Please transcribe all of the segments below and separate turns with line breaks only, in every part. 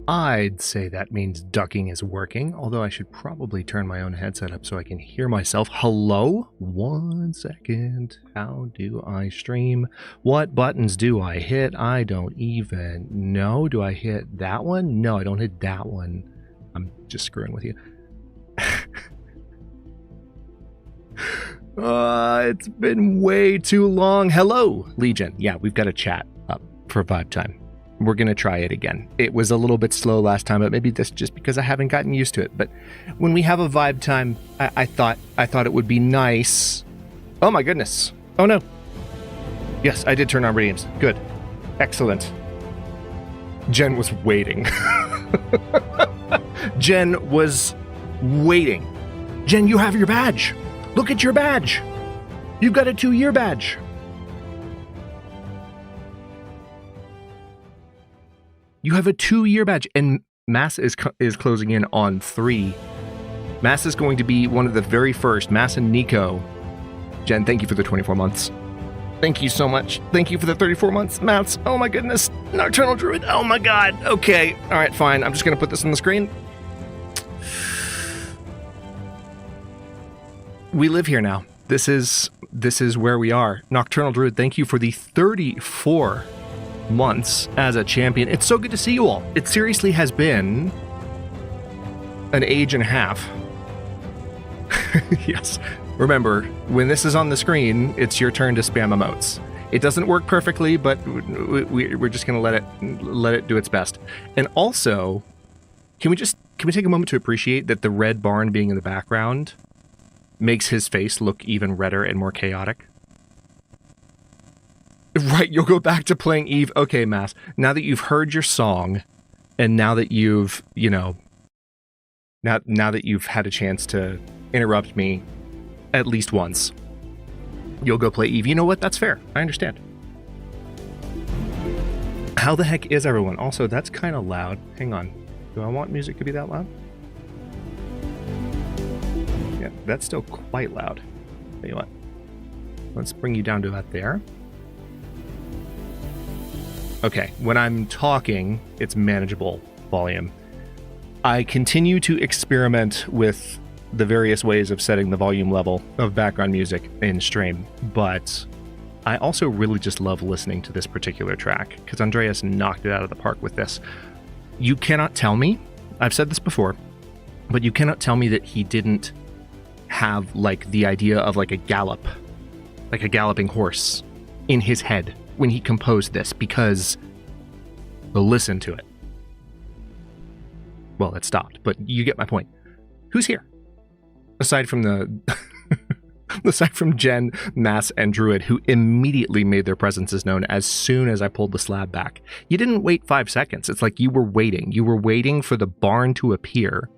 I'd say that means ducking is working, although I should probably turn my own headset up so I can hear myself. Hello? 1 second. How do I stream? What buttons do I hit? I don't even know. Do I hit that one? No, I don't hit that one. I'm just screwing with you. It's been way too long. Hello, Legion. Yeah, we've got a chat up for Vibe Time. We're going to try it again. It was a little bit slow last time, but maybe that's just because I haven't gotten used to it. But when we have a Vibe Time, I thought it would be nice. Oh my goodness. Oh no. Yes, I did turn on redeems. Good. Excellent. Jen was waiting. Jen was waiting. Jen, you have your badge. Look at your badge. You've got a 2-year badge. You have a 2-year badge, and Mass is closing in on 3. Mass is going to be one of the very first. Mass and Nico. Jen, thank you for the 24 months. Thank you so much. Thank you for the 34 months. Mass, oh my goodness. Nocturnal Druid, oh my god. Okay, all right, fine. I'm just going to put this on the screen. We live here now. This is where we are. Nocturnal Druid, thank you for the 34 months as a champion. It's so good to see you all. It seriously has been an age and a half. Yes. Remember, when this is on the screen, it's your turn to spam emotes. It doesn't work perfectly, but we're just going to let it do its best. And also, can we take a moment to appreciate that the red barn being in the background makes his face look even redder and more chaotic? Right, you'll go back to playing Eve. Okay, Mass, now that you've heard your song, and now that you've, now that you've had a chance to interrupt me at least once, you'll go play Eve. You know what? That's fair. I understand. How the heck is everyone? Also, that's kind of loud. Hang on. Do I want music to be that loud? Yeah, that's still quite loud. Tell you what. Let's bring you down to about there. Okay, when I'm talking, it's manageable volume. I continue to experiment with the various ways of setting the volume level of background music in stream, but I also really just love listening to this particular track, because Andreas knocked it out of the park with this. You cannot tell me, I've said this before, but you cannot tell me that he didn't have, like, the idea of, like, a gallop, like a galloping horse in his head when he composed this, because listen to it. Well, it stopped, but you get my point. Who's here? Aside from aside from Jen, Mass, and Druid, who immediately made their presences known as soon as I pulled the slab back. You didn't wait 5 seconds. It's like you were waiting. You were waiting for the barn to appear.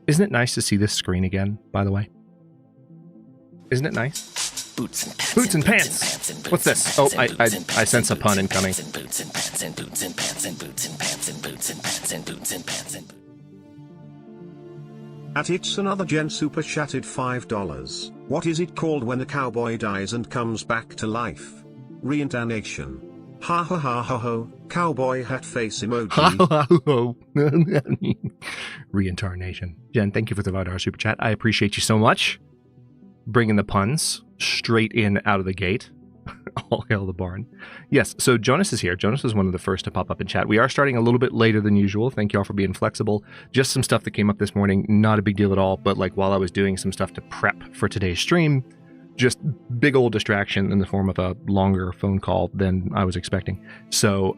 Isn't it nice to see this screen again, by the way? Isn't it nice? Boots and pants. What's this? Oh, I sense a pun incoming.
At it's another Gen super chatted $5. What is it called when a cowboy dies and comes back to life? Reincarnation. Ha ha ha ha ho. Cowboy hat face emoji.
Ha ha ha ho. Reincarnation. Jen, thank you for the $5 super chat. I appreciate you so much. Bringing the puns straight in out of the gate. All hail the barn. Yes, so Jonas is here. Jonas was one of the first to pop up in chat. We are starting a little bit later than usual. Thank you all for being flexible. Just some stuff that came up this morning. Not a big deal at all, but like while I was doing some stuff to prep for today's stream, just big old distraction in the form of a longer phone call than I was expecting. So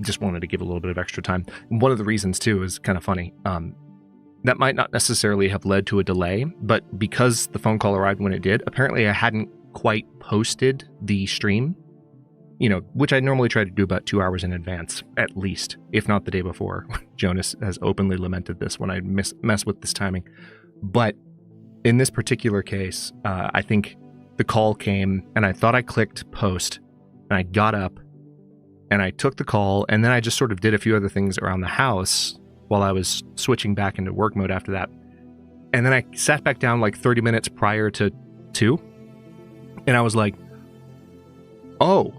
just wanted to give a little bit of extra time. And one of the reasons too is kind of funny. That might not necessarily have led to a delay, but because the phone call arrived when it did, apparently I hadn't quite posted the stream, which I normally try to do about 2 hours in advance, at least, if not the day before. Jonas has openly lamented this when I mess with this timing. But in this particular case, I think the call came and I thought I clicked post and I got up and I took the call and then I just sort of did a few other things around the house while I was switching back into work mode after that. And then I sat back down like 30 minutes prior to 2, and I was like, oh,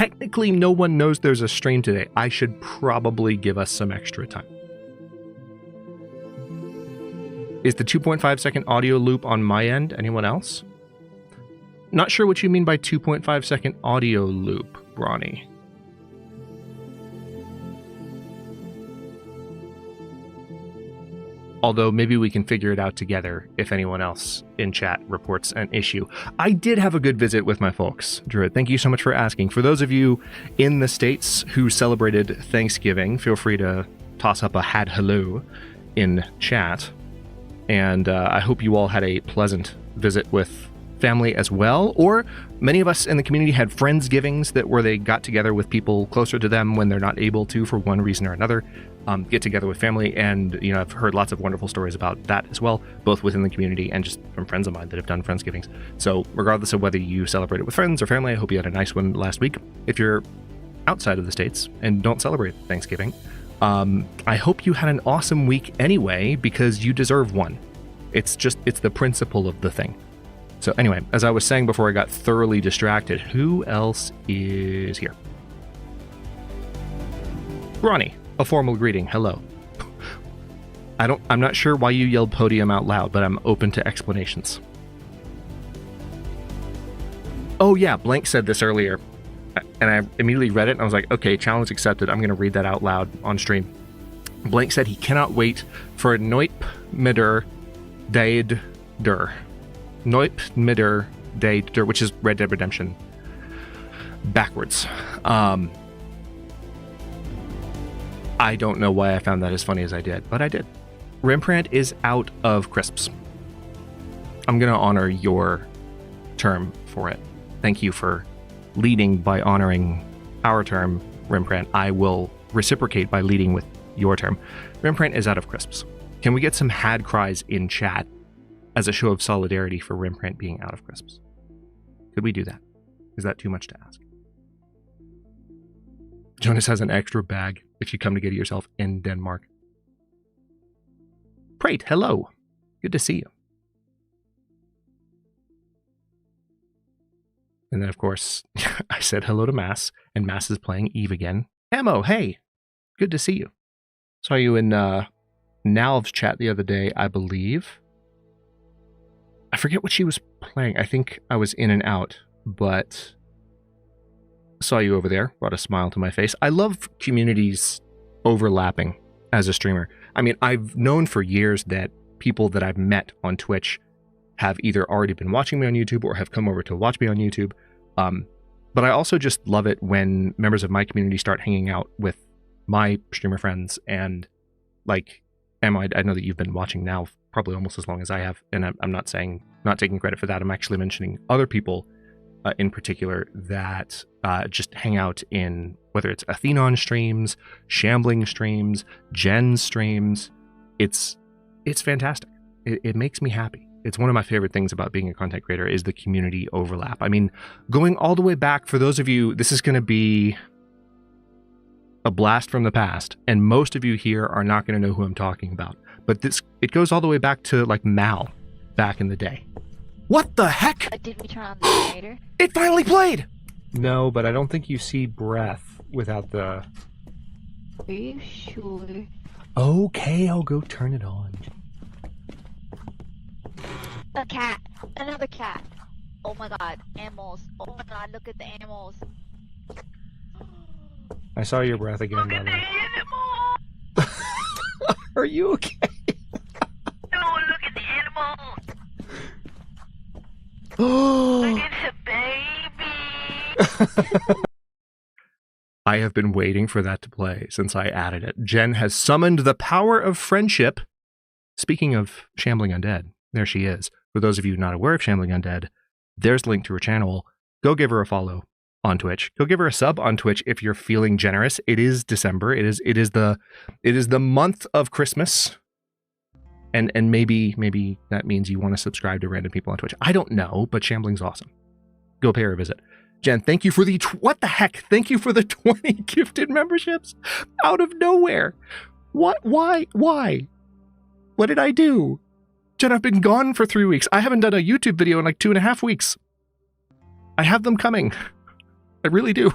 technically no one knows there's a stream today. I should probably give us some extra time. Is the 2.5 second audio loop on my end? Anyone else? Not sure what you mean by 2.5 second audio loop, Bronny. Although maybe we can figure it out together if anyone else in chat reports an issue. I did have a good visit with my folks, Druid. Thank you so much for asking. For those of you in the States who celebrated Thanksgiving, feel free to toss up a had hello in chat. And I hope you all had a pleasant visit with family as well. Or many of us in the community had Friendsgivings where they got together with people closer to them when they're not able to, for one reason or another, get together with family. And, you know, I've heard lots of wonderful stories about that as well, both within the community and just from friends of mine that have done Friendsgivings. So regardless of whether you celebrate it with friends or family, I hope you had a nice one last week. If you're outside of the States and don't celebrate Thanksgiving, I hope you had an awesome week anyway, because you deserve one. It's the principle of the thing. So anyway, as I was saying before I got thoroughly distracted, who else is here? Ronnie, a formal greeting. Hello. I'm not sure why you yelled podium out loud, but I'm open to explanations. Oh yeah, Blank said this earlier, and I immediately read it and I was like, okay, challenge accepted. I'm going to read that out loud on stream. Blank said he cannot wait for outmoded der. Outmoded der, which is Red Dead Redemption backwards. I don't know why I found that as funny as I did, but I did. Rembrandt is out of crisps. I'm going to honor your term for it. Thank you for leading by honoring our term, Rembrandt. I will reciprocate by leading with your term. Rembrandt is out of crisps. Can we get some had cries in chat as a show of solidarity for Rembrandt being out of crisps? Could we do that? Is that too much to ask? Jonas has an extra bag if you come to get it yourself in Denmark. Prate, hello. Good to see you. And then, of course, I said hello to Mass, and Mass is playing Eve again. Emo, hey. Good to see you. Saw you in Nalv's chat the other day, I believe. I forget what she was playing. I think I was in and out, but saw you over there. Brought a smile to my face. I love communities overlapping as a streamer. I mean, I've known for years that people that I've met on Twitch have either already been watching me on YouTube or have come over to watch me on YouTube. But I also just love it when members of my community start hanging out with my streamer friends. And like, Emma, I know that you've been watching now probably almost as long as I have, and I'm not taking credit for that. I'm actually mentioning other people in particular that just hang out in, whether it's Athenon streams, Shambling streams, Jen streams. It's fantastic. It makes me happy. It's one of my favorite things about being a content creator is the community overlap. I mean, going all the way back, for those of you, this is going to be a blast from the past, and most of you here are not going to know who I'm talking about. But it goes all the way back to like Mal back in the day. What the heck?
Did we turn on the generator?
It finally played! No, but I don't think you see breath without the...
Are you sure?
Okay, I'll go turn it on.
A cat! Another cat! Oh my god, animals. Oh my god, look at the animals.
I saw your breath again,
Look at the animals!
Are you okay?
No, look at the animals!
Oh!
Look at the baby!
I have been waiting for that to play since I added it. Jen has summoned the power of friendship. Speaking of Shambling Undead, there she is. For those of you not aware of Shambling Undead, there's a link to her channel. Go give her a follow on Twitch. Go give her a sub on Twitch if you're feeling generous. It is December. It is the month of Christmas. And maybe that means you want to subscribe to random people on Twitch. I don't know, but Shambling's awesome. Go pay her a visit. Jen, thank you for the... What the heck? Thank you for the 20 gifted memberships out of nowhere. What? Why? What did I do? Jen, I've been gone for 3 weeks. I haven't done a YouTube video in like 2.5 weeks. I have them coming. I really do.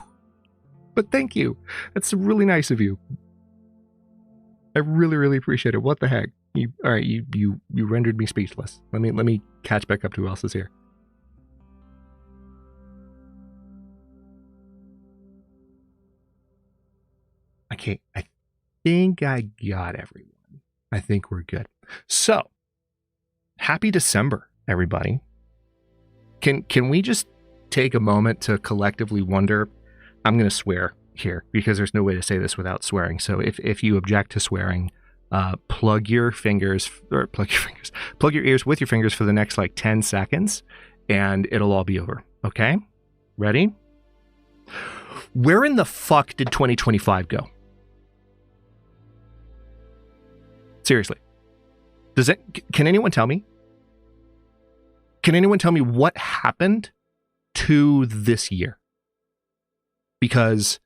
But thank you. That's really nice of you. I really, really appreciate it. What the heck? All right, you rendered me speechless. Let me catch back up to who else is here. Okay, I think I got everyone. I think we're good. So, happy December, everybody. Can we just take a moment to collectively wonder? I'm going to swear here because there's no way to say this without swearing. So if you object to swearing, plug your ears with your fingers for the next like 10 seconds and it'll all be over. Okay? Ready? Where in the fuck did 2025 go? Seriously. Can anyone tell me? Can anyone tell me what happened to this year? Because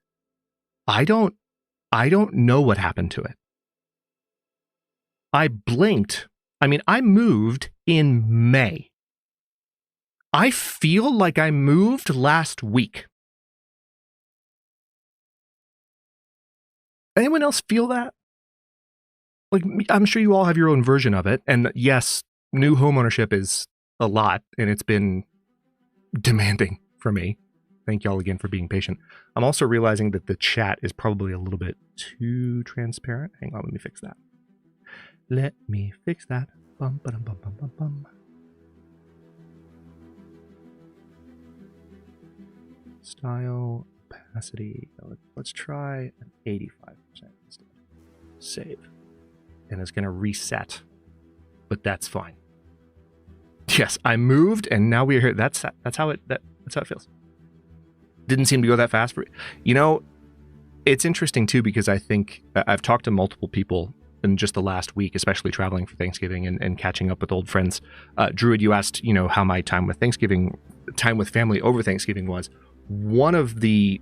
I don't know what happened to it. I blinked. I mean, I moved in May. I feel like I moved last week. Anyone else feel that? Like, I'm sure you all have your own version of it. And yes, new homeownership is a lot, and it's been demanding for me. Thank y'all again for being patient. I'm also realizing that the chat is probably a little bit too transparent. Hang on, let me fix that. Let me fix that. Bum, ba-dum, bum, bum, bum, bum. Style, opacity. Let's try an 85% instead. Save. And it's going to reset, but that's fine. Yes, I moved, and now we're here. That's how it feels. Didn't seem to go that fast. It's interesting too because I think I've talked to multiple people in just the last week, especially traveling for Thanksgiving and catching up with old friends. Druid, you asked, how my time with family over Thanksgiving was. One of the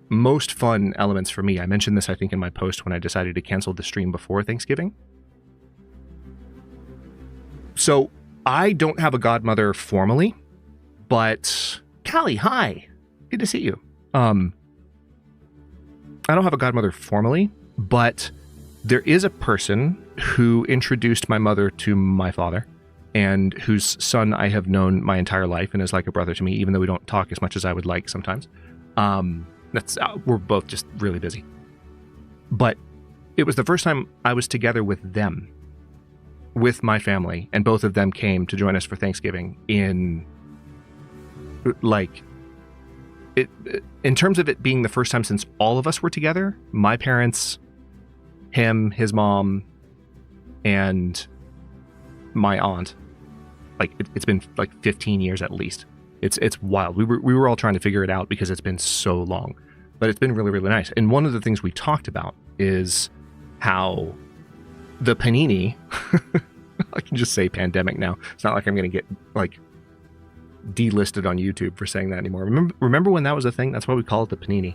most fun elements for me, I mentioned this I think in my post when I decided to cancel the stream before Thanksgiving. So I don't have a godmother formally, but Callie, hi. Good to see you. I don't have a godmother formally, but there is a person who introduced my mother to my father and whose son I have known my entire life and is like a brother to me, even though we don't talk as much as I would like sometimes. We're both just really busy. But it was the first time I was together with them, with my family, and both of them came to join us for Thanksgiving in terms of it being the first time since all of us were together, my parents, him, his mom, and my aunt. It's been 15 years at least. It's wild. We were all trying to figure it out because it's been so long, but it's been really, really nice. And one of the things we talked about is how the panini, I can just say pandemic now. It's not like I'm going to get delisted on YouTube for saying that anymore. Remember when that was a thing? That's why we call it the panini.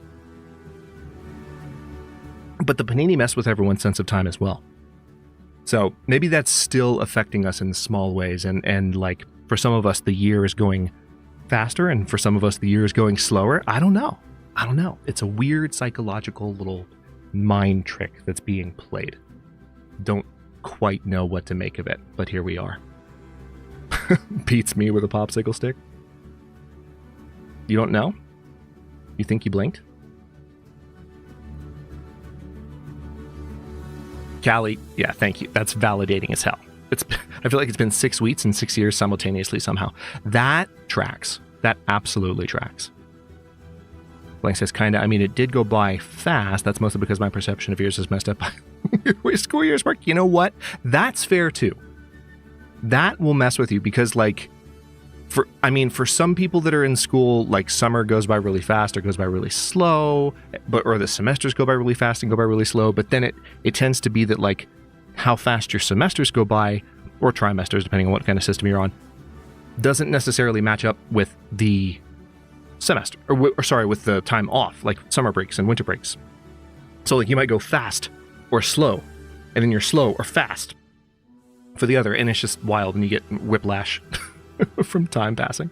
But the panini messed with everyone's sense of time as well. So maybe that's still affecting us in small ways. And for some of us, the year is going faster, and for some of us, the year is going slower. I don't know. It's a weird psychological little mind trick that's being played. Don't quite know what to make of it, but here we are. Beats me with a popsicle stick. You don't know? You think you blinked? Callie, yeah, thank you. That's validating as hell. I feel like it's been 6 weeks and 6 years simultaneously somehow. That tracks. That absolutely tracks. Blank says, kinda. I mean, it did go by fast. That's mostly because my perception of years is messed up by school years work. You know what? That's fair too. That will mess with you because for some people that are in school, summer goes by really fast or goes by really slow, or the semesters go by really fast and go by really slow. But then it tends to be that how fast your semesters go by, or trimesters, depending on what kind of system you're on, doesn't necessarily match up with the semester, or with the time off, like summer breaks and winter breaks. So you might go fast or slow, and then you're slow or fast for the other, and it's just wild, and you get whiplash from time passing.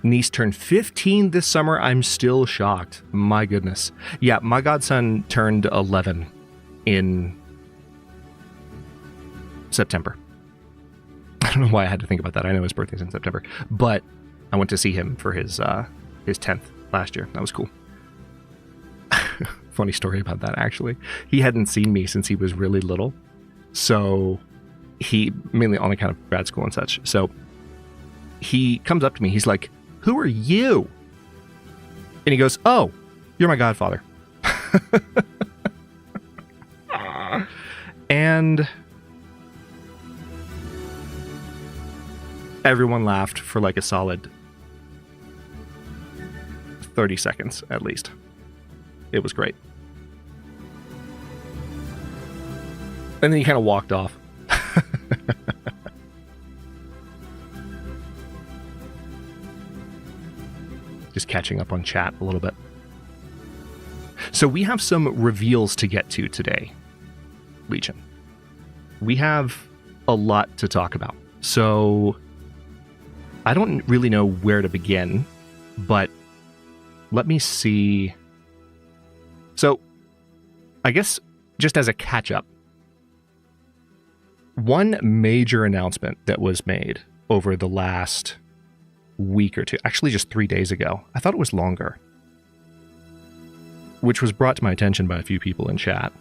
Niece turned 15 this summer. I'm still shocked. My goodness. Yeah, my godson turned 11 in September. I don't know why I had to think about that. I know his birthday's in September, but I went to see him for his 10th last year. That was cool. Funny story about that, actually. He hadn't seen me since he was really little. So he, mainly on account of grad school and such. So he comes up to me. He's like, "Who are you?" And he goes, "Oh, you're my godfather." And everyone laughed for like a solid 30 seconds at least. It was great. And then he kind of walked off. Just catching up on chat a little bit. So we have some reveals to get to today, Legion. We have a lot to talk about. So I don't really know where to begin, but let me see. So I guess just as a catch-up, one major announcement that was made over the last week or two, actually just 3 days ago, I thought it was longer, which was brought to my attention by a few people in chat.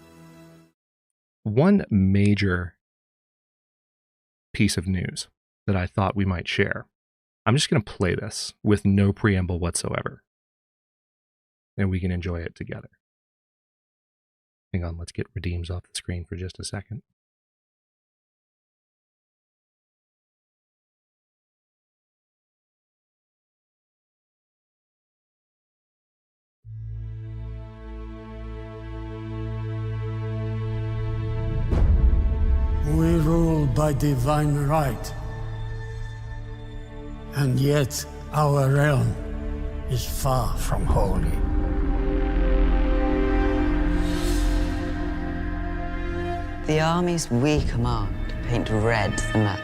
One major piece of news that I thought we might share. I'm just going to play this with no preamble whatsoever, and we can enjoy it together. Hang on, let's get redeems off the screen for just a second.
We rule by divine right, and yet our realm is far from holy.
The armies we command paint red the map.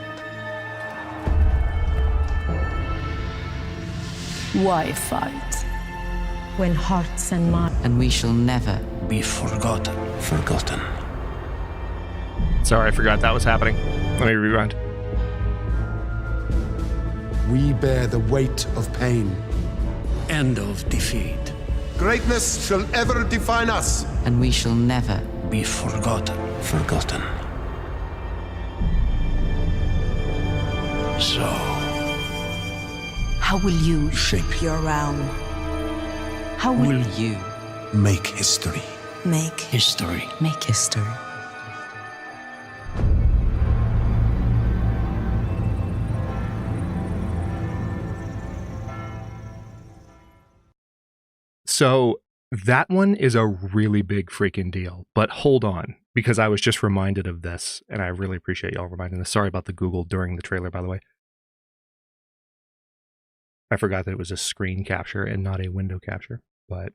Why fight when hearts and minds...
And we shall never
Be forgotten.
Sorry, I forgot that was happening. Let me rewind.
We bear the weight of pain.
End of defeat.
Greatness shall ever define us.
and we shall never
Be forgotten. So,
How will you
Shape
your realm? How will
you
make history.
make
history.
make history.
So that one is a really big freaking deal. But hold on, because I was just reminded of this, and I really appreciate y'all reminding this. Sorry about the Google during the trailer, by the way. I forgot that it was a screen capture and not a window capture, but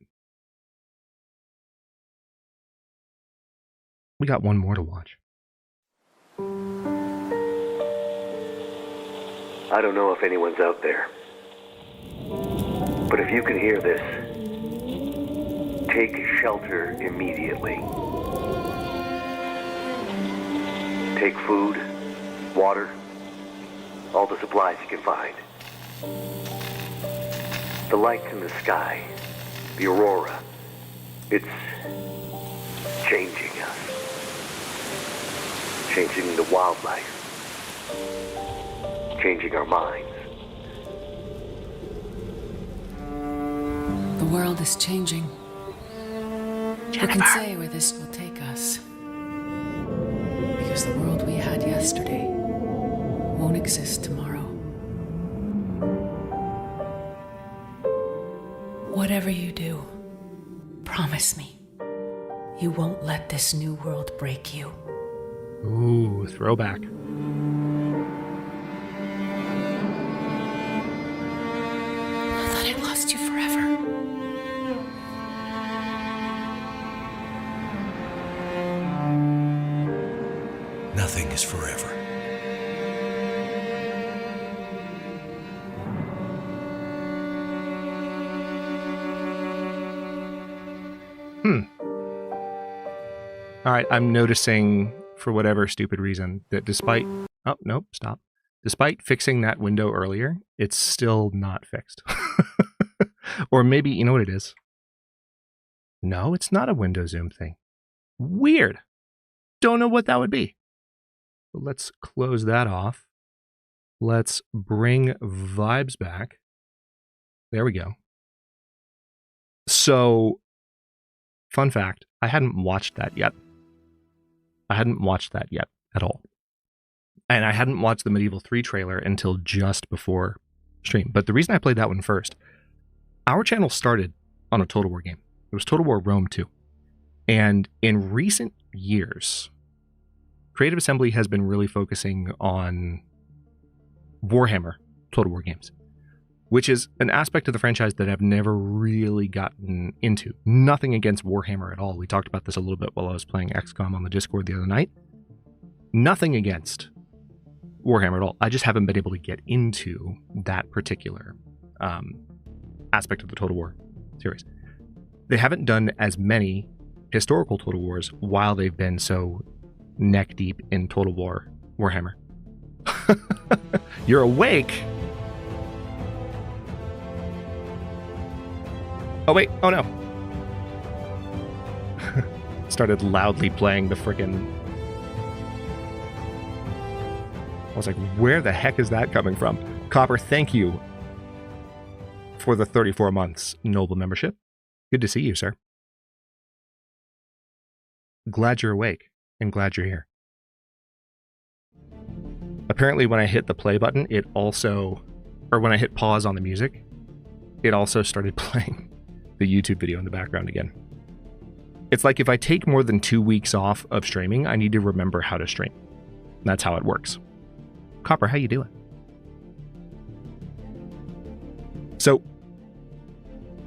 we got one more to watch.
I don't know if anyone's out there, but if you can hear this, take shelter immediately. Take food, water, all the supplies you can find. The lights in the sky, the aurora, it's changing us. Changing the wildlife. Changing our minds.
The world is changing. Who can say where this will take us? Because the world we had yesterday won't exist tomorrow. Whatever you do, promise me, you won't let this new world break you.
Ooh, throwback.
I thought I'd lost you forever.
Nothing is forever.
I thought I lost you forever.
All right, I'm noticing, for whatever stupid reason, that despite... Oh, nope, stop. Despite fixing that window earlier, it's still not fixed. Or maybe, you know what it is? No, it's not a window zoom thing. Weird. Don't know what that would be. Let's close that off. Let's bring vibes back. There we go. So, fun fact, I hadn't watched that yet. At all. And I hadn't watched the Medieval 3 trailer until just before stream. But the reason I played that one first, our channel started on a Total War game. It was Total War Rome 2. And in recent years, Creative Assembly has been really focusing on Warhammer Total War games, which is an aspect of the franchise that I've never really gotten into. Nothing against Warhammer at all. We talked about this a little bit while I was playing XCOM on the Discord the other night. Nothing against Warhammer at all. I just haven't been able to get into that particular aspect of the Total War series. They haven't done as many historical Total Wars while they've been so neck deep in Total War Warhammer. You're awake. Oh wait, oh no. Started loudly playing the frickin'... I was like, where the heck is that coming from? Copper, thank you for the 34 months Noble membership. Good to see you, sir. Glad you're awake and glad you're here. Apparently when I hit the play button, it also, or when I hit pause on the music, it also started playing the YouTube video in the background again. It's like if I take more than 2 weeks off of streaming, I need to remember how to stream. That's how it works. Copper, how you doing? So,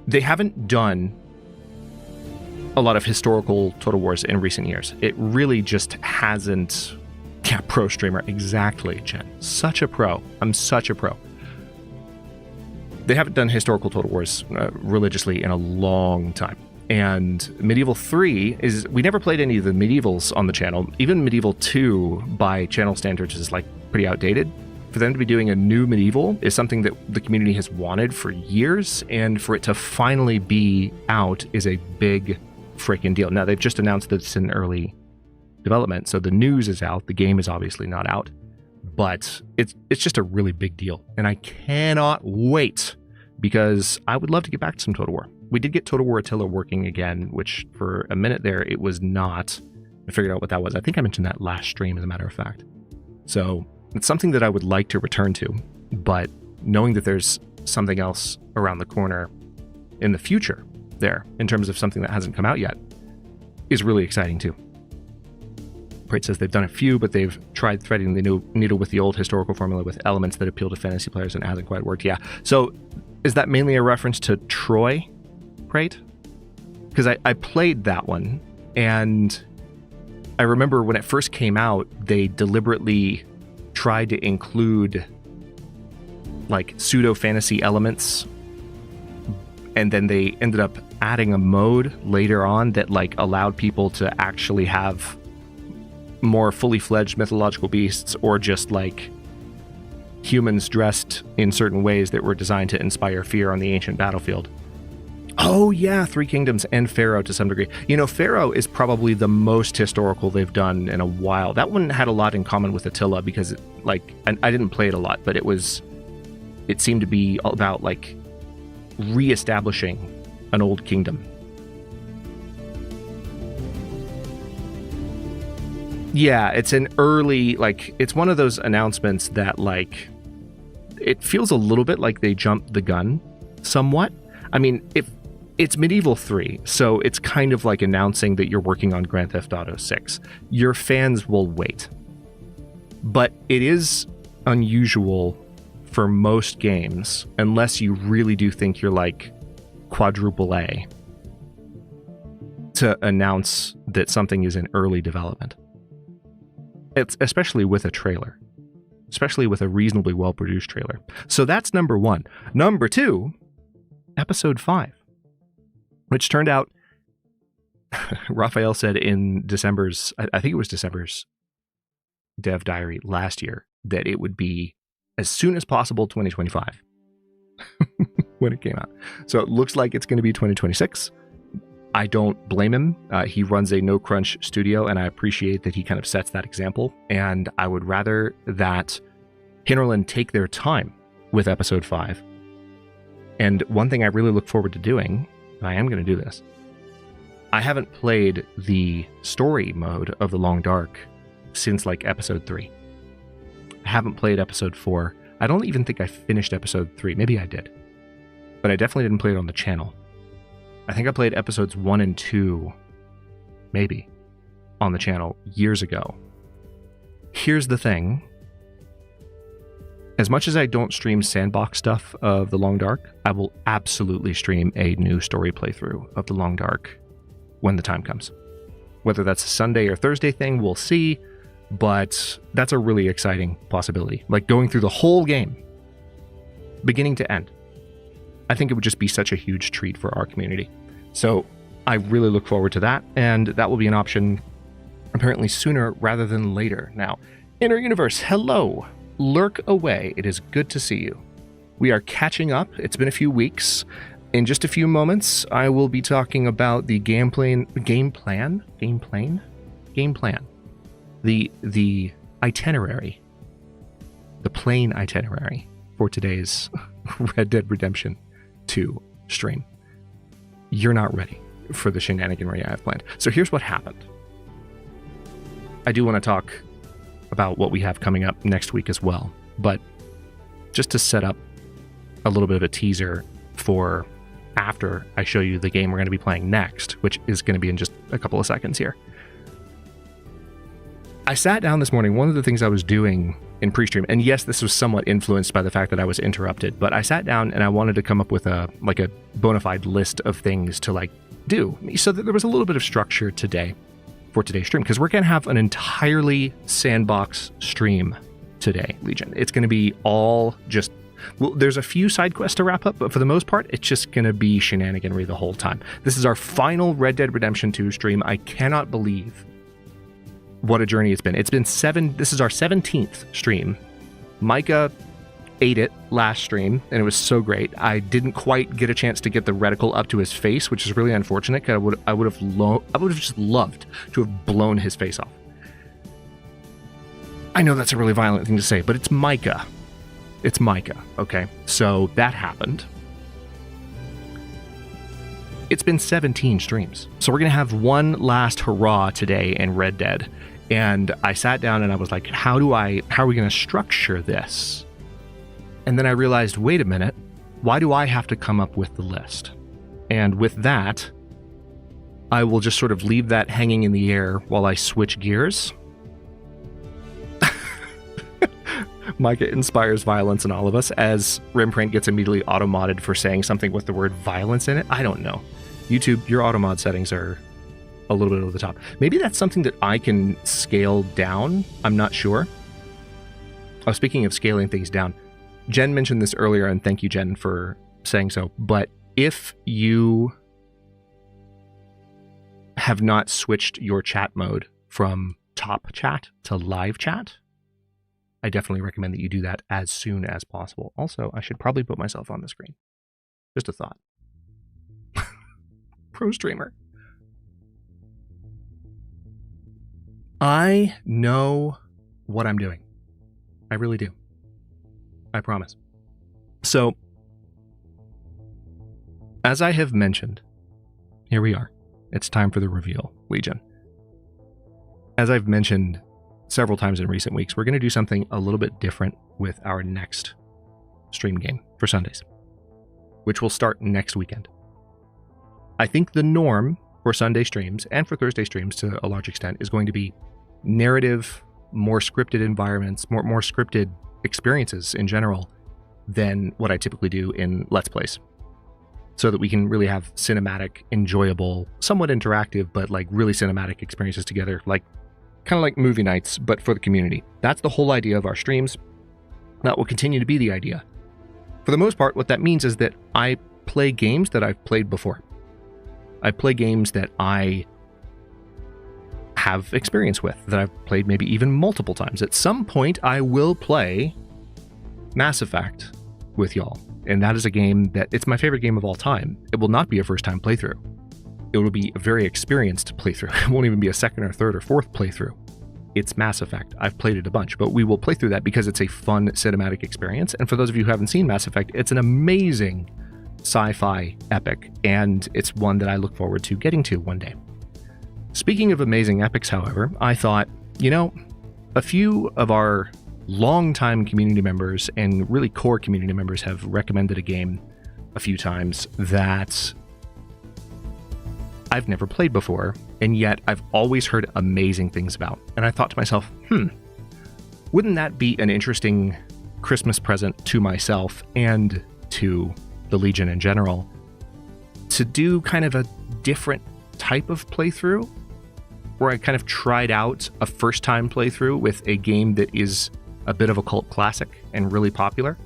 they haven't done a lot of historical Total Wars in recent years. It really just hasn't... Yeah, pro streamer. Exactly, Jen. Such a pro. I'm such a pro. They haven't done historical Total Wars religiously in a long time. And Medieval 3 is... We never played any of the Medievals on the channel. Even Medieval 2, by channel standards, is like pretty outdated. For them to be doing a new Medieval is something that the community has wanted for years, and for it to finally be out is a big freaking deal. Now, they've just announced that it's in early development, so the news is out. The game is obviously not out, but it's just a really big deal, and I cannot wait, because I would love to get back to some Total War. We did get Total War Attila working again, which for a minute there, it was not. I figured out what that was. I think I mentioned that last stream, as a matter of fact. So it's something that I would like to return to, but knowing that there's something else around the corner in the future there, in terms of something that hasn't come out yet, is really exciting too. Prate says they've done a few, but they've tried threading the needle with the old historical formula with elements that appeal to fantasy players, and it hasn't quite worked. Yeah. So is that mainly a reference to Troy, Prate? Because I played that one, and I remember when it first came out, they deliberately tried to include like pseudo fantasy elements, and then they ended up adding a mode later on that like allowed people to actually have more fully fledged mythological beasts, or just like humans dressed in certain ways that were designed to inspire fear on the ancient battlefield. Oh yeah, Three Kingdoms and Pharaoh to some degree. You know, Pharaoh is probably the most historical they've done in a while. That one had a lot in common with Attila, because I didn't play it a lot, but it seemed to be all about like reestablishing an old kingdom. Yeah, it's an early, like, it's one of those announcements that like, it feels a little bit like they jumped the gun somewhat. I mean, if it's Medieval 3, so it's kind of like announcing that you're working on Grand Theft Auto 6. Your fans will wait. But it is unusual for most games, unless you really do think you're like quadruple A, to announce that something is in early development. It's especially with a trailer, especially with a reasonably well-produced trailer. So that's number one. Number two, Episode 5, which turned out Raphael said in December's, I think it was December's Dev Diary last year, that it would be as soon as possible 2025 when it came out. So it looks like it's going to be 2026. I don't blame him. He runs a no crunch studio, and I appreciate that he kind of sets that example. And I would rather that Hinterland take their time with episode 5. And one thing I really look forward to doing, and I am going to do this, I haven't played the story mode of The Long Dark since like episode 3. I haven't played episode 4. I don't even think I finished episode 3. Maybe I did. But I definitely didn't play it on the channel. I think I played episodes 1 and 2, maybe, on the channel years ago. Here's the thing. As much as I don't stream sandbox stuff of The Long Dark, I will absolutely stream a new story playthrough of The Long Dark when the time comes. Whether that's a Sunday or Thursday thing, we'll see, but that's a really exciting possibility. Like going through the whole game, beginning to end. I think it would just be such a huge treat for our community. So I really look forward to that, and that will be an option apparently sooner rather than later. Now, Inner Universe, hello! Lurk away, it is good to see you. We are catching up, it's been a few weeks. In just a few moments, I will be talking about the game plan, the itinerary, the plane itinerary for today's Red Dead Redemption 2 stream. You're not ready for the shenaniganry I have planned. So here's what happened. I do want to talk about what we have coming up next week as well, but just to set up a little bit of a teaser for after I show you the game we're going to be playing next, which is going to be in just a couple of seconds here. I sat down this morning, one of the things I was doing in pre-stream, and yes, this was somewhat influenced by the fact that I was interrupted, but I sat down and I wanted to come up with a bona fide list of things to do, so that there was a little bit of structure today for today's stream, because we're going to have an entirely sandbox stream today, Legion. It's going to be all just, well, there's a few side quests to wrap up, but for the most part, it's just going to be shenaniganry the whole time. This is our final Red Dead Redemption 2 stream. I cannot believe what a journey it's been. This is our 17th stream. Micah ate it last stream, and it was so great. I didn't quite get a chance to get the reticle up to his face, which is really unfortunate, because I would have just loved to have blown his face off. I know that's a really violent thing to say, but it's Micah. It's Micah, okay? So that happened. It's been 17 streams. So we're going to have one last hurrah today in Red Dead. And I sat down and I was like, how are we going to structure this? And then I realized, wait a minute, why do I have to come up with the list? And with that, I will just sort of leave that hanging in the air while I switch gears. Micah inspires violence in all of us, as Rembrandt gets immediately auto-modded for saying something with the word violence in it. I don't know. YouTube, your auto-mod settings are a little bit over the top. Maybe that's something that I can scale down. I'm not sure. Oh, speaking of scaling things down, Jen mentioned this earlier, and thank you, Jen, for saying so. But if you have not switched your chat mode from top chat to live chat, I definitely recommend that you do that as soon as possible. Also, I should probably put myself on the screen. Just a thought. Pro streamer. I know what I'm doing. I really do. I promise. So, as I have mentioned, here we are. It's time for the reveal, Legion. As I've mentioned several times in recent weeks, we're going to do something a little bit different with our next stream game for Sundays, which will start next weekend. I think the norm for Sunday streams and for Thursday streams to a large extent is going to be narrative, more scripted environments, more scripted experiences in general than what I typically do in Let's Plays, so that we can really have cinematic, enjoyable, somewhat interactive, but really cinematic experiences together, kind of like movie nights, but for the community. That's the whole idea of our streams. That will continue to be the idea. For the most part, what that means is that I play games that I've played before. I play games that I have experience with, that I've played maybe even multiple times. At some point, I will play Mass Effect with y'all. And that is a game that, it's my favorite game of all time. It will not be a first-time playthrough. It will be a very experienced playthrough. It won't even be a second or third or fourth playthrough. It's Mass Effect. I've played it a bunch, but we will play through that because it's a fun cinematic experience. And for those of you who haven't seen Mass Effect, it's an amazing sci-fi epic, and it's one that I look forward to getting to one day. Speaking of amazing epics, however, I thought, a few of our longtime community members and really core community members have recommended a game a few times that I've never played before, and yet I've always heard amazing things about. And I thought to myself, wouldn't that be an interesting Christmas present to myself and to the Legion in general to do kind of a different type of playthrough where I kind of tried out a first-time playthrough with a game that is a bit of a cult classic and really popular.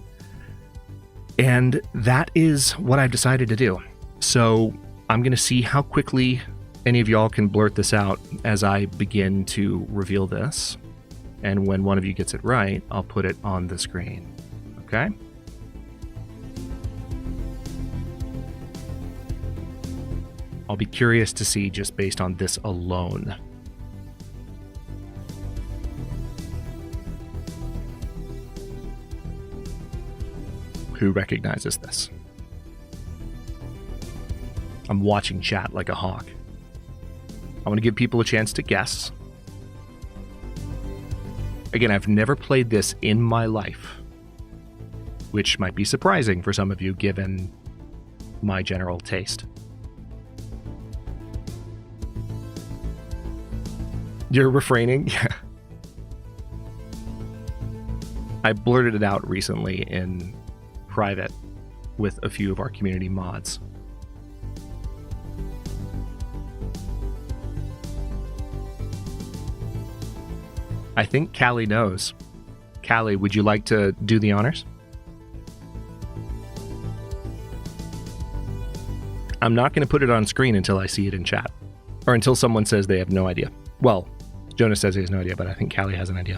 And that is what I've decided to do. So I'm going to see how quickly any of y'all can blurt this out as I begin to reveal this. And when one of you gets it right, I'll put it on the screen. Okay? I'll be curious to see, just based on this alone, who recognizes this. I'm watching chat like a hawk. I want to give people a chance to guess. Again, I've never played this in my life, which might be surprising for some of you given my general taste. You're refraining? Yeah. I blurted it out recently in private with a few of our community mods. I think Callie knows. Callie, would you like to do the honors? I'm not going to put it on screen until I see it in chat. Or until someone says they have no idea. Well, Jonas says he has no idea, but I think Callie has an idea.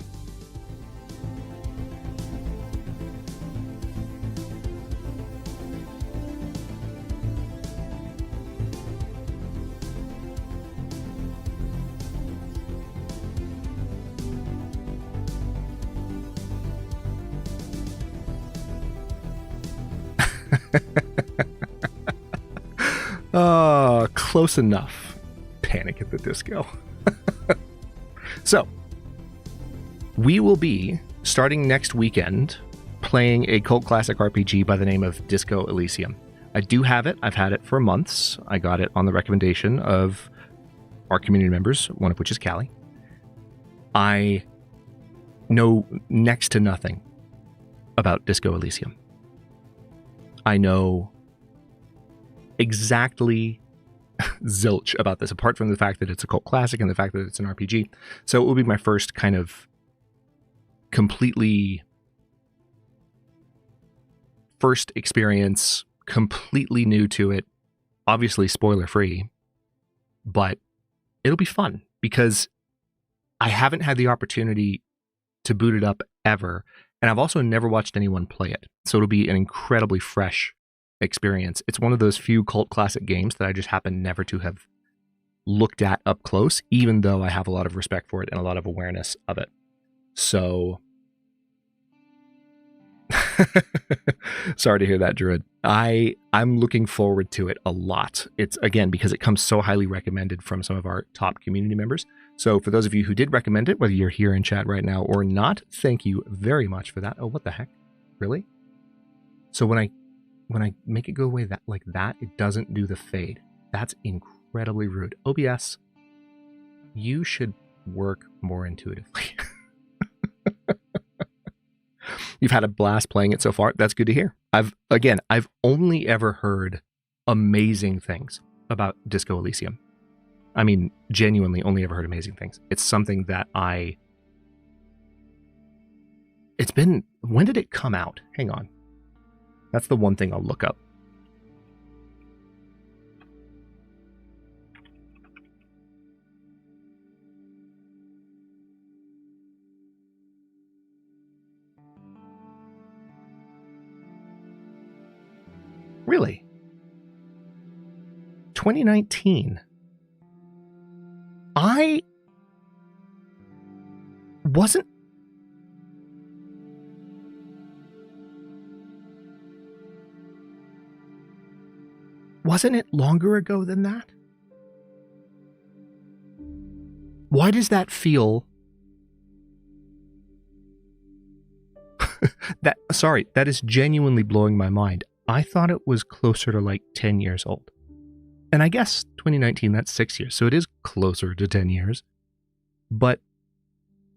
Close enough. Panic at the Disco. So, we will be, starting next weekend, playing a cult classic RPG by the name of Disco Elysium. I do have it. I've had it for months. I got it on the recommendation of our community members, one of which is Callie. I know next to nothing about Disco Elysium. I know exactly zilch about this, apart from the fact that it's a cult classic and the fact that it's an RPG. So it will be my first kind of completely first experience, completely new to it, obviously spoiler free, but it'll be fun because I haven't had the opportunity to boot it up ever, and I've also never watched anyone play it. So it'll be an incredibly fresh experience. It's one of those few cult classic games that I just happen never to have looked at up close, even though I have a lot of respect for it and a lot of awareness of it. So sorry to hear that, Druid. I'm looking forward to it a lot. It's, again, because it comes so highly recommended from some of our top community members. So for those of you who did recommend it, whether you're here in chat right now or not, thank you very much for that. Oh, what the heck? Really? So when I make it go away like that, it doesn't do the fade. That's incredibly rude. OBS, you should work more intuitively. You've had a blast playing it so far. That's good to hear. I've only ever heard amazing things about Disco Elysium. I mean, genuinely only ever heard amazing things. It's something that when did it come out? Hang on. That's the one thing I'll look up. Really? 2019. I wasn't... Wasn't it longer ago than that? Why does that feel... that is genuinely blowing my mind. I thought it was closer to like 10 years old. And I guess 2019, that's 6 years, so it is closer to 10 years. But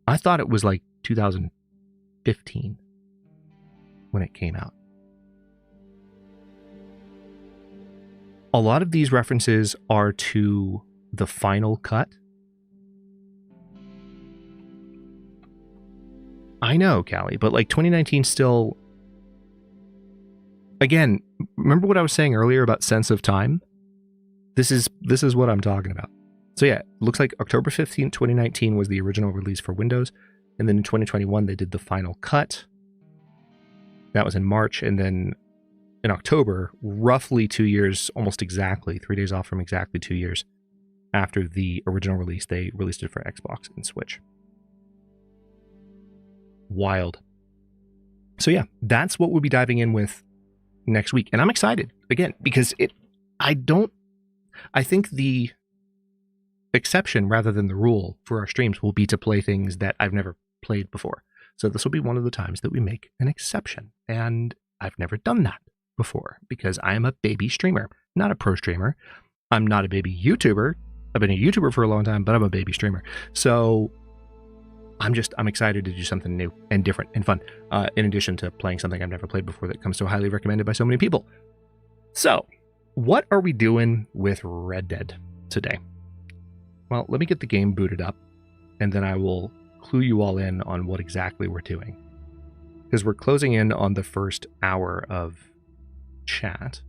I thought it was like 2015 when it came out. A lot of these references are to the final cut. I know, Callie, but like 2019 still... Again, remember what I was saying earlier about sense of time? This is what I'm talking about. So yeah, it looks like October 15th, 2019 was the original release for Windows. And then in 2021, they did the final cut. That was in March. And then in October, roughly 2 years, almost exactly, 3 days off from exactly 2 years after the original release, they released it for Xbox and Switch. Wild. So yeah, that's what we'll be diving in with next week. And I'm excited, again, because I think the exception rather than the rule for our streams will be to play things that I've never played before. So this will be one of the times that we make an exception. And I've never done that before because I am a baby streamer, not a pro streamer. I'm not a baby YouTuber. I've been a YouTuber for a long time, but I'm a baby streamer. So I'm excited to do something new and different and fun, in addition to playing something I've never played before that comes so highly recommended by so many people. So, what are we doing with Red Dead today? Well, let me get the game booted up, and then I will clue you all in on what exactly we're doing. Because we're closing in on the first hour of chat.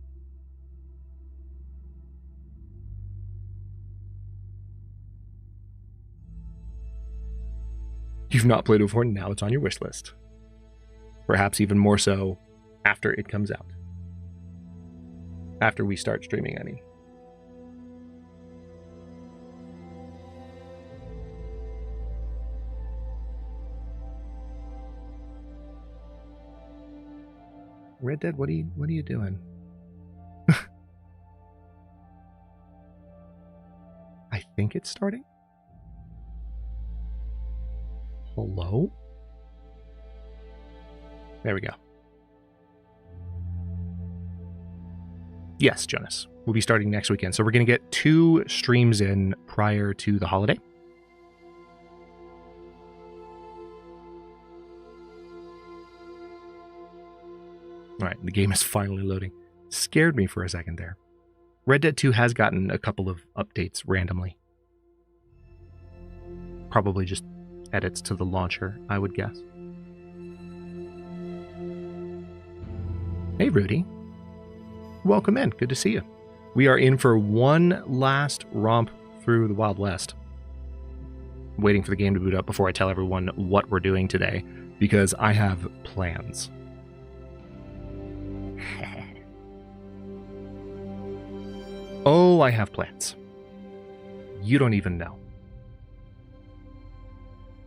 You've not played it before, now it's on your wish list. Perhaps even more so after it comes out. After we start streaming, I mean. Red Dead, what are you doing? I think it's starting. Hello? There we go. Yes, Jonas. We'll be starting next weekend. So we're going to get 2 streams in prior to the holiday. All right, the game is finally loading. Scared me for a second there. Red Dead 2 has gotten a couple of updates randomly. Probably just edits to the launcher, I would guess. Hey, Rudy. Welcome in. Good to see you. We are in for one last romp through the Wild West. Waiting for the game to boot up before I tell everyone what we're doing today, because I have plans. Oh, I have plans. You don't even know.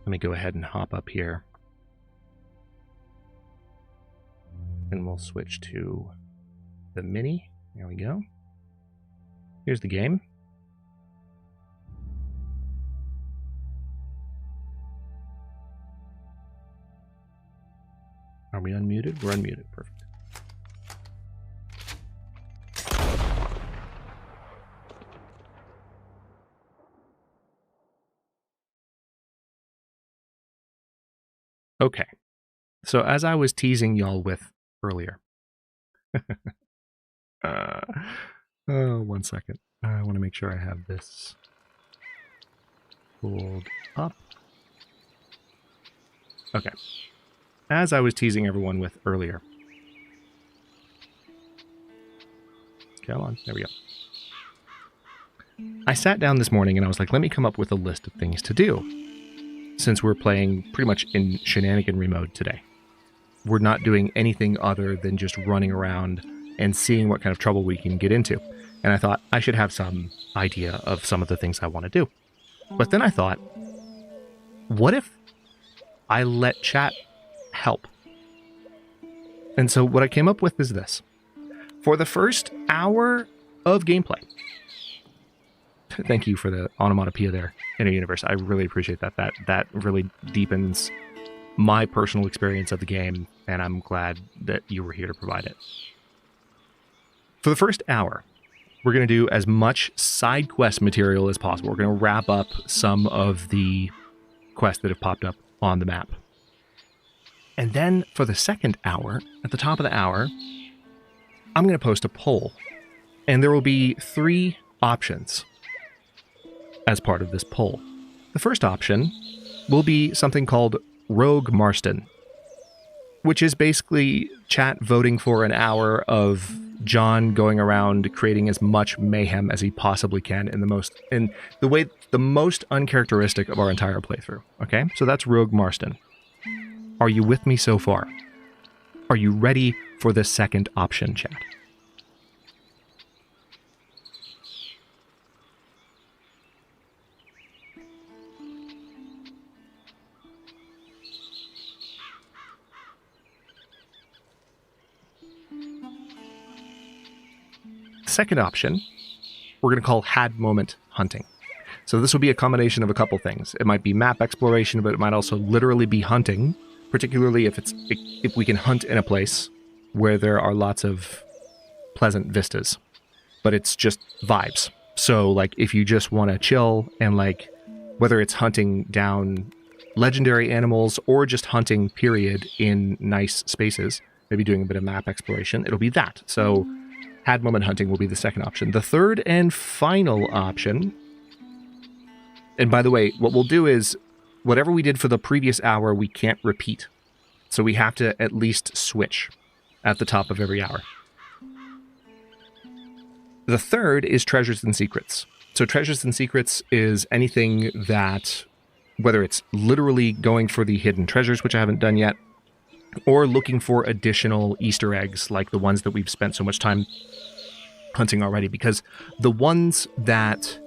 Let me go ahead and hop up here. And we'll switch to the mini. There we go. Here's the game. Are we unmuted? We're unmuted. Perfect. Okay, so as I was teasing y'all with earlier, 1 second. I want to make sure I have this pulled up. Okay, as I was teasing everyone with earlier. Come on, there we go. I sat down this morning and I was like, let me come up with a list of things to do. Since we're playing pretty much in shenaniganry mode today. We're not doing anything other than just running around and seeing what kind of trouble we can get into. And I thought I should have some idea of some of the things I want to do. But then I thought, what if I let chat help? And so what I came up with is this. For the first hour of gameplay, thank you for the onomatopoeia there, Inner Universe. I really appreciate that. That really deepens my personal experience of the game, and I'm glad that you were here to provide it. For the first hour, we're going to do as much side quest material as possible. We're going to wrap up some of the quests that have popped up on the map. And then for the second hour, at the top of the hour, I'm going to post a poll. And there will be 3 options as part of this poll. The first option will be something called Rogue Marston, which is basically chat voting for an hour of John going around creating as much mayhem as he possibly can in the most uncharacteristic of our entire playthrough. Okay, so that's Rogue Marston. Are you with me so far? Are you ready for the second option, chat? Second option, we're going to call had moment hunting. So this will be a combination of a couple things. It might be map exploration, but it might also literally be hunting, particularly if we can hunt in a place where there are lots of pleasant vistas, but it's just vibes. So like if you just want to chill and like whether it's hunting down legendary animals or just hunting period in nice spaces, maybe doing a bit of map exploration, it'll be that. So had moment hunting will be the second option. The third and final option, and by the way, what we'll do is whatever we did for the previous hour, we can't repeat. So we have to at least switch at the top of every hour. The third is treasures and secrets. So treasures and secrets is anything that, whether it's literally going for the hidden treasures, which I haven't done yet, or looking for additional Easter eggs like the ones that we've spent so much time hunting already, because the ones that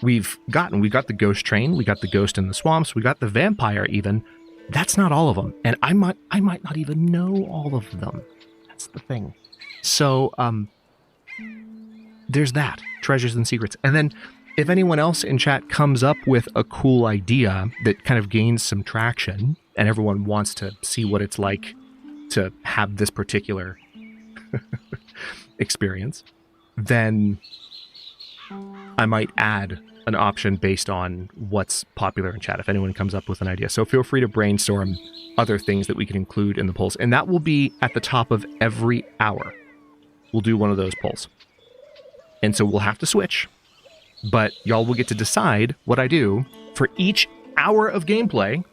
we got the ghost train, we got the ghost in the swamps, we got the vampire even, that's not all of them. And I might not even know all of them. That's the thing. So there's that, treasures and secrets. And then if anyone else in chat comes up with a cool idea that kind of gains some traction and everyone wants to see what it's like to have this particular experience, then I might add an option based on what's popular in chat if anyone comes up with an idea. So feel free to brainstorm other things that we can include in the polls. And that will be at the top of every hour. We'll do one of those polls. And so we'll have to switch. But y'all will get to decide what I do for each hour of gameplay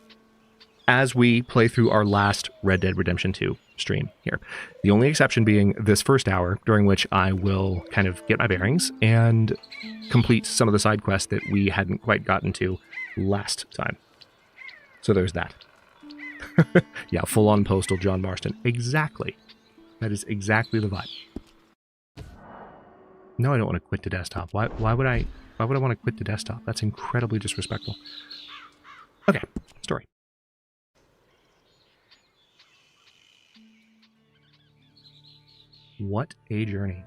as we play through our last Red Dead Redemption 2 stream here. The only exception being this first hour, during which I will kind of get my bearings and complete some of the side quests that we hadn't quite gotten to last time. So there's that. Yeah, full-on postal John Marston. Exactly. That is exactly the vibe. No, I don't want to quit the desktop. Why would I want to quit the desktop? That's incredibly disrespectful. Okay, story. What a journey.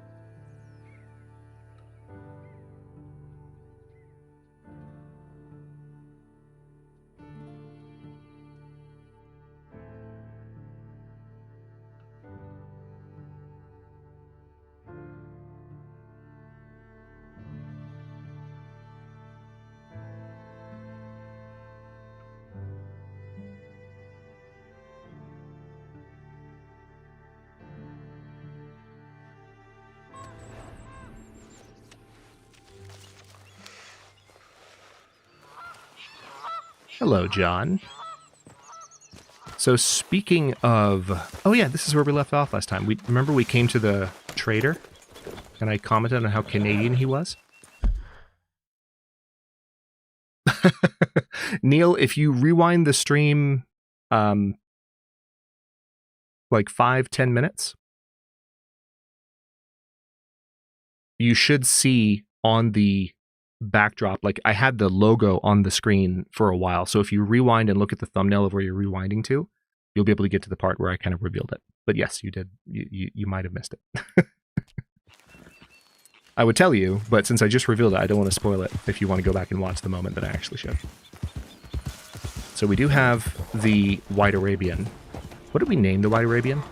Hello, John. So speaking of... Oh yeah, this is where we left off last time. Remember we came to the trader? And I commented on how Canadian he was? Neil, if you rewind the stream like 5-10 minutes, you should see on the backdrop, like I had the logo on the screen for a while. So if you rewind and look at the thumbnail of where you're rewinding to, you'll be able to get to the part where I kind of revealed it. But yes, you did. You might have missed it. I would tell you, but since I just revealed it, I don't want to spoil it if you want to go back and watch the moment that I actually showed. So we do have the White Arabian. What did we name the White Arabian?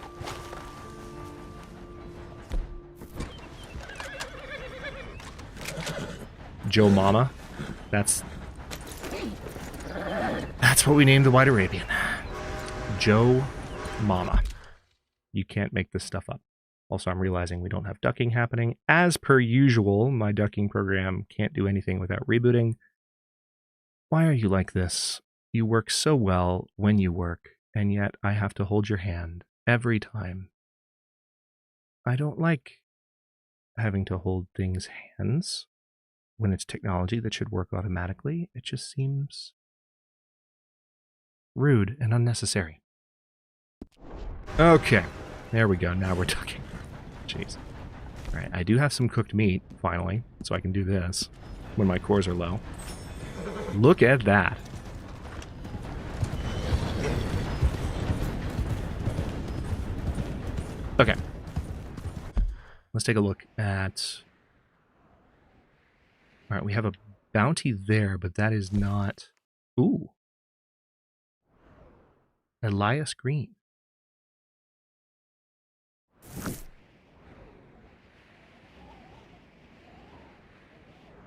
Joe Mama. That's what we named the White Arabian. Joe Mama. You can't make this stuff up. Also, I'm realizing we don't have ducking happening. As per usual, my ducking program can't do anything without rebooting. Why are you like this? You work so well when you work, and yet I have to hold your hand every time. I don't like having to hold things' hands when it's technology that should work automatically. It just seems rude and unnecessary. Okay, there we go. Now we're ducking. Jeez. All right, I do have some cooked meat, finally, so I can do this when my cores are low. Look at that. Okay. Let's take a look at... All right, we have a bounty there, but that is not... Ooh. Elias Green.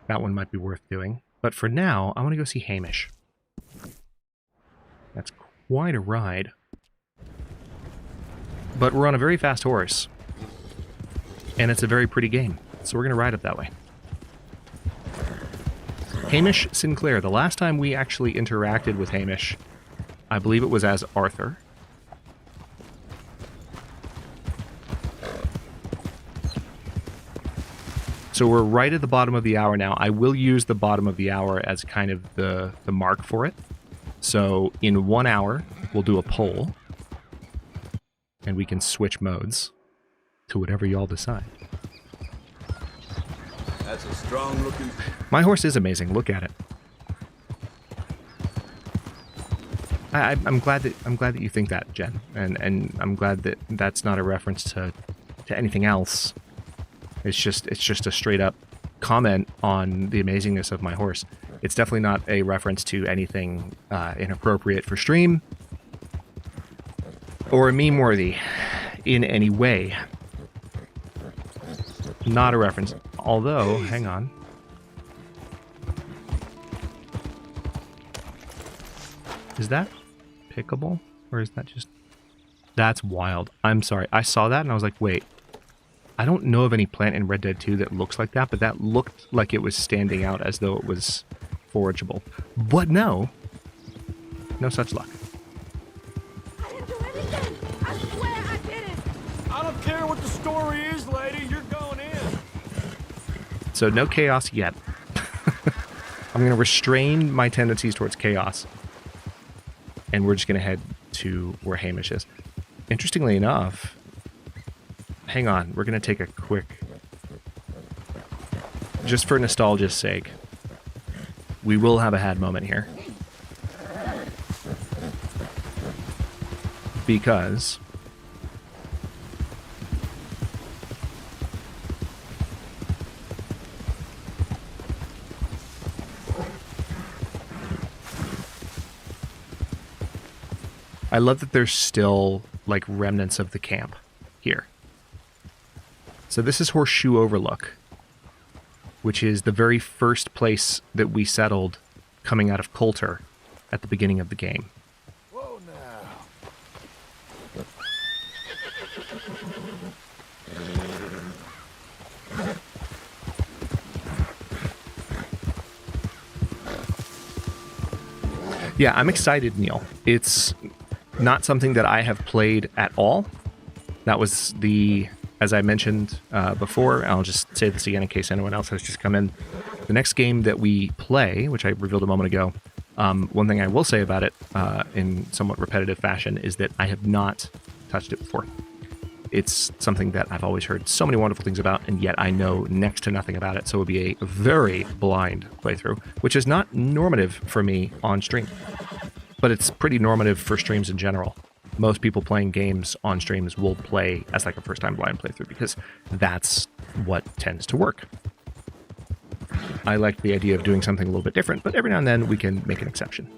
That one might be worth doing. But for now, I want to go see Hamish. That's quite a ride. But we're on a very fast horse. And it's a very pretty game. So we're going to ride it that way. Hamish Sinclair. The last time we actually interacted with Hamish, I believe it was as Arthur. So we're right at the bottom of the hour now. I will use the bottom of the hour as kind of the mark for it. So in 1 hour, we'll do a poll. And we can switch modes to whatever y'all decide.
That's a strong looking...
My horse is amazing. Look at it. I'm glad that you think that, Jen. And I'm glad that that's not a reference to anything else. It's just a straight up comment on the amazingness of my horse. It's definitely not a reference to anything inappropriate for stream or meme worthy in any way. Not a reference. Although, hang on. Is that pickable? Or is that just... That's wild. I'm sorry. I saw that and I was like, wait. I don't know of any plant in Red Dead 2 that looks like that, but that looked like it was standing out as though it was forageable. But no. No such luck.
I didn't do anything! I swear I didn't! I don't care what the story is, lady. You're going in.
So no chaos yet. I'm going to restrain my tendencies towards chaos. And we're just going to head to where Hamish is. Interestingly enough... Hang on, we're going to take a quick... Just for nostalgia's sake, we will have a had moment here. Because... I love that there's still, like, remnants of the camp here. So this is Horseshoe Overlook, which is the very first place that we settled coming out of Coulter at the beginning of the game.
Whoa now.
Yeah, I'm excited, Neil. It's not something that I have played at all. That was the... As I mentioned before, I'll just say this again in case anyone else has just come in. The next game that we play, which I revealed a moment ago, one thing I will say about it in somewhat repetitive fashion is that I have not touched it before. It's something that I've always heard so many wonderful things about, and yet I know next to nothing about it, so it would be a very blind playthrough, which is not normative for me on stream. But it's pretty normative for streams in general. Most people playing games on streams will play as like a first-time blind playthrough because that's what tends to work. I like the idea of doing something a little bit different, but every now and then we can make an exception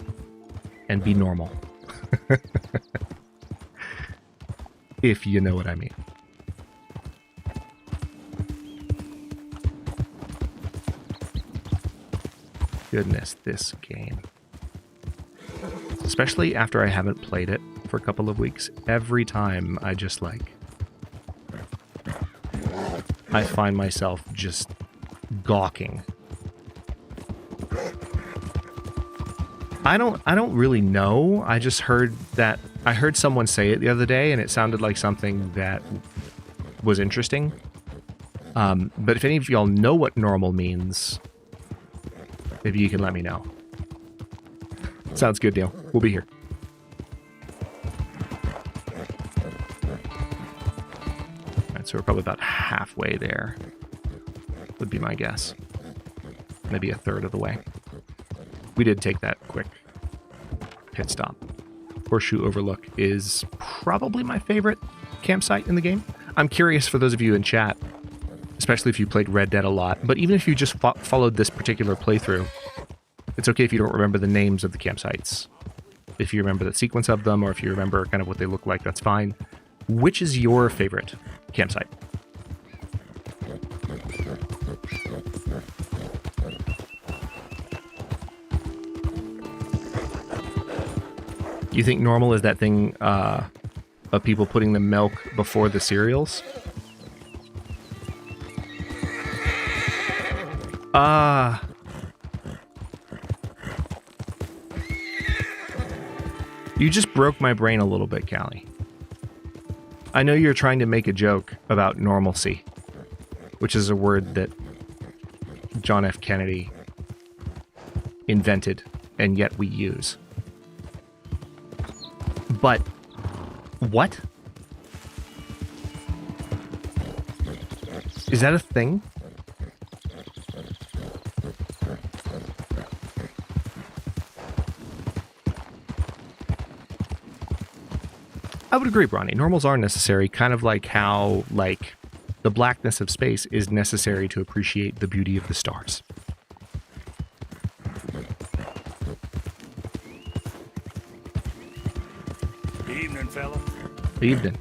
and be normal. If you know what I mean. Goodness, this game. Especially after I haven't played it for a couple of weeks. Every time I just like... I find myself just gawking. I don't really know. I just heard that... I heard someone say it the other day, and it sounded like something that was interesting. But if any of y'all know what normal means, maybe you can let me know. Sounds good, Neil. We'll be here. Alright, so we're probably about halfway there. Would be my guess. Maybe a third of the way. We did take that quick pit stop. Horseshoe Overlook is probably my favorite campsite in the game. I'm curious for those of you in chat, especially if you played Red Dead a lot, but even if you just followed this particular playthrough, it's okay if you don't remember the names of the campsites. If you remember the sequence of them, or if you remember kind of what they look like, that's fine. Which is your favorite campsite? You think normal is that thing of people putting the milk before the cereals? You just broke my brain a little bit, Callie. I know you're trying to make a joke about normalcy, which is a word that John F. Kennedy invented, and yet we use. But what? Is that a thing? I would agree, Bronny. Normals are necessary, kind of like how, like, the blackness of space is necessary to appreciate the beauty of the stars.
Evening, fella.
Evening.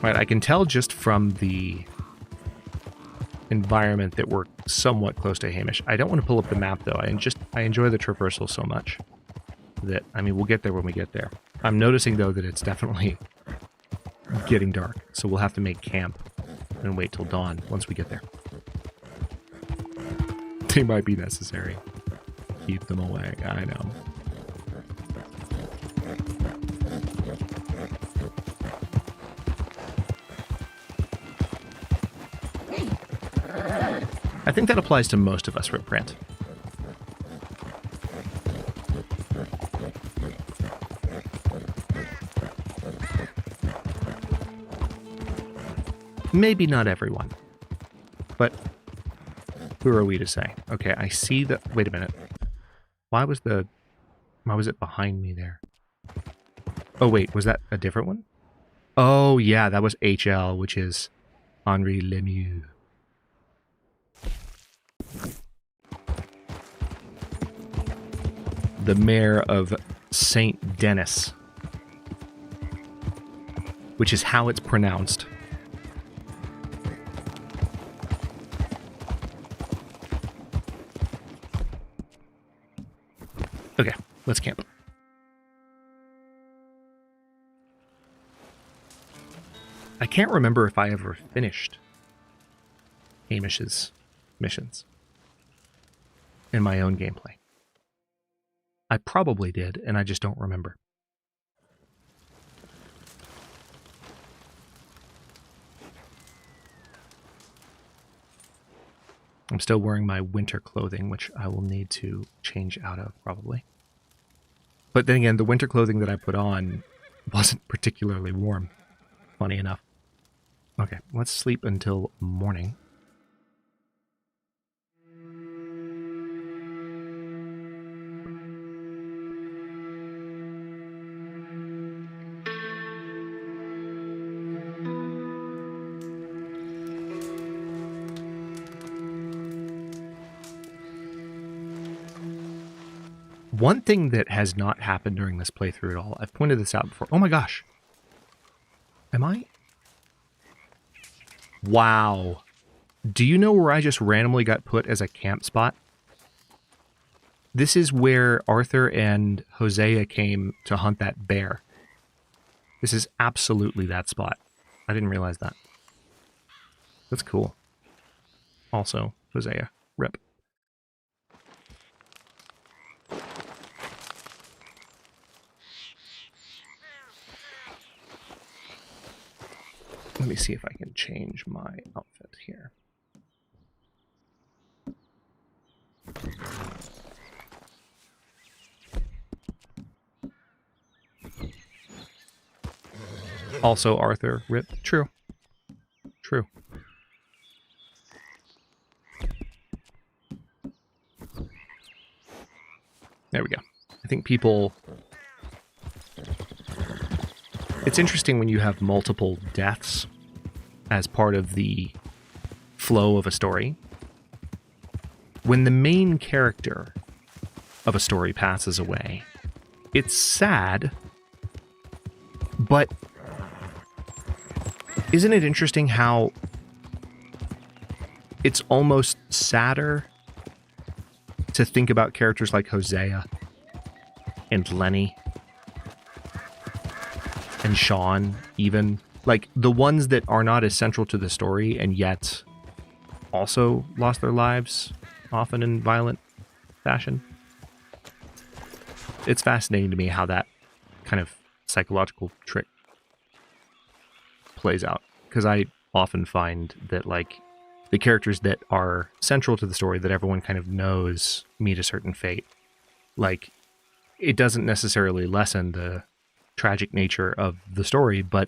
Right, I can tell just from the environment that we're somewhat close to Hamish. I don't want to pull up the map though. I enjoy the traversal so much that, I mean, we'll get there when we get there. I'm noticing though that it's definitely getting dark, so we'll have to make camp and wait till dawn once we get there. They might be necessary. Keep them away, I know. I think that applies to most of us, Ripprint. Maybe not everyone, but who are we to say? Okay, I see the... Wait a minute. Why was it behind me there? Oh, wait, was that a different one? Oh, yeah, that was HL, which is Henri Lemieux. The mayor of Saint Denis, which is how it's pronounced. Okay, let's camp. I can't remember if I ever finished Hamish's missions. in my own gameplay. I probably did, and I just don't remember. I'm still wearing my winter clothing, which I will need to change out of, probably. But then again, the winter clothing that I put on wasn't particularly warm, funny enough. Okay, let's sleep until morning. One thing that has not happened during this playthrough at all, I've pointed this out before. Oh my gosh. Am I? Wow. Do you know where I just randomly got put as a camp spot? This is where Arthur and Hosea came to hunt that bear. This is absolutely that spot. I didn't realize that. That's cool. Also, Hosea. Rip. Let me see if I can change my outfit here. Also, Arthur, rip. True. True. There we go. I think people... It's interesting when you have multiple deaths as part of the flow of a story. When the main character of a story passes away, it's sad, but isn't it interesting how it's almost sadder to think about characters like Hosea and Lenny and Sean, even like the ones that are not as central to the story and yet also lost their lives, often in violent fashion. It's fascinating to me how that kind of psychological trick plays out, because I often find that like the characters that are central to the story that everyone kind of knows meet a certain fate. Like, it doesn't necessarily lessen the tragic nature of the story, but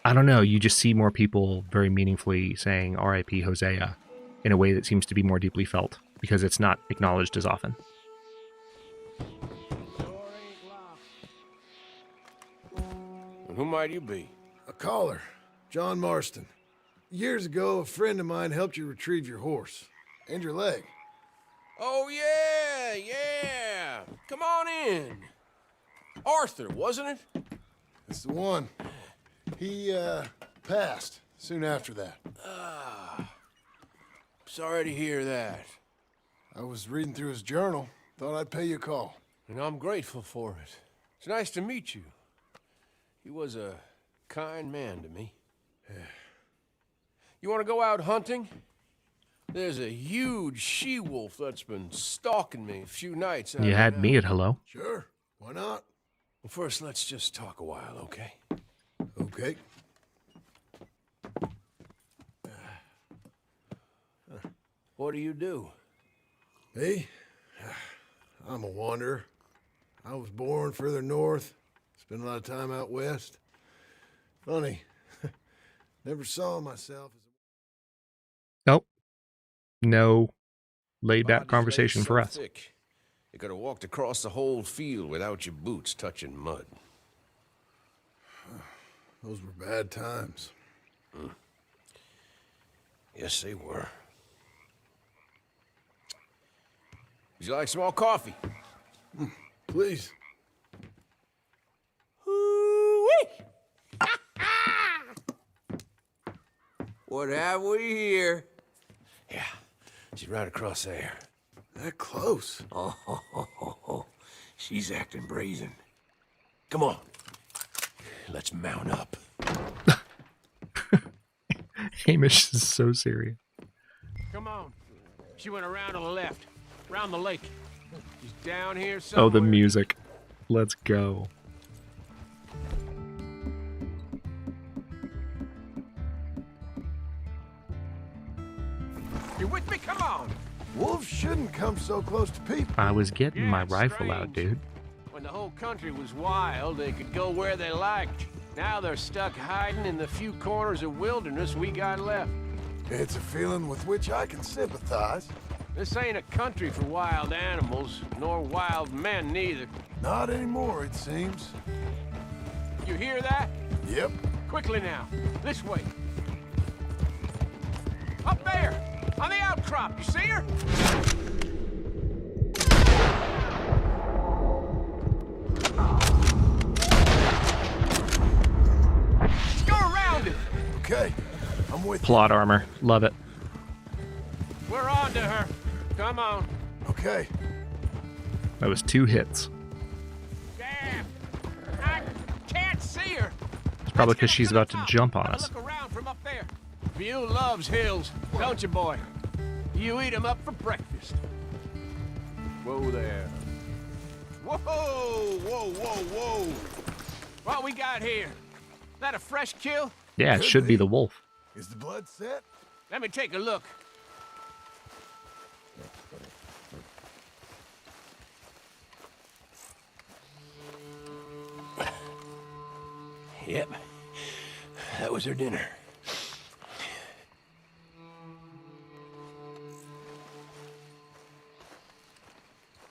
I don't know, you just see more people very meaningfully saying R.I.P. Hosea in a way that seems to be more deeply felt, because it's not acknowledged as often.
And who might you be?
A caller, John Marston. Years ago, a friend of mine helped you retrieve your horse and your leg.
Oh, yeah. Come on in. Arthur, wasn't it?
That's the one. He, passed soon after that.
Sorry to hear that.
I was reading through his journal. Thought I'd pay you a call.
And I'm grateful for it. It's nice to meet you. He was a kind man to me. You want to go out hunting? There's a huge she-wolf that's been stalking me a few nights.
You had me at hello.
Sure, why not?
Well, first, let's just talk a while, okay?
Okay.
What do you do?
Me? I'm a wanderer. I was born further north. Spent a lot of time out west. Funny. Never saw myself as a...
Nope. No laid-back conversation for us.
Thick. You could have walked across the whole field without your boots touching mud.
Those were bad times.
Yes, they were. Would you like some more coffee?
Please.
What have we here? Yeah, she's right across there.
That close?
Oh, she's acting brazen. Come on, let's mount up.
Hamish is so serious.
She went around to the left, around the lake. She's down here somewhere.
Oh, the music. Let's go.
You with me? Come on.
Wolves shouldn't come so close to people.
I was getting my
it's
rifle out,
strange.
dude.
When the whole country was wild, they could go where they liked. Now they're stuck hiding in the few corners of wilderness we got left.
It's a feeling with which I can sympathize.
This ain't a country for wild animals, nor wild men neither.
Not anymore, it seems.
You hear that?
Yep.
Quickly now, this way. Up there, on the outcrop, you see her? Let's go around it.
Okay, I'm with
Plot armor. Love it.
We're on to her. Come on.
you. Okay.
That was 2 hits.
Damn, I can't see her.
It's probably because she's about to jump on us.
Look around from up there. You loves hills, don't you, boy? You eat 'em up for breakfast. Whoa there. Whoa, whoa, whoa, whoa. What we got here? That a fresh kill?
Yeah, it should be the wolf.
Is the blood set?
Let me take a look. Yep, that was her dinner.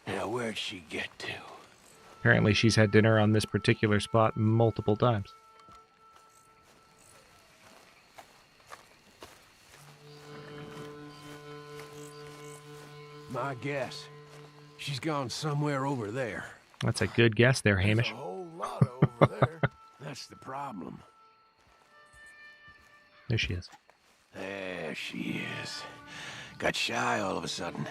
Now, where'd she get to?
Apparently she's had dinner on this particular spot multiple times.
My guess, she's gone somewhere over there.
That's a good guess there, Hamish.
A whole lot over there.
That's the problem.
There she is.
There she is. Got shy all of a sudden.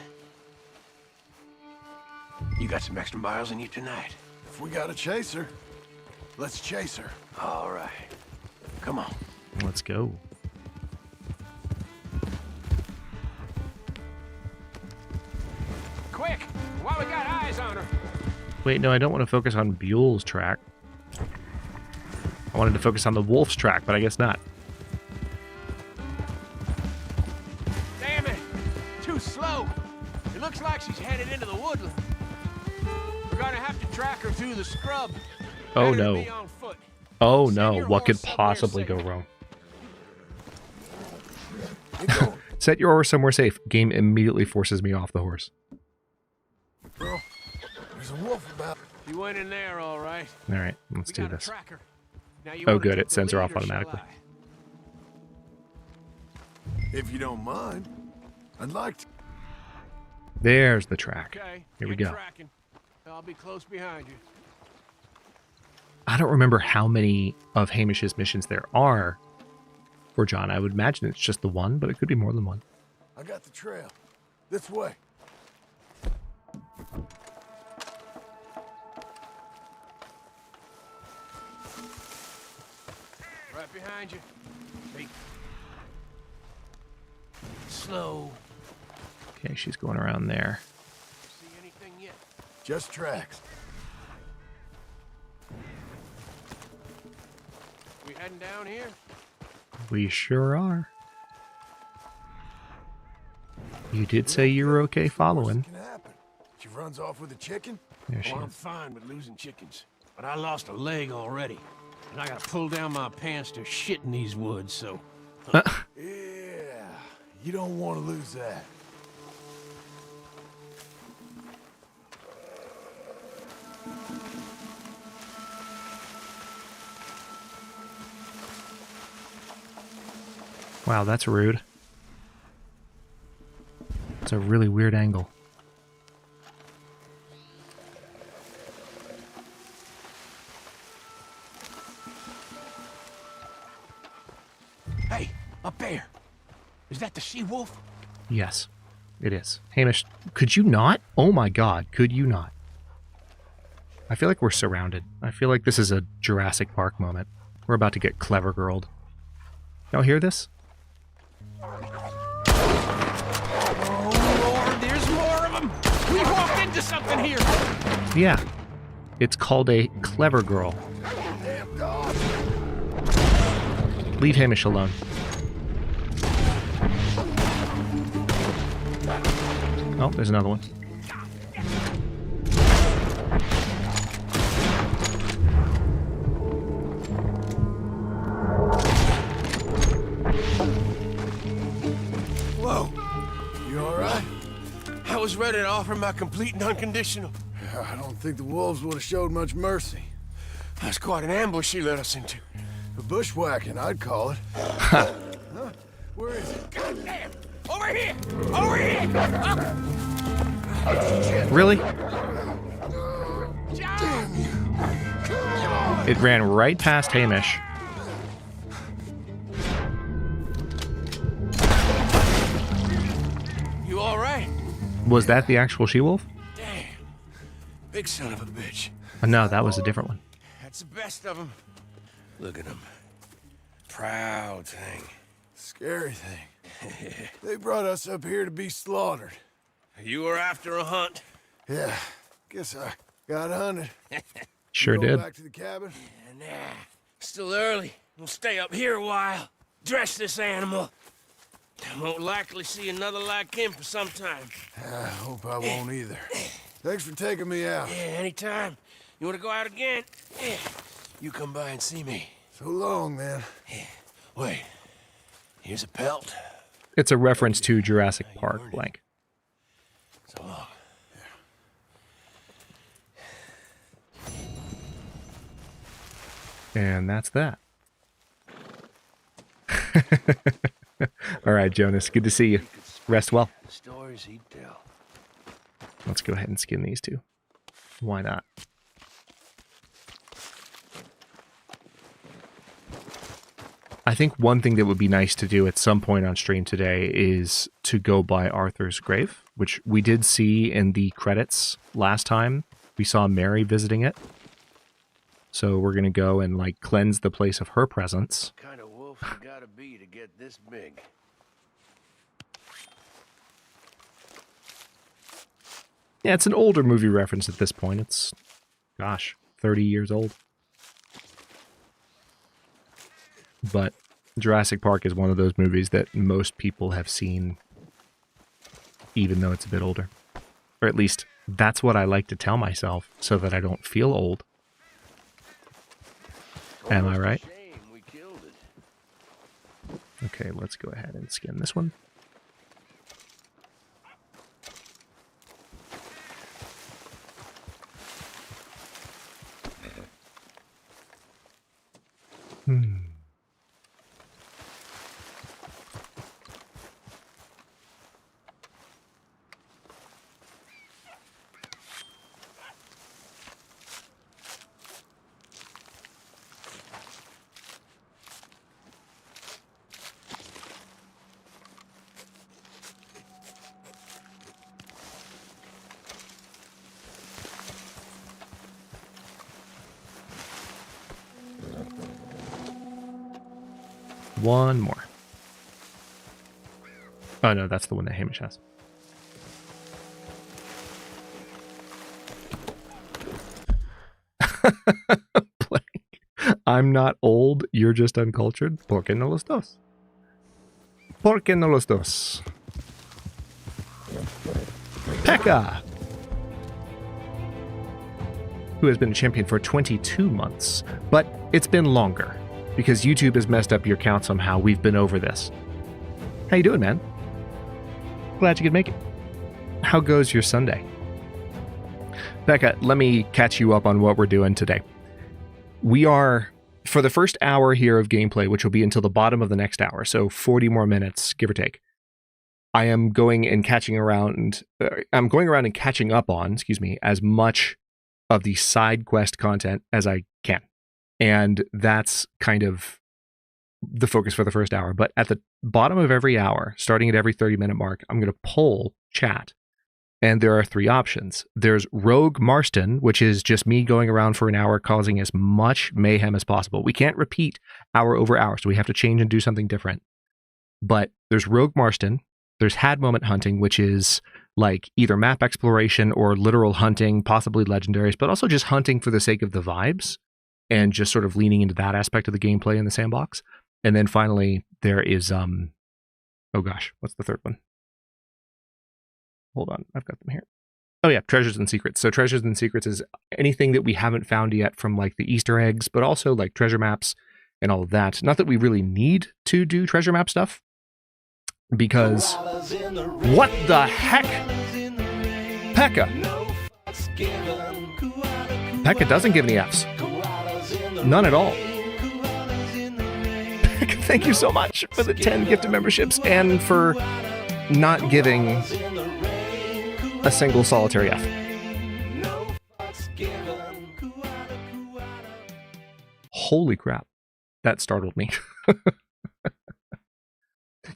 You got some extra miles in you tonight.
If we gotta chase her, let's chase her.
All right. Come on.
Let's go.
Quick! While we got eyes on her.
Wait, no, I don't want to focus on Buell's track. I wanted to focus on the wolf's track, but I guess not.
Damn it! Too slow. It looks like she's headed into the woodland. We're gonna have to track her through the scrub.
Oh,
Better
no.
be on foot.
Oh
Send
no,
your
what could
horse somewhere
possibly
safe.
go wrong?
Get going.
Set your horse somewhere safe. Game immediately forces me off the horse.
Girl, there's a wolf about.
She went in there, all right.
All right, let's
We
do
gotta
this.
track her. Now, you
Oh,
wanna
good,
take
it sends
the
her
lead,
off
or shall
automatically.
I?
If you don't mind, I'd like to.
There's the track.
Okay.
Here we
get
go.
Tracking. I'll be close behind you.
I don't remember how many of Hamish's missions there are for John. I would imagine it's just the one, but it could be more than one.
I got the trail. This way.
Right behind you. Hey. Slow.
Okay, she's going around there.
See anything yet?
Just tracks.
We heading down here?
We sure are. You did say you were okay following.
Can happen. She runs off with a chicken.
There she
Oh, I'm
is.
fine with losing chickens, but I lost a leg already, and I gotta pull down my pants to shit in these woods. So
Yeah, you don't want to lose that.
Wow, that's rude. It's a really weird angle.
hey, up there, is that the she-wolf?
Yes, it is. Hamish, could you not? Oh my god, could you not? I feel like we're surrounded. I feel like this is a Jurassic Park moment. We're about to get clever girled. Y'all hear this?
Oh,
to something here.
Yeah. It's called a clever girl. Leave Hamish alone. Oh, there's another one.
Whoa. You all right? I was ready to offer my complete and unconditional.
I don't think the wolves would have showed much mercy.
That's quite an ambush you led us into.
A bushwhacking, I'd call it. Huh? Where is it?
Goddamn! Over here! Over here!
Really? It ran right past Hamish.
You all right?
Was that the actual she-wolf?
Damn. Big son of a bitch.
No, that was a different one.
That's the best of them. Look at them. Proud thing.
Scary thing. They brought us up here to be slaughtered.
You were after a hunt?
Yeah. Guess I got hunted.
Sure
Go
did.
back to the cabin?
Nah. Still early. We'll stay up here a while. Dress this animal. I won't likely see another like him for some time.
I hope I won't either. Thanks for taking me out.
Yeah, anytime. You want to go out again? Yeah. You come by and see me.
So long, then.
Yeah. Wait. Here's a pelt.
It's a reference to Jurassic Park, blank.
So long.
And that's that. All right, Jonas, good to see you. Rest well.
The stories he'd tell.
Let's go ahead and skin these two. Why not? I think one thing that would be nice to do at some point on stream today is to go by Arthur's grave, which we did see in the credits last time. We saw Mary visiting it. So we're going to go and like cleanse the place of her presence.
What kind of wolf you gotta be to get this big?
Yeah, it's an older movie reference at this point. It's, gosh, 30 years old. But Jurassic Park is one of those movies that most people have seen, even though it's a bit older. Or at least, that's what I like to tell myself, so that I don't feel old. Am I right? Okay, let's go ahead and skin this one. One more. Oh no, that's the one that Hamish has. Blank. I'm not old, you're just uncultured. ¿Por qué no los dos? ¿Por qué no los dos? Pekka! Who has been a champion for 22 months, but it's been longer. Because YouTube has messed up your count somehow. We've been over this. How you doing, man? Glad you could make it. How goes your Sunday? Becca, let me catch you up on what we're doing today. We are, for the first hour here of gameplay, which will be until the bottom of the next hour, so 40 more minutes, give or take. I am going and catching around, I'm going around and catching up on, as much of the side quest content as I can. And that's kind of the focus for the first hour. But at the bottom of every hour, starting at every 30-minute mark, I'm going to poll chat. And there are three options. There's Rogue Marston, which is just me going around for an hour causing as much mayhem as possible. We can't repeat hour over hour, so we have to change and do something different. But there's Rogue Marston. There's Had Moment Hunting, which is like either map exploration or literal hunting, possibly legendaries, but also just hunting for the sake of the vibes and just sort of leaning into that aspect of the gameplay in the sandbox. And then finally, there is, oh gosh, what's the third one? Hold on, I've got them here. Oh yeah, treasures and secrets. So treasures and secrets is anything that we haven't found yet from like the Easter eggs, but also like treasure maps and all of that. Not that we really need to do treasure map stuff, because what the heck? Pekka. Pekka doesn't give any Fs. None at all. Pekka, thank you so much for the 10 gifted memberships and for not giving a single solitary F. Holy crap. That startled me.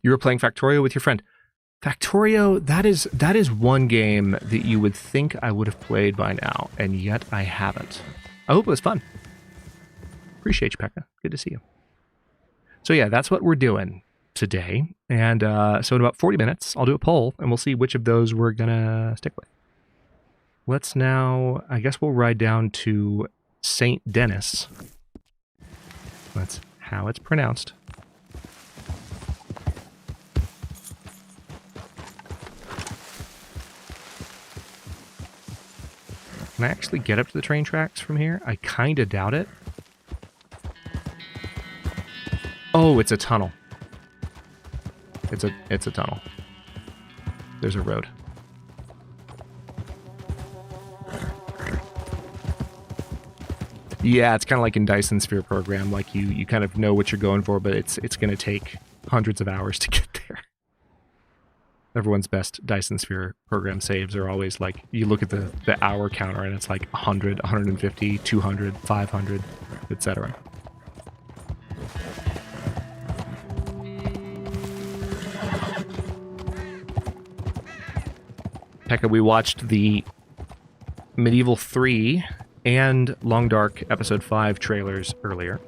You were playing Factorio with your friend. Factorio, that is one game that you would think I would have played by now, and yet I haven't. I hope it was fun. Appreciate you, Pekka. Good to see you. So yeah, that's what we're doing today. And so in about 40 minutes, I'll do a poll, and we'll see which of those we're going to stick with. Let's now, I guess we'll ride down to St. Denis. That's how it's pronounced. Can I actually get up to the train tracks from here? I kind of doubt it. Oh, it's a tunnel. It's a tunnel. There's a road. Yeah, it's kind of like in Dyson Sphere program. Like you kind of know what you're going for, but it's going to take hundreds of hours to get there. Everyone's best Dyson Sphere program saves are always like, you look at the hour counter and it's like 100, 150, 200, 500, etc. Pekka, we watched the Medieval 3 and Long Dark Episode 5 trailers earlier.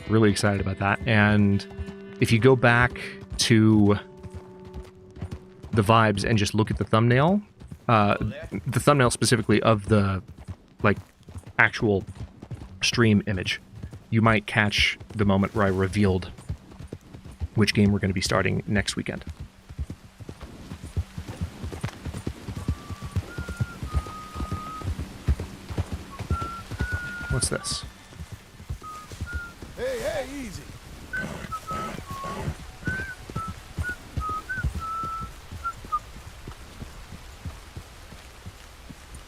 Really excited about that. And if you go back to the vibes and just look at the thumbnail specifically of the like actual stream image, you might catch the moment where I revealed which game we're going to be starting next weekend. What's this?
Hey, easy.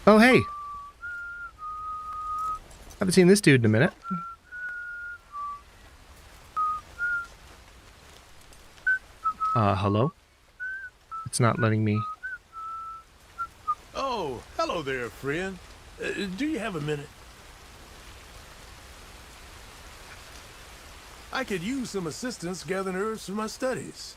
Oh, hey. Haven't seen this dude in a minute. Hello? It's not letting me...
Oh, hello there, friend. Do you have a minute? I could use some assistance gathering herbs for my studies.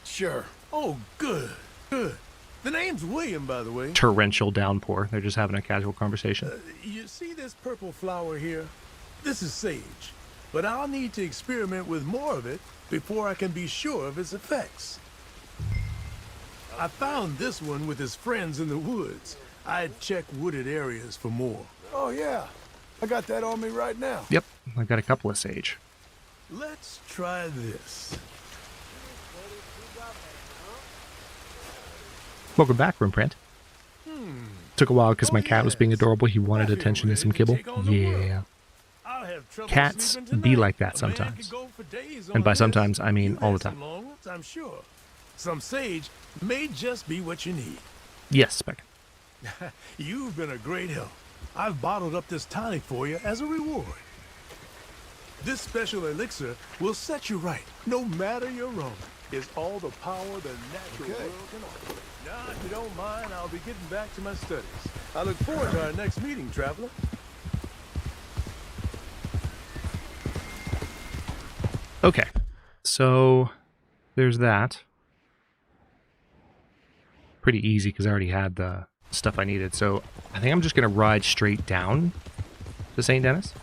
Sure. Oh, good. Good. The name's William, by the way.
Torrential downpour. They're just having a casual conversation.
You see this purple flower here? This is sage. But I'll need to experiment with more of it before I can be sure of its effects. I found this one with his friends in the woods. I'd check wooded areas for more. Oh, yeah. I got that on me right now.
Yep. I've got a couple of sage.
Let's try this.
Welcome back, Roomprint. Took a while because my cat was being adorable. He wanted attention and some kibble. Yeah. Cats be like that sometimes. And by sometimes, I mean all the time.
I'm sure. Some sage may just be what you need.
Yes, Spec.
You've been a great help. I've bottled up this tonic for you as a reward. This special elixir will set you right, no matter your wrong. It's all the power the natural world can offer. Now, if you don't mind, I'll be getting back to my studies. I look forward to our next meeting, traveler.
Okay, so there's that. Pretty easy because I already had the stuff I needed. So I think I'm just going to ride straight down to St. Denis.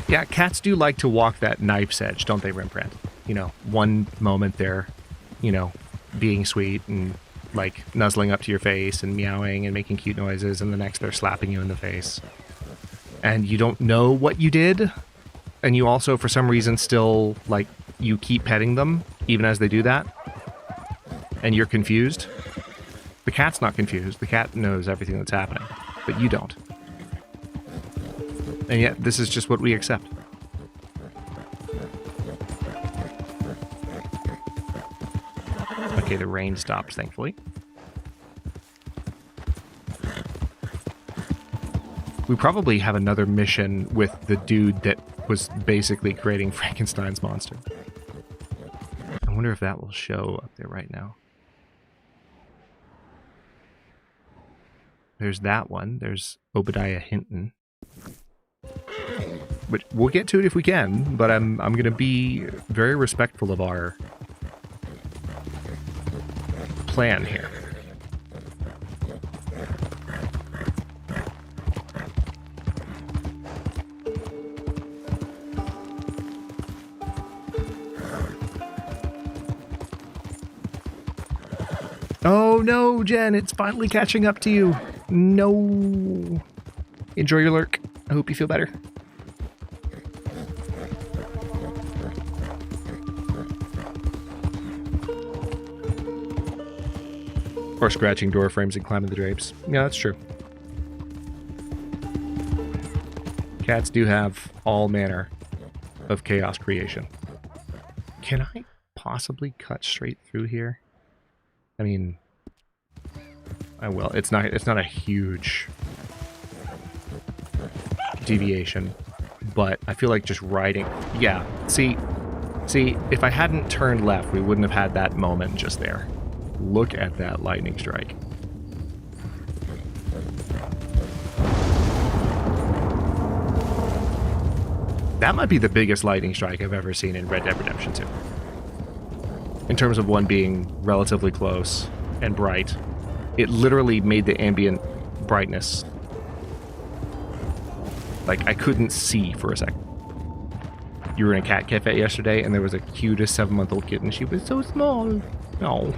Yeah, cats do like to walk that knife's edge, don't they, Rembrandt? You know, one moment they're, you know, being sweet and, like, nuzzling up to your face and meowing and making cute noises, and the next they're slapping you in the face. And you don't know what you did, and you also, for some reason, still, like, you keep petting them, even as they do that, and you're confused. The cat's not confused. The cat knows everything that's happening, but you don't. And yet, this is just what we accept. Okay, the rain stops, thankfully. We probably have another mission with the dude that was basically creating Frankenstein's monster. I wonder if that will show up there right now. There's that one. There's Obadiah Hinton. But we'll get to it if we can, but I'm going to be very respectful of our plan here. Oh no, Jen, it's finally catching up to you. No. Enjoy your lurk. I hope you feel better. Or scratching door frames and climbing the drapes. Yeah, that's true. Cats do have all manner of chaos creation. Can I possibly cut straight through here? I mean, I will. It's not a huge deviation, but I feel like just riding. Yeah, see, if I hadn't turned left, we wouldn't have had that moment just there. Look at that lightning strike. That might be the biggest lightning strike I've ever seen in Red Dead Redemption 2. In terms of one being relatively close and bright. It literally made the ambient brightness. Like, I couldn't see for a second. You were in a cat cafe yesterday, and there was a cutest 7-month-old kitten. She was so small. No.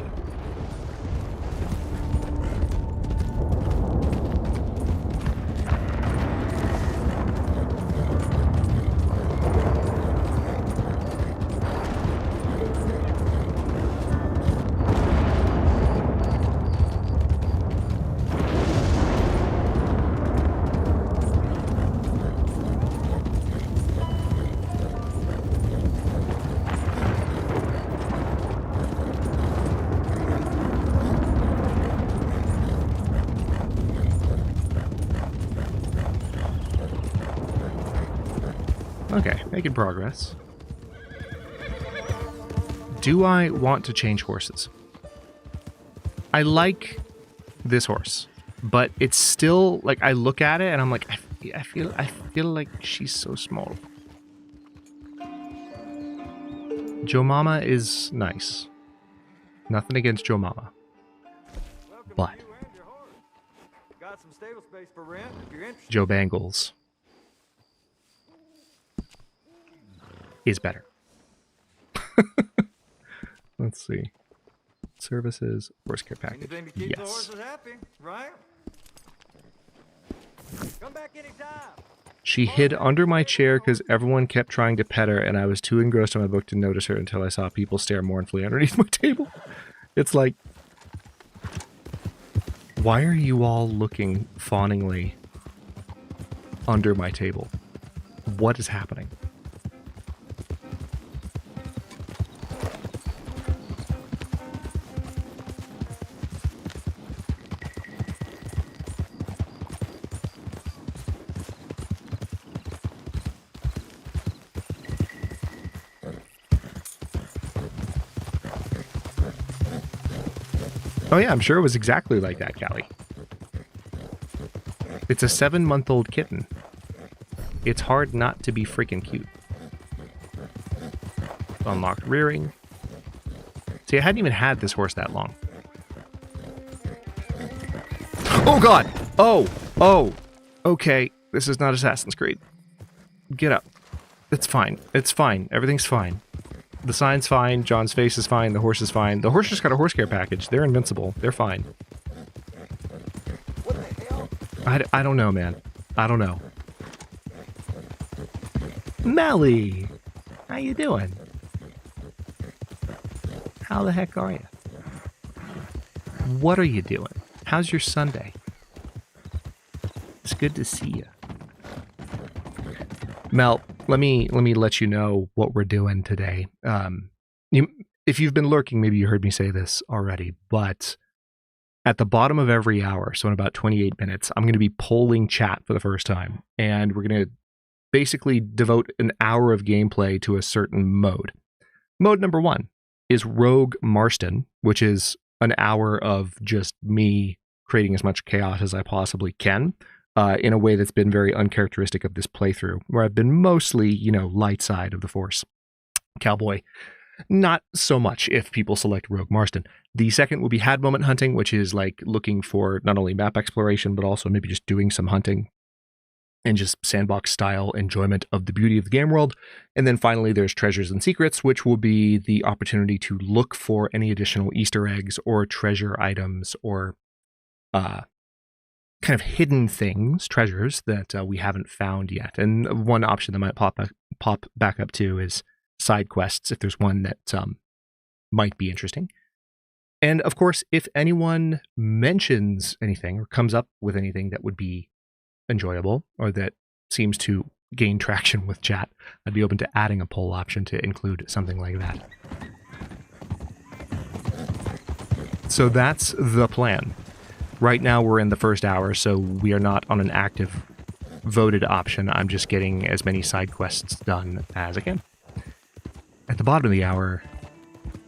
Okay, making progress. Do I want to change horses? I like this horse, but it's still like I look at it and I'm like, I feel like she's so small. Joe Mama is nice. Nothing against Joe Mama. But Joe Bangles is better. Let's see. Services, horse care package. Yes. She hid under my chair because everyone kept trying to pet her, and I was too engrossed in my book to notice her until I saw people stare mournfully underneath my table. It's like, why are you all looking fawningly under my table? What is happening? Oh yeah, I'm sure it was exactly like that, Callie. It's a 7-month-old kitten. It's hard not to be freaking cute. Unlocked rearing. See, I hadn't even had this horse that long. Oh god! Oh! Okay, this is not Assassin's Creed. Get up. It's fine. It's fine. Everything's fine. The sign's fine. John's face is fine. The horse is fine. The horse just got a horse care package. They're invincible. They're fine. I don't know, man. I don't know. Melly! How you doing? How the heck are you? What are you doing? How's your Sunday? It's good to see you. Mel, let me let you know what we're doing today. If you've been lurking, maybe you heard me say this already, but at the bottom of every hour, so in about 28 minutes, I'm going to be polling chat for the first time, and we're going to basically devote an hour of gameplay to a certain mode. Mode number 1 is Rogue Marston, which is an hour of just me creating as much chaos as I possibly can, in a way that's been very uncharacteristic of this playthrough, where I've been mostly, light side of the Force. Cowboy, not so much if people select Rogue Marston. The second will be Had Moment Hunting, which is like looking for not only map exploration, but also maybe just doing some hunting and just sandbox style enjoyment of the beauty of the game world. And then finally there's Treasures and Secrets, which will be the opportunity to look for any additional Easter eggs or treasure items or kind of hidden things, treasures that we haven't found yet. And one option that might pop back up too is side quests, if there's one that might be interesting. And of course, if anyone mentions anything or comes up with anything that would be enjoyable or that seems to gain traction with chat, I'd be open to adding a poll option to include something like that. So that's the plan. Right now we're in the first hour, so we are not on an active voted option. I'm just getting as many side quests done as I can. At the bottom of the hour,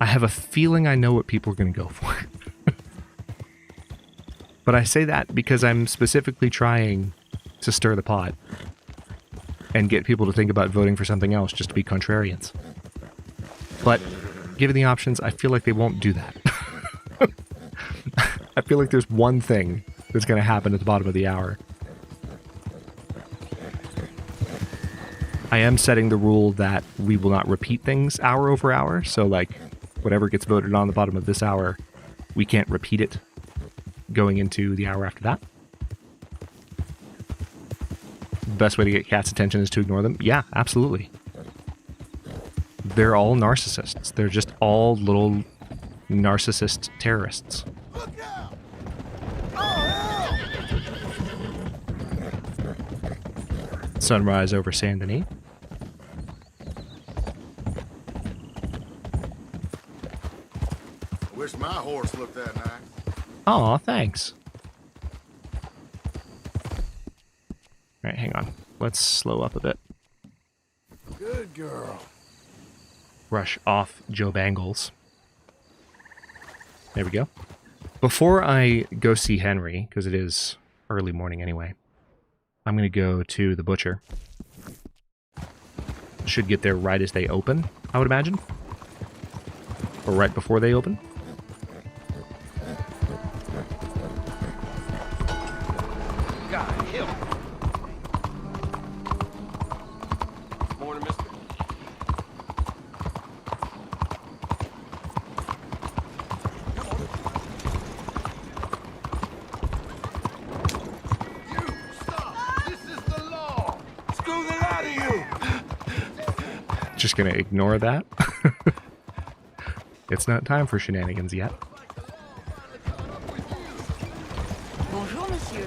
I have a feeling I know what people are going to go for. But I say that because I'm specifically trying to stir the pot and get people to think about voting for something else just to be contrarians. But given the options, I feel like they won't do that. I feel like there's one thing that's going to happen at the bottom of the hour. I am setting the rule that we will not repeat things hour over hour. So like whatever gets voted on the bottom of this hour, we can't repeat it going into the hour after that. The best way to get cats' attention is to ignore them. Yeah, absolutely. They're all narcissists. They're just all little narcissist terrorists. Sunrise over Saint Denis.
Wish my horse looked that nice.
Aw, thanks. Alright, hang on. Let's slow up a bit.
Good girl.
Brush off Joe Bangles. There we go. Before I go see Henry, because it is early morning anyway, I'm going to go to the butcher. Should get there right as they open, I would imagine. Or right before they open.
God, hell. Morning, mister.
Just gonna ignore that. It's not time for shenanigans yet.
Bonjour, monsieur.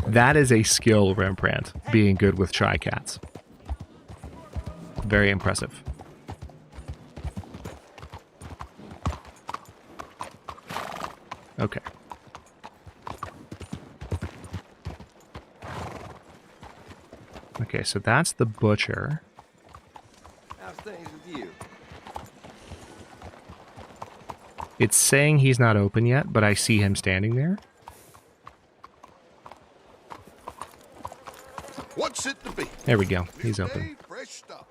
That is a skill, Rembrandt, being good with shy cats. Very impressive. Okay. Okay, so that's the butcher.
How's things with you?
It's saying he's not open yet, but I see him standing there.
What's it to be?
There we go. He's open.
Fresh stuff.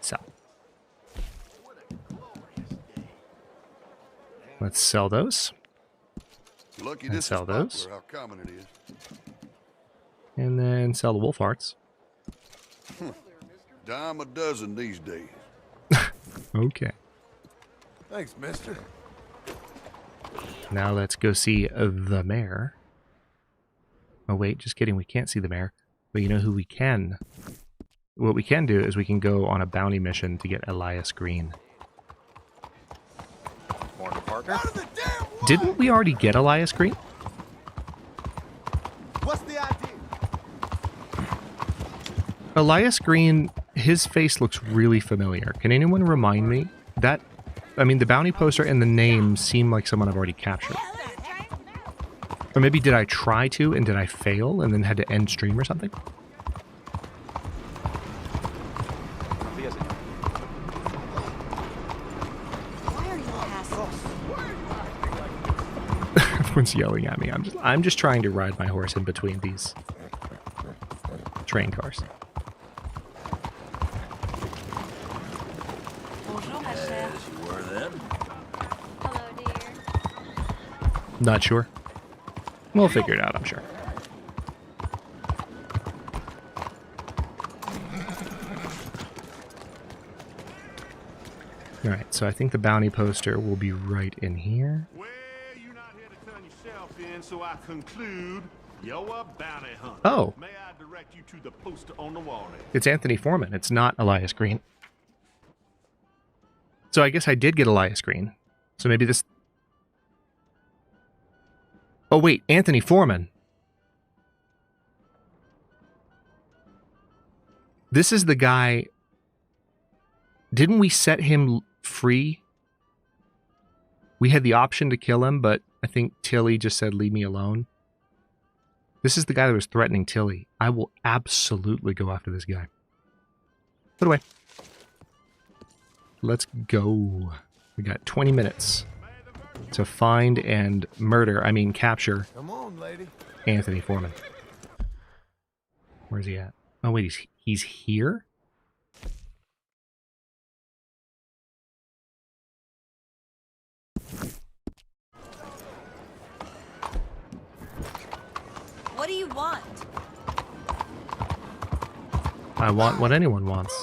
So. Let's sell those.
Lucky
And
this
sell
is
those.
popular, how common it is.
And then sell the wolf hearts.
Dime a dozen these days.
Okay.
Thanks, mister.
Now let's go see the mayor. Oh wait, just kidding. We can't see the mayor. But you know who we can? What we can do is we can go on a bounty mission to get Elias Green.
Morning, Parker.
Didn't we already get Elias Green?
What's the idea?
Elias Green, his face looks really familiar. Can anyone remind me? That, I mean, the bounty poster and the name seem like someone I've already captured. Or maybe did I try to and did I fail and then had to end stream or something? Everyone's yelling at me. I'm just trying to ride my horse in between these train cars. Not sure. We'll figure it out, I'm sure. Alright, so I think the bounty poster will be right in here.
Well, you're not here to turn yourself in, so I conclude you're a bounty hunter.
Oh.
May I direct you to the poster on the wall there?
It's Anthony Foreman. It's not Elias Green. So I guess I did get Elias Green. So maybe this... Oh wait, Anthony Foreman. This is the guy... Didn't we set him free? We had the option to kill him, but I think Tilly just said, leave me alone. This is the guy that was threatening Tilly. I will absolutely go after this guy. Put away. Let's go. We got 20 minutes to find and capture
Come on, lady.
Anthony Foreman. Where's he at? Oh wait, he's here?
What do you want?
I want what anyone wants.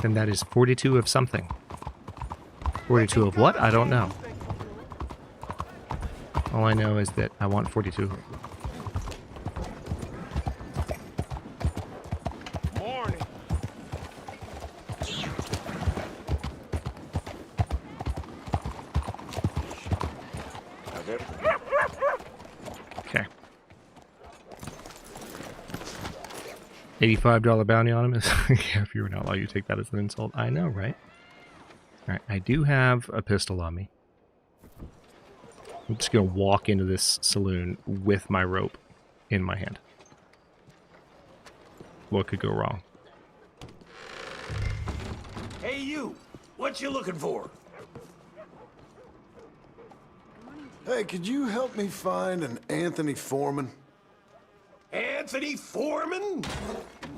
And that is 42 of something. 42 of what? I don't know. All I know is that I want 42.
Morning.
Okay. $85 bounty on him is... Yeah, if you're an outlaw, you take that as an insult. I know, right? Alright, I do have a pistol on me. I'm just going to walk into this saloon with my rope in my hand. What could go wrong?
Hey, you! What you looking for?
Hey, could you help me find an Anthony Foreman?
Anthony Foreman?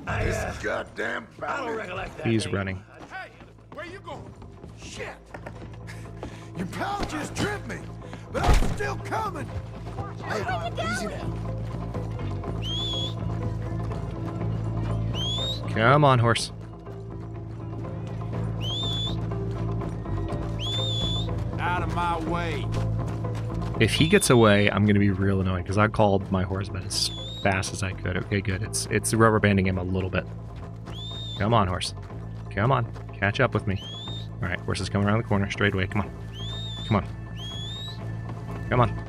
This goddamn
I don't
bounty.
recollect that
He's
name.
running.
Hey, where you going?
Shit! Your pal just tripped me, but I'm still coming. Hey, easy now.
Come on, horse.
Out of my way.
If he gets away, I'm going to be real annoying because I called my horseman as fast as I could. Okay, good. It's rubber banding him a little bit. Come on, horse. Come on. Catch up with me. All right, horse is coming around the corner. Straight away. Come on. Come on. Come on.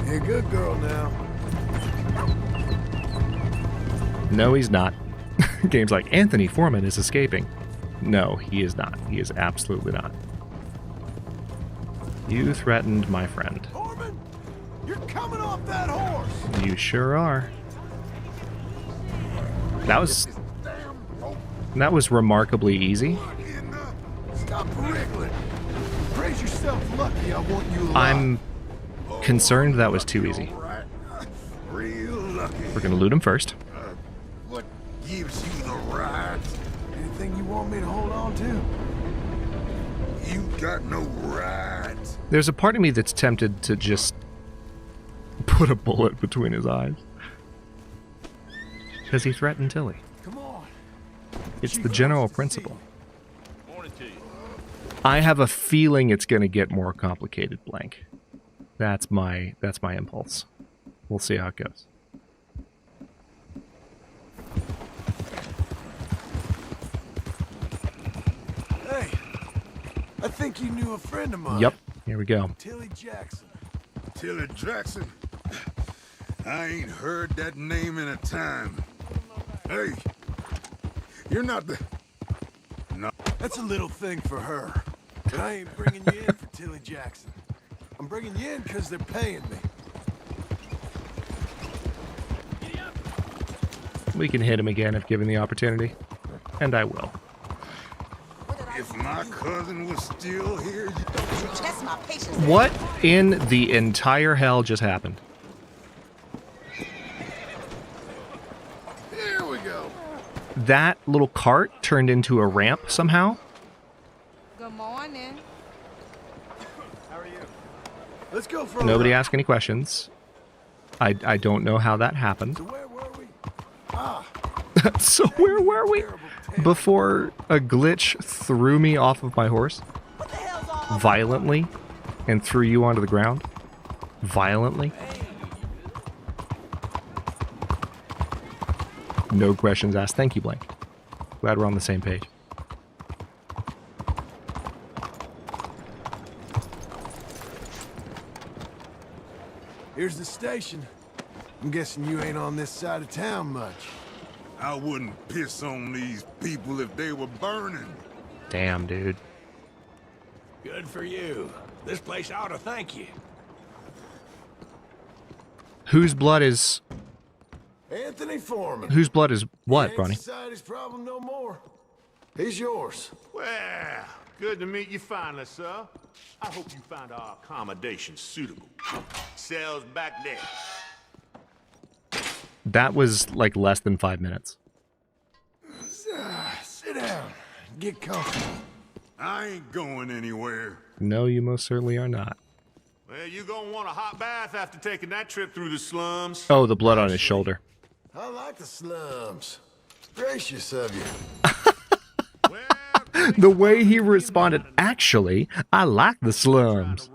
You're a good girl now.
No, he's not. Game's like, Anthony Foreman is escaping. No, he is not. He is absolutely not. You threatened my friend.
Foreman, you're coming off that horse.
You sure are. That was remarkably easy.
Stop wriggling. Praise yourself lucky I want you alive.
I'm concerned that was too easy.
Real lucky.
We're gonna loot him first.
What gives you the rights?
Anything you want me to hold on to?
You got no rights.
There's a part of me that's tempted to just put a bullet between his eyes. Because he threatened Tilly.
Come on.
It's the general principle. I have a feeling it's going to get more complicated, Blank. That's my impulse. We'll see how it goes.
Hey, I think you knew a friend of mine.
Yep, here we go.
Tilly Jackson.
Tilly Jackson? I ain't heard that name in a time. Hey, you're not the... No.
That's a little thing for her. But I ain't bringing you in for Tilly Jackson. I'm bringing you in because they're paying me.
We can hit him again if given the opportunity. And I will.
If my cousin was still here, you
Test my patience.
What in the entire hell just happened?
Here we go.
That little cart turned into a ramp somehow?
Good morning.
How are you? Let's go for
Nobody asked any questions. I don't know how that happened.
So where were we? Ah.
So where were we? Before a glitch threw me off of my horse violently and threw you onto the ground violently. No questions asked. Thank you, Blank. Glad we're on the same page.
Here's the station. I'm guessing you ain't on this side of town much.
I wouldn't piss on these people if they were burning.
Damn, dude.
Good for you. This place ought to thank you.
Whose blood is...
Anthony Foreman.
Whose blood is what,
Ain't
Bronny?
society's problem no more. He's yours.
Well, good to meet you finally, sir. I hope you find our accommodation suitable. Cells back there.
That was like less than 5 minutes.
Sit down. Get comfortable.
I ain't going anywhere.
No, you most certainly are not.
Well, you gonna want a hot bath after taking that trip through the slums.
Oh, the blood on his shoulder.
I like the slums. Gracious of you.
The way he responded, actually, I like the slums.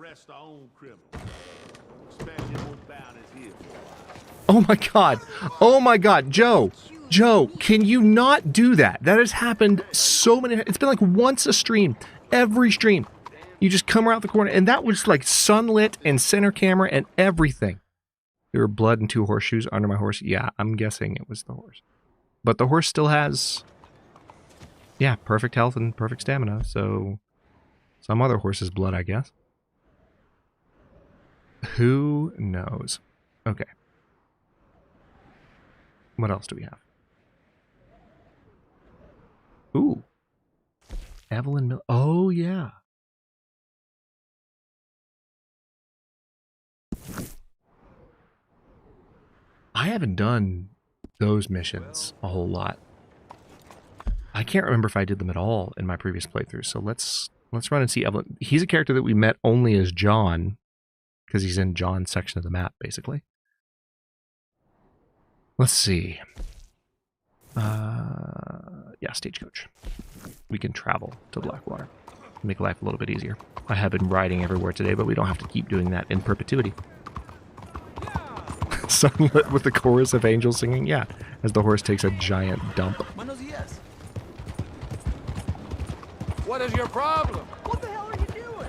Oh my god. Oh my god. Joe. Joe, can you not do that? That has happened so many times. It's been like once a stream. Every stream. You just come around the corner. And that was like sunlit and center camera and everything. There were blood and 2 horseshoes under my horse. Yeah, I'm guessing it was the horse. But the horse still has... yeah, perfect health and perfect stamina. So some other horse's blood, I guess. Who knows? Okay. What else do we have? Ooh. Evelyn Mill. Oh, yeah. I haven't done those missions a whole lot. I can't remember if I did them at all in my previous playthroughs. So let's run and see Evelyn. He's a character that we met only as John, because he's in John's section of the map, basically. Let's see. Yeah, stagecoach. We can travel to Blackwater. Make life a little bit easier. I have been riding everywhere today, but we don't have to keep doing that in perpetuity. Sunlit with the chorus of angels singing, yeah, as the horse takes a giant dump.
What is your problem?
What the hell are you doing?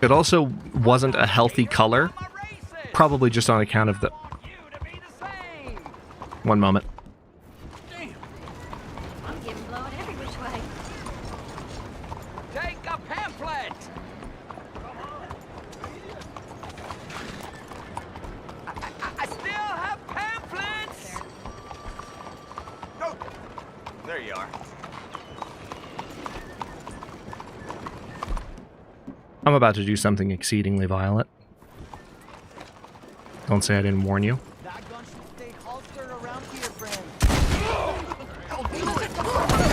It also wasn't a healthy color, probably just on account of the... One moment.
I'm getting blown every which way.
Take a pamphlet. I still have pamphlets.
There you are.
I'm about to do something exceedingly violent. Don't say I didn't warn you.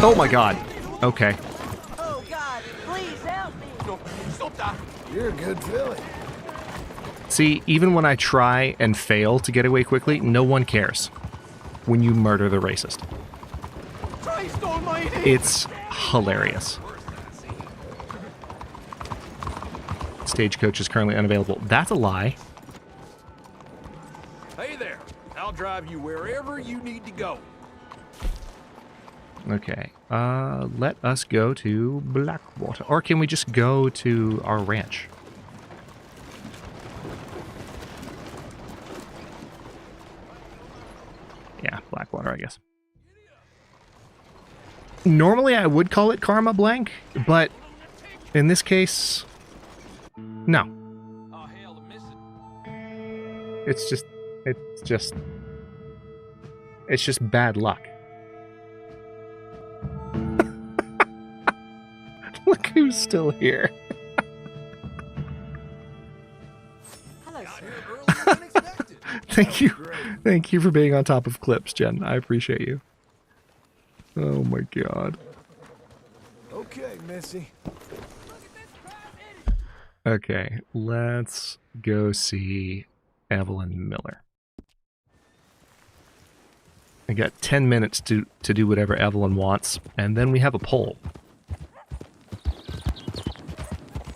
Oh my god. Okay.
Oh God, please help me. No, stop that.
You're a good filly.
See, even when I try and fail to get away quickly, no one cares when you murder the racist.
Christ almighty.
It's hilarious. Stagecoach is currently unavailable. That's a lie.
Hey there. I'll drive you wherever you need to go.
Okay. Let us go to Blackwater. Or can we just go to our ranch? Yeah, Blackwater, I guess. Normally I would call it Karma Blank, but in this case, no. It's just bad luck. Look who's still here.
Hello, sir.
Thank you for being on top of clips, Jen. I appreciate you. Oh my god.
Okay, Missy.
Okay, let's go see Evelyn Miller. I got 10 minutes to do whatever Evelyn wants, and then we have a poll.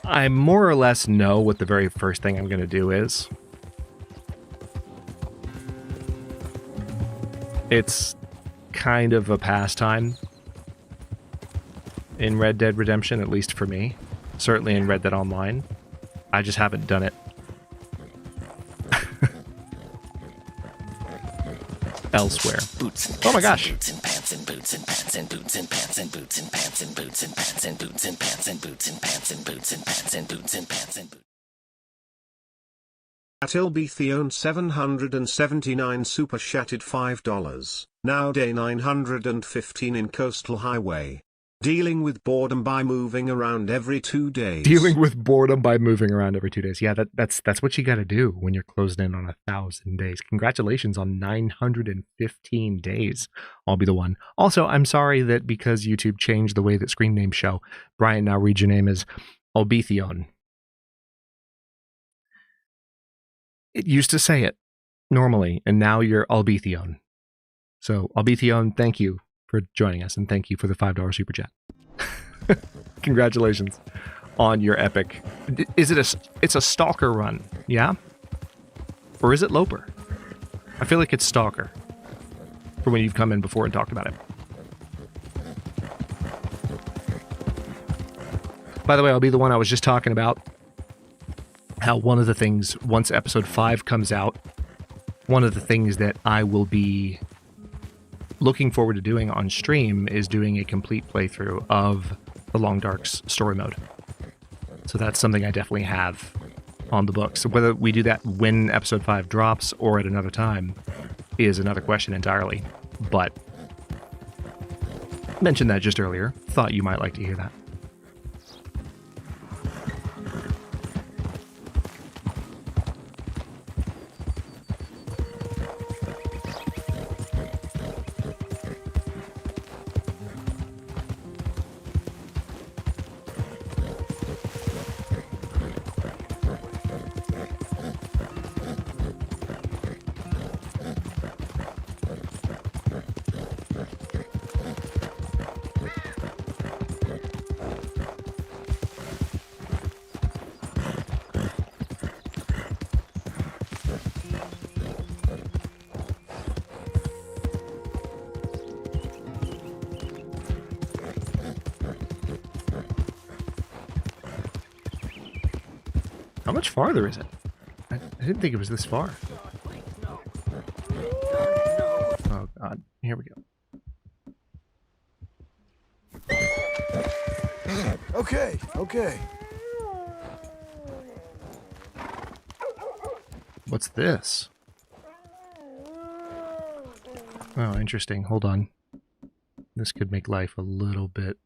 I more or less know what the very first thing I'm going to do is. It's kind of a pastime in Red Dead Redemption, at least for me. Certainly in Red Dead Online. I just haven't done it elsewhere. Oh my gosh.
At Ilbetheon 779 super chatted $5. Now day 915 in Coastal Highway. Dealing with boredom by moving around every 2 days.
Dealing with boredom by moving around every 2 days. Yeah, that's what you got to do when you're closed in on 1,000 days. Congratulations on 915 days. I'll be the one. Also, I'm sorry that because YouTube changed the way that screen names show, Brian now reads your name as Albetheon. It used to say it normally, and now you're Albetheon. So, Albetheon, thank you for joining us, and thank you for the $5 super chat. Congratulations on your epic. Is it it's a stalker run, yeah? Or is it Loper? I feel like it's stalker for when you've come in before and talked about it. By the way, I'll be the one I was just talking about. How one of the things, once episode 5 comes out, one of the things that I will be looking forward to doing on stream is doing a complete playthrough of the Long Dark's story mode. So that's something I definitely have on the books. So whether we do that when episode 5 drops or at another time is another question entirely. But mentioned that just earlier. Thought you might like to hear that. How much farther is it? I didn't think it was this far. Oh god, here we go.
Okay.
What's this? Oh, interesting. Hold on. This could make life a little bit...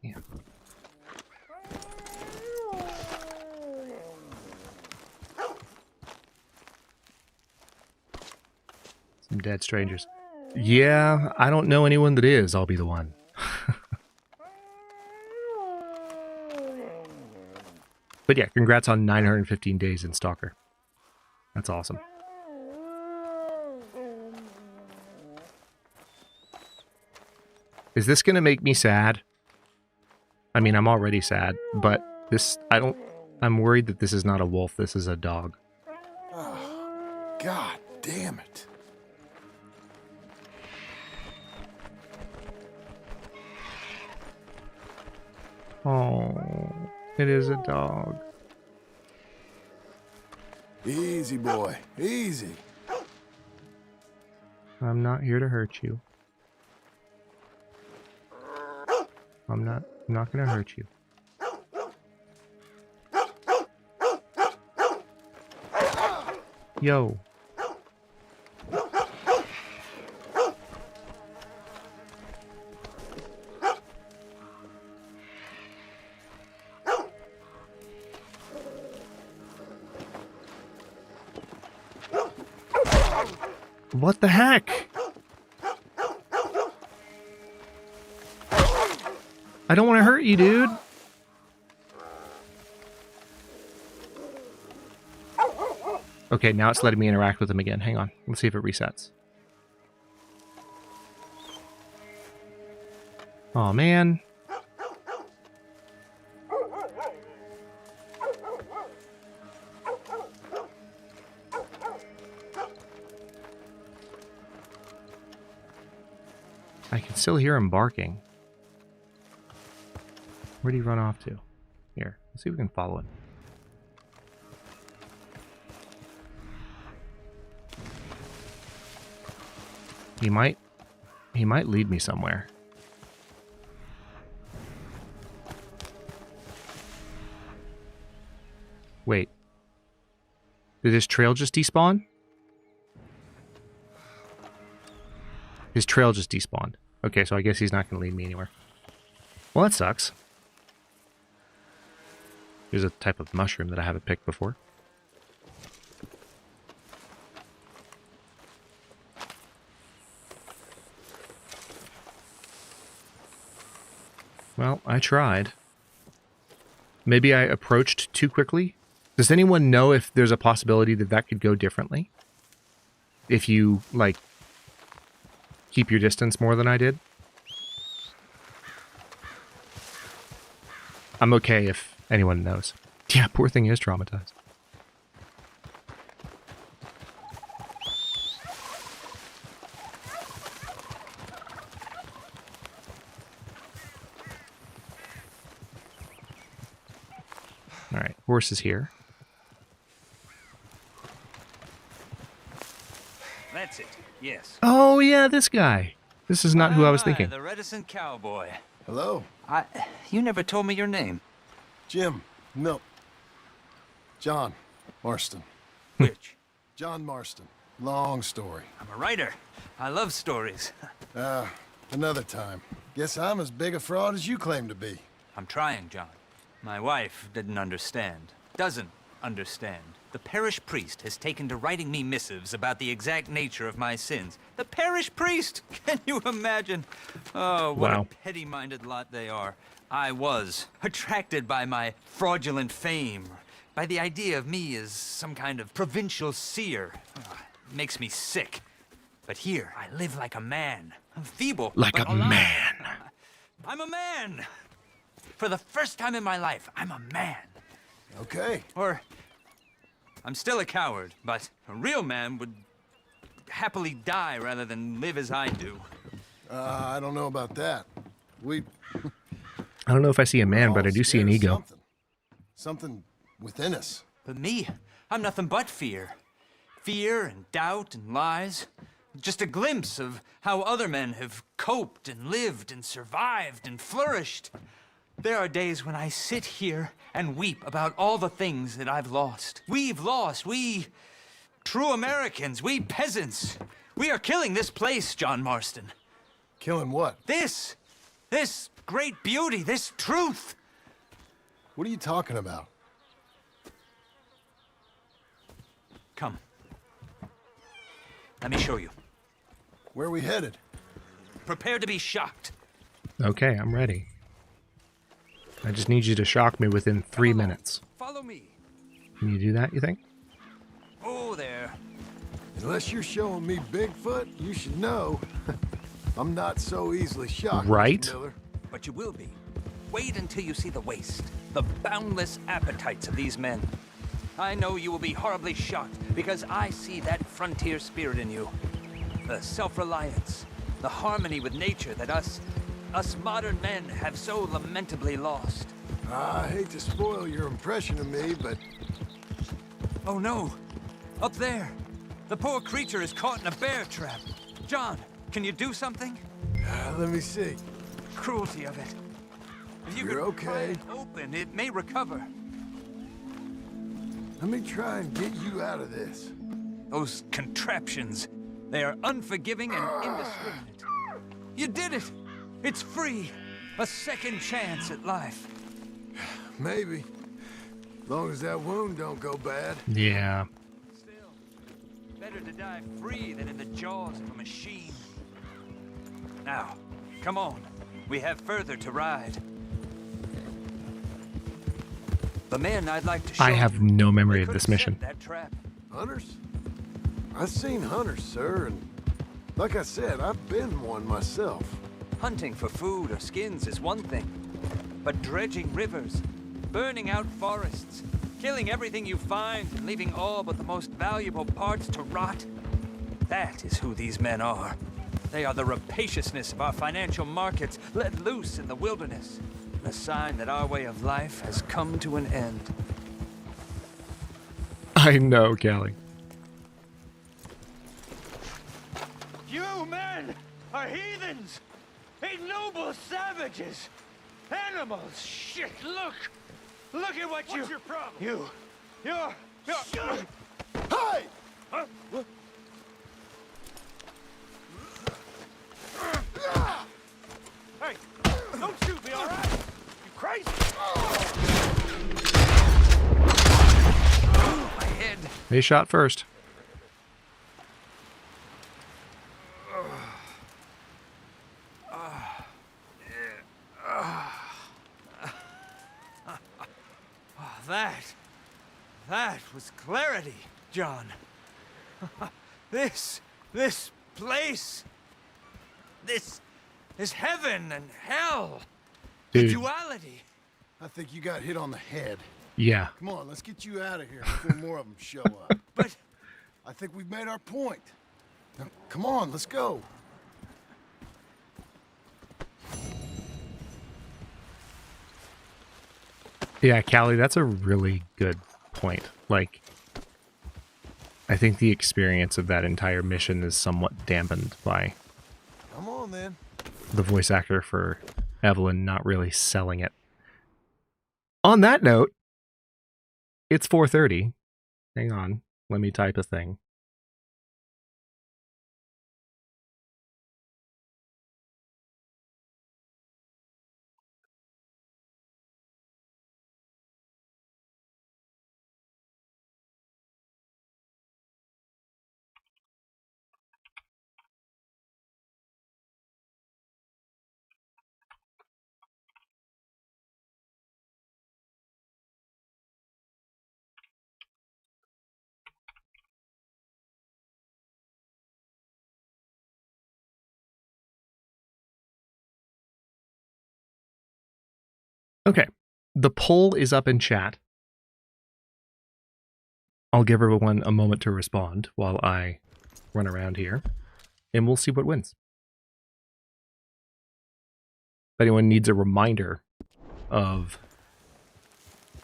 Yeah. Some dead strangers. Yeah, I don't know anyone that is. I'll be the one. But yeah, congrats on 915 days in Stalker. That's awesome. Is this gonna make me sad? I mean, I'm already sad, but this, I'm worried that this is not a wolf, this is a dog.
Oh, God damn it.
Oh, it is a dog.
Easy, boy. Easy.
I'm not here to hurt you. I'm not gonna hurt you. Yo. What the heck? I don't want to hurt you, dude. Okay, now it's letting me interact with him again. Hang on. Let's see if it resets. Oh, man. I can still hear him barking. Where'd he run off to? Here, let's see if we can follow him. He might lead me somewhere. Wait. Did his trail just despawn? His trail just despawned. Okay, so I guess he's not going to lead me anywhere. Well, that sucks. Here's a type of mushroom that I haven't picked before. Well, I tried. Maybe I approached too quickly? Does anyone know if there's a possibility that that could go differently? If you, like, keep your distance more than I did? I'm okay if anyone knows. Yeah, poor thing is traumatized. Alright, horse is here.
That's it, yes.
Oh yeah, this guy. This is not who I was thinking.
The reticent cowboy.
Hello.
You never told me your name.
Jim. No. John Marston.
Which?
John Marston. Long story.
I'm a writer. I love stories.
Another time. Guess I'm as big a fraud as you claim to be.
I'm trying, John. My wife didn't understand. Doesn't understand. The parish priest has taken to writing me missives about the exact nature of my sins. The parish priest! Can you imagine? Oh, what a petty-minded lot they are. I was attracted by my fraudulent fame, by the idea of me as some kind of provincial seer. It makes me sick. But here, I live like a man. I'm feeble.
Like
but
a
alive.
man.
I'm a man! For the first time in my life, I'm a man.
Okay.
Or, I'm still a coward, but a real man would happily die rather than live as I do.
I don't know about that.
I don't know if I see a man, but I do see an ego.
Something within us.
But me, I'm nothing but fear. Fear and doubt and lies. Just a glimpse of how other men have coped and lived and survived and flourished. There are days when I sit here and weep about all the things that I've lost. We've lost. We true Americans, we peasants. We are killing this place, John Marston.
Killing what?
This great beauty, this truth.
What are you talking about?
Come. Let me show you.
Where are we headed?
Prepare to be shocked.
Okay, I'm ready. I just need you to shock me within 3 minutes.
Follow me.
Can you do that, you think?
Oh, there.
Unless you're showing me Bigfoot, you should know. I'm not so easily shocked,
right?
Mr. Miller.
But you will be. Wait until you see the waste, the boundless appetites of these men. I know you will be horribly shocked because I see that frontier spirit in you. The self-reliance, the harmony with nature that us modern men have so lamentably lost.
I hate to spoil your impression of me, but...
Oh no! Up there! The poor creature is caught in a bear trap. John, can you do something?
Let me see.
Cruelty of it. If you
You're
could pry
okay.
it open, it may recover.
Let me try and get you out of this.
Those contraptions, they are unforgiving and indiscriminate. You did it! It's free! A second chance at life.
Maybe. As long as that wound don't go bad.
Yeah.
Still, better to die free than in the jaws of a machine. Now, come on. We have further to ride. The men I'd like to show
I have no memory of this mission.
that trap.
Hunters? I've seen hunters, sir, and like I said, I've been one myself.
Hunting for food or skins is one thing, but dredging rivers, burning out forests, killing everything you find and leaving all but the most valuable parts to rot, that is who these men are. They are the rapaciousness of our financial markets let loose in the wilderness, a sign that our way of life has come to an end.
I know, Callie.
You men are heathens! Ignoble savages! Animals! Shit, look! Look at what you... What's your problem? You're...
Hey!
Huh? What? Hey, don't shoot me, all right? You crazy?
My head.
They shot first.
That was clarity, John. This place, this is heaven and hell.
Dude.
The duality.
I think you got hit on the head.
Yeah.
Come on, let's get you out of here before more of them show up.
But
I think we've made our point. Now, come on, let's go.
Yeah, Callie, that's a really good point. Like, I think the experience of that entire mission is somewhat dampened by
Come on, then.
the voice actor for Evelyn not really selling it. On that note, it's 4:30. Hang on, let me type a thing. Okay, the poll is up in chat. I'll give everyone a moment to respond while I run around here, and we'll see what wins. If anyone needs a reminder of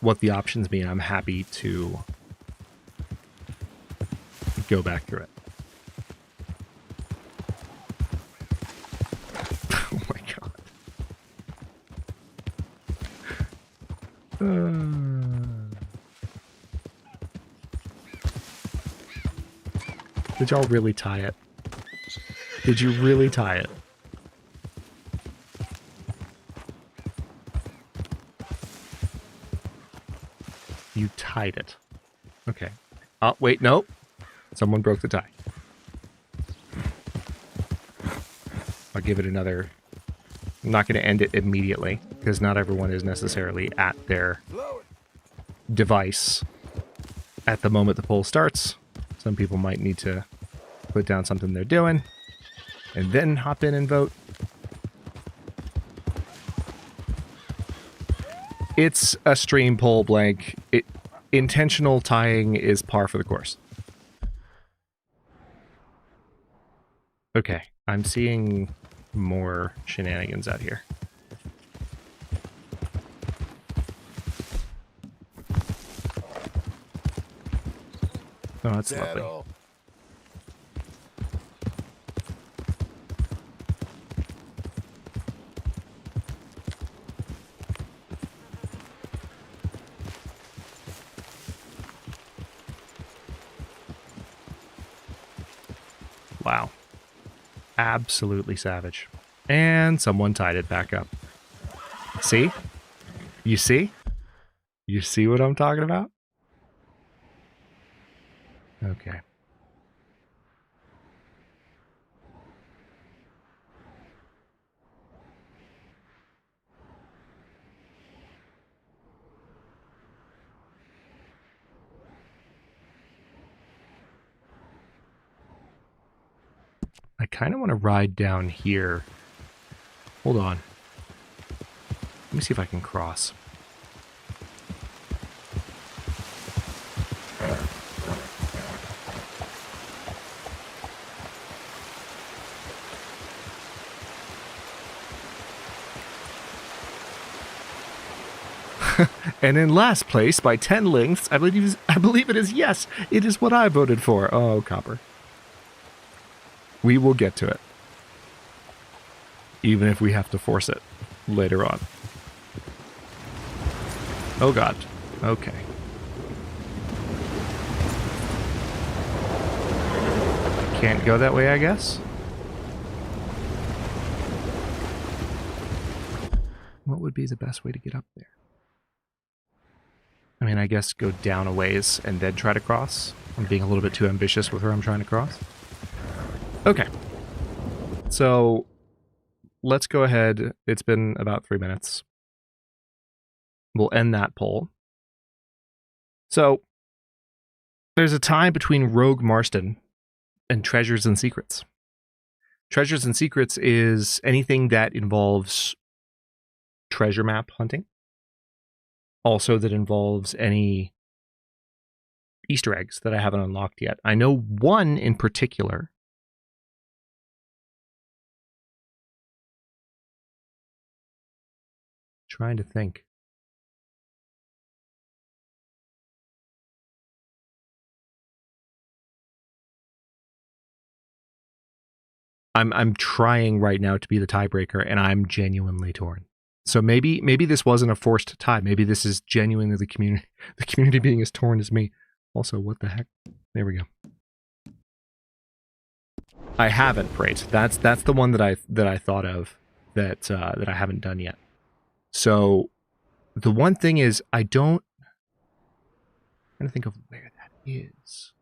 what the options mean, I'm happy to go back through it. Oh my god. Did y'all really tie it? Did you really tie it? You tied it. Okay. Oh, wait, nope. Someone broke the tie. I'll give it another... I'm not going to end it immediately, because not everyone is necessarily at their device at the moment the poll starts. Some people might need to put down something they're doing, and then hop in and vote. It's a stream poll blank. Intentional tying is par for the course. Okay, I'm seeing more shenanigans out here. Oh, that's lovely. Wow. Absolutely savage. And someone tied it back up. See? You see? You see what I'm talking about? Okay. I kind of want to ride down here. Hold on. Let me see if I can cross. And in last place by 10 lengths, I believe it is yes. It is what I voted for. Oh, copper. We will get to it. Even if we have to force it later on. Oh god. Okay. Can't go that way, I guess? What would be the best way to get up there? I mean, I guess go down a ways and then try to cross. I'm being a little bit too ambitious with where I'm trying to cross. Okay. So, let's go ahead. It's been about 3 minutes. We'll end that poll. So, there's a tie between Rogue Marston and Treasures and Secrets. Treasures and Secrets is anything that involves treasure map hunting. Also that involves any Easter eggs that I haven't unlocked yet. I know one in particular. Trying to think. I'm trying right now to be the tiebreaker, and I'm genuinely torn. So maybe this wasn't a forced tie. Maybe this is genuinely the community being as torn as me. Also, what the heck? There we go. I haven't, Prate. That's the one that I thought of that I haven't done yet. So the one thing is I'm trying to think of where that is.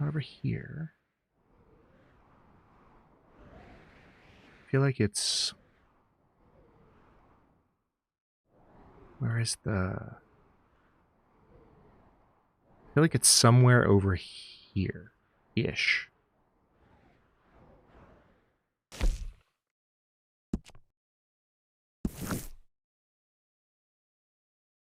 Not over here. I feel like it's... Where is the... I feel like it's somewhere over here-ish.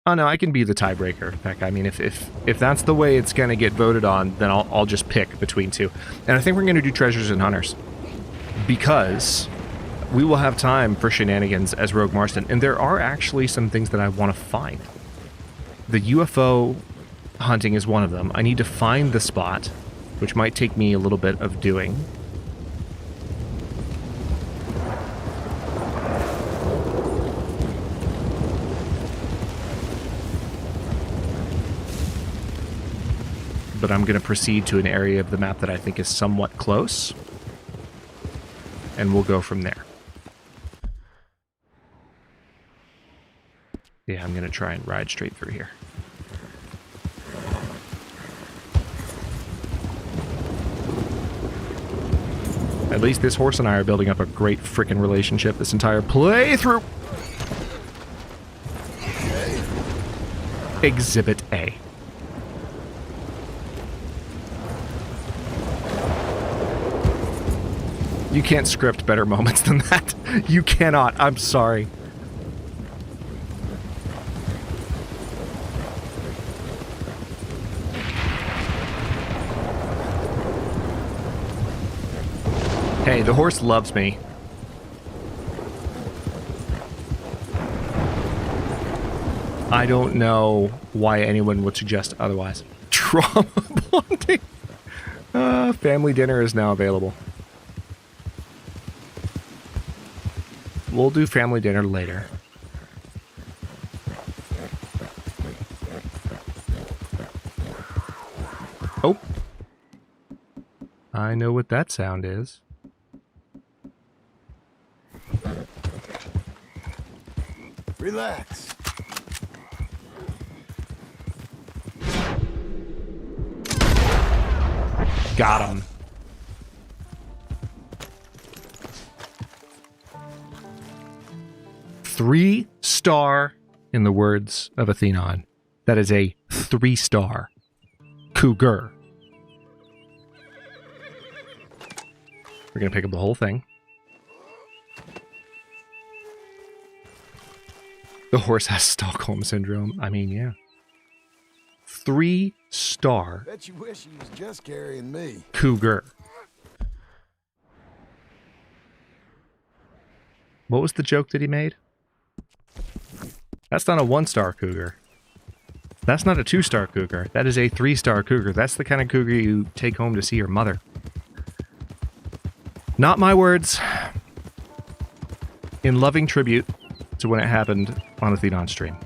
Oh no, I can be the tiebreaker, Peck. I mean, if that's the way it's gonna get voted on, then I'll just pick between two. And I think we're gonna do Treasures and Hunters. Because we will have time for shenanigans as Rogue Marston, and there are actually some things that I want to find. The UFO hunting is one of them. I need to find the spot, which might take me a little bit of doing. But I'm going to proceed to an area of the map that I think is somewhat close. and we'll go from there. Yeah, I'm going to try and ride straight through here. At least this horse and I are building up a great frickin' relationship this entire playthrough. Exhibit A. You can't script better moments than that. You cannot. I'm sorry. Hey, the horse loves me. I don't know why anyone would suggest otherwise. Trauma bonding. Family dinner is now available. We'll do family dinner later. Oh. I know what that sound is.
Relax.
Got him. Three-star, in the words of Athenon. That is a 3-star cougar. We're gonna pick up the whole thing. The horse has Stockholm Syndrome. I mean, yeah. 3-star.
Bet you wish he was just carrying me.
Cougar. What was the joke that he made? That's not a 1-star cougar. That's not a 2-star cougar. That is a 3-star cougar. That's the kind of cougar you take home to see your mother. Not my words. In loving tribute to when it happened on Athenon stream.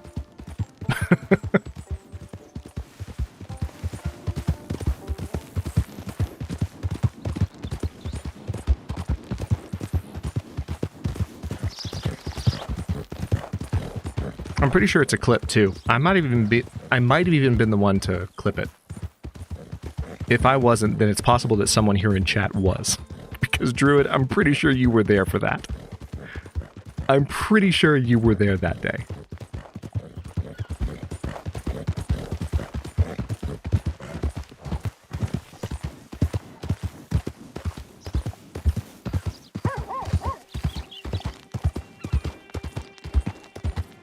I'm pretty sure it's a clip too. I might have even been the one to clip it. If I wasn't, then it's possible that someone here in chat was. Because Druid, I'm pretty sure you were there for that. I'm pretty sure you were there that day.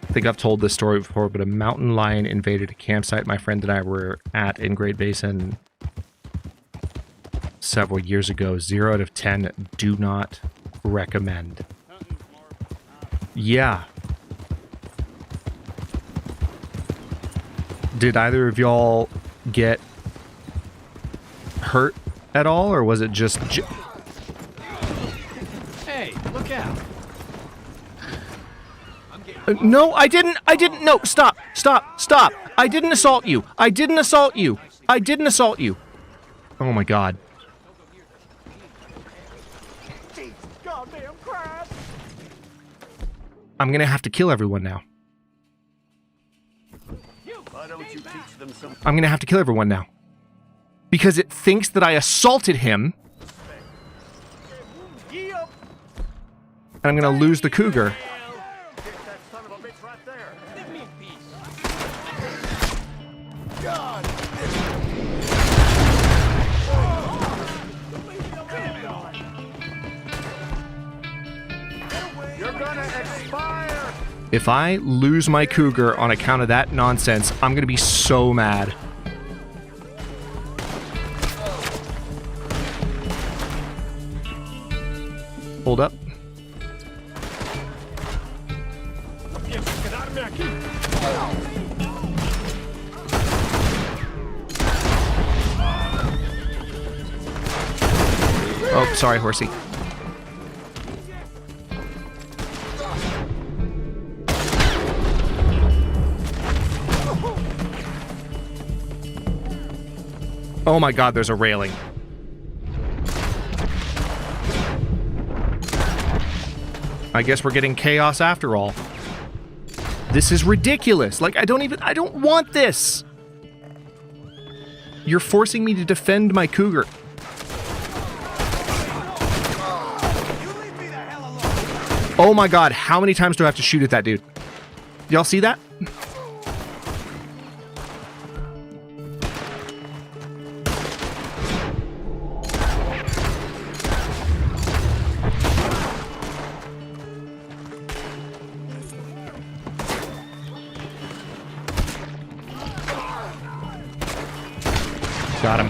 I think I've told this story before, but a mountain lion invaded a campsite my friend and I were at in Great Basin several years ago. 0 out of 10, do not recommend. Yeah. Did either of y'all get hurt at all, or was it just...
Hey, look out.
No, I didn't. No, stop. I didn't assault you. I didn't assault you. Oh my god. I'm gonna have to kill everyone now. I'm gonna have to kill everyone now. Because it thinks that I assaulted him. And I'm gonna lose the cougar. If I lose my cougar on account of that nonsense, I'm gonna be so mad. Hold up. Oh, sorry, horsey. Oh my god, there's a railing. I guess we're getting chaos after all. This is ridiculous. Like, I don't want this. You're forcing me to defend my cougar. Oh my god, how many times do I have to shoot at that dude? Y'all see that? Got him.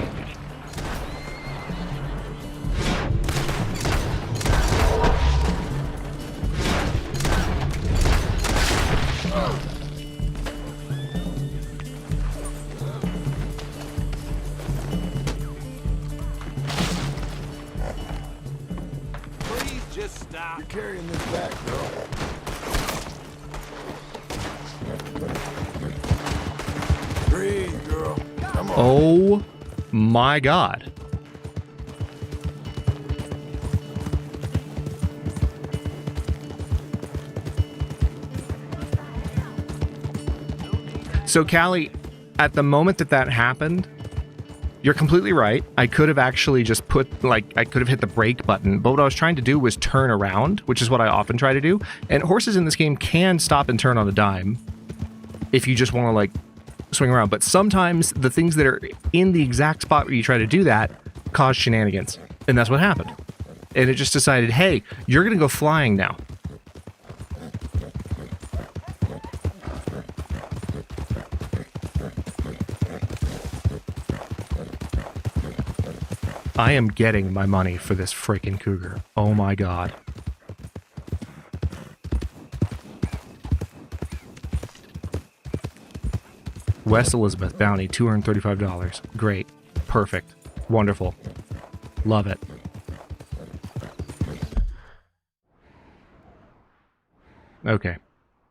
Please just stop.
You're carrying this back, girl. Breathe, girl. Come on.
Oh my god. So Callie, at the moment that happened, you're completely right. I could have actually just I could have hit the brake button, but what I was trying to do was turn around, which is what I often try to do. And horses in this game can stop and turn on a dime if you just want to like swing around. But sometimes the things that are in the exact spot where you try to do that cause shenanigans. And that's what happened. And it just decided, hey, you're going to go flying now. I am getting my money for this freaking cougar. Oh my god. West Elizabeth bounty, $235. Great. Perfect. Wonderful. Love it. Okay.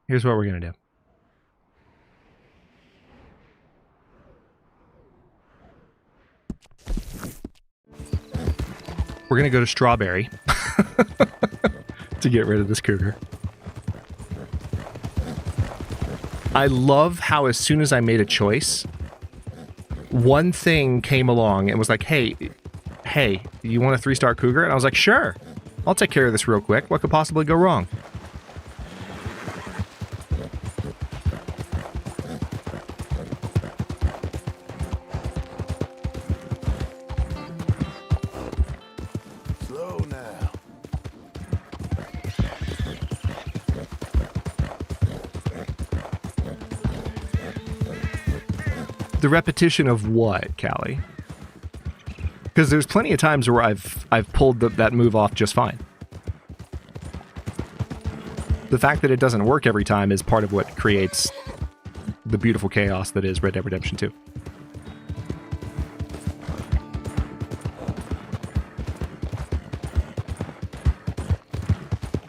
Here's what we're going to do. We're going to go to Strawberry to get rid of this cougar. I love how as soon as I made a choice, one thing came along and was like, hey, you want a 3-star cougar? And I was like, sure, I'll take care of this real quick. What could possibly go wrong?
Slow now.
The repetition of what, Callie? Because there's plenty of times where I've pulled that move off just fine. The fact that it doesn't work every time is part of what creates the beautiful chaos that is Red Dead Redemption 2.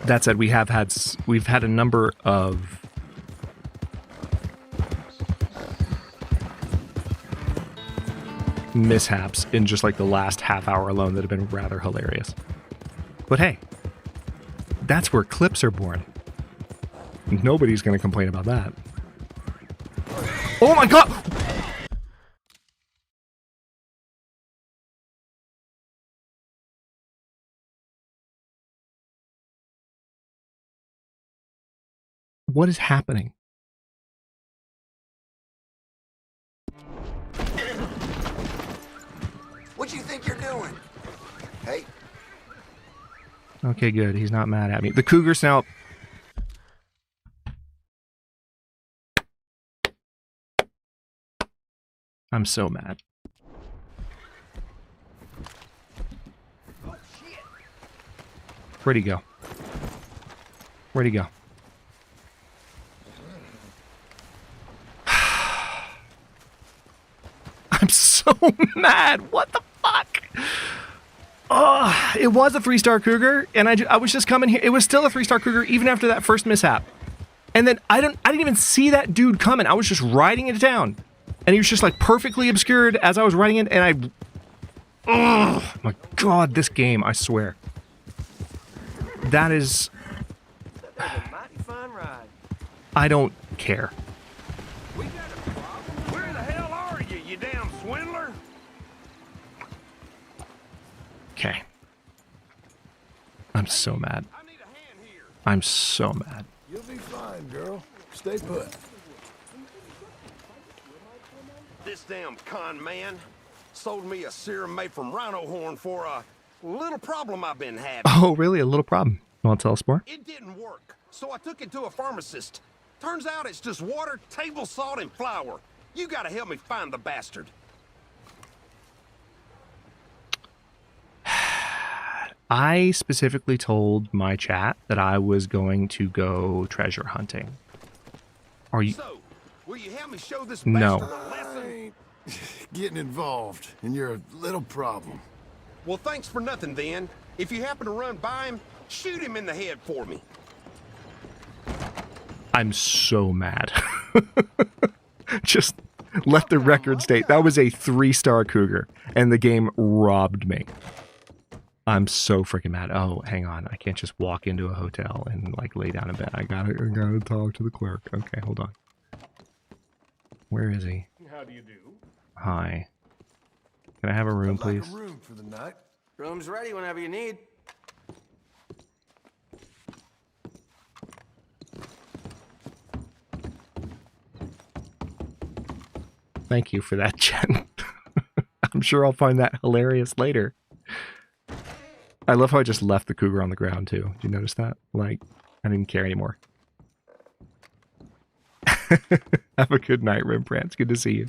That said, we've had a number of mishaps in just like the last half hour alone that have been rather hilarious. But hey, that's where clips are born. Nobody's going to complain about that. Oh my god! What is happening?
What do you think you're doing? Hey.
Okay, good. He's not mad at me. The cougar's now... I'm so mad. Where'd he go? Where'd he go? I'm so mad. What the fuck? Oh, it was a 3-star cougar, and I was just coming here. It was still a 3-star cougar even after that first mishap. And then I didn't even see that dude coming. I was just riding it down. And he was just like perfectly obscured as I was riding it, and oh my god, this game, I swear. That is
There's a mighty fine ride.
I don't care.
We got a problem. Where the hell are you, you damn swindler?
Okay. I'm so mad. I'm so mad.
You'll be fine, girl. Stay put.
This damn con man sold me a serum made from rhino horn for a little problem I've been having.
Oh, really? A little problem. You want to tell us more?
It didn't work, so I took it to a pharmacist. Turns out it's just water, table salt, and flour. You gotta help me find the bastard.
I specifically told my chat that I was going to go treasure hunting. Are you?
So, will you help me show this
No.
bastard a lesson?
Getting involved, and you're a little problem.
Well, thanks for nothing then. If you happen to run by him, shoot him in the head for me.
I'm so mad. Just let the record state that was a 3-star cougar, and the game robbed me. I'm so freaking mad. Oh, hang on. I can't just walk into a hotel and like lay down in bed. I gotta talk to the clerk. Okay, hold on. Where is he?
How do you do?
Hi. Can I have a room, please?
Like a room for the night.
Room's ready whenever you need.
Thank you for that, Jen. I'm sure I'll find that hilarious later. I love how I just left the cougar on the ground, too. Did you notice that? Like, I didn't care anymore. Have a good night, Rembrandt. It's good to see you.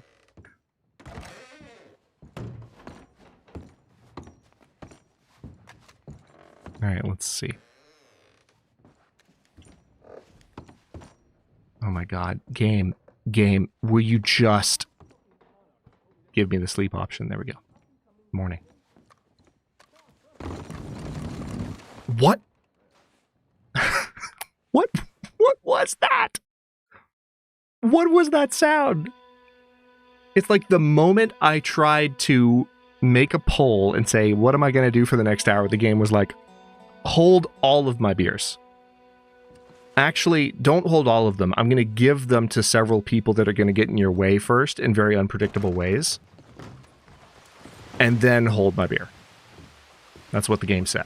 Alright, let's see. Oh my god. Game, will you just give me the sleep option? There we go. Morning. What? What was that? What was that sound? It's like the moment I tried to make a poll and say, what am I going to do for the next hour? The game was like, hold all of my beers. Actually, don't hold all of them. I'm going to give them to several people that are going to get in your way first in very unpredictable ways. And then hold my beer. That's what the game said.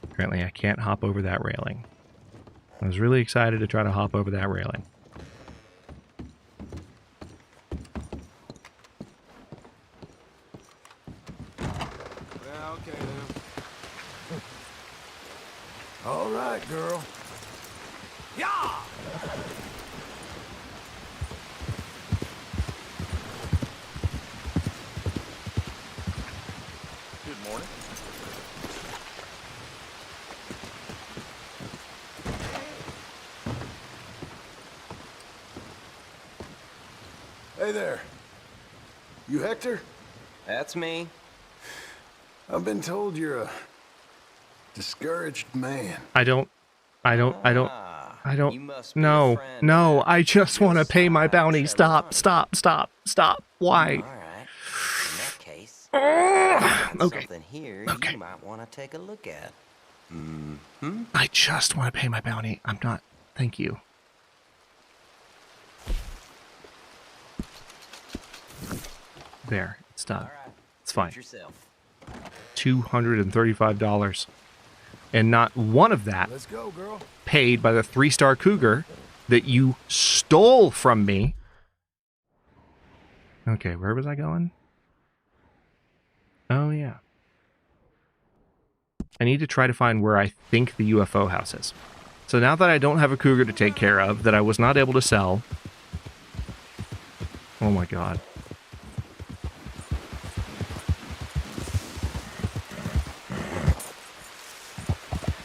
Apparently, I can't hop over that railing. I was really excited to try to hop over that railing.
Yeah, okay then. All right, girl.
Yeah!
Good morning.
Hey there. You Hector?
That's me.
I've been told you're a discouraged man.
I don't,
You must be a
no,
friend.
no, I just want to pay my bounty. Stop. Why?
All right. In that case,
Okay.
something here
Okay.
you might want to take a look at.
I just want to pay my bounty. I'm not, thank you. There, it's done. It's fine.
Yourself.
$235. And not one of that
Let's go, girl.
paid by the 3-star cougar that you stole from me. Okay, where was I going? Oh, yeah. I need to try to find where I think the UFO house is. So now that I don't have a cougar to take care of, that I was not able to sell... Oh my god.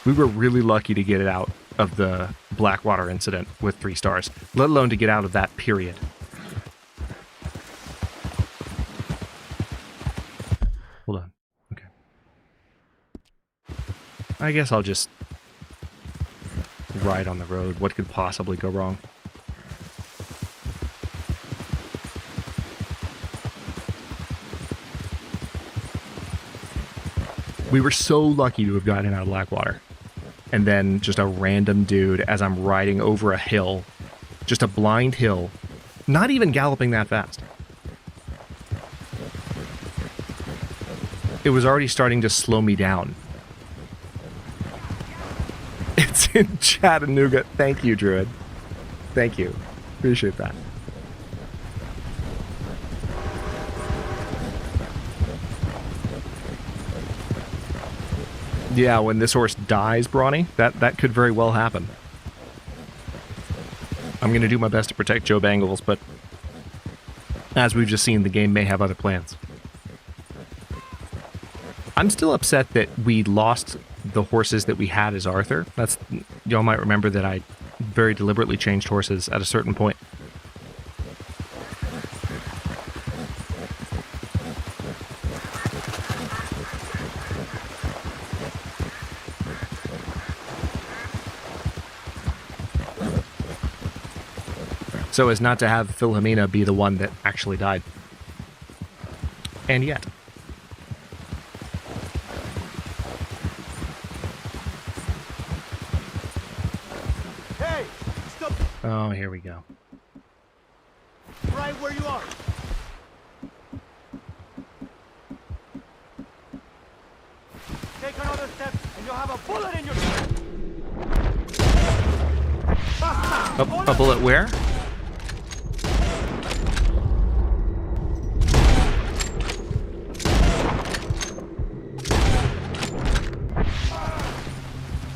We were really lucky to get it out of the Blackwater incident with 3 stars, let alone to get out of that period. Hold on. Okay. I guess I'll just ride on the road. What could possibly go wrong? We were so lucky to have gotten out of Blackwater. And then just a random dude, as I'm riding over a hill, just a blind hill, not even galloping that fast. It was already starting to slow me down. It's in Chattanooga. Thank you, Druid. Thank you. Appreciate that. Yeah, when this horse dies, Brawny, that could very well happen. I'm going to do my best to protect Joe Bangles, but as we've just seen, the game may have other plans. I'm still upset that we lost the horses that we had as Arthur. Y'all might remember that I very deliberately changed horses at a certain point. So as not to have Philomena be the one that actually died. And yet.
Hey, stop!
Oh, here we go.
Right where you are. Take another step, and you'll have a bullet in your.
A bullet where?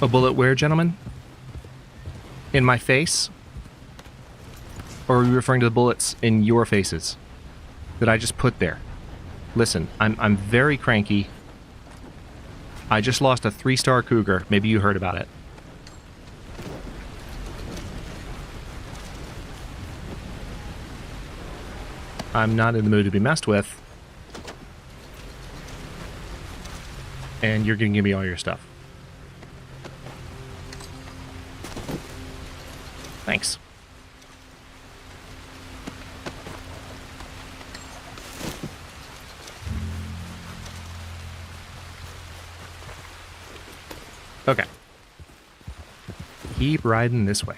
A bullet where, gentlemen? In my face? Or are we referring to the bullets in your faces that I just put there? Listen, I'm very cranky. I just lost a 3-star cougar. Maybe you heard about it. I'm not in the mood to be messed with. And you're gonna give me all your stuff. Thanks. Okay. Keep riding this way.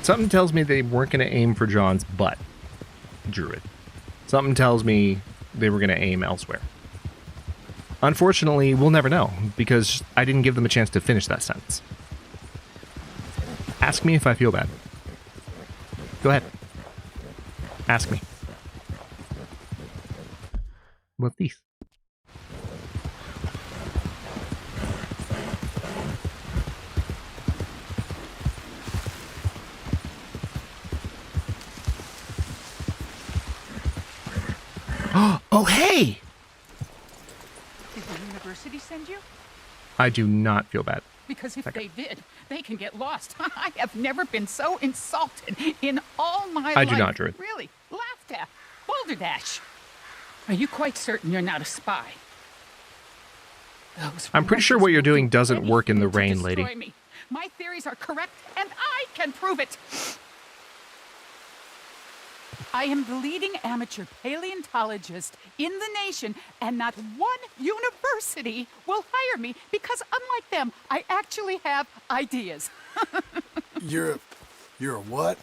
Something tells me they weren't going to aim for John's butt, Druid. Something tells me they were going to aim elsewhere. Unfortunately, we'll never know, because I didn't give them a chance to finish that sentence. Ask me if I feel bad. Go ahead. Ask me. What's these? Oh, hey!
Did the university send you?
I do not feel bad.
Because if they did, they can get lost. I have never been so insulted in all my life.
I do not, Druid.
Really? Laughed at. Balderdash. Are you quite certain you're not a spy?
I'm pretty sure what you're doing doesn't work in the rain, lady.
Me. My theories are correct, and I can prove it. I am the leading amateur paleontologist in the nation, and not one university will hire me because, unlike them, I actually have ideas.
You're a what?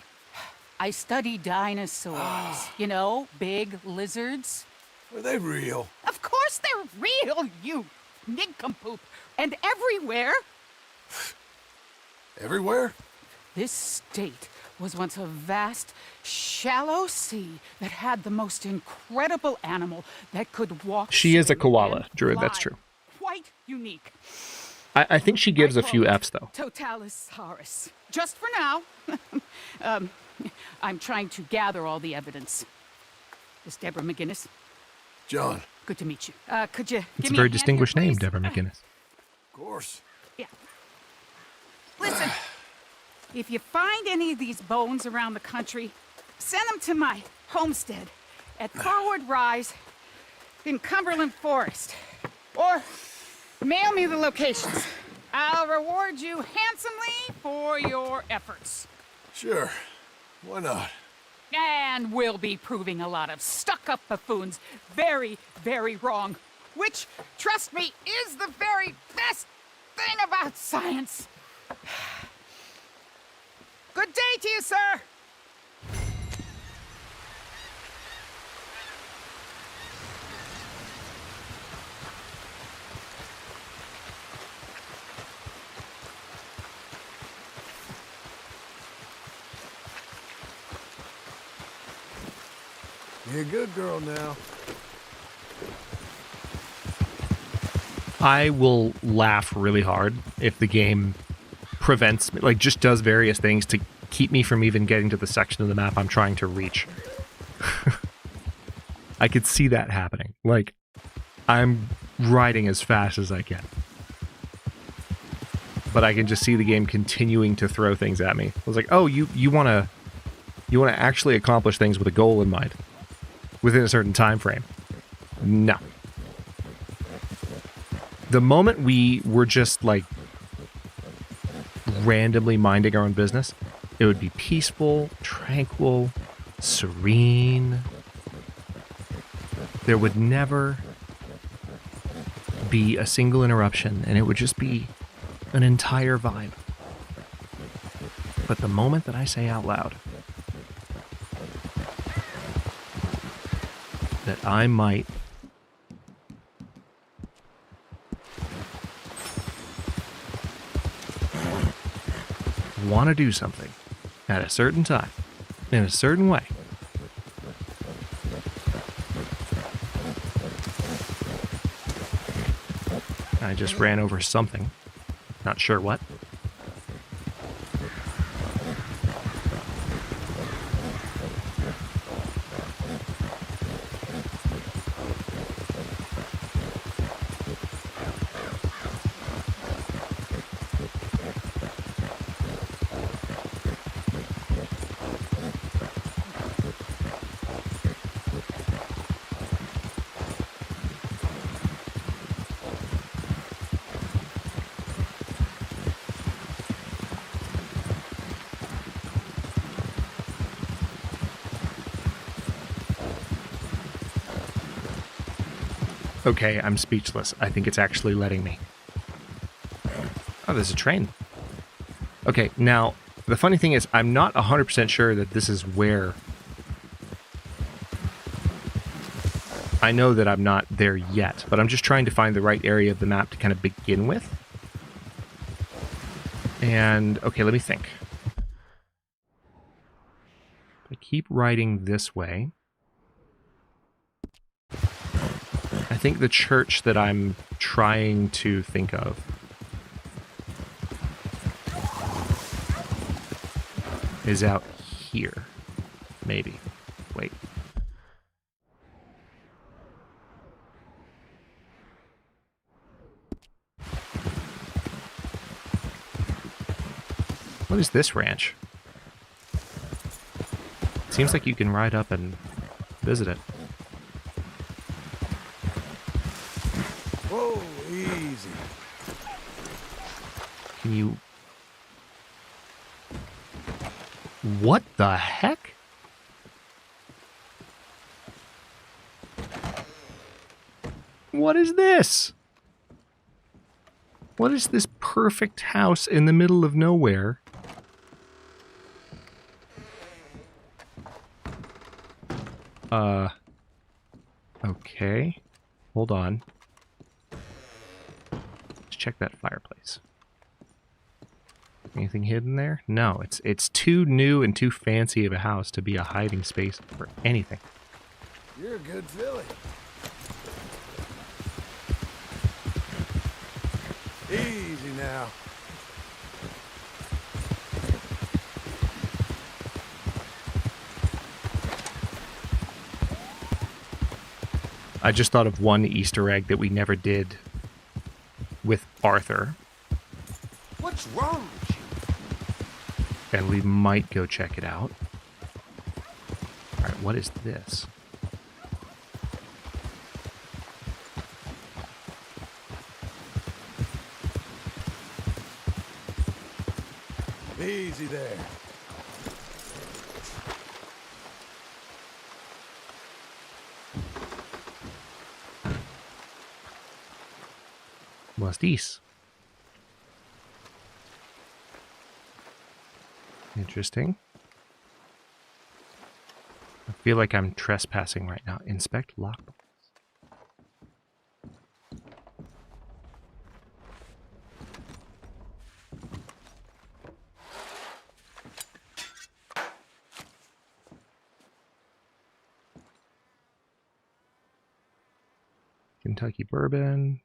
I study dinosaurs. You know, big lizards.
Are they real?
Of course they're real, you nincompoop. And everywhere.
Everywhere?
This state was once a vast, shallow sea that had the most incredible animal that could walk.
She is a koala, Druid, that's true.
Quite unique.
I think she gives a few F's, though.
Totalisaurus. Just for now. I'm trying to gather all the evidence. This Deborah McGinnis.
John.
Good to meet you. Could you
It's
give
a
me
very
hand
distinguished
here,
name,
please?
Deborah McGinnis.
Of course.
Yeah. Listen, if you find any of these bones around the country, send them to my homestead at Forward Rise in Cumberland Forest. Or mail me the locations. I'll reward you handsomely for your efforts.
Sure. Why not?
And we'll be proving a lot of stuck-up buffoons very, very wrong. Which, trust me, is the very best thing about science. Good day to you, sir.
You're a good girl now.
I will laugh really hard if the game prevents me, like just does various things to keep me from even getting to the section of the map I'm trying to reach. I could see that happening. Like, I'm riding as fast as I can. But I can just see the game continuing to throw things at me. I was like, oh, you want to actually accomplish things with a goal in mind within a certain time frame. No. The moment we were just like randomly minding our own business, it would be peaceful, tranquil, serene. There would never be a single interruption, and it would just be an entire vibe. But the moment that I say out loud that I might want to do something at a certain time, in a certain way, I just ran over something. Not sure what. Okay, I'm speechless. I think it's actually letting me. Oh, there's a train. Okay, now, the funny thing is, I'm not 100% sure that this is where... I know that I'm not there yet, but I'm just trying to find the right area of the map to kind of begin with. And, okay, let me think. I keep riding this way. I think the church that I'm trying to think of is out here. Maybe. Wait. What is this ranch? Seems like you can ride up and visit it.
Whoa, easy.
Can you... What the heck? What is this? What is this perfect house in the middle of nowhere? Okay. Hold on. Let's check that fireplace. Anything hidden there? No, it's too new and too fancy of a house to be a hiding space for anything.
You're a good filly. Easy now.
I just thought of one Easter egg that we never did with Arthur.
What's wrong with you?
And we might go check it out. Alright, what is this?
Easy there.
What's this? Interesting. I feel like I'm trespassing right now. Inspect lockbox. Kentucky bourbon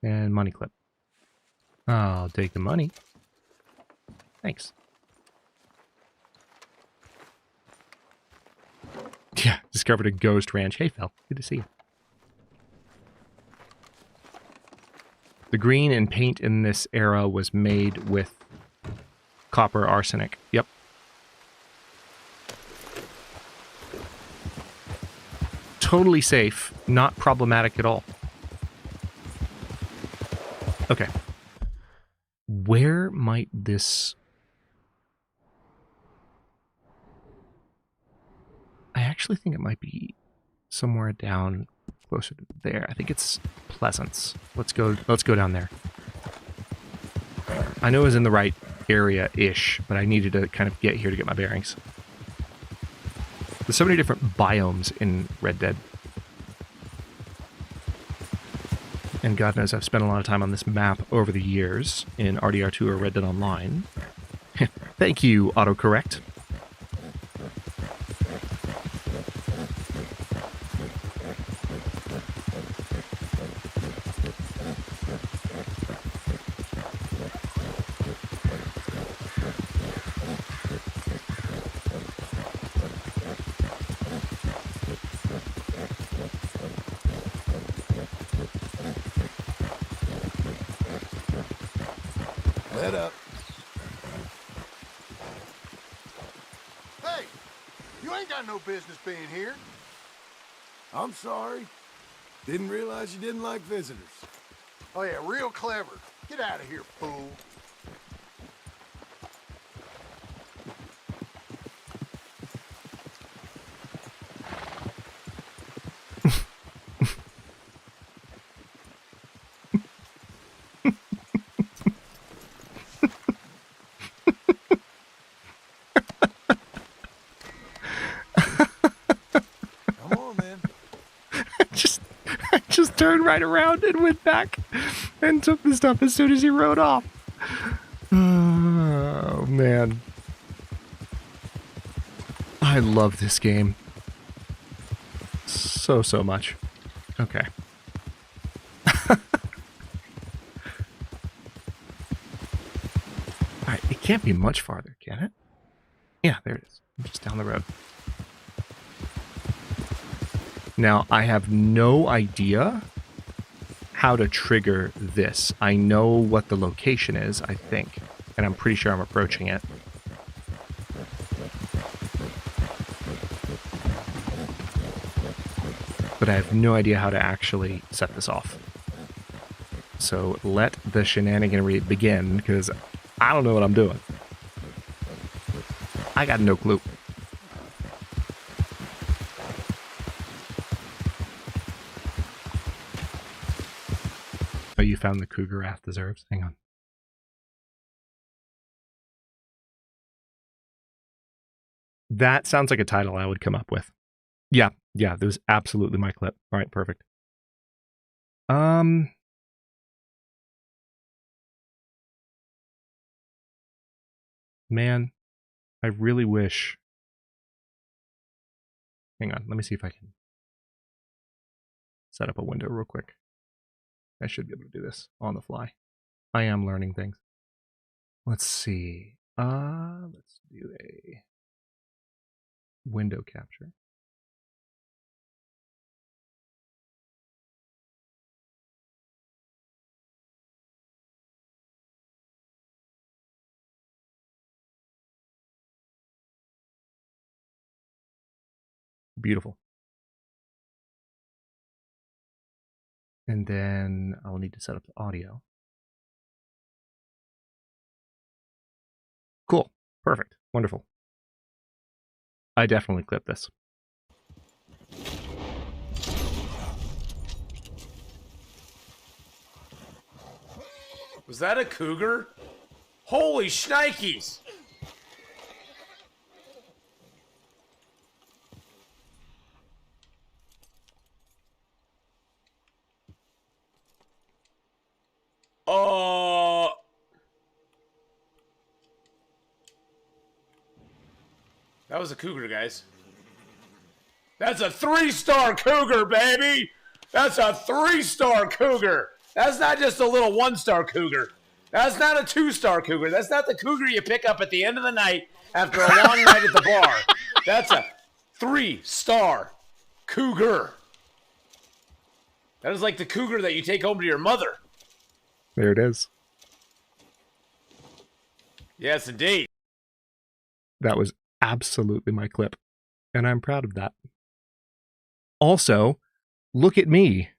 and money clip. I'll take the money. Thanks. Yeah, discovered a ghost ranch. Hey, Phil. Good to see you. The green and paint in this era was made with copper arsenic. Yep. Totally safe. Not problematic at all. Okay. Where might this... I actually think it might be somewhere down closer to there. I think it's Pleasance. Let's go down there. I know it was in the right area-ish, but I needed to kind of get here to get my bearings. There's so many different biomes in Red Dead. And God knows I've spent a lot of time on this map over the years in RDR2 or Red Dead Online. Thank you, autocorrect.
Let up.
Hey, you ain't got no business being here.
I'm sorry. Didn't realize you didn't like visitors.
Oh yeah, real clever. Get out of here, fool.
Turned right around and went back and took the stuff as soon as he rode off. Oh, man. I love this game. So much. Okay. Alright, it can't be much farther, can it? Yeah, there it is. Just down the road. Now, I have no idea how to trigger this. I know what the location is, I think, and I'm pretty sure I'm approaching it. But I have no idea how to actually set this off. So let the shenaniganery begin, because I don't know what I'm doing. I got no clue. Oh, you found the cougar Wrath deserves? Hang on. That sounds like a title I would come up with. Yeah, that was absolutely my clip. All right, perfect. Man, I really wish... Hang on, let me see if I can set up a window real quick. I should be able to do this on the fly. I am learning things. Let's see. Let's do a window capture. Beautiful. And then I'll need to set up the audio. Cool. Perfect. Wonderful. I definitely clip this.
Was that a cougar? Holy shnikes! That was a cougar, guys. That's a 3-star cougar, baby! That's a 3-star cougar! That's not just a little 1-star cougar. That's not a 2-star cougar. That's not the cougar you pick up at the end of the night after a long night at the bar. That's a 3-star cougar. That is like the cougar that you take home to your mother.
There it is.
Yes, indeed.
That was absolutely my clip, and I'm proud of that. Also, look at me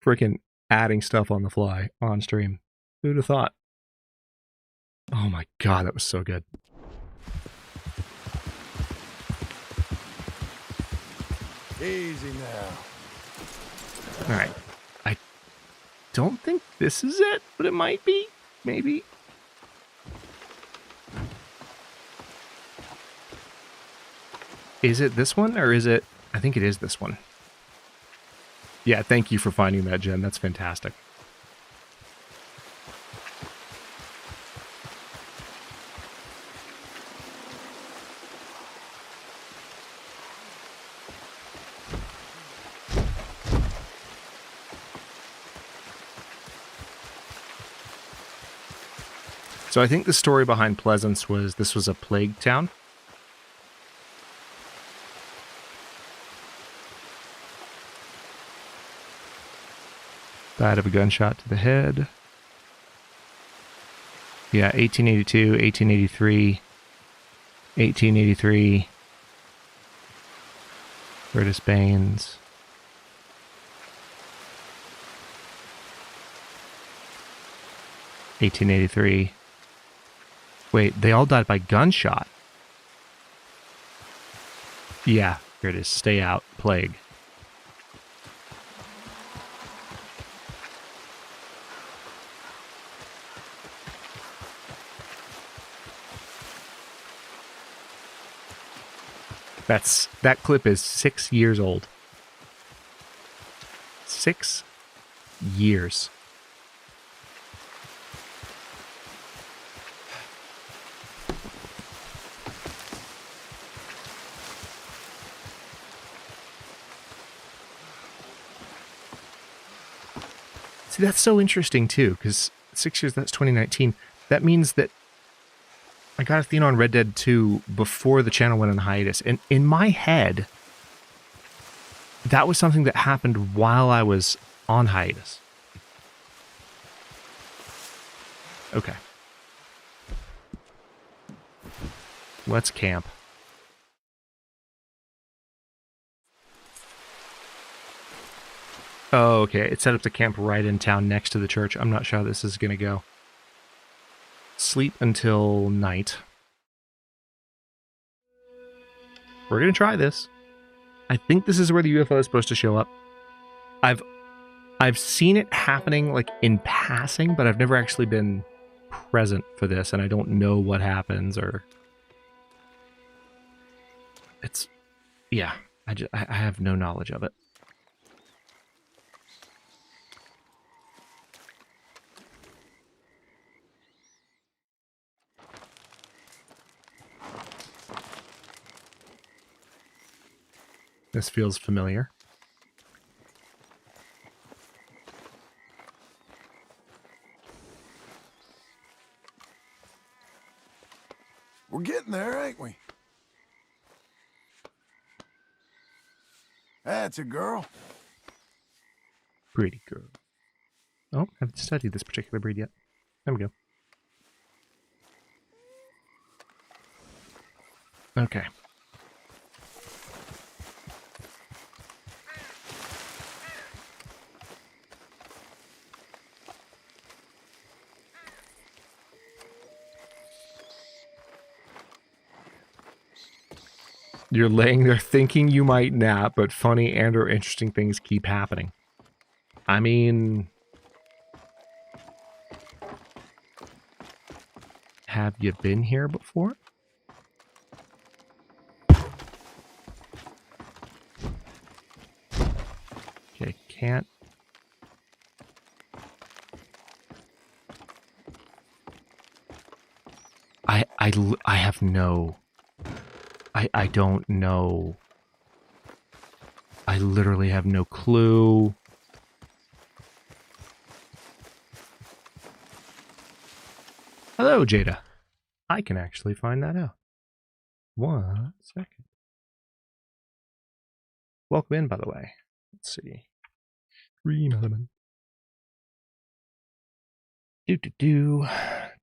freaking adding stuff on the fly on stream. Who'd have thought? Oh my god, that was so good.
Easy now.
All right. I don't think this is it, but it might be. Maybe. Is it this one, or is it... I think it is this one. Yeah, thank you for finding that, Jen. That's fantastic. So I think the story behind Pleasance was this was a plague town. Died of a gunshot to the head. Yeah, 1882, 1883, 1883. Curtis Baines. (1883). Wait, they all died by gunshot. Yeah, here it is. Stay out. Plague. That clip is 6 years old. 6 years. See, that's so interesting too, because 6 years, that's 2019. That means that I got Athena on Red Dead 2 before the channel went on hiatus. And in my head, that was something that happened while I was on hiatus. Okay. Let's camp. Oh, okay. It set up the camp right in town next to the church. I'm not sure how this is going to go. Sleep until night. We're going to try this. I think this is where the UFO is supposed to show up. I've seen it happening like in passing, but I've never actually been present for this, and I don't know what happens or... It's... Yeah, I have no knowledge of it. This feels familiar.
We're getting there, ain't we? That's a girl.
Pretty girl. Oh, I haven't studied this particular breed yet. There we go. Okay. You're laying there thinking you might nap, but funny and or interesting things keep happening. I mean... Have you been here before? Okay, can't... I have no... I don't know. I literally have no clue. Hello, Jada. I can actually find that out. 1 second. Welcome in, by the way. Let's see. Dream element.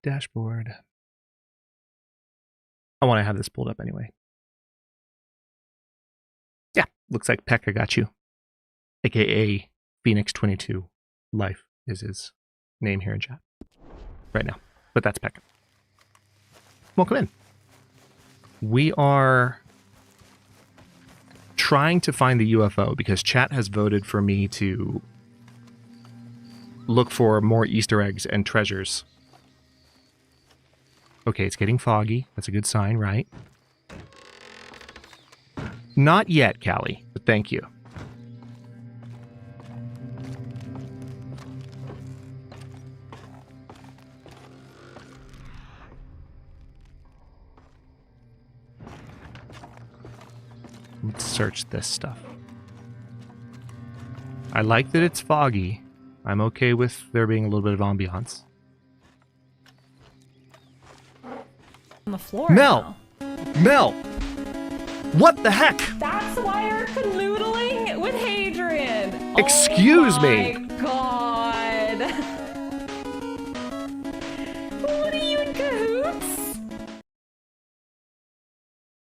Dashboard. I want to have this pulled up anyway. Yeah, looks like Pekka got you. AKA Phoenix22 Life is his name here in chat right now. But that's Pekka. Welcome in. We are trying to find the UFO because chat has voted for me to look for more Easter eggs and treasures. Okay, it's getting foggy. That's a good sign, right? Not yet, Callie, but thank you. Let's search this stuff. I like that it's foggy. I'm okay with there being a little bit of ambiance.
On the floor.
Mel!
Now.
Mel! What the heck?
That's why you're canoodling with Hadrian.
Excuse me.
Oh my god. What are you in cahoots?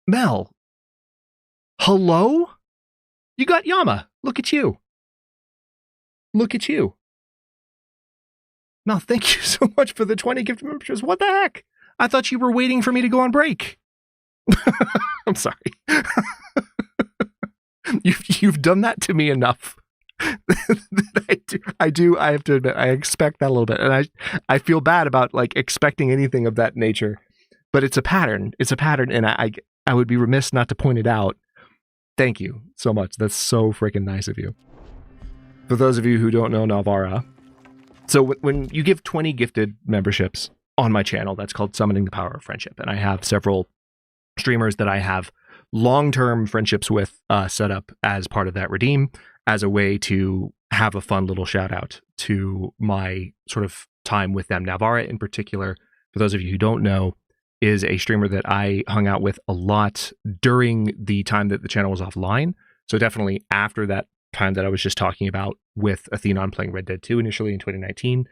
Mel. Hello? You got Yama. Look at you. Look at you. Mel, thank you so much for the 20 gift memberships. What the heck? I thought you were waiting for me to go on break. I'm sorry. You've done that to me enough. I have to admit, I expect that a little bit. And I feel bad about like expecting anything of that nature. But it's a pattern. It's a pattern, and I would be remiss not to point it out. Thank you so much. That's so freaking nice of you. For those of you who don't know Navara, so when you give 20 gifted memberships on my channel, that's called Summoning the Power of Friendship. And I have several streamers that I have long-term friendships with set up as part of that redeem, as a way to have a fun little shout out to my sort of time with them. Navara in particular, for those of you who don't know, is a streamer that I hung out with a lot during the time that the channel was offline. So definitely after that time that I was just talking about with Athenon playing Red Dead 2 initially in 2019.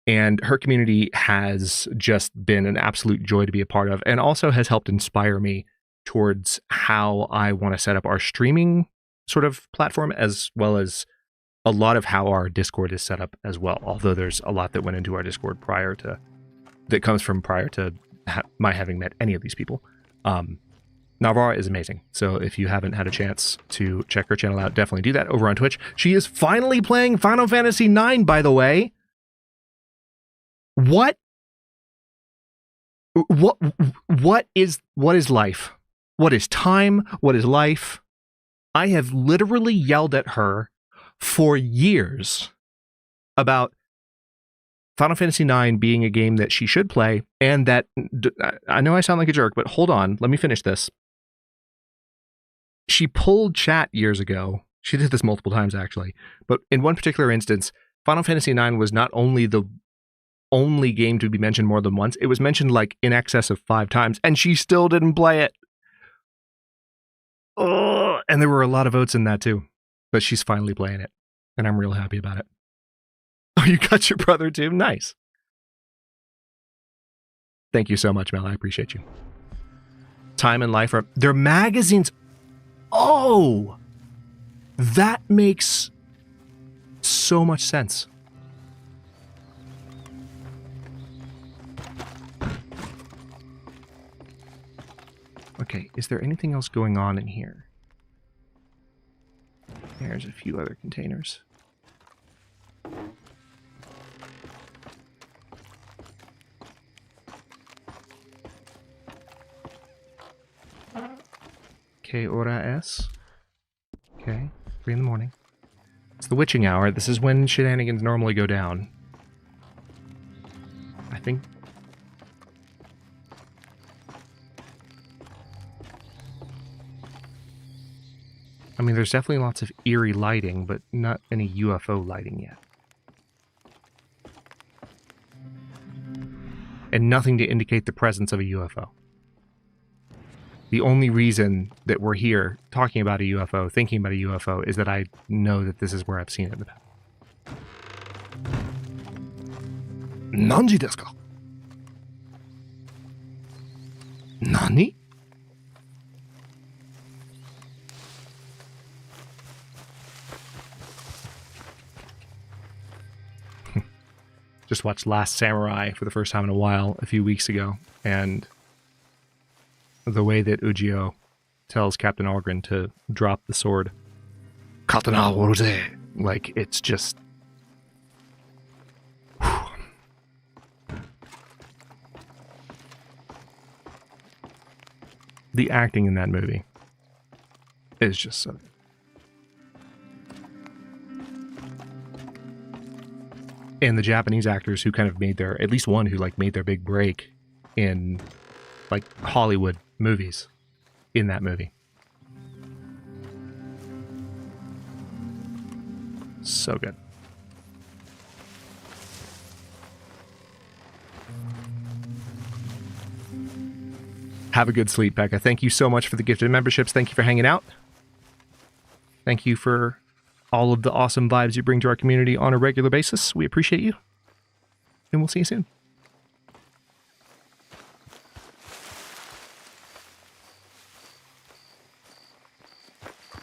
And her community has just been an absolute joy to be a part of, and also has helped inspire me towards how I want to set up our streaming sort of platform, as well as a lot of how our Discord is set up as well. Although there's a lot that went into our Discord prior to my having met any of these people. Navara is amazing. So if you haven't had a chance to check her channel out, definitely do that over on Twitch. She is finally playing Final Fantasy IX, by the way. What is life? What is time? What is life? I have literally yelled at her for years about Final Fantasy IX being a game that she should play, and that, I know I sound like a jerk, but hold on, let me finish this. She pulled chat years ago. She did this multiple times, actually. But in one particular instance, Final Fantasy IX was not only the only game to be mentioned more than once, it was mentioned like in excess of 5 times, and she still didn't play it. Oh, and there were a lot of votes in that too. But she's finally playing it, and I'm real happy about it. Oh, you got your brother too? Nice. Thank you so much, Mel. I appreciate you. Time and Life are... They're magazines. Oh! That makes so much sense. Okay, is there anything else going on in here? There's a few other containers. Que hora es? Okay, 3 in the morning. It's the witching hour. This is when shenanigans normally go down. I think... I mean, there's definitely lots of eerie lighting, but not any UFO lighting yet. And nothing to indicate the presence of a UFO. The only reason that we're here talking about a UFO, thinking about a UFO, is that I know that this is where I've seen it in the past. Nanji desu ka? Nani? Just watched Last Samurai for the first time in a while a few weeks ago, and the way that Ujio tells Captain Algren to drop the sword, Katana Woruze, like, it's just... The acting in that movie is just so good. And the Japanese actors who kind of made their, at least one who like made their big break in like Hollywood movies in that movie. So good. Have a good sleep, Becca. Thank you so much for the gifted memberships. Thank you for hanging out. Thank you for all of the awesome vibes you bring to our community on a regular basis. We appreciate you. And we'll see you soon.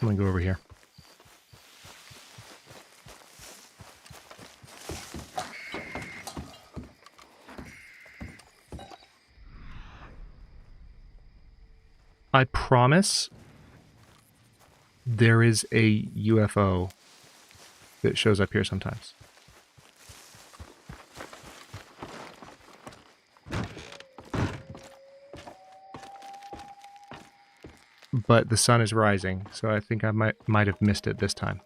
I'm going to go over here. I promise there is a UFO that shows up here sometimes. But the sun is rising, so I think I might have missed it this time.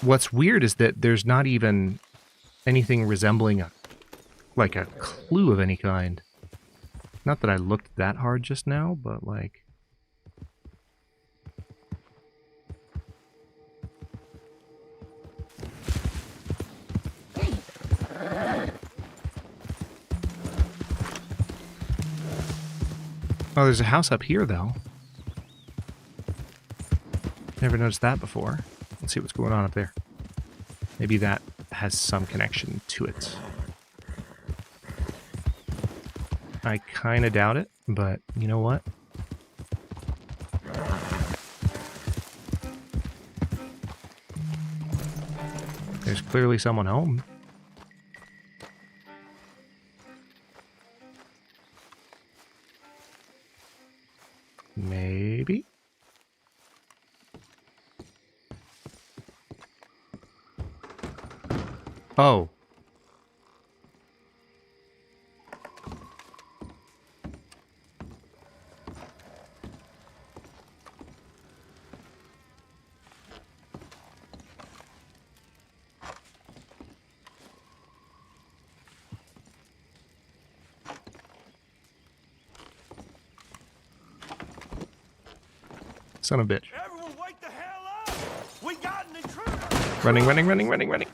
What's weird is that there's not even anything resembling like a clue of any kind. Not that I looked that hard just now, but like... Oh, there's a house up here, though. Never noticed that before. Let's see what's going on up there. Maybe that has some connection to it. I kind of doubt it, but you know what? There's clearly someone home. Maybe? Oh. Son of a bitch.
Everyone wake the hell up! We got an intruder!
Running, running, running, running, running.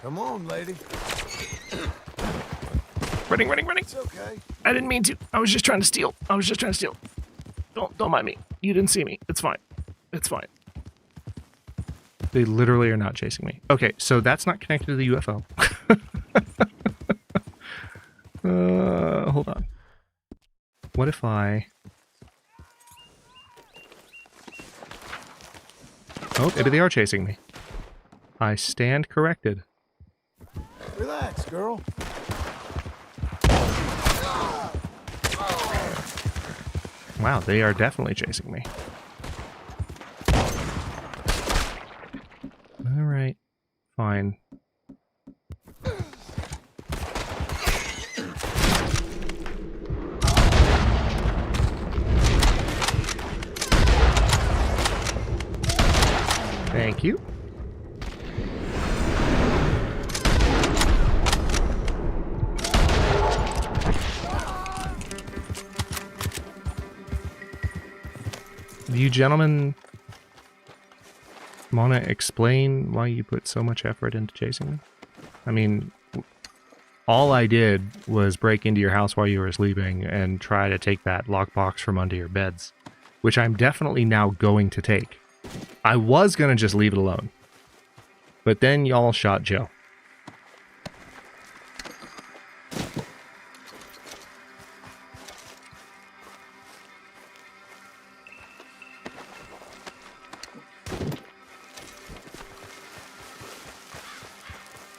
Come on, lady.
Running, running, running.
It's okay.
I didn't mean to. I was just trying to steal. Don't mind me. You didn't see me. It's fine. It's fine. They literally are not chasing me. Okay, so that's not connected to the UFO. Hold on. What if I... Oh, maybe they are chasing me. I stand corrected.
Relax, girl.
Wow, they are definitely chasing me. All right, fine. Thank you. Do you gentlemen want to explain why you put so much effort into chasing me? I mean, all I did was break into your house while you were sleeping and try to take that lockbox from under your beds, which I'm definitely now going to take. I was going to just leave it alone, but then y'all shot Joe.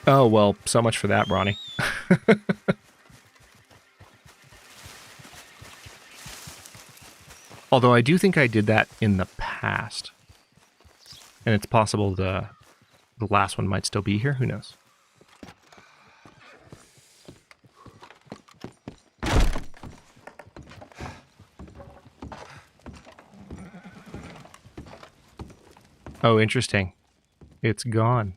Oh, well, so much for that, Bronny. Although I do think I did that in the past. And it's possible the last one might still be here. Who knows? Oh, interesting. It's gone.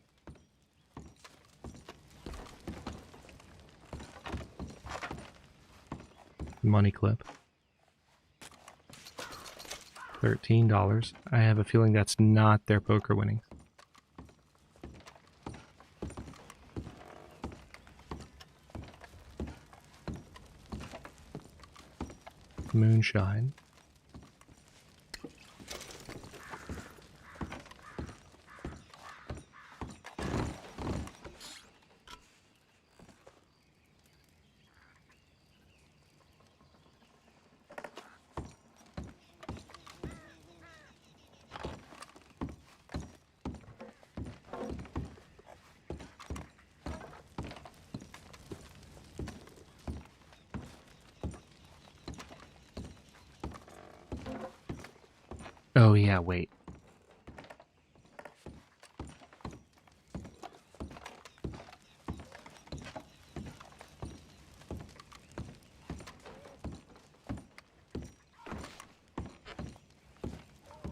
Money clip. $13. I have a feeling that's not their poker winnings. Moonshine. Oh yeah, wait.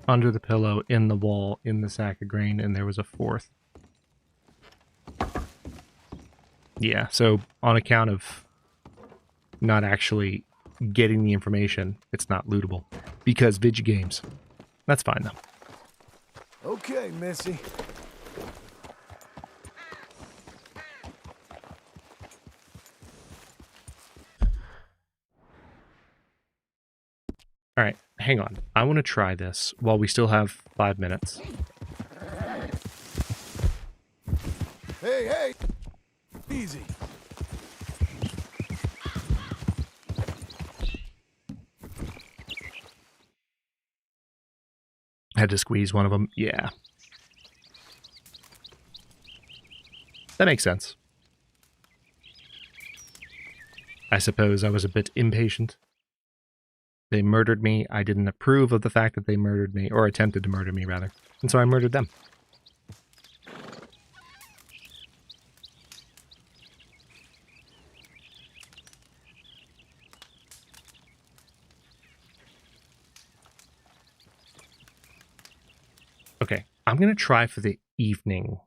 Under the pillow, in the wall, in the sack of grain, and there was a fourth. Yeah, so on account of not actually getting the information, it's not lootable. Because video games. That's fine, though.
Okay, Missy.
Alright, hang on. I want to try this while we still have 5 minutes.
Hey, hey! Easy.
Had to squeeze one of them. Yeah. That makes sense. I suppose I was a bit impatient. They murdered me. I didn't approve of the fact that they murdered me, or attempted to murder me, rather. And so I murdered them. Okay, I'm going to try for the evening.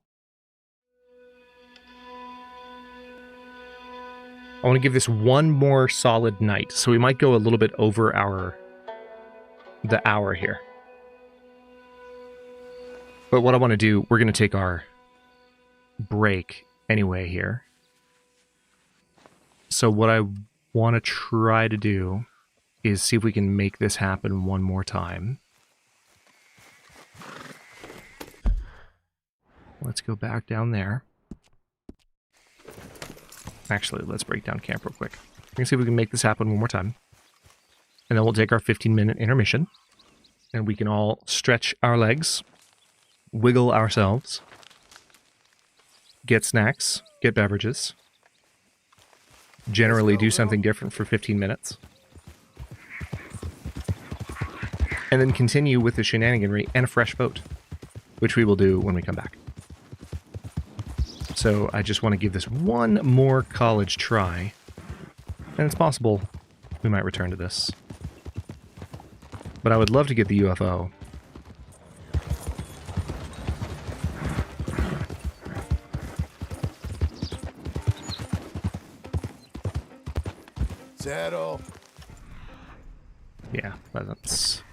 I want to give this one more solid night, so we might go a little bit over the hour here. But what I want to do, we're going to take our break anyway here. So what I want to try to do is see if we can make this happen one more time. Let's go back down there. Actually, let's break down camp real quick. We're going to see if we can make this happen one more time. And then we'll take our 15-minute intermission. And we can all stretch our legs, wiggle ourselves, get snacks, get beverages, generally do something different for 15 minutes, and then continue with the shenaniganry and a fresh boat, which we will do when we come back. So I just want to give this one more college try, and it's possible we might return to this. But I would love to get the UFO.
Saddle.
Yeah, presents.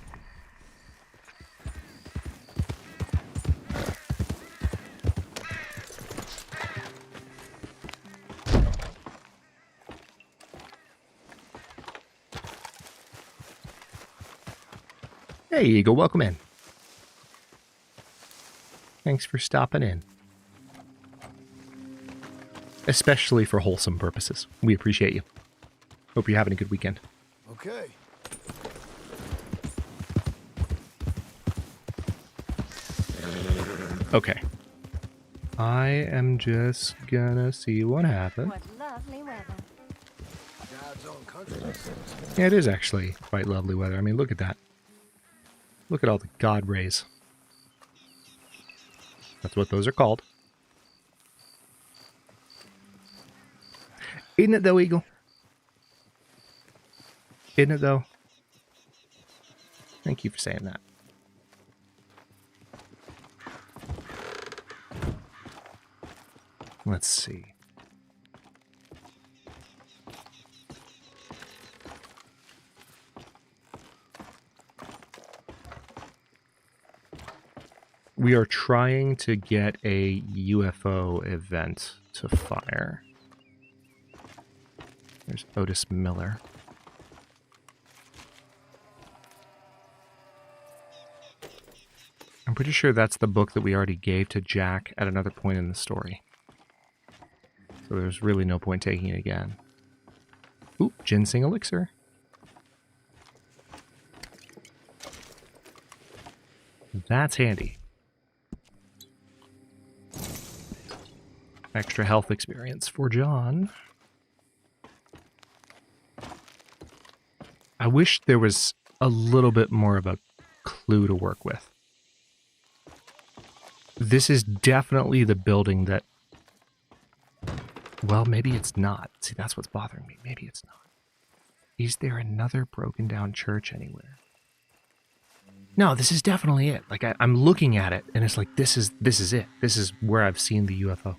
Hey, Eagle, welcome in. Thanks for stopping in. Especially for wholesome purposes. We appreciate you. Hope you're having a good weekend.
Okay.
Okay. I am just gonna see what happens.
What lovely weather.
God's own country.
Yeah, it is actually quite lovely weather. I mean, look at that. Look at all the God rays. That's what those are called. Isn't it though, Eagle? Isn't it though? Thank you for saying that. Let's see. We are trying to get a UFO event to fire. There's Otis Miller. I'm pretty sure that's the book that we already gave to Jack at another point in the story. So there's really no point taking it again. Ooh, ginseng elixir. That's handy. Extra health experience for John. I wish there was a little bit more of a clue to work with. This is definitely the building that... Well, maybe it's not. See, that's what's bothering me. Maybe it's not. Is there another broken down church anywhere? No, this is definitely it. Like, I'm looking at it, and it's like, this is it. This is where I've seen the UFO.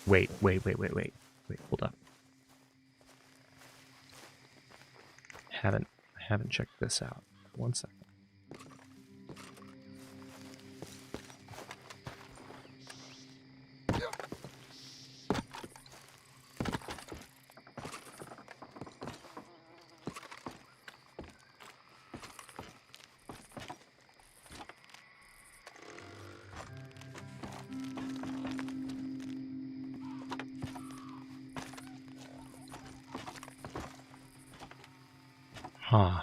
Wait, hold up. I haven't checked this out. 1 second. Huh.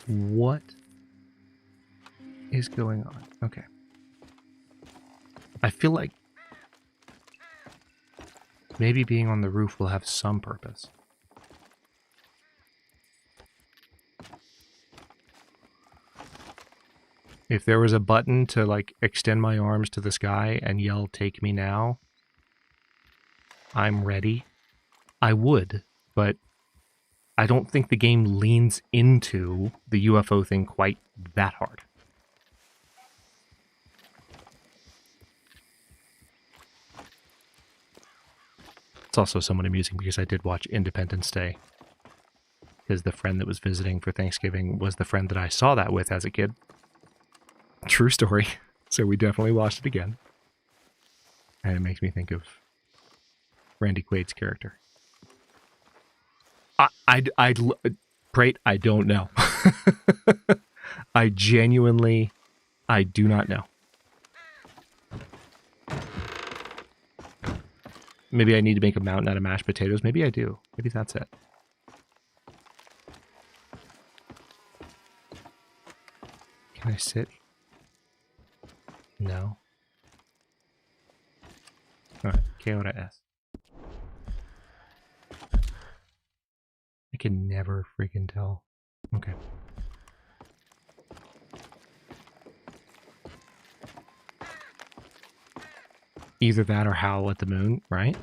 What is going on? Okay. I feel like maybe being on the roof will have some purpose. If there was a button to, like, extend my arms to the sky and yell, "Take me now," I'm ready. I would, but I don't think the game leans into the UFO thing quite that hard. It's also somewhat amusing because I did watch Independence Day. Because the friend that was visiting for Thanksgiving was the friend that I saw that with as a kid. True story. So we definitely watched it again. And it makes me think of Randy Quaid's character. Prate, I don't know. I do not know. Maybe I need to make a mountain out of mashed potatoes. Maybe I do. Maybe that's it. Can I sit? No. Alright, KO to S. I can never freaking tell. Okay. Either that or Howl at the Moon, right?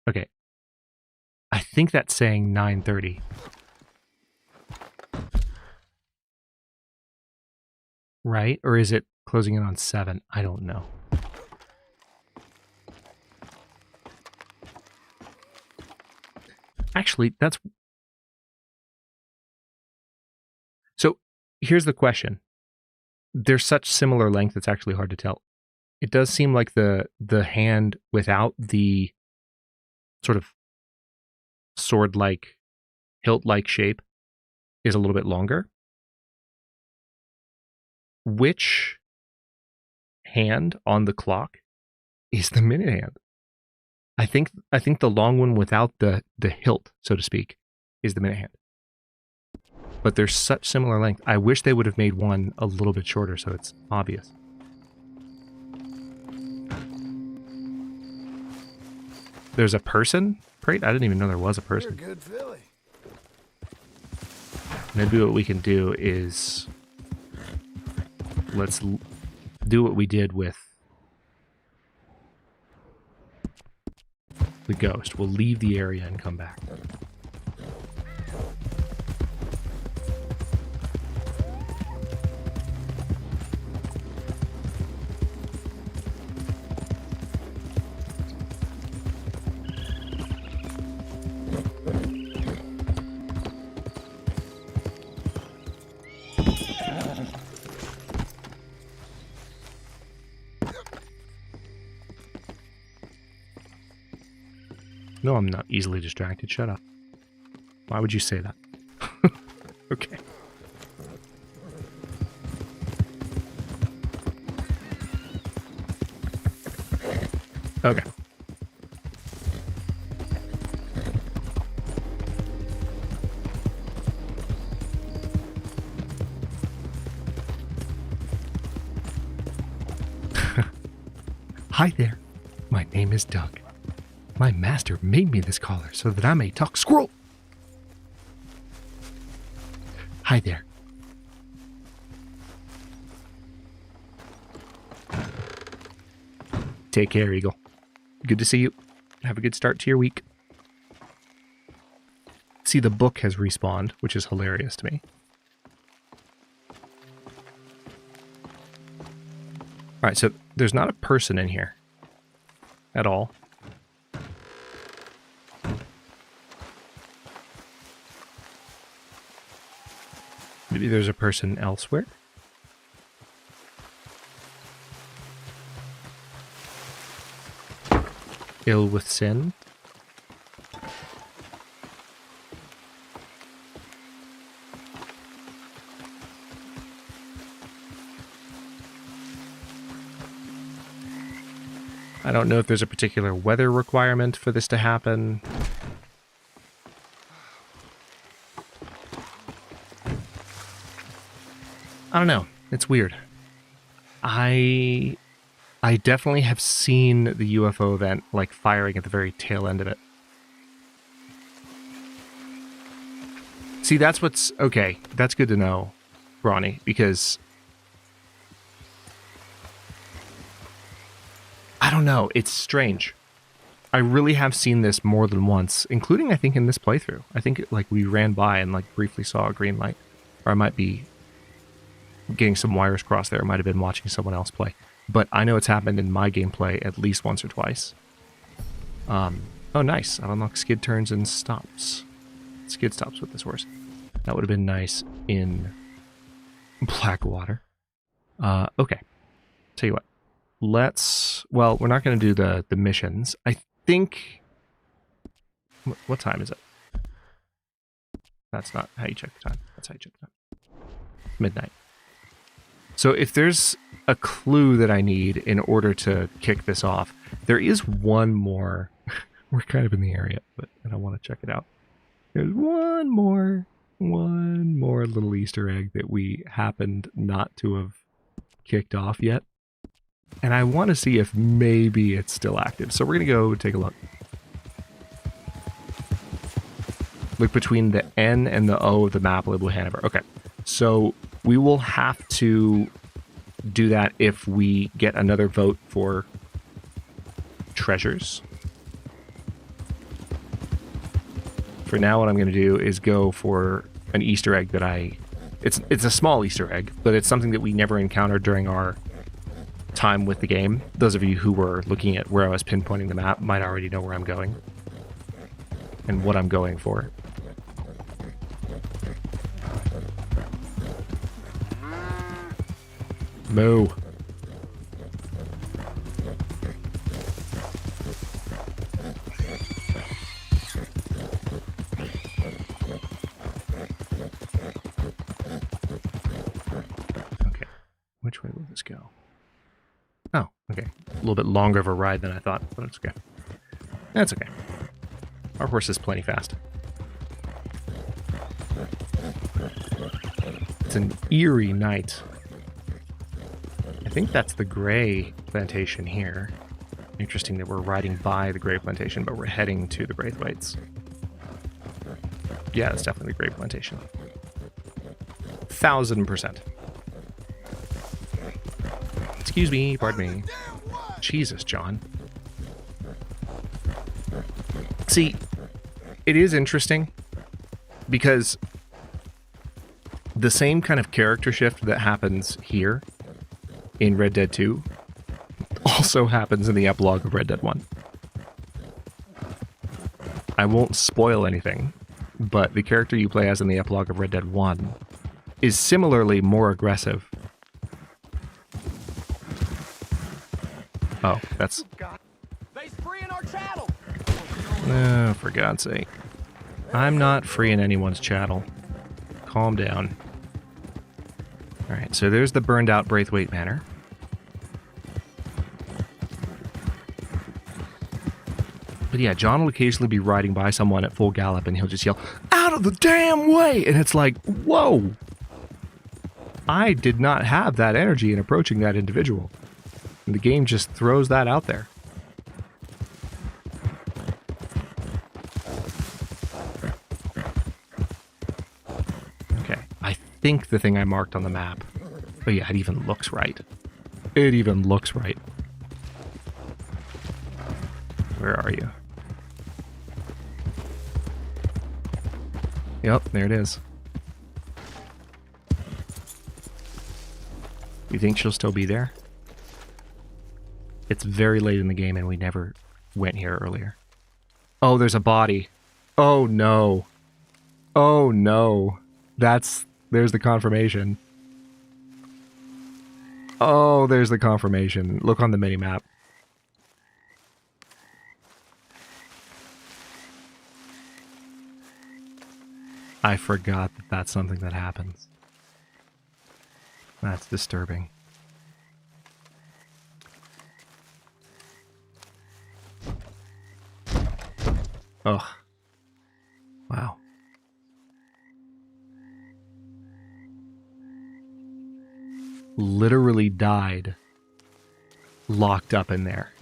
Okay. I think that's saying 9:30. Right? Or is it closing in on 7? I don't know. Actually, that's... So, here's the question. They're such similar length, it's actually hard to tell. It does seem like the hand without the sort of sword-like, hilt-like shape is a little bit longer. Which hand on the clock is the minute hand? I think the long one without the hilt, so to speak, is the minute hand. But they're such similar length. I wish they would have made one a little bit shorter so it's obvious. There's a person? Great, I didn't even know there was a person.
You're a good filly.
Maybe what we can do is... Let's do what we did with the ghost. We'll leave the area and come back. No, I'm not easily distracted. Shut up. Why would you say that? Okay. Okay. Hi there. My name is Doug. My master made me this collar so that I may talk squirrel. Hi there. Take care, Eagle. Good to see you. Have a good start to your week. See, the book has respawned, which is hilarious to me. Alright, so there's not a person in here at all. Maybe there's a person elsewhere. Ill with sin. I don't know if there's a particular weather requirement for this to happen. I don't know. It's weird. I definitely have seen the UFO event, like, firing at the very tail end of it. See, that's what's... Okay, that's good to know, Brawny, because... I don't know. It's strange. I really have seen this more than once, including, I think, in this playthrough. I think, like, we ran by and, like, briefly saw a green light. Or I might be getting some wires crossed there. I might have been watching someone else play. But I know it's happened in my gameplay at least once or twice. Oh, nice. I've unlocked skid turns and stops. Skid stops with this horse. That would have been nice in Blackwater. Okay. Tell you what. Let's... Well, we're not going to do the missions. I think... What time is it? That's not how you check the time. That's how you check the time. Midnight. So if there's a clue that I need in order to kick this off, there is one more. We're kind of in the area, but I don't want to check it out. There's one more one more little Easter egg that we happened not to have kicked off yet. And I want to see if maybe it's still active. So we're going to go take a look. Look between the N and the O of the map label Hanover. Okay, so we will have to do that if we get another vote for treasures. For now, what I'm going to do is go for an Easter egg that it's a small Easter egg, but it's something that we never encountered during our time with the game. Those of you who were looking at where I was pinpointing the map might already know where I'm going and what I'm going for. Moo. Okay, which way will this go? Oh, okay. A little bit longer of a ride than I thought, but it's okay. That's okay. Our horse is plenty fast. It's an eerie night. I think that's the Gray Plantation here. Interesting that we're riding by the Gray Plantation, but we're heading to the Braithwaites. Yeah, it's definitely the Gray Plantation. 1000%. Excuse me, pardon me. Jesus, John. See, it is interesting because the same kind of character shift that happens here in Red Dead 2 also happens in the epilogue of Red Dead 1. I won't spoil anything, but the character you play as in the epilogue of Red Dead 1 is similarly more aggressive. Oh, that's... Oh, for God's sake. I'm not freeing anyone's chattel. Calm down. Alright, so there's the burned out Braithwaite Manor. But yeah, John will occasionally be riding by someone at full gallop and he'll just yell, "Out of the damn way!" And it's like, whoa! I did not have that energy in approaching that individual. And the game just throws that out there. Okay, I think the thing I marked on the map. Oh yeah, it even looks right. It even looks right. Where are you? Yep, there it is. You think she'll still be there? It's very late in the game and we never went here earlier. Oh, there's a body. Oh no. Oh no. There's the confirmation. Oh, there's the confirmation. Look on the mini-map. I forgot that that's something that happens. That's disturbing. Ugh. Wow. Literally died locked up in there.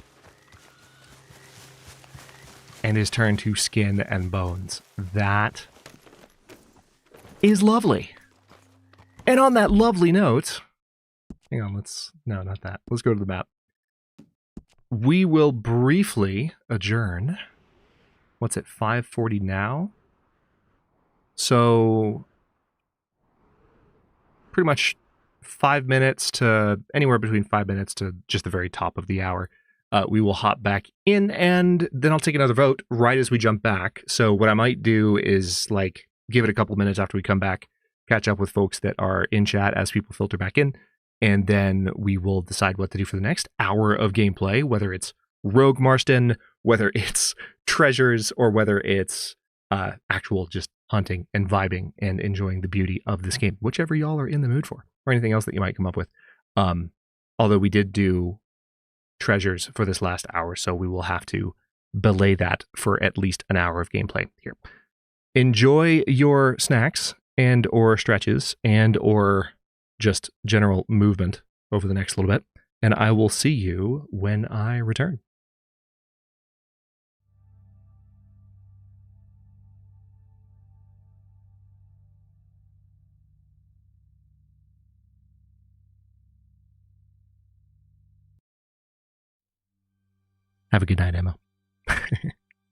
And is turned to skin and bones. That is lovely. And on that lovely note, hang on, no, not that. Let's go to the map. We will briefly adjourn. What's it, 5:40 now? So, pretty much 5 minutes to anywhere between 5 minutes to just the very top of the hour. We will hop back in and then I'll take another vote right as we jump back. So what I might do is like give it a couple minutes after we come back, catch up with folks that are in chat as people filter back in, and then we will decide what to do for the next hour of gameplay, whether it's Rogue Marston, whether it's treasures, or whether it's actual just hunting and vibing and enjoying the beauty of this game, whichever y'all are in the mood for, or anything else that you might come up with. Although we did do treasures for this last hour, so we will have to belay that for at least an hour of gameplay here. Enjoy your snacks and or stretches and or just general movement over the next little bit. And I will see you when I return. Have a good night, Emma.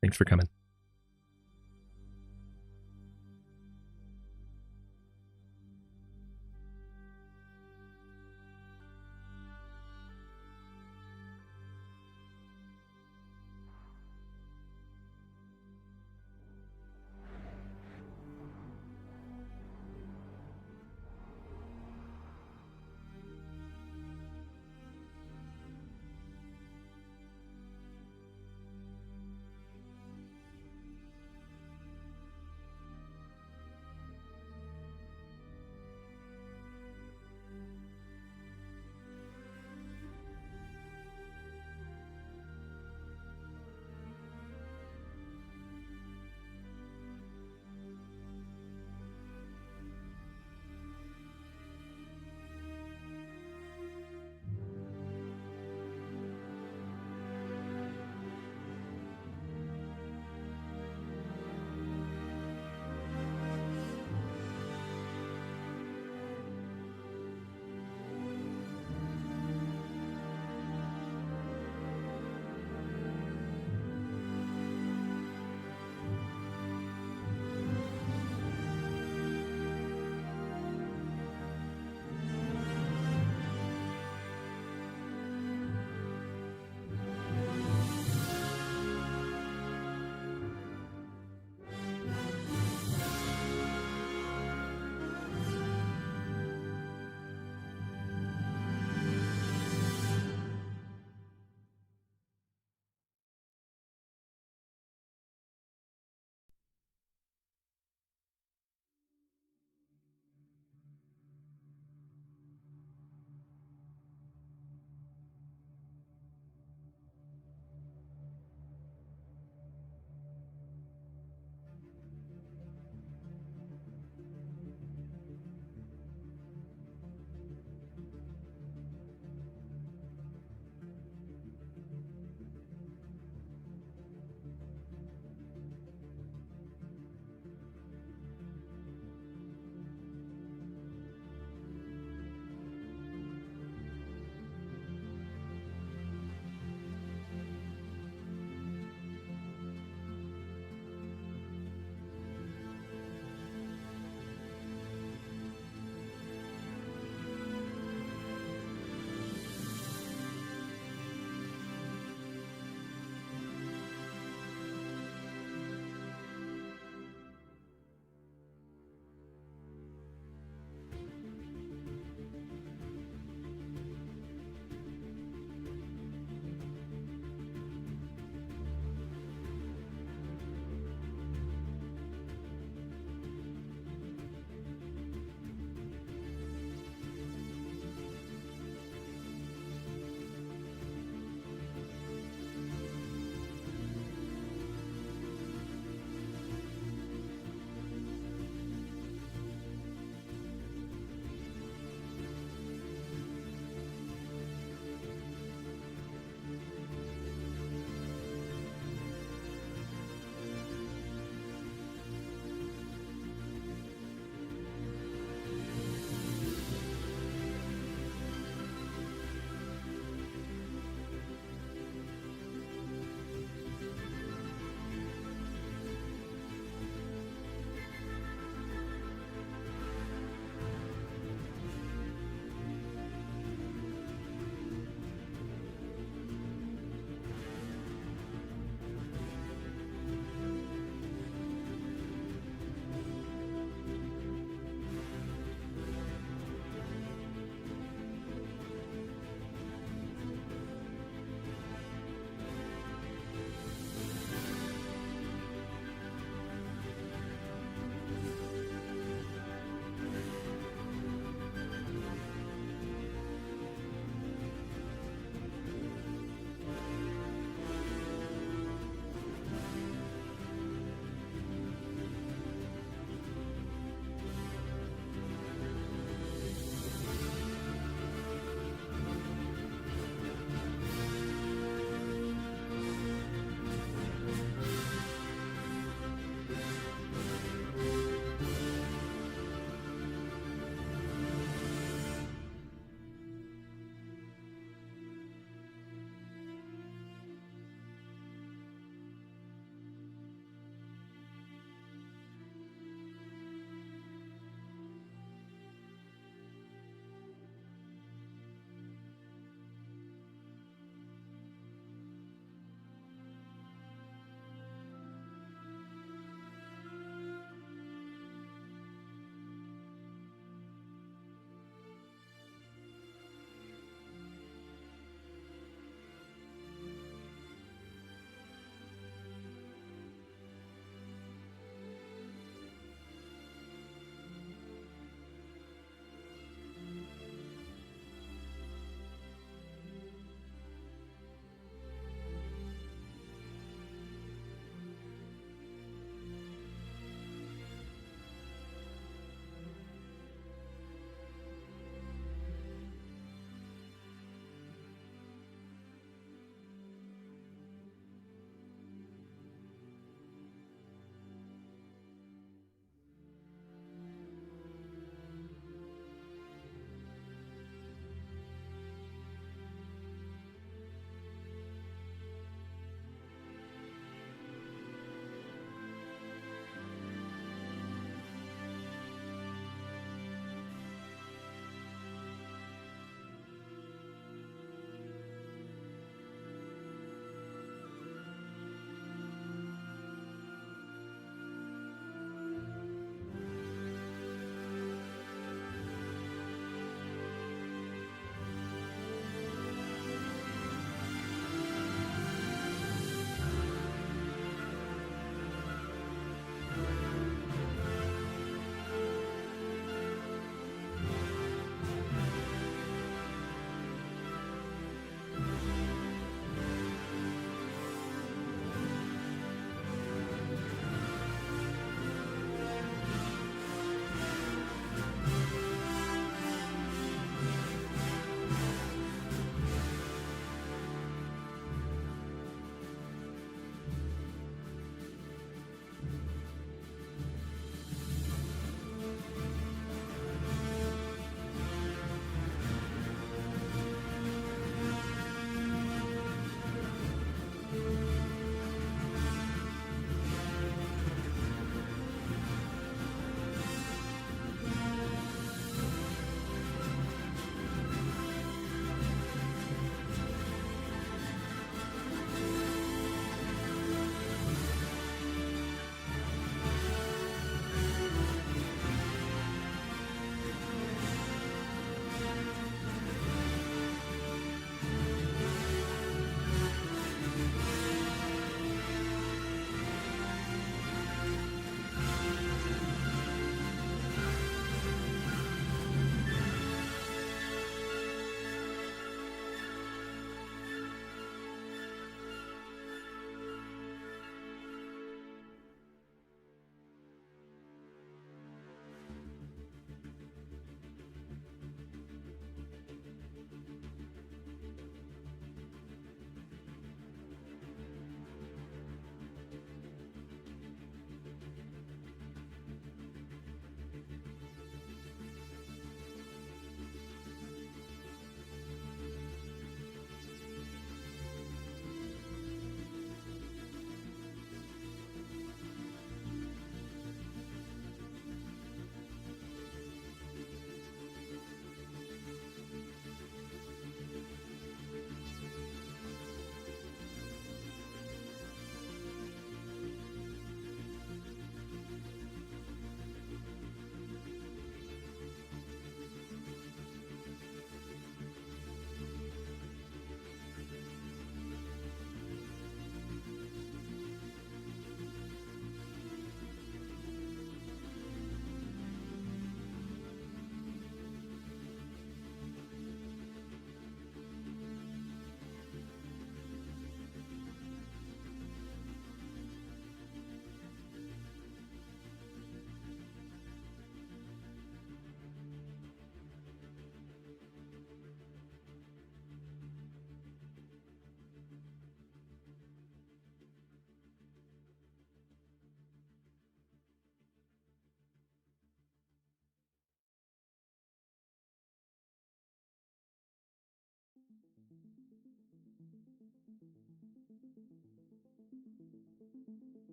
Thanks for coming.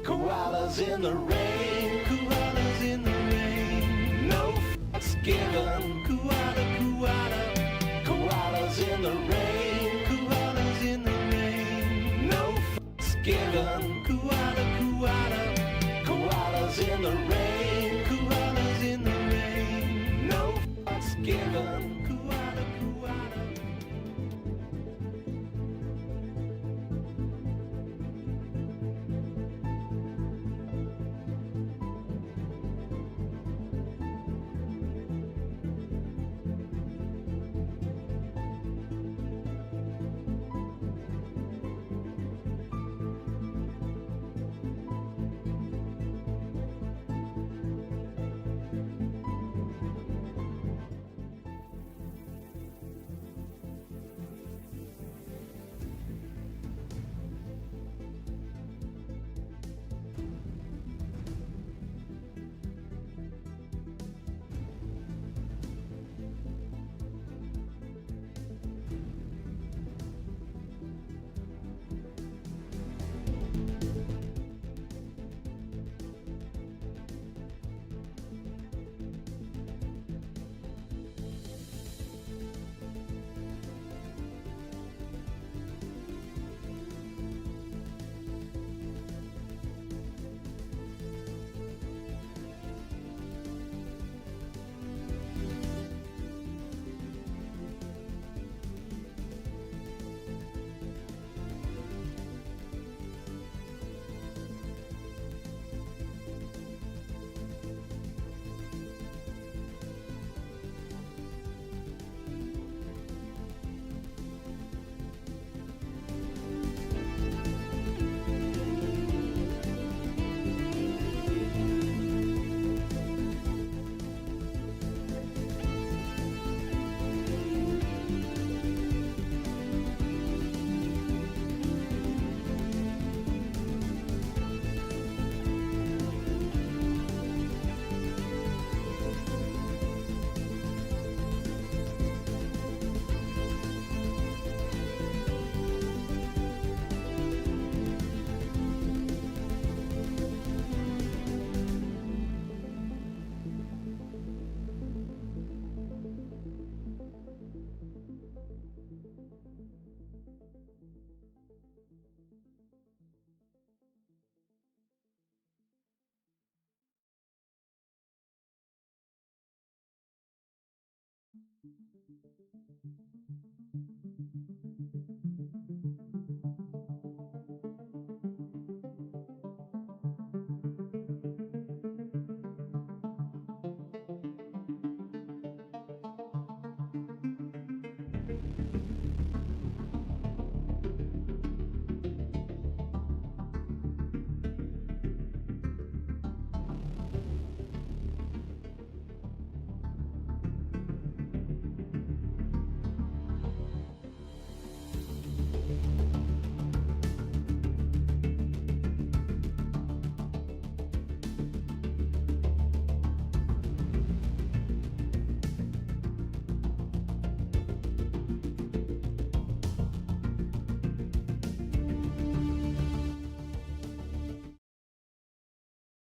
Koalas in the rain, koalas in the rain. No fucks given. Koala, koala. Koalas in the rain, koalas in the rain. No fucks given. Koala, koala. Koalas in the rain, koalas in the rain. No fucks given. Koala, koala.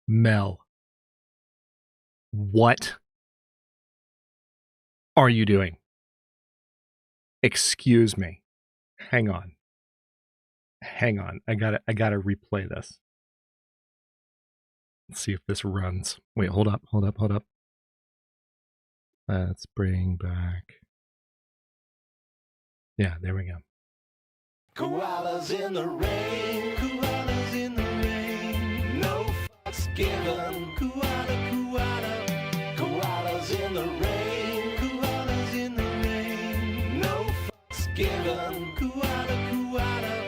Mel, what are you doing? Excuse me. Hang on. Hang on. I gotta replay this. Let's see if this runs. Wait, hold up. Let's bring back. Yeah, there we go.
Koalas in the rain, koalas in the rain. No fucks given. Koala, koala. Koalas in the rain, koalas in the rain. No fucks given. Koala, koala.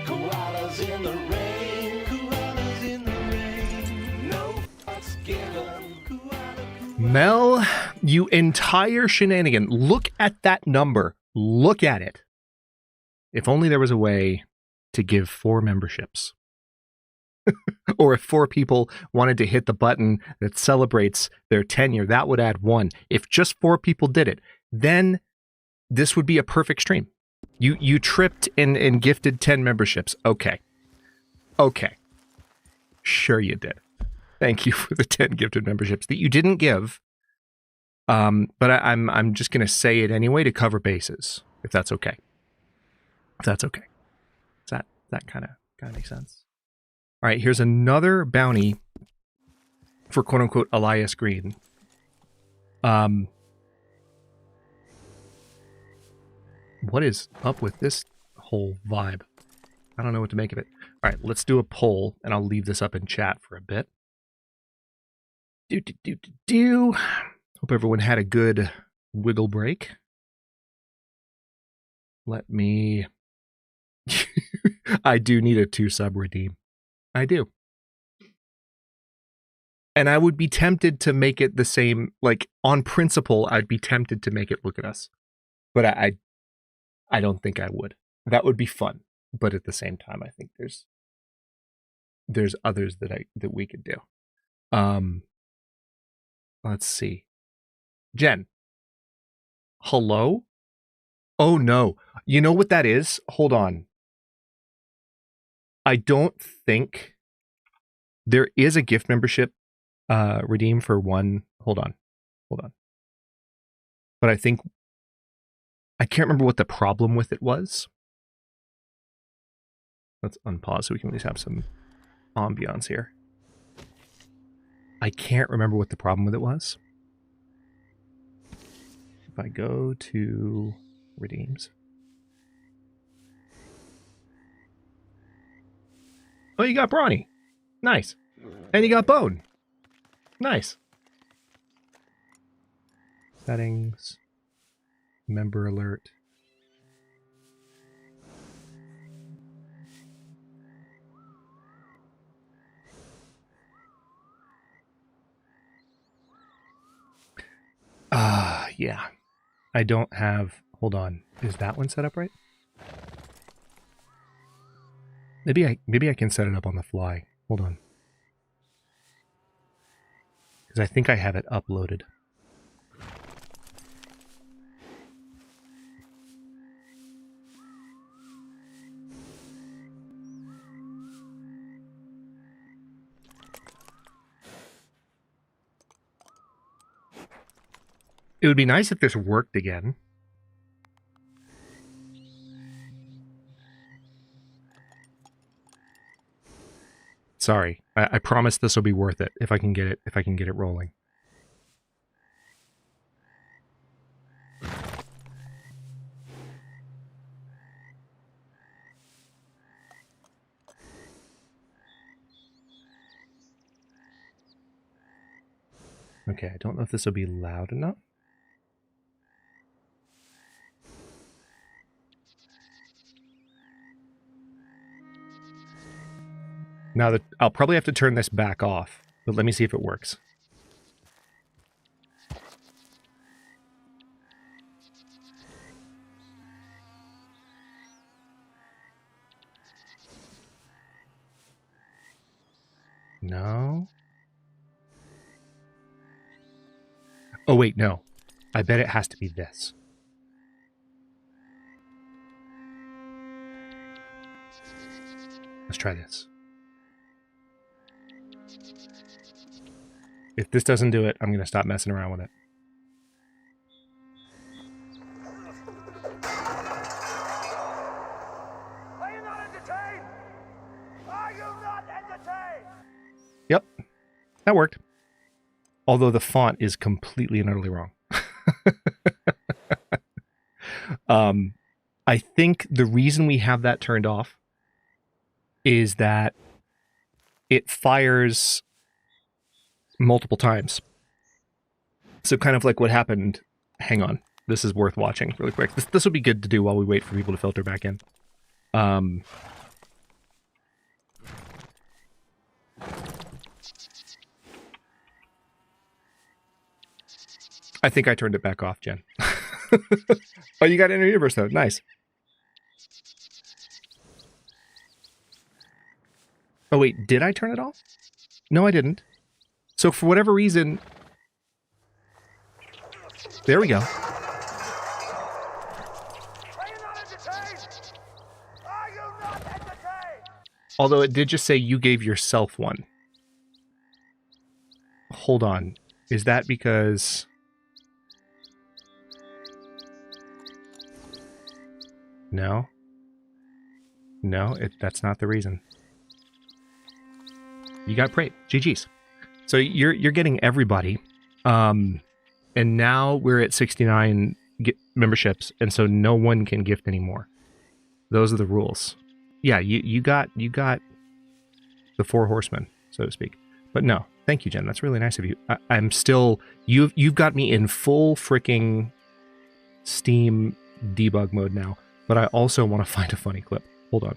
Koalas in the rain, koalas in the rain. No fucks given. Koala, koala.
Mel, you entire shenanigan. Look at that number. Look at it. If only there was a way to give 4 memberships. Or if 4 people wanted to hit the button that celebrates their tenure, that would add 1. If just 4 people did it, then this would be a perfect stream. You tripped and gifted 10 memberships. Okay. Sure you did. Thank you for the 10 gifted memberships that you didn't give. But I'm just going to say it anyway to cover bases, if that's okay. If that's okay. Does that kind of makes sense? All right, here's another bounty for quote unquote Elias Green. What is up with this whole vibe? I don't know what to make of it. All right, let's do a poll, and I'll leave this up in chat for a bit. Hope everyone had a good wiggle break. Let me... I do need a 2-sub redeem. I do. And I would be tempted to make it the same, like, on principle, I'd be tempted to make it look at us. But I don't think I would. That would be fun. But at the same time, I think there's others that we could do. Let's see. Jen. Hello? Oh no. You know what that is? Hold on. I don't think there is a gift membership redeem for 1. Hold on. But I think I can't remember what the problem with it was. Let's unpause so we can at least have some ambiance here. I can't remember what the problem with it was. If I go to redeems. Oh, you got Brawny. Nice. And you got Bone. Nice. Settings. Member alert. Yeah. I don't have... Hold on. Is that one set up right? Maybe I can set it up on the fly. Hold on. Because I think I have it uploaded. It would be nice if this worked again. Sorry, I promise this will be worth it if I can get it rolling. Okay, I don't know if this will be loud enough. Now that I'll probably have to turn this back off, but let me see if it works. No. Oh wait, no. I bet it has to be this. Let's try this. If this doesn't do it, I'm going to stop messing around with it.
Are you not entertained? Are you not entertained?
Yep, that worked. Although the font is completely and utterly wrong. I think the reason we have that turned off is that it fires multiple times. So kind of like what happened. Hang on. This is worth watching really quick. This will be good to do while we wait for people to filter back in. I think I turned it back off, Jen. Oh, you got inter-universe though. Nice. Oh wait, did I turn it off? No, I didn't. So for whatever reason, there we go.
Are you not entertained? Are you not entertained?
Although it did just say you gave yourself one. Hold on. Is that because... No. No, that's not the reason. You got prayed. GG's. So you're getting everybody. And now we're at 69 memberships, and so no one can gift anymore. Those are the rules. Yeah, you got the 4 horsemen, so to speak. But no, thank you, Jen. That's really nice of you. I'm still you've got me in full freaking Steam debug mode now. But I also want to find a funny clip. Hold on.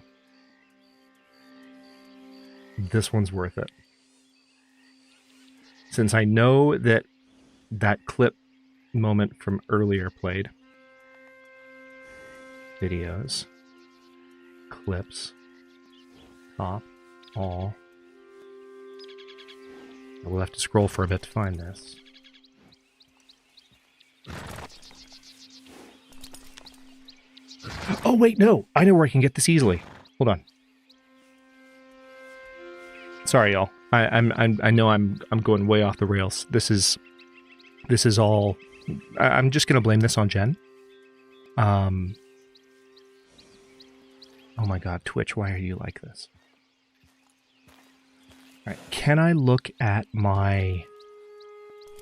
This one's worth it. Since I know that clip moment from earlier played. Videos. Clips. Top. All. I will have to scroll for a bit to find this. Oh wait, no! I know where I can get this easily. Hold on. Sorry, y'all. I know I'm going way off the rails. This is all. I'm just gonna blame this on Jen. Oh my God, Twitch! Why are you like this? All right, can I look at my?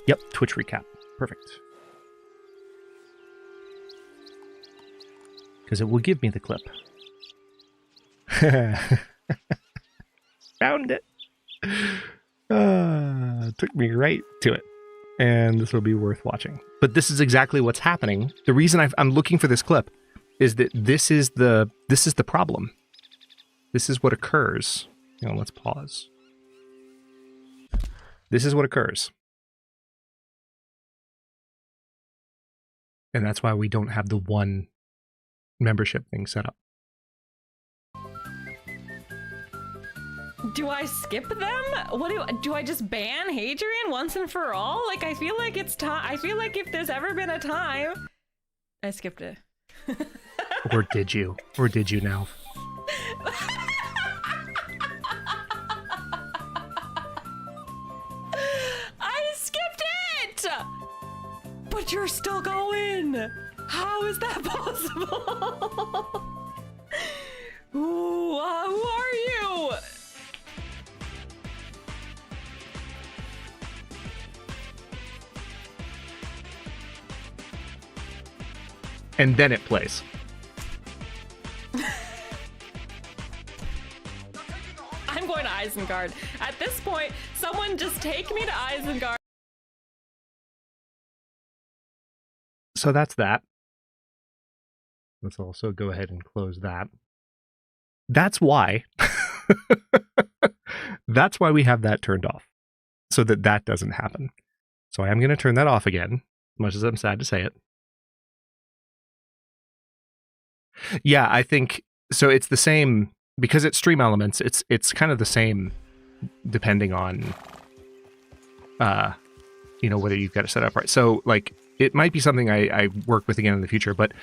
Yep, Twitch recap. Perfect. Because it will give me the clip. Found it. Took me right to it. And this will be worth watching. But this is exactly what's happening. The reason I'm looking for this clip is that this is the problem. This is what occurs. You know, let's pause. This is what occurs. And that's why we don't have the one membership thing set up.
Do I skip them? What do I just ban Hadrian once and for all? Like, I feel like it's time. I feel like if there's ever been a time, I skipped it.
Or did you? Or did you now?
I skipped it! But you're still going. How is that possible? Ooh, who are you?
And then it plays.
I'm going to Isengard. At this point, someone just take me to Isengard.
So that's that. Let's also go ahead and close that. That's why. That's why we have that turned off. So that that doesn't happen. So I am going to turn that off again, much as I'm sad to say it. Yeah, I think so. It's the same because it's stream elements. It's kind of the same depending on whether you've got it set up right. So like it might be something I work with again in the future. But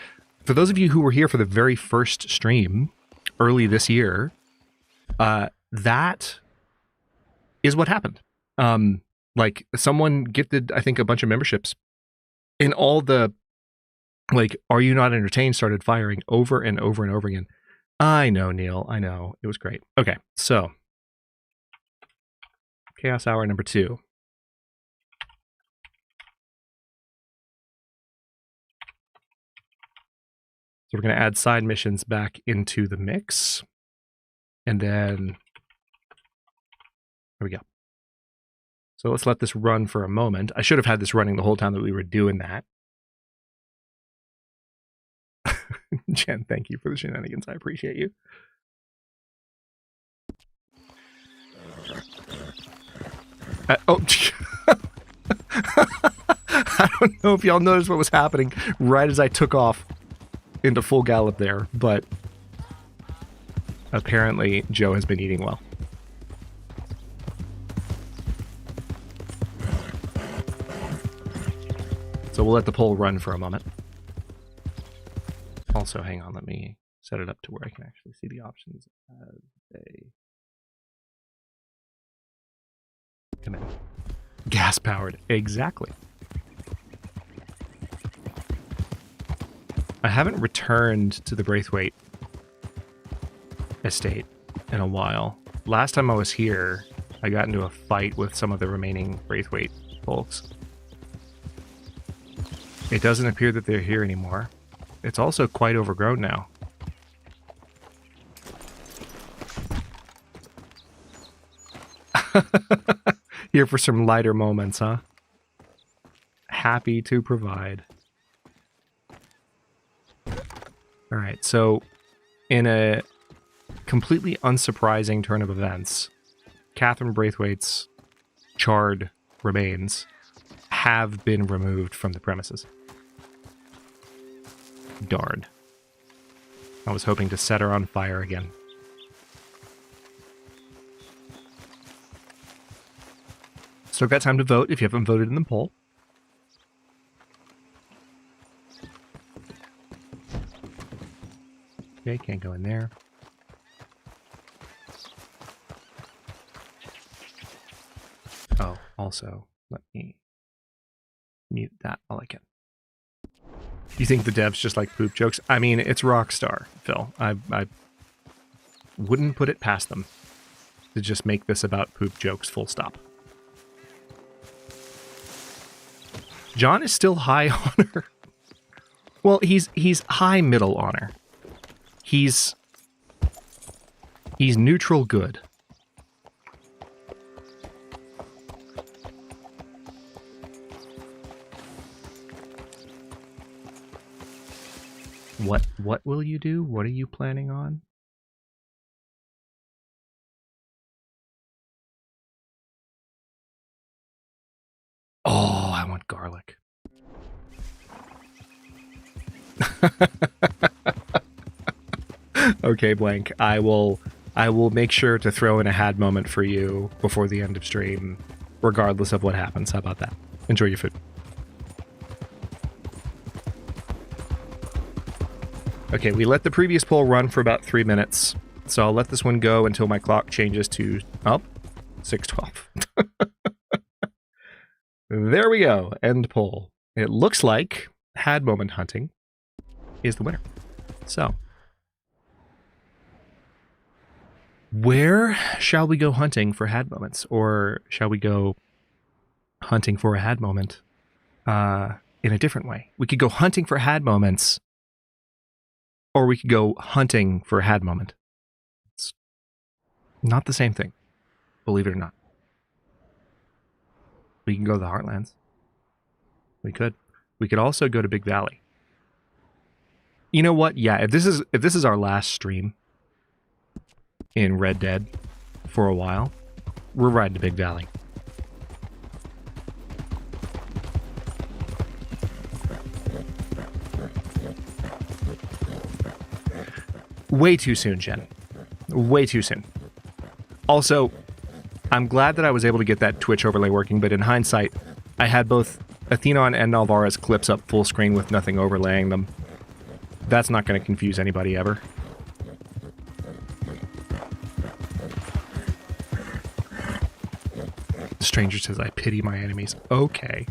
for those of you who were here for the very first stream early this year, that is what happened. Like someone gifted, I think, a bunch of memberships, and all the like, "Are you not entertained?" started firing over and over and over again. I know, Neil. I know. It was great. Okay, so Chaos Hour number 2. So we're going to add side missions back into the mix. And then, there we go. So let's let this run for a moment. I should have had this running the whole time that we were doing that. Jen, thank you for the shenanigans. I appreciate you. Oh, I don't know if y'all noticed what was happening right as I took off into full gallop there, but apparently Joe has been eating well. So we'll let the poll run for a moment. Also, hang on, let me set it up to where I can actually see the options as they come in. Gas powered, exactly. I haven't returned to the Braithwaite estate in a while. Last time I was here, I got into a fight with some of the remaining Braithwaite folks. It doesn't appear that they're here anymore. It's also quite overgrown now. Here for some lighter moments, huh? Happy to provide. All right, so in a completely unsurprising turn of events, Catherine Braithwaite's charred remains have been removed from the premises. Darn. I was hoping to set her on fire again. Still got time to vote if you haven't voted in the poll. Okay, can't go in there. Oh, also, let me mute that while I can. You think the devs just like poop jokes? I mean, it's Rockstar, Phil. I wouldn't put it past them to just make this about poop jokes, full stop. John is still high honor. Well, he's high middle honor. He's neutral good. What will you do? What are you planning on? Oh, I want garlic. Okay, Blank. I will make sure to throw in a had moment for you before the end of stream, regardless of what happens. How about that? Enjoy your food. Okay, we let the previous poll run for about 3 minutes, so I'll let this one go until my clock changes to 6:12. There we go. End poll. It looks like had moment hunting is the winner. So, where shall we go hunting for had moments? Or shall we go hunting for a had moment in a different way? We could go hunting for had moments, or we could go hunting for a had moment. It's not the same thing, believe it or not. We can go to the Heartlands. We could. We could also go to Big Valley. You know what? Yeah, if this is our last stream in Red Dead for a while, we're riding to Big Valley. Way too soon, Jen. Way too soon. Also, I'm glad that I was able to get that Twitch overlay working, but in hindsight, I had both Athenon and Alvarez clips up full screen with nothing overlaying them. That's not going to confuse anybody ever. The stranger says, I pity my enemies. Okay.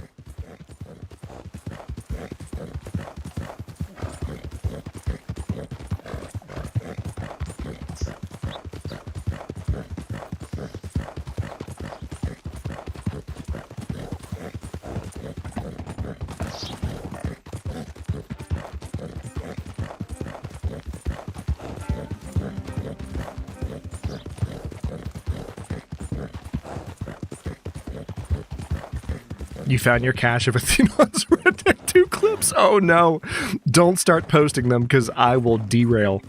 You found your cache of Athenon's Red Dead 2 clips? Oh no. Don't start posting them because I will derail.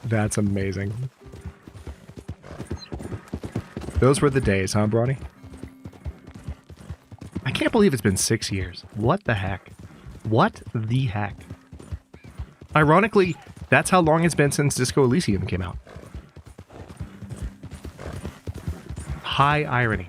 That's amazing. Those were the days, huh, Bronny? I can't believe it's been 6 years. What the heck? What the heck? Ironically, that's how long it's been since Disco Elysium came out. High irony.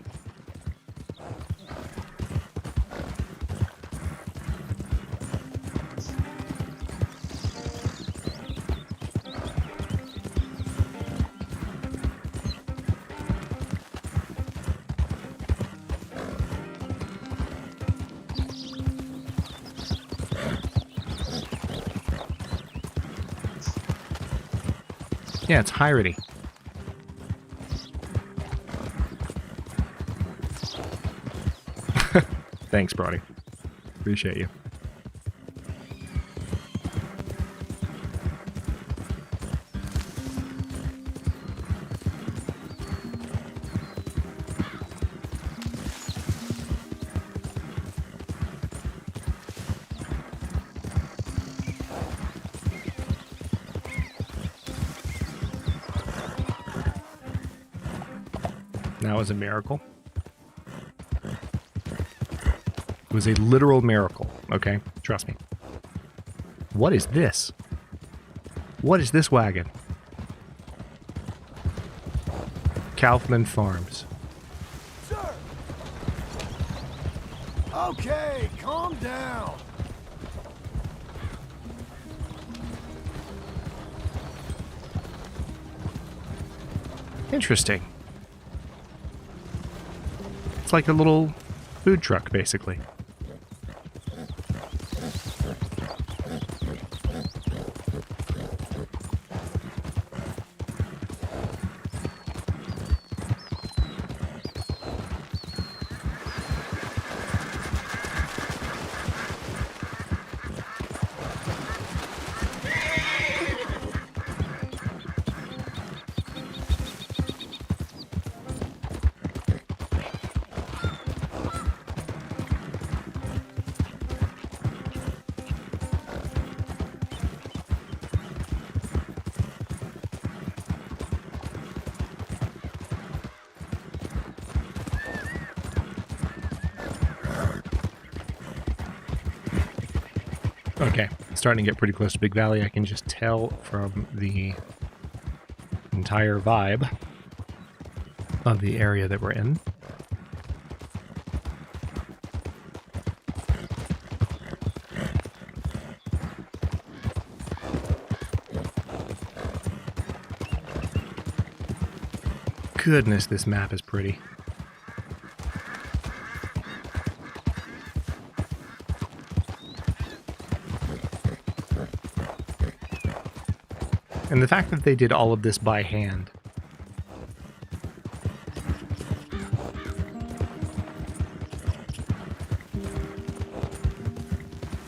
Yeah, it's irony. Thanks, Brody. Appreciate you. That was a miracle. It was a literal miracle, okay? Trust me. What is this? What is this wagon? Kaufman Farms.
Sir! Okay, calm down.
Interesting. It's like a little food truck, basically. Okay, starting to get pretty close to Big Valley. I can just tell from the entire vibe of the area that we're in. Goodness, this map is pretty. And the fact that they did all of this by hand.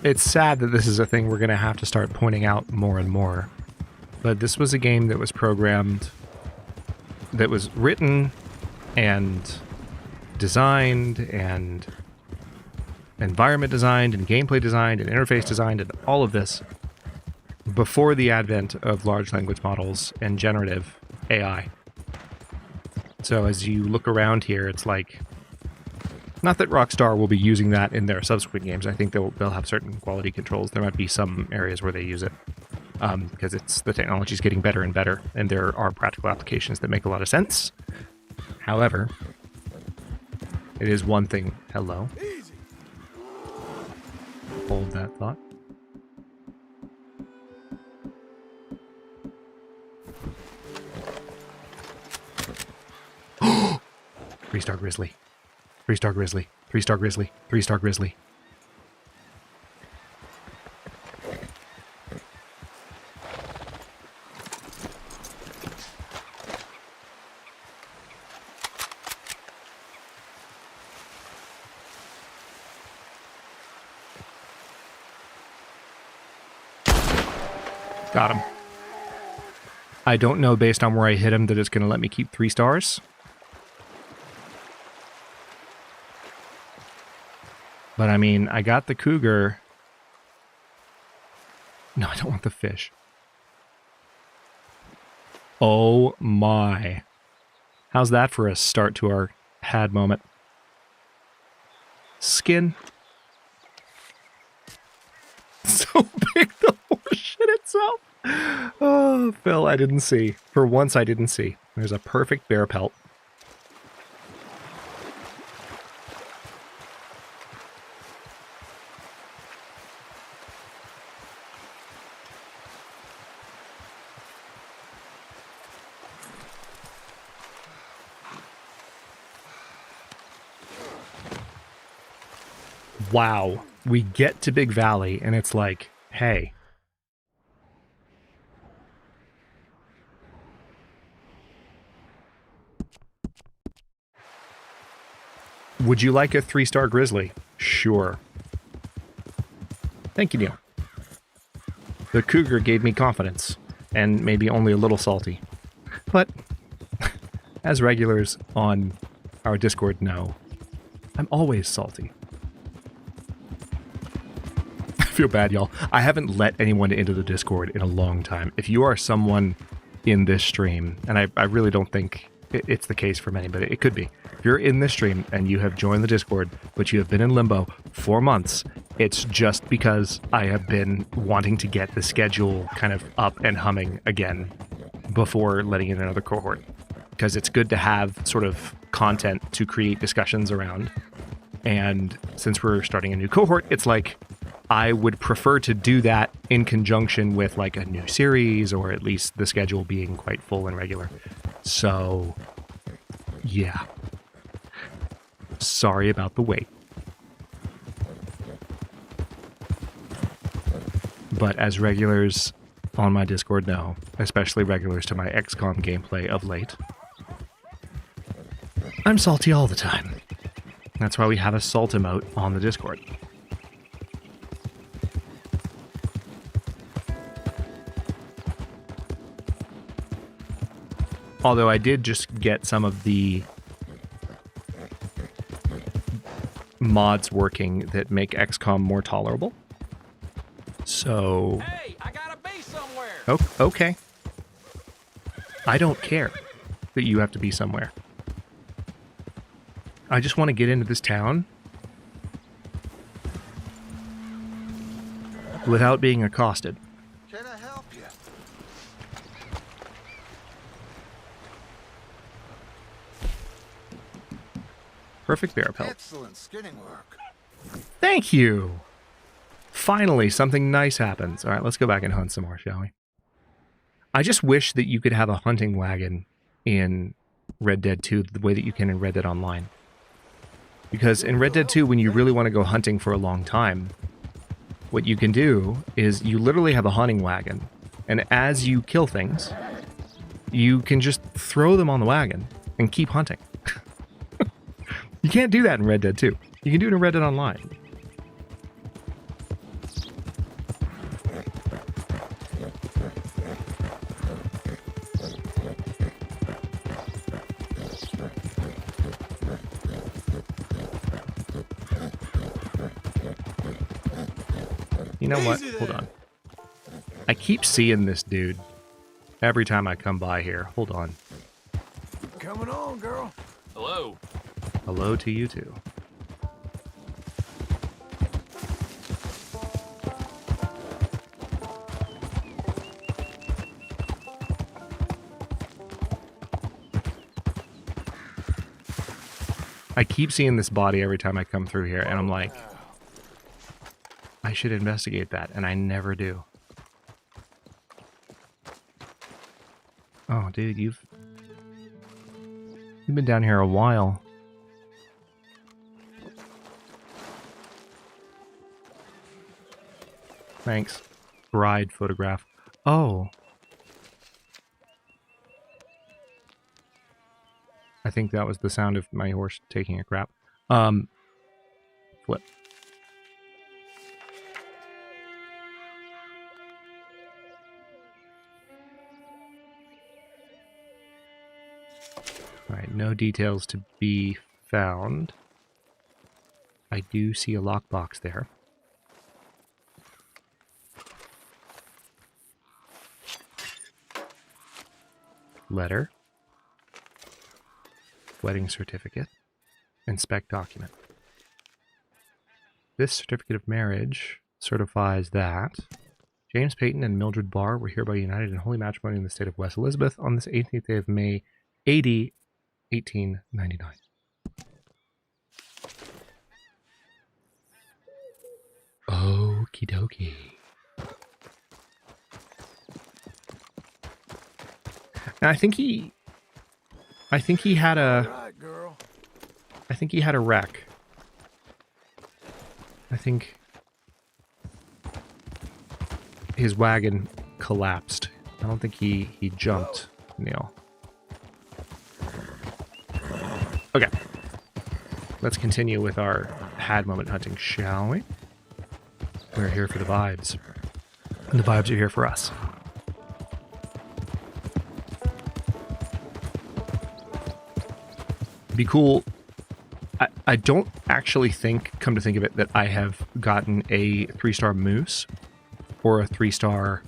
It's sad that this is a thing we're going to have to start pointing out more and more. But this was a game that was programmed, that was written and designed and environment designed and gameplay designed and interface designed and all of this before the advent of large language models and generative AI. So as you look around here, it's like, not that Rockstar will be using that in their subsequent games. I think they'll have certain quality controls. There might be some areas where they use it because the technology is getting better and better, and there are practical applications that make a lot of sense. However, it is one thing. Hello. Hold that thought. Three-star grizzly. 3-star grizzly. 3-star grizzly. 3-star grizzly. Got him. I don't know based on where I hit him that it's going to let me keep 3 stars. But I mean, I got the cougar. No, I don't want the fish. Oh my. How's that for a start to our had moment? Skin. So big the horse shit itself. Oh, Phil, I didn't see. For once, I didn't see. There's a perfect bear pelt. Wow. We get to Big Valley, and it's like, hey. Would you like a 3-star grizzly? Sure. Thank you, Neil. The cougar gave me confidence, and maybe only a little salty. But, as regulars on our Discord know, I'm always salty. I feel bad, y'all. I haven't let anyone into the Discord in a long time. If you are someone in this stream, and I really don't think it's the case for many, but it could be. If you're in this stream and you have joined the Discord, but you have been in limbo for months, it's just because I have been wanting to get the schedule kind of up and humming again before letting in another cohort. Because it's good to have sort of content to create discussions around. And since we're starting a new cohort, it's like, I would prefer to do that in conjunction with like a new series, or at least the schedule being quite full and regular. So, yeah. Sorry about the wait. But as regulars on my Discord know, especially regulars to my XCOM gameplay of late, I'm salty all the time. That's why we have a salt emote on the Discord. Although I did just get some of the mods working that make XCOM more tolerable. So...
Hey, I gotta be somewhere!
Oh, okay. I don't care that you have to be somewhere. I just want to get into this town without being accosted.
Can I help you?
Perfect bear pelt.
Excellent skinning work.
Thank you! Finally, something nice happens. Alright, let's go back and hunt some more, shall we? I just wish that you could have a hunting wagon in Red Dead 2 the way that you can in Red Dead Online. Because in Red Dead 2, when you really want to go hunting for a long time, what you can do is you literally have a hunting wagon, and as you kill things, you can just throw them on the wagon and keep hunting. You can't do that in Red Dead 2. You can do it in Red Dead Online. You know what? Hold on. I keep seeing this dude every time I come by here. Hold on.
Coming on, girl.
Hello.
Hello to you too. I keep seeing this body every time I come through here, and I'm like, I should investigate that, and I never do. Oh, dude, you've been down here a while. Thanks. Bride photograph. Oh. I think that was the sound of my horse taking a crap. Flip. Alright, no details to be found. I do see a lockbox there. Letter. Wedding certificate. Inspect document. This certificate of marriage certifies that James Peyton and Mildred Barr were hereby united in holy matrimony in the state of West Elizabeth on this 18th day of May, AD 1899. Okie dokie. Now, I think he had a wreck. I think his wagon collapsed. I don't think he jumped, Neil. Okay. Let's continue with our had moment hunting, shall we? We're here for the vibes. And the vibes are here for us. It'd be cool. I don't actually think, come to think of it, that I have gotten a 3-star moose or a 3-star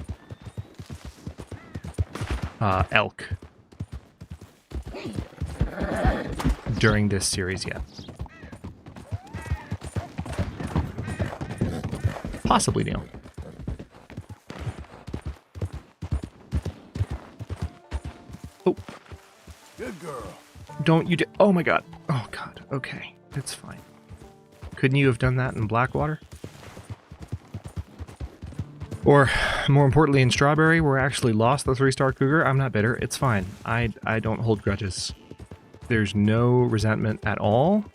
elk during this series yet. Possibly, Neil. Oh.
Good girl.
Don't you oh my god. Oh god. Okay. It's fine. Couldn't you have done that in Blackwater? Or, more importantly, in Strawberry, where I actually lost the 3-star cougar? I'm not bitter. It's fine. I don't hold grudges. There's no resentment at all.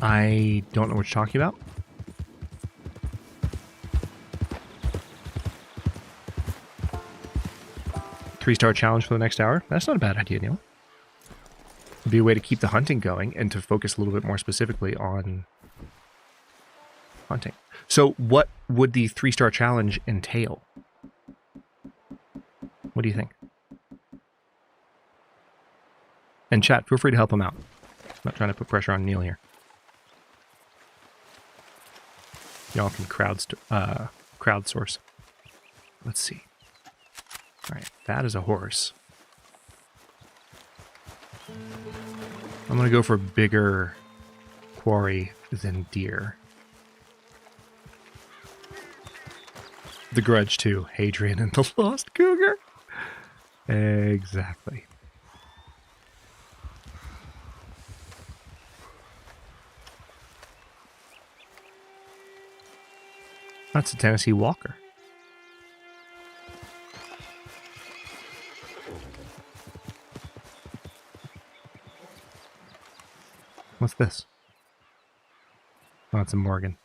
I don't know what you're talking about. Three-star challenge for the next hour? That's not a bad idea, Neil. It'd be a way to keep the hunting going and to focus a little bit more specifically on hunting. So what would the 3-star challenge entail? What do you think? And chat, feel free to help him out. I'm not trying to put pressure on Neil here. Y'all can crowdsource. Let's see. All right, that is a horse. I'm going to go for bigger quarry than deer. The Grudge 2, Hadrian and the Lost Cougar. Exactly. That's a Tennessee Walker. What's this? Oh, it's a Morgan.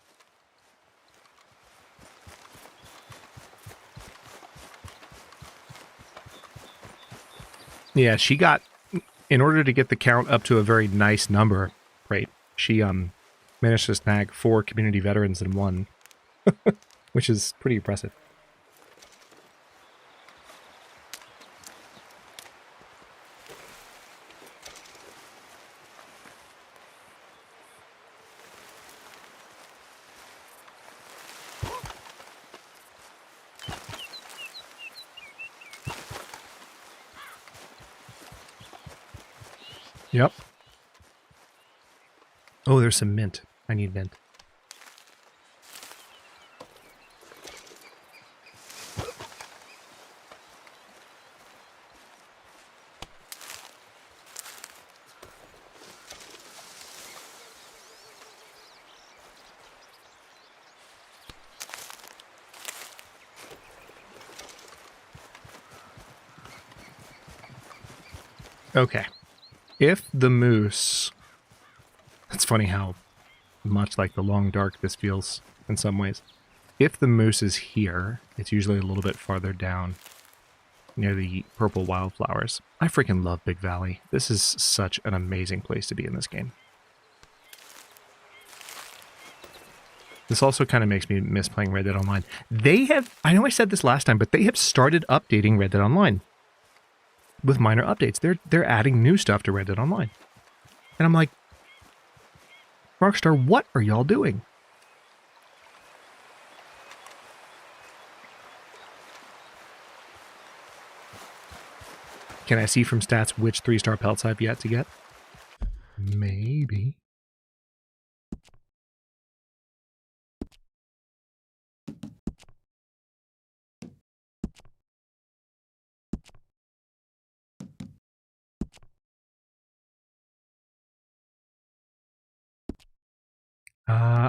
Yeah, she got, in order to get the count up to a very nice number, right, she managed to snag 4 community veterans in one, which is pretty impressive. Yep. Oh, there's some mint. I need mint. Okay. If the moose... It's funny how much like the Long Dark this feels in some ways. If the moose is here, it's usually a little bit farther down near the purple wildflowers. I freaking love Big Valley. This is such an amazing place to be in this game. This also kind of makes me miss playing Red Dead Online. They have, I know I said this last time, but they have started updating Red Dead Online. With minor updates. They're adding new stuff to Red Dead Online. And I'm like, Rockstar, what are y'all doing? Can I see from stats which 3-star pelts I've yet to get? Maybe.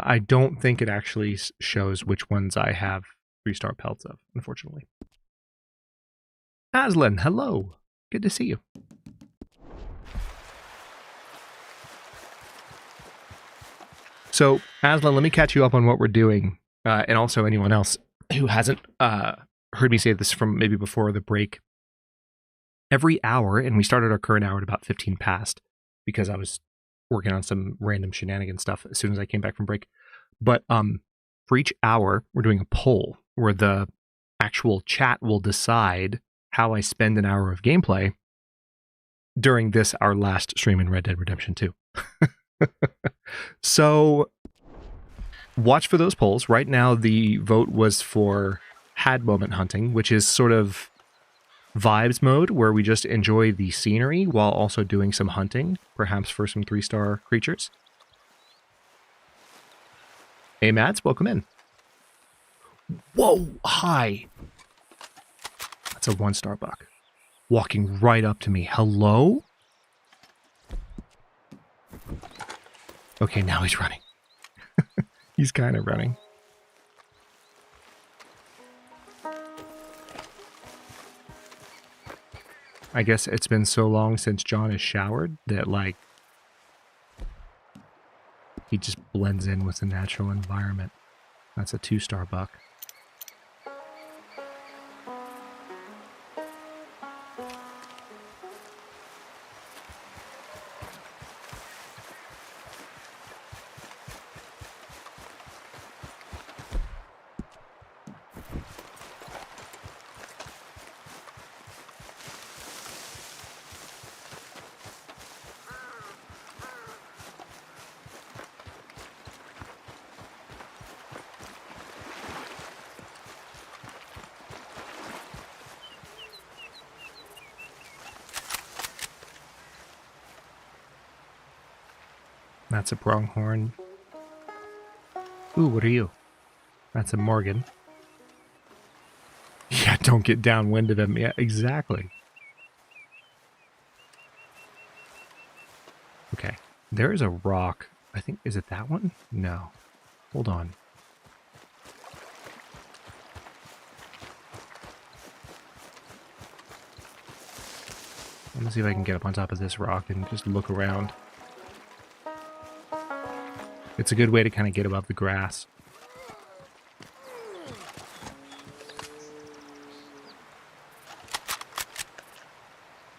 I don't think it actually shows which ones I have 3-star pelts of, unfortunately. Aslan, hello. Good to see you. So, Aslan, let me catch you up on what we're doing, and also anyone else who hasn't heard me say this from maybe before the break. Every hour, and we started our current hour at about 15 past, because I was working on some random shenanigan stuff as soon as I came back from break. But for each hour, we're doing a poll where the actual chat will decide how I spend an hour of gameplay during this, our last stream in Red Dead Redemption 2. So watch for those polls. Right now, the vote was for had moment hunting, which is sort of vibes mode where we just enjoy the scenery while also doing some hunting, perhaps for some 3-star creatures. Hey, Mads, welcome in. Whoa, hi. That's a 1-star buck. Walking right up to me. Hello? Okay, now he's running. He's kind of running. I guess it's been so long since John has showered that, like, he just blends in with the natural environment. That's a 2-star buck. That's a pronghorn. Ooh, what are you? That's a Morgan. Yeah, don't get downwind of him. Yeah, exactly. Okay, there is a rock. I think, is it that one? No. Hold on. Let me see if I can get up on top of this rock and just look around. It's a good way to kind of get above the grass.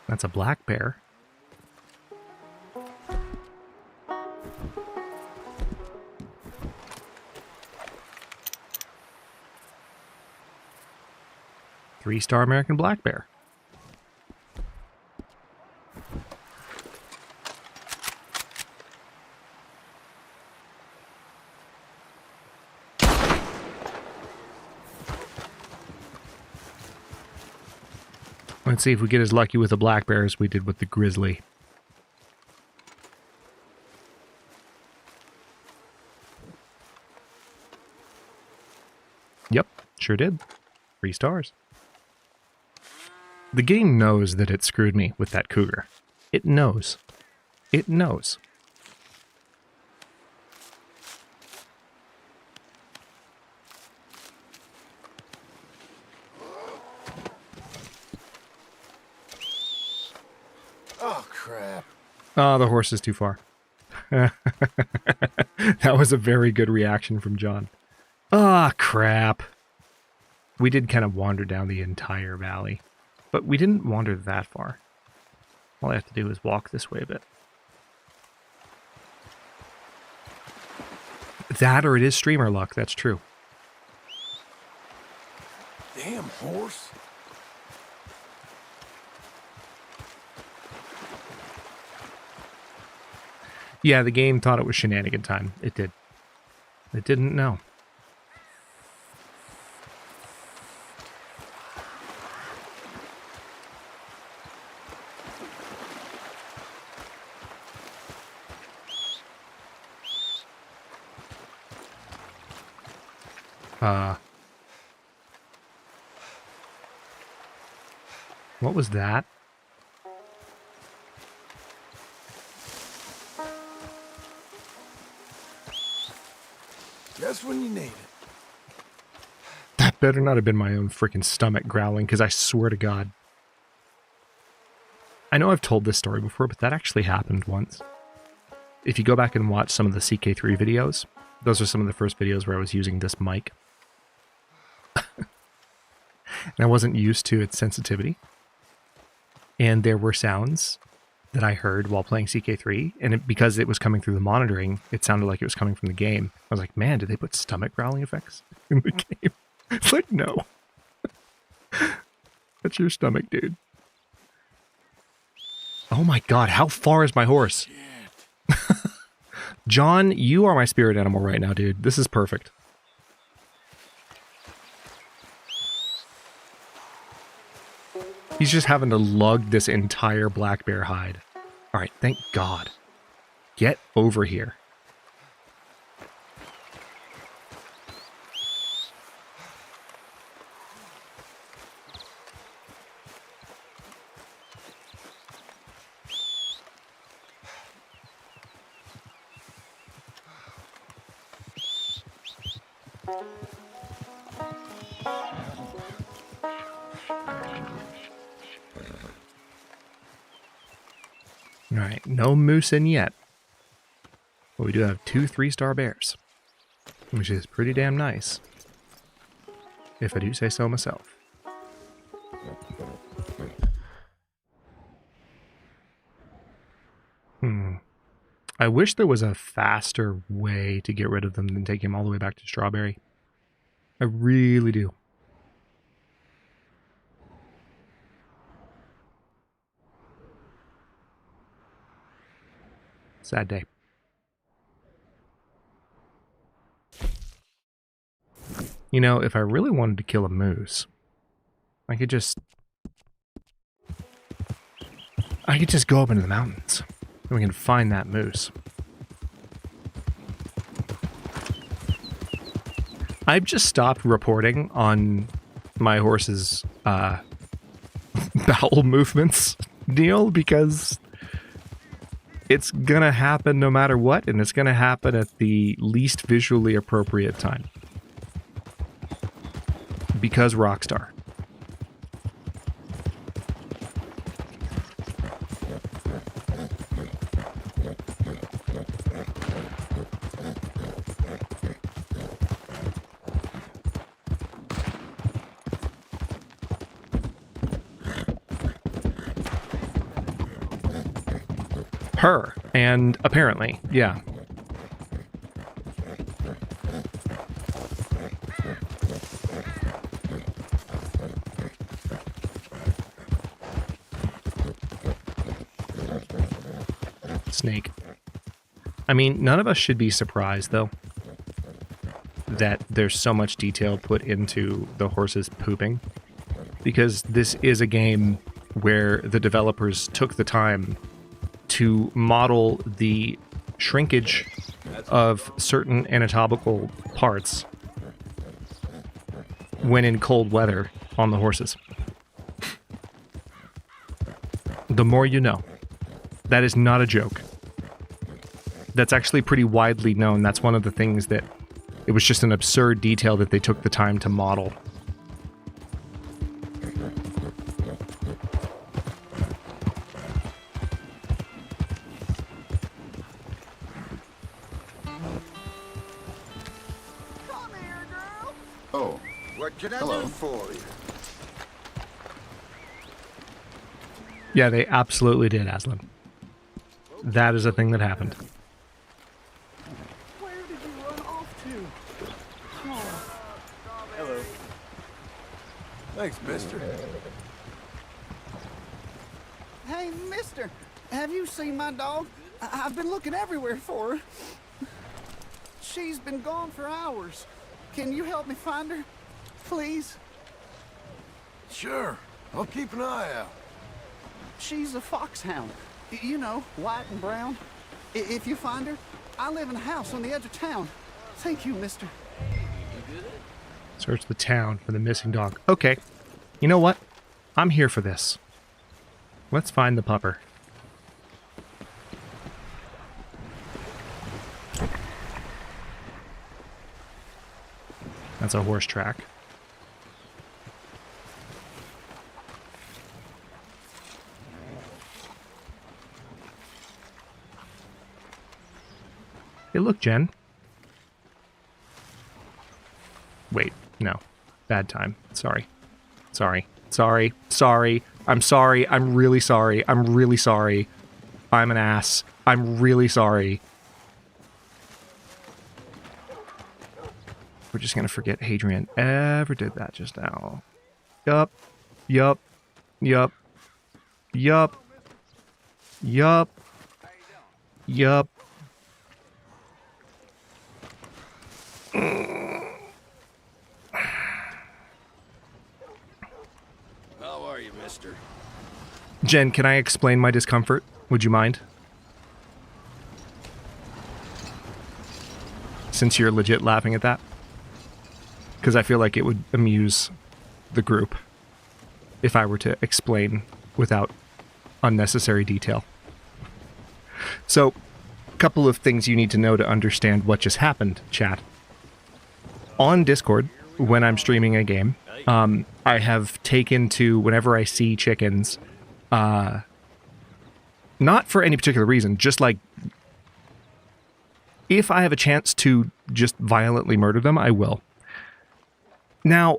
That's a black bear. Three-star American black bear. Let's see if we get as lucky with the black bear as we did with the grizzly. Sure did. 3 stars. The game knows that it screwed me with that cougar. It knows. It knows.
Oh, crap.
Oh, the horse is too far. That was a very good reaction from John. Ah, crap. We did kind of wander down the entire valley, but we didn't wander that far. All I have to do is walk this way a bit. That or it is streamer luck, that's true.
Damn horse.
Yeah, the game thought it was shenanigan time. It did. It didn't know. What was that?
Just when you need it.
That better not have been my own freaking stomach growling, because I swear to God. I know I've told this story before, but that actually happened once. If you go back and watch some of the CK3 videos, those are some of the first videos where I was using this mic. And I wasn't used to its sensitivity. And there were sounds that I heard while playing CK3, and because it was coming through the monitoring, it sounded like it was coming from the game. I was like, man, did they put stomach growling effects in the game? It's like, no. That's your stomach, dude. Oh my God, how far is my horse? John, you are my spirit animal right now, dude. This is perfect. He's just having to lug this entire black bear hide. All right, thank God. Get over here. Alright, no moose in yet. But we do have 2 3-star bears. Which is pretty damn nice. If I do say so myself. I wish there was a faster way to get rid of them than take him all the way back to Strawberry. I really do. Sad day. You know, if I really wanted to kill a moose, I could just go up into the mountains and we can find that moose. I've just stopped reporting on my horse's bowel movements, Neil, because it's gonna happen no matter what, and it's gonna happen at the least visually appropriate time. Because Rockstar. Her, and apparently, yeah. Snake. I mean, none of us should be surprised, though, that there's so much detail put into the horses pooping, because this is a game where the developers took the time to model the shrinkage of certain anatomical parts when in cold weather on the horses. The more you know. That is not a joke. That's actually pretty widely known. That's one of the things that it was just an absurd detail that they took the time to model.
Oh, what can I do for you?
Yeah, they absolutely did, Aslan. That is a thing that happened.
Where did you run off to? Oh.
Hello. Thanks, mister.
Hey, mister, have you seen my dog? I've been looking everywhere for her. She's been gone for hours. Can you help me find her? Please?
Sure. I'll keep an eye out.
She's a foxhound. You know, white and brown. If you find her, I live in a house on the edge of town. Thank you, mister.
Search the town for the missing dog. Okay. You know what? I'm here for this. Let's find the pupper. That's a horse track. Hey, look, Jen. Wait, no. Bad time. Sorry. Sorry. Sorry. Sorry. I'm sorry. I'm really sorry. I'm really sorry. I'm an ass. I'm really sorry. We're just gonna forget Hadrian ever did that just now. Yup. Yup. Yup. Yup. Yup. Yup.
How are you, mister?
Jen, can I explain my discomfort? Would you mind? Since you're legit laughing at that. Because I feel like it would amuse the group if I were to explain without unnecessary detail. So, a couple of things you need to know to understand what just happened, chat. On Discord, when I'm streaming a game, I have taken to, whenever I see chickens, not for any particular reason, just like, if I have a chance to just violently murder them, I will. Now,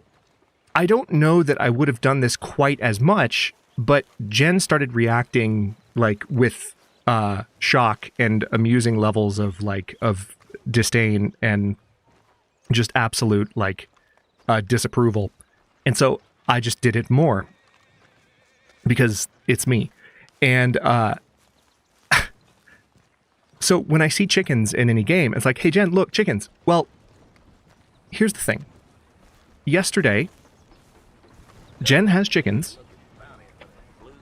I don't know that I would have done this quite as much, but Jen started reacting, like, with shock and amusing levels of, like, of disdain and just absolute, like, disapproval. And so I just did it more because it's me. And so when I see chickens in any game, it's like, hey, Jen, look, chickens. Well, here's the thing. Yesterday, Jen has chickens,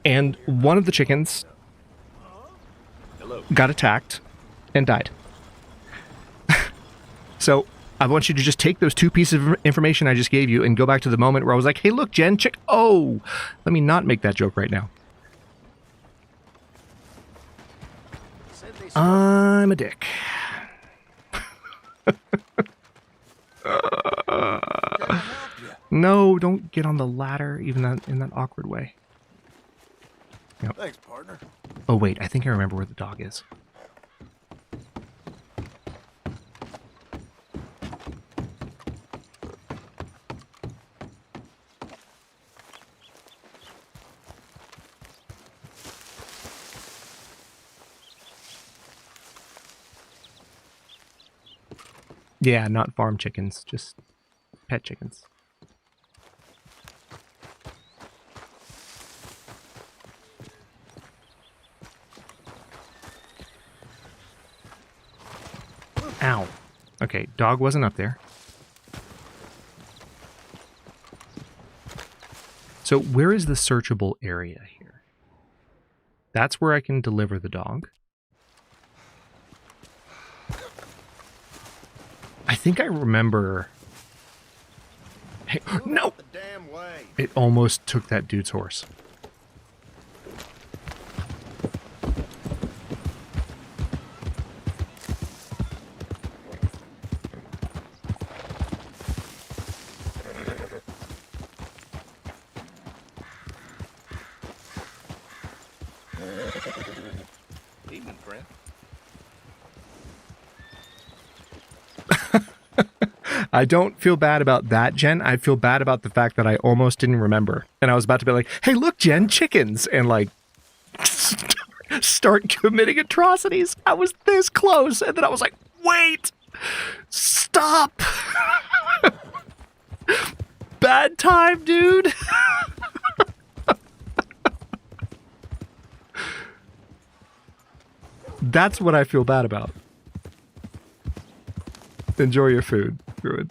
and one of the chickens got attacked and died. So I want you to just take those two pieces of information I just gave you and go back to the moment where I was like, hey, look, Jen, oh, let me not make that joke right now. I'm a dick. No, don't get on the ladder, even in that awkward way. Yep.
Thanks, partner.
Oh, wait, I think I remember where the dog is. Yeah, not farm chickens, just pet chickens. Ow. Okay, dog wasn't up there. So where is the searchable area here? That's where I can deliver the dog. I think I remember Hey, no! It almost took that dude's horse.
Evening, friend.
I don't feel bad about that, Jen. I feel bad about the fact that I almost didn't remember. And I was about to be like, hey, look, Jen, chickens. And like, start committing atrocities. I was this close. And then I was like, wait, stop. Bad time, dude. That's what I feel bad about. Enjoy your food, Druid.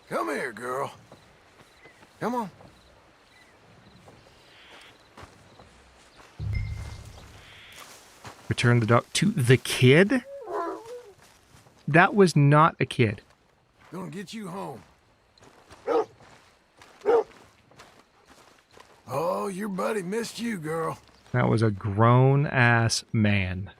Come here, girl. Come on.
Return the dog to the kid? That was not a kid.
Gonna get you home. Oh, your buddy missed you, girl.
That was a grown-ass man.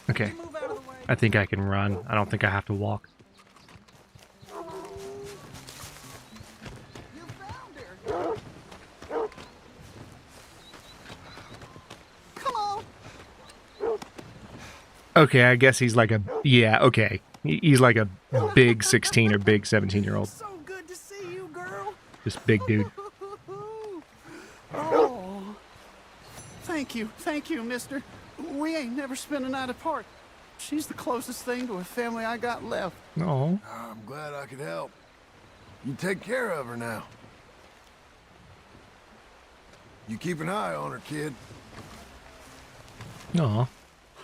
Okay. I think I can run. I don't think I have to walk. Okay, I guess he's like a... Yeah, okay. He's like a big 16 or big 17-year-old.
So good to see you, girl.
Just big dude.
Oh. Thank you, mister. We ain't never spent a night apart. She's the closest thing to a family I got left.
No.
I'm glad I could help. You take care of her now. You keep an eye on her, kid.
No.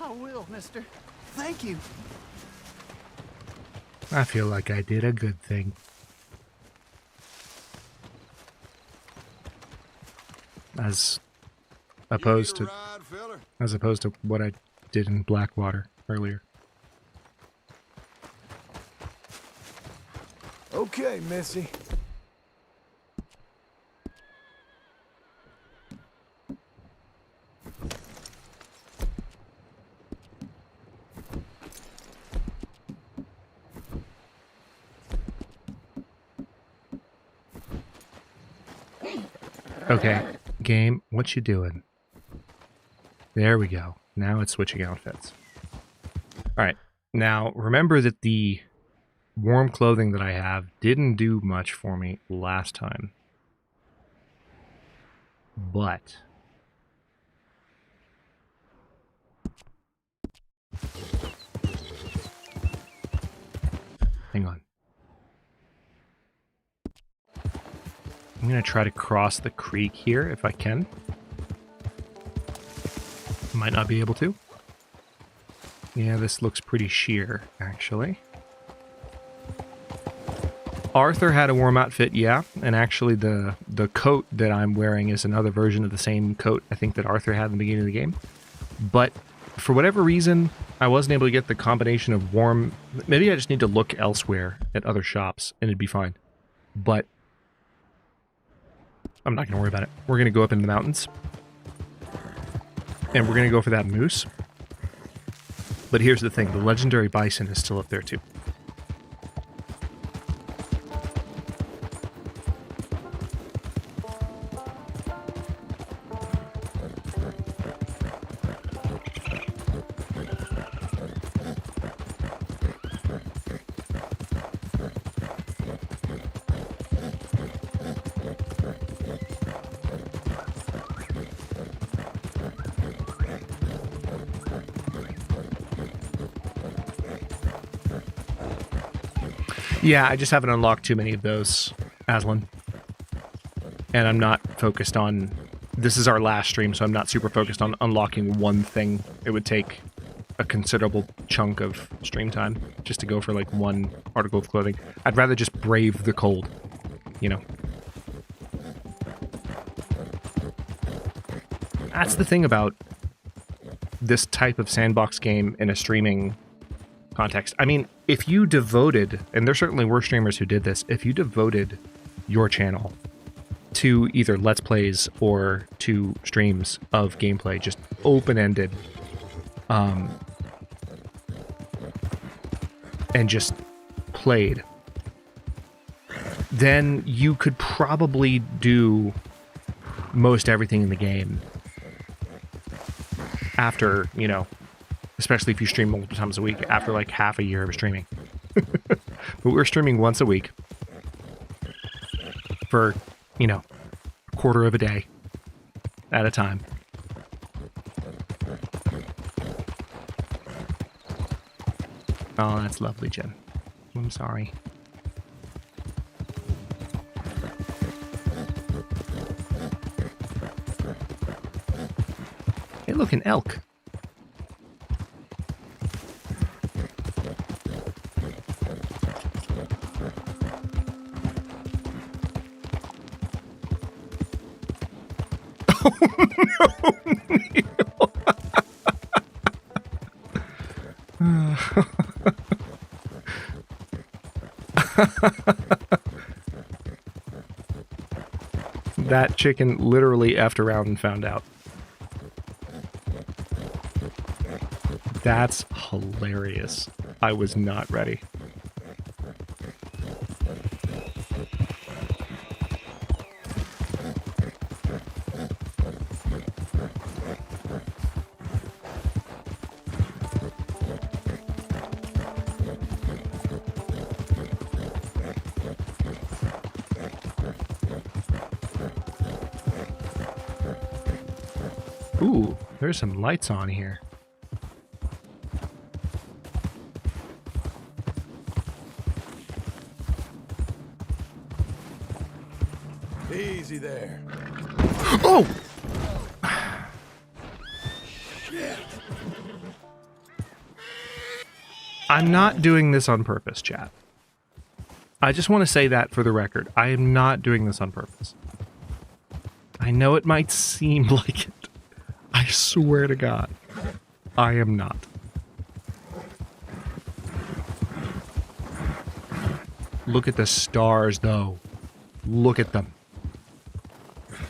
I will, mister. Thank you.
I feel like I did a good thing. As opposed to what I did in Blackwater earlier.
Okay, Missy.
Okay, game, what you doing? There we go. Now it's switching outfits. Alright, now remember that the warm clothing that I have didn't do much for me last time. But... hang on. I'm going to try to cross the creek here if I can. Might not be able to. Yeah, this looks pretty sheer, actually. Arthur had a warm outfit, yeah, and actually the coat that I'm wearing is another version of the same coat I think that Arthur had in the beginning of the game. But for whatever reason, I wasn't able to get the combination of warm... Maybe I just need to look elsewhere at other shops and it'd be fine. But I'm not going to worry about it. We're going to go up into the mountains. And we're going to go for that moose. But here's the thing. The legendary bison is still up there too. Yeah, I just haven't unlocked too many of those, Aslan. And I'm not focused on... This is our last stream, so I'm not super focused on unlocking one thing. It would take a considerable chunk of stream time just to go for, like, one article of clothing. I'd rather just brave the cold, you know. That's the thing about this type of sandbox game in a streaming context. I mean, if you devoted, and there certainly were streamers who did this, if you devoted your channel to either Let's Plays or to streams of gameplay, just open-ended, and just played, then you could probably do most everything in the game after, you know, especially if you stream multiple times a week, after like half a year of streaming. But we're streaming once a week for, you know, a quarter of a day at a time. Oh, that's lovely, Jen. I'm sorry. Hey, look, an elk. That chicken literally effed around and found out. That's hilarious. I was not ready. Ooh, there's some lights on here.
Easy there.
Oh!
Shit.
I'm not doing this on purpose, chat. I just want to say that for the record. I am not doing this on purpose. I know it might seem like it. I swear to God, I am not. Look at the stars, though. Look at them.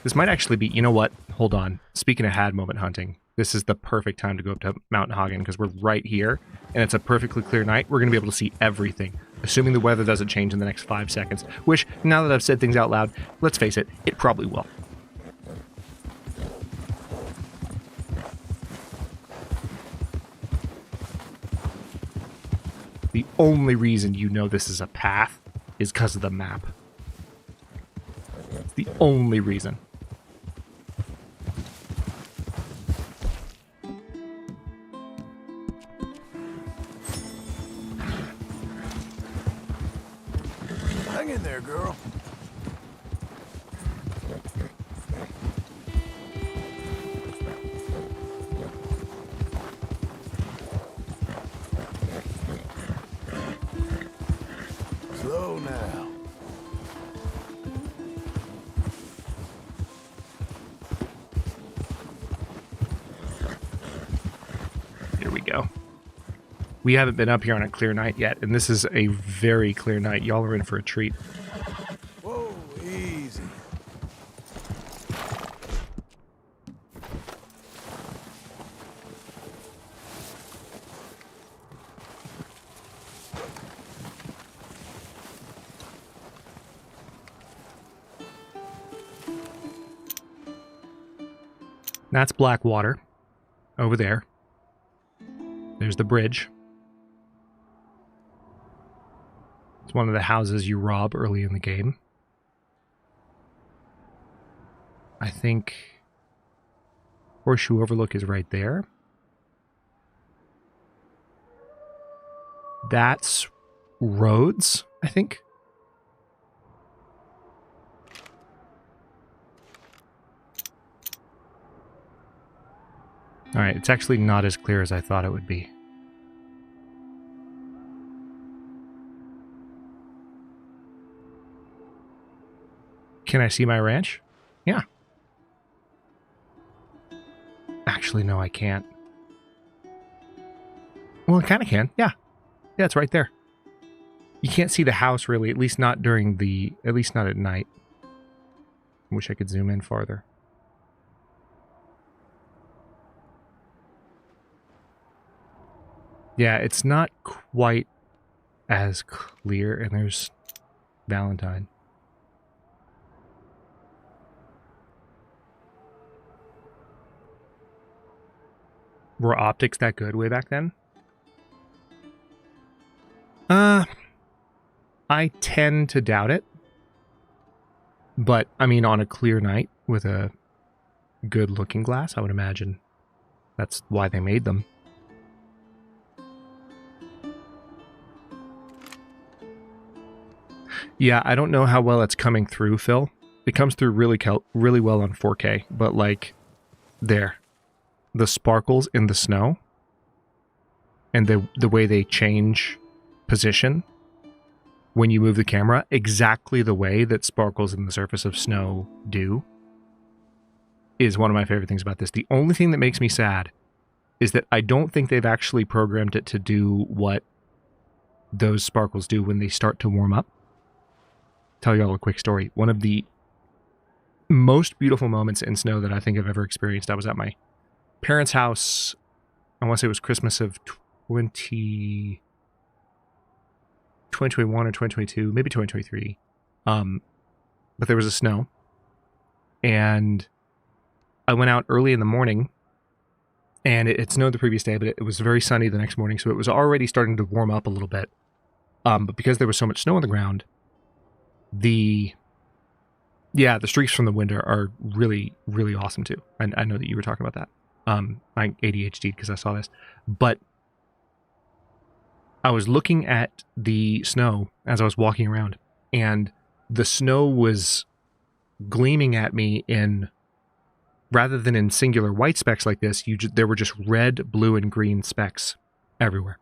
This might actually be... You know what? Hold on. Speaking of had moment hunting, this is the perfect time to go up to Mount Hagen because we're right here, and it's a perfectly clear night. We're going to be able to see everything, assuming the weather doesn't change in the next 5 seconds, which, now that I've said things out loud, let's face it, it probably will. The only reason you know this is a path is because of the map. It's the only reason.
Hang in there, girl. Slow now.
Here we go. We haven't been up here on a clear night yet, and this is a very clear night. Y'all are in for a treat.
Whoa, easy.
That's Blackwater. Over there. There's the bridge. It's one of the houses you rob early in the game. I think Horseshoe Overlook is right there. That's roads, I think. All right, it's actually not as clear as I thought it would be. Can I see my ranch? Yeah. Actually, no, I can't. Well, I kind of can. Yeah. Yeah, it's right there. You can't see the house, really, at least not during the... At least not at night. I wish I could zoom in farther. Yeah, it's not quite as clear, and there's Valentine. Were optics that good way back then? I tend to doubt it. But, I mean, on a clear night with a good looking glass, I would imagine that's why they made them. Yeah, I don't know how well it's coming through, Phil. It comes through really well on 4K, but like, there. The sparkles in the snow and the way they change position when you move the camera, exactly the way that sparkles in the surface of snow do, is one of my favorite things about this. The only thing that makes me sad is that I don't think they've actually programmed it to do what those sparkles do when they start to warm up. Tell you all a quick story. One of the most beautiful moments in snow that I think I've ever experienced, I was at my parents' house. I want to say it was Christmas of 2021 or 2022, maybe 2023. But there was a snow, and I went out early in the morning, and it snowed the previous day, but it was very sunny the next morning, so it was already starting to warm up a little bit. But because there was so much snow on the ground, the streaks from the window are really, really awesome too. I know that you were talking about that. I ADHD'd because I saw this, but I was looking at the snow as I was walking around, and the snow was gleaming at me in, rather than in singular white specks like this, there were just red, blue, and green specks everywhere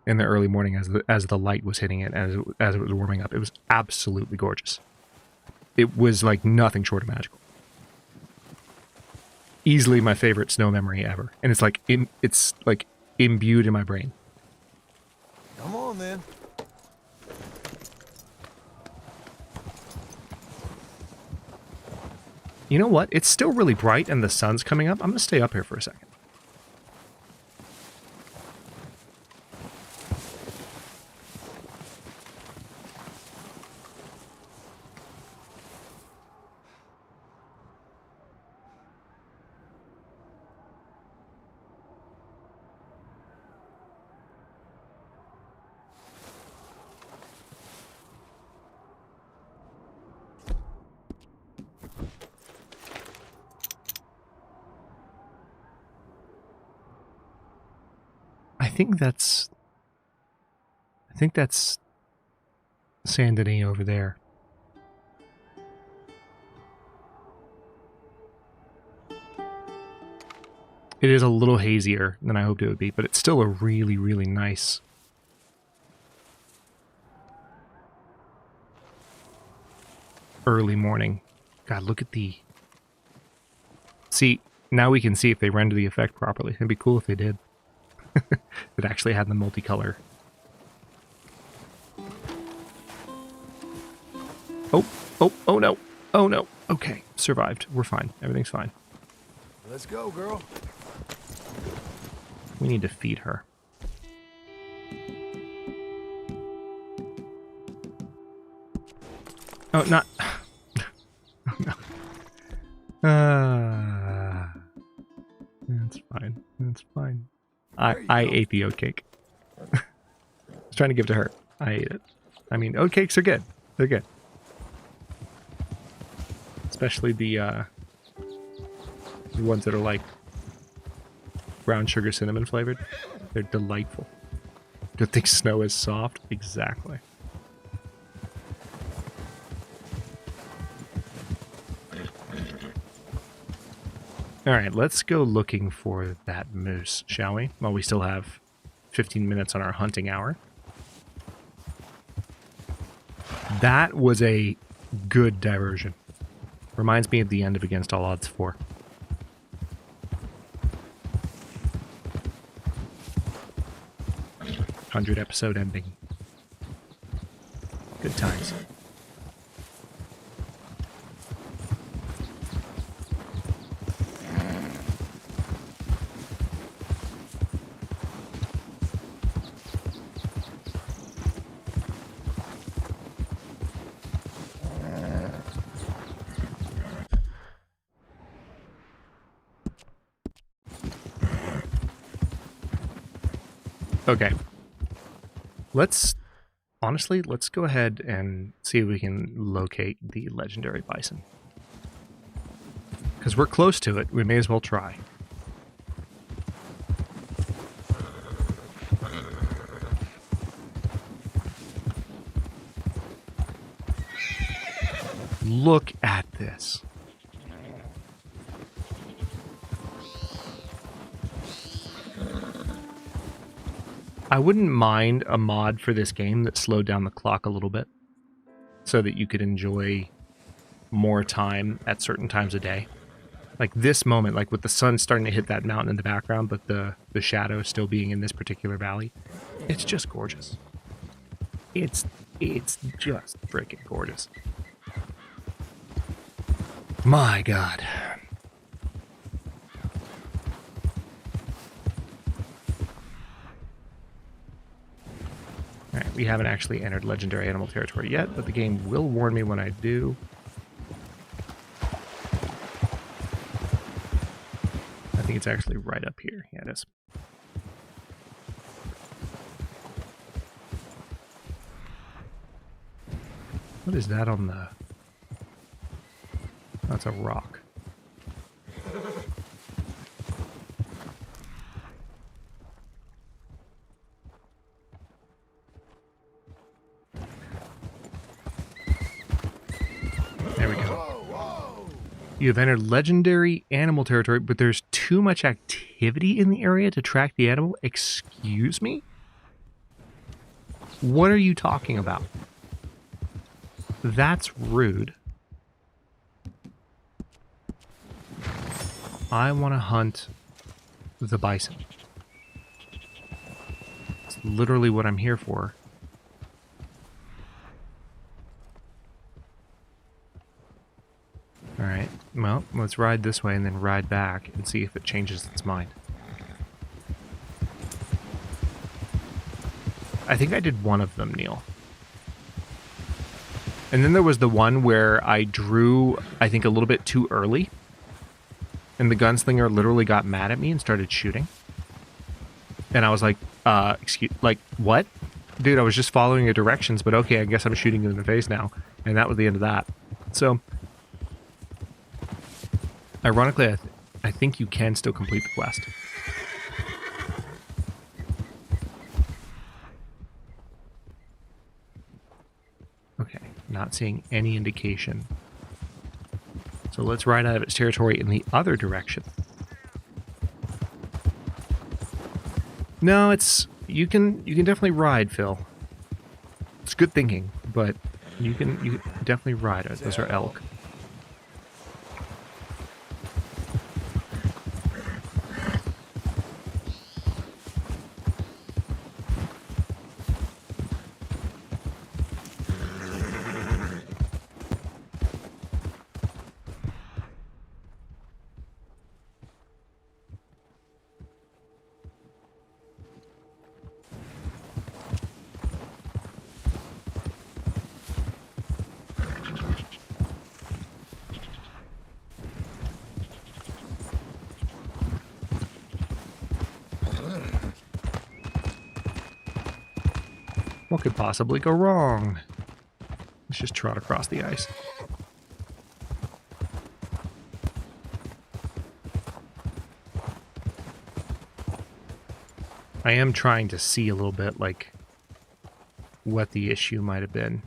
in the early morning as the light was hitting it, as it was warming up. It was absolutely gorgeous. It was like nothing short of magical. Easily my favorite snow memory ever, and it's like imbued in my brain.
Come on, then.
You know what? It's still really bright, and the sun's coming up. I'm gonna stay up here for a second. I think that's Saint Denis over there. It is a little hazier than I hoped it would be, but it's still a really, really nice early morning. God, look at the... See, now we can see if they render the effect properly. It'd be cool if they did. It actually had the multicolor. Oh no. Oh no. Okay, survived. We're fine. Everything's fine.
Let's go, girl.
We need to feed her. Oh, not... Oh, no. That's fine. That's fine. I ate the oatcake. I was trying to give it to her. I ate it. I mean, oatcakes are good. They're good. Especially the ones that are like brown sugar cinnamon flavored. They're delightful. Good thing snow is soft. Exactly. All right, let's go looking for that moose, shall we? While we still have 15 minutes on our hunting hour. That was a good diversion. Reminds me of the end of Against All Odds 4. $100-episode ending. Good times. Okay. Let's go ahead and see if we can locate the legendary bison. Because we're close to it, we may as well try. Look at this. I wouldn't mind a mod for this game that slowed down the clock a little bit so that you could enjoy more time at certain times of day. Like this moment, like with the sun starting to hit that mountain in the background, but the shadow still being in this particular valley. It's just gorgeous. It's just freaking gorgeous. My God. Alright, we haven't actually entered legendary animal territory yet, but the game will warn me when I do. I think it's actually right up here. Yeah, it is. What is that on the... That's a rock. There we go. You have entered legendary animal territory, but there's too much activity in the area to track the animal. Excuse me? What are you talking about? That's rude. I want to hunt the bison. It's literally what I'm here for. Alright, well, let's ride this way and then ride back and see if it changes its mind. I think I did one of them, Neil. And then there was the one where I drew, I think, a little bit too early. And the gunslinger literally got mad at me and started shooting. And I was like, what? Dude, I was just following your directions, but okay, I guess I'm shooting you in the face now. And that was the end of that. So, ironically, I think you can still complete the quest. Okay, not seeing any indication. So let's ride out of its territory in the other direction. No, you can definitely ride, Phil. It's good thinking, but you can definitely ride it. Those are elk. What could possibly go wrong? Let's just trot across the ice. I am trying to see a little bit, like, what the issue might have been.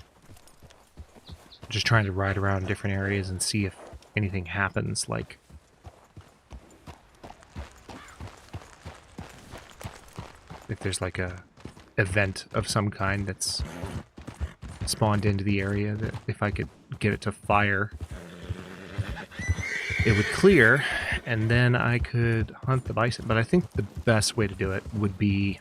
Just trying to ride around different areas and see if anything happens, like... if there's, like, a event of some kind that's spawned into the area that if I could get it to fire, it would clear, and then I could hunt the bison. But I think the best way to do it would be...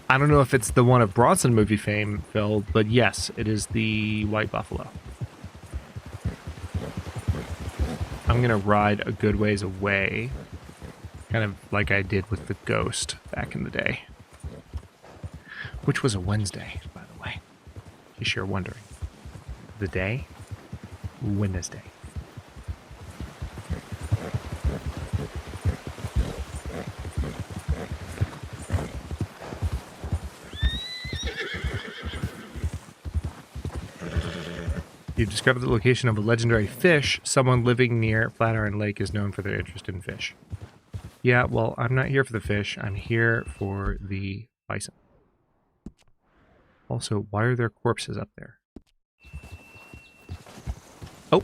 I don't know if it's the one of Bronson movie fame, Phil, but yes, it is the white buffalo. I'm going to ride a good ways away, kind of like I did with the ghost back in the day. Which was a Wednesday, by the way, in case you're wondering. The day? Wednesday. You've discovered the location of a legendary fish. Someone living near Flatiron Lake is known for their interest in fish. Yeah, well, I'm not here for the fish. I'm here for the bison. Also, why are there corpses up there? Oh.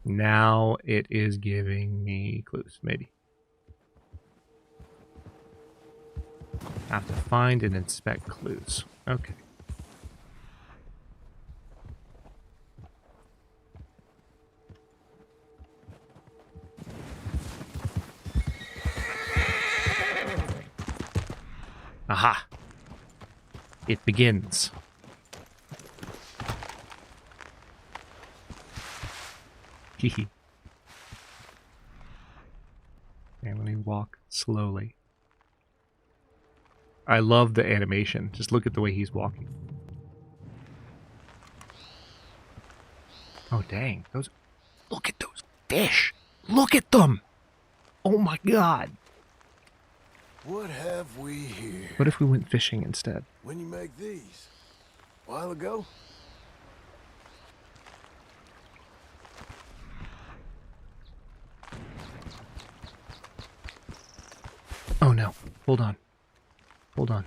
Now it is giving me clues, maybe. Have to find and inspect clues. Okay. Aha! It begins. Hehe. And let me walk slowly. I love the animation. Just look at the way he's walking. Oh, dang. Those... Look at those fish! Look at them! Oh my god!
What have we here?
What if we went fishing instead?
When you make these? A while ago?
Oh no. Hold on. Hold on.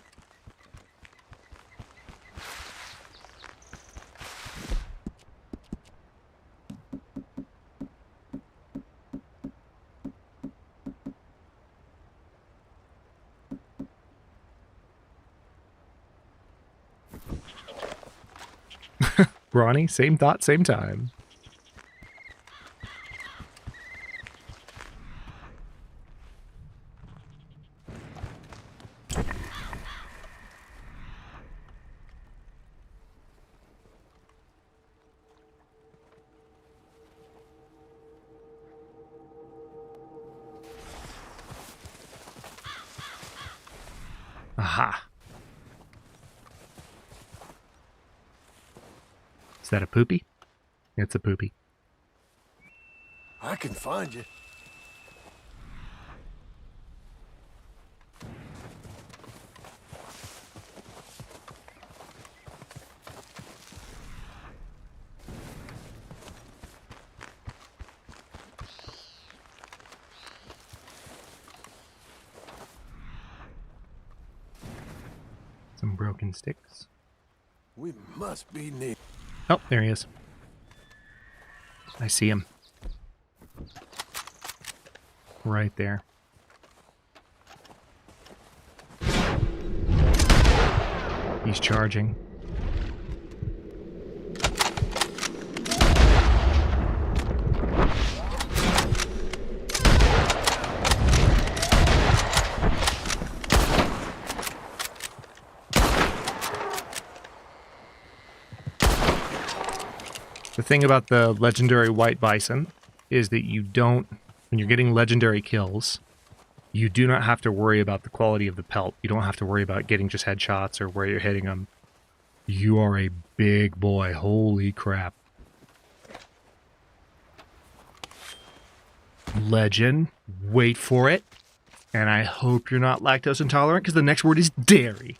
Ronnie, same thought, same time. Aha. Is that a poopy? It's a poopy.
I can find you.
Some broken sticks.
We must be near.
Oh, there he is. I see him. Right there. He's charging. The thing about the legendary white bison is that you don't, when you're getting legendary kills, you do not have to worry about the quality of the pelt. You don't have to worry about getting just headshots or where you're hitting them. You are a big boy. Holy crap. Legend. Wait for it. And I hope you're not lactose intolerant because the next word is dairy.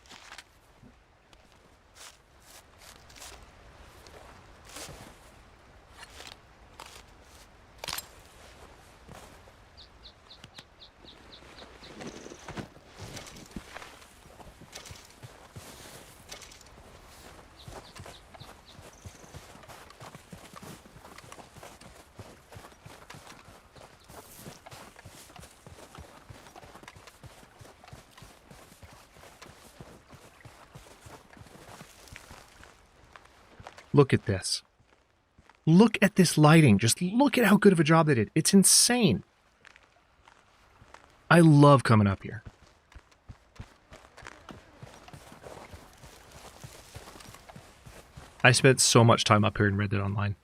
Look at this. Look at this lighting. Just look at how good of a job they did. It's insane. I love coming up here. I spent so much time up here in Red Dead Online.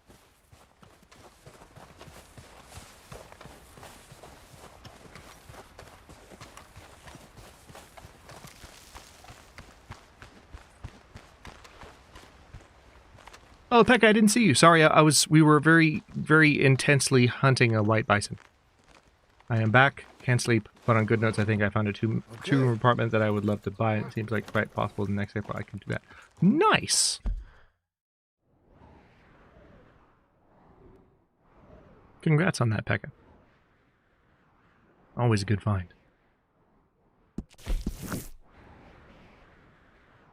Oh, Pekka, I didn't see you. Sorry, we were very, very intensely hunting a white bison. I am back. Can't sleep. But on good notes, I think I found a two-room apartment that I would love to buy. It seems like quite possible the next April I can do that. Nice! Congrats on that, Pekka. Always a good find.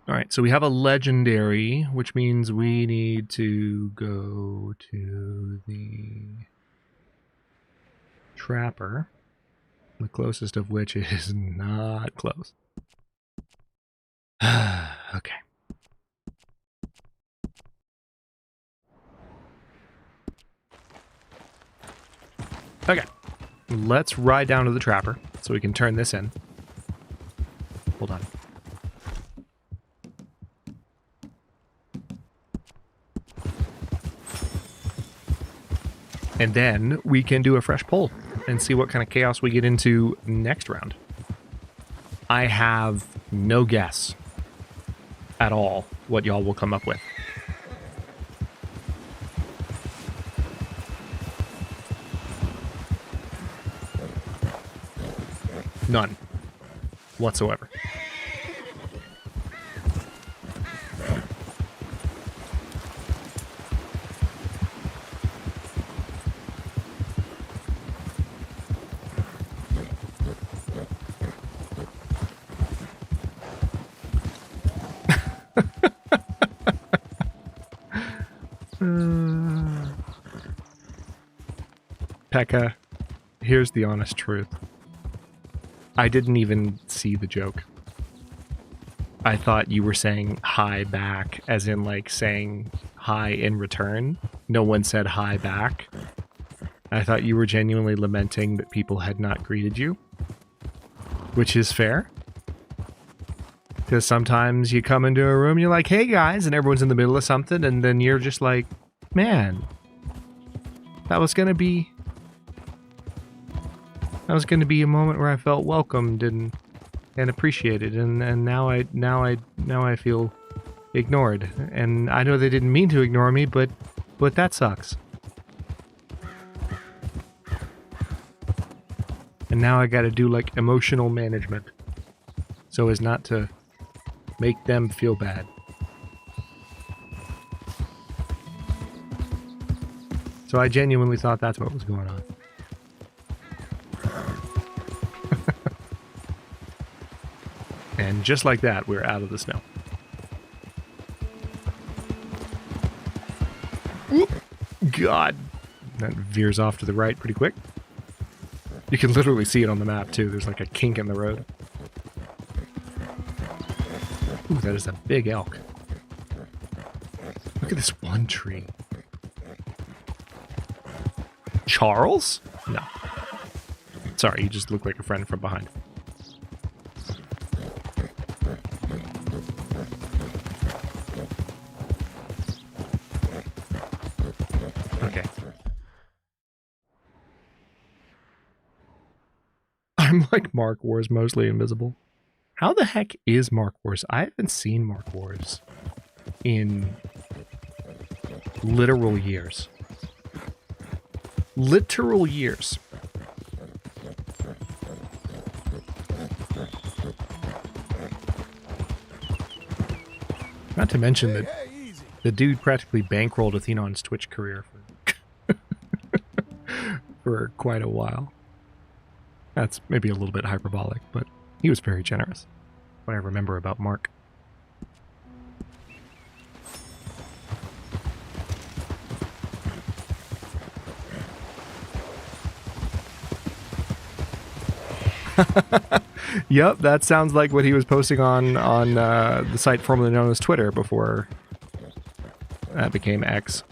Alright, so we have a legendary, which means we need to go to the trapper, the closest of which is not close. Okay. Okay, let's ride down to the trapper so we can turn this in. Hold on. And then we can do a fresh poll and see what kind of chaos we get into next round. I have no guess at all what y'all will come up with. None whatsoever. Pekka, here's the honest truth. I didn't even see the joke. I thought you were saying hi back, as in like saying hi in return. No one said hi back. I thought you were genuinely lamenting that people had not greeted you. Which is fair. Because sometimes you come into a room, you're like, hey guys, and everyone's in the middle of something, and then you're just like, man, that was gonna be a moment where I felt welcomed and appreciated, and now I feel ignored. And I know they didn't mean to ignore me, but that sucks. And now I gotta do like emotional management so as not to make them feel bad. So I genuinely thought that's what was going on. And just like that, we're out of the snow. Whoop. God. That veers off to the right pretty quick. You can literally see it on the map, too. There's like a kink in the road. Ooh, that is a big elk. Look at this one tree. Charles? No. Sorry, you just look like a friend from behind. Okay. I'm like Mark Wars, mostly invisible. How the heck is Mark Wars? I haven't seen Mark Wars in literal years. Literal years. Not to mention that the dude practically bankrolled Athenon's Twitch career for quite a while. That's maybe a little bit hyperbolic, but he was very generous. What I remember about Mark. Yep, that sounds like what he was posting on the site formerly known as Twitter before That became X.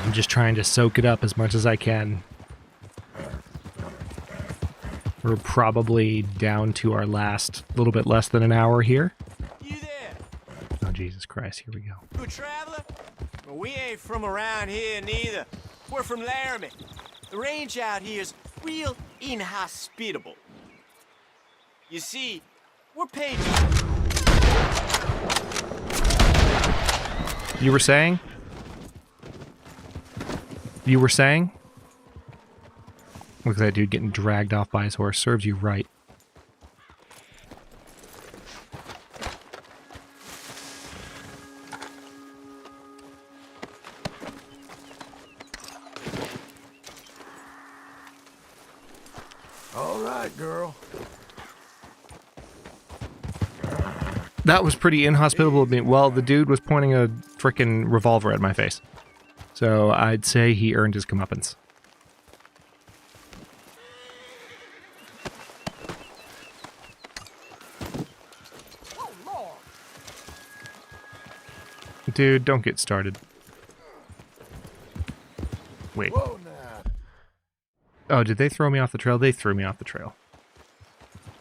I'm just trying to soak it up as much as I can. We're probably down to our last little bit less than an hour here.
You there?
Oh, Jesus Christ, here we go.
You a traveler? Well, we ain't from around here neither. We're from Laramie. The range out here is real inhospitable. You see, we're paid.
You were saying? You were saying? Look at that dude getting dragged off by his horse. Serves you right.
All right, girl.
That was pretty inhospitable of me. Well, the dude was pointing a frickin' revolver at my face. So I'd say he earned his comeuppance. Dude, don't get started. Wait. Oh, did they throw me off the trail? They threw me off the trail.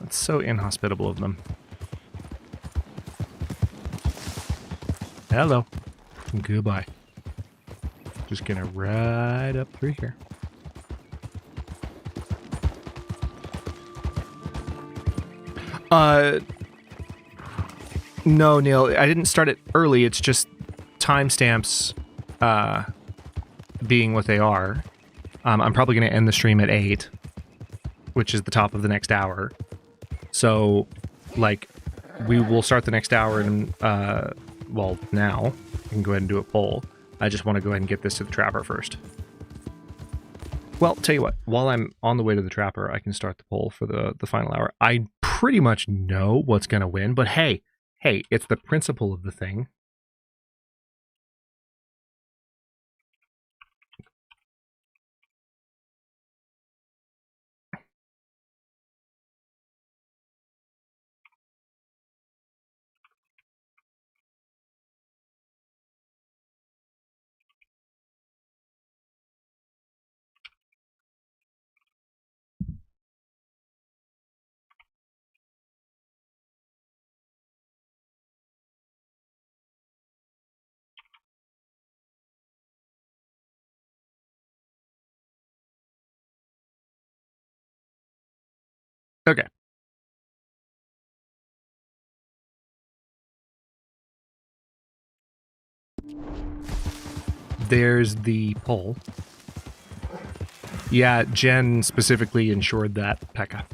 That's so inhospitable of them. Hello. Goodbye. Just gonna ride up through here. No, Neil, I didn't start it early. It's just timestamps being what they are. I'm probably going to end the stream at 8, which is the top of the next hour. So, like, we will start the next hour in, well, now. We can go ahead and do a poll. I just want to go ahead and get this to the trapper first. Well, tell you what, while I'm on the way to the trapper, I can start the poll for the final hour. I pretty much know what's going to win, but hey, it's the principle of the thing. Okay. There's the poll. Yeah, Jen specifically ensured that, Pekka.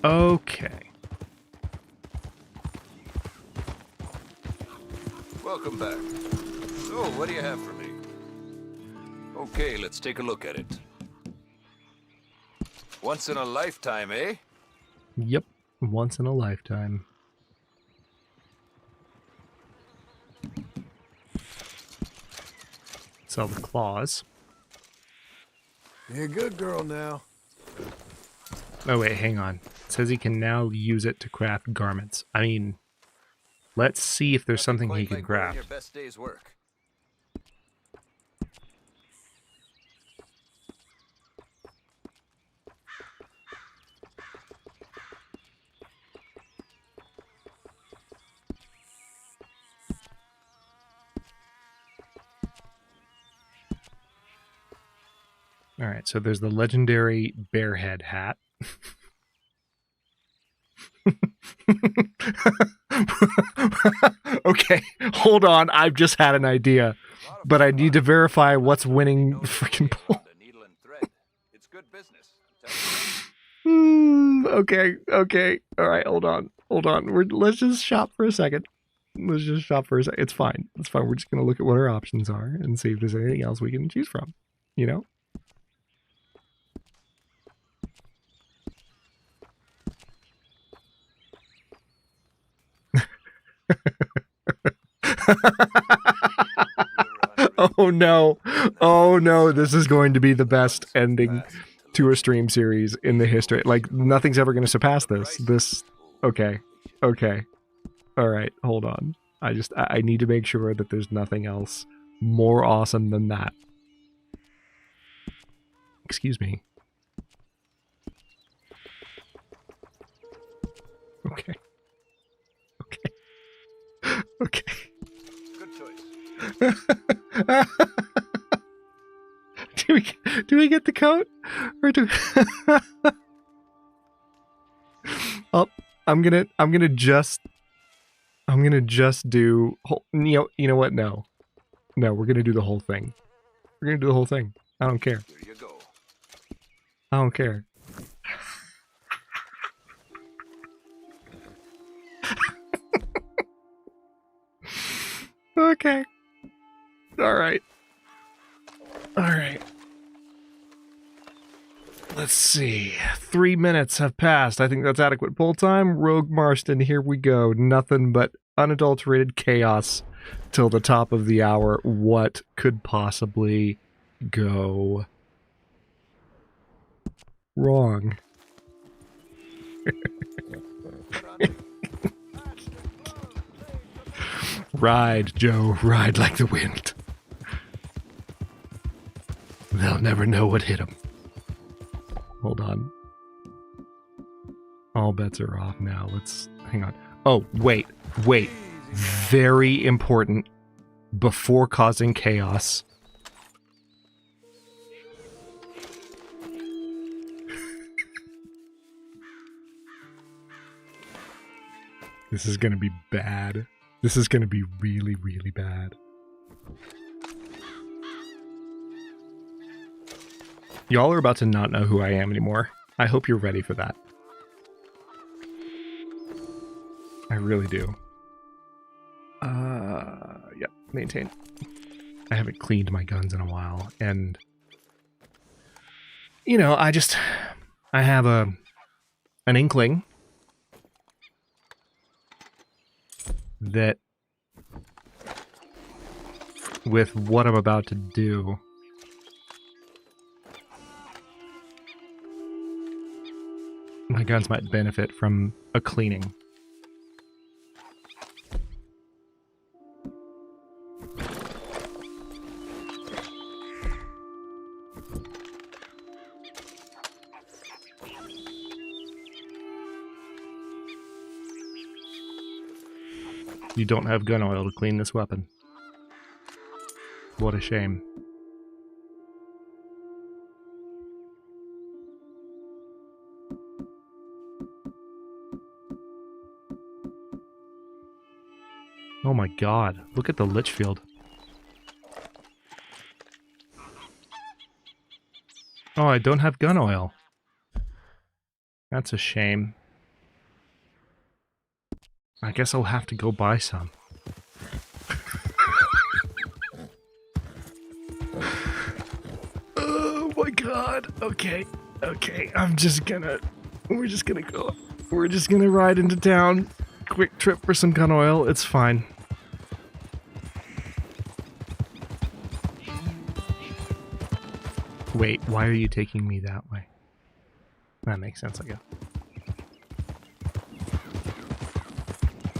Okay.
Welcome back. So, what do you have for me? Okay, let's take a look at it. Once in a lifetime, eh?
Yep, once in a lifetime. Sell the claws.
You're a good girl now.
Oh wait, hang on. It says he can now use it to craft garments. I mean, let's see if there's something he can craft.
Your best day's work.
All right, so there's the legendary bear head hat. Okay, hold on. I've just had an idea, but I need to verify what's winning freaking poll.
It's good business.
Okay. All right, hold on. Let's just shop for a second. It's fine. We're just gonna look at what our options are and see if there's anything else we can choose from. You know. Oh no, this is going to be the best ending to a stream series in the history. Like, nothing's ever going to surpass this. Okay. All right, hold on. I need to make sure that there's nothing else more awesome than that. Excuse me. Okay.
Good choice.
Do we get the coat, or do? Oh, I'm gonna just do. You know what? No, we're gonna do the whole thing. I don't care.
Here you go.
I don't care. Okay. All right. Let's see. 3 minutes have passed. I think that's adequate poll time. Rogue Marston, here we go. Nothing but unadulterated chaos till the top of the hour. What could possibly go wrong? Ride, Joe. Ride like the wind. They'll never know what hit them. Hold on. All bets are off now. Let's hang on. Oh, wait. Very important. Before causing chaos. This is going to be bad. This is going to be really, really bad. Y'all are about to not know who I am anymore. I hope you're ready for that. I really do. Yep, maintain. I haven't cleaned my guns in a while, and you know, I have an inkling that with what I'm about to do, my guns might benefit from a cleaning. You don't have gun oil to clean this weapon. What a shame. Oh my god, look at the lich field. Oh, I don't have gun oil. That's a shame. I guess I'll have to go buy some. Oh my god. Okay. We're just gonna ride into town. Quick trip for some gun oil. It's fine. Wait, why are you taking me that way? That makes sense, I guess.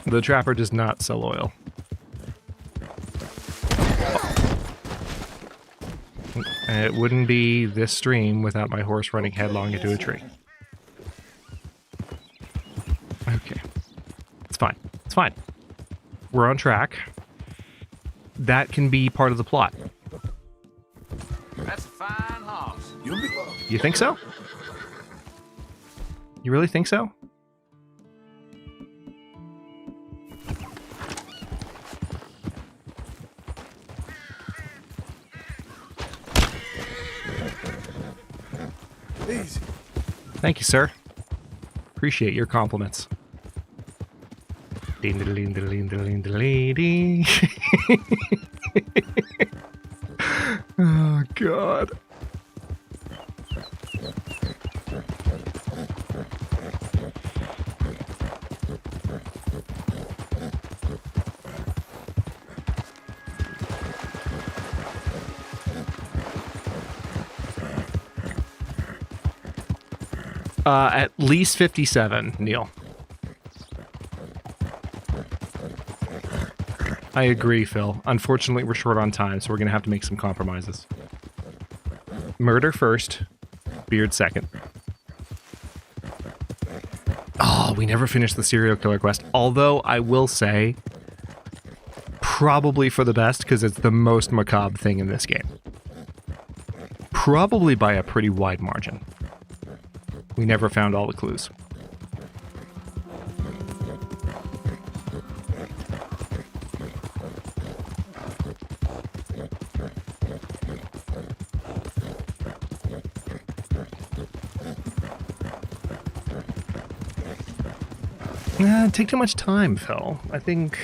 The trapper does not sell oil. And it wouldn't be this stream without my horse running headlong into a tree. Okay. It's fine. We're on track. That can be part of the plot.
That's a fine horse.
You think so? You really think so?
Easy.
Thank you, sir. Appreciate your compliments. Oh, God. At least 57, Neil. I agree, Phil. Unfortunately, we're short on time, so we're going to have to make some compromises. Murder first, beard second. Oh, we never finished the serial killer quest. Although, I will say, probably for the best, because it's the most macabre thing in this game. Probably by a pretty wide margin. We never found all the clues. Take too much time, Phil. I think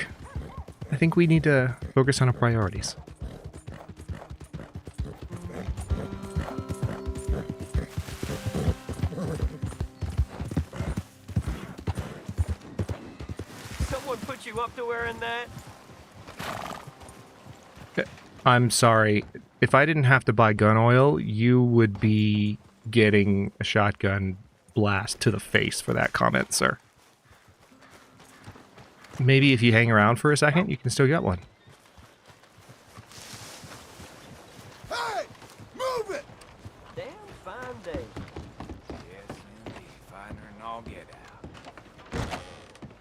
we need to focus on our priorities.
Someone put you up to wearing that?
I'm sorry. If I didn't have to buy gun oil, you would be getting a shotgun blast to the face for that comment, sir. Maybe if you hang around for a second, you can still get one.
Hey! Move it!
Damn fine day.
Yes, indeed. Finer than all get out.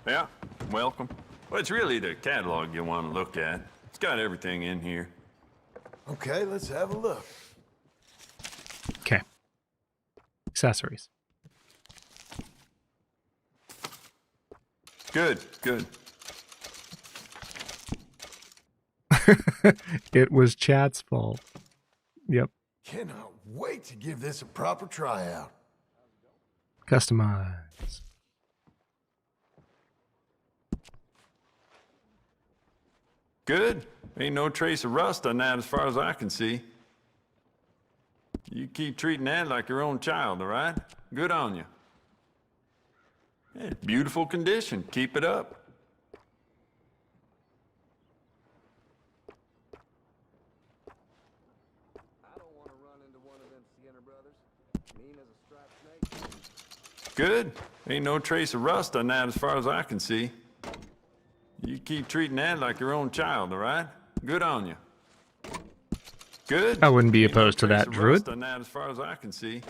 Yeah, welcome. Well, it's really the catalog you want to look at. It's got everything in here.
Okay, let's have a look.
Okay. Accessories.
Good, good.
It was Chad's fault. Yep.
Cannot wait to give this a proper tryout.
Customize.
Good. Ain't no trace of rust on that as far as I can see. You keep treating that like your own child, all right? Good on you. Yeah, beautiful condition. Keep it up. Good. Ain't no trace of rust on that as far as I can see. You keep treating that like your own child, all right? Good on you. Good.
I wouldn't be opposed to that, Druid.
Rust on that as far as I can see.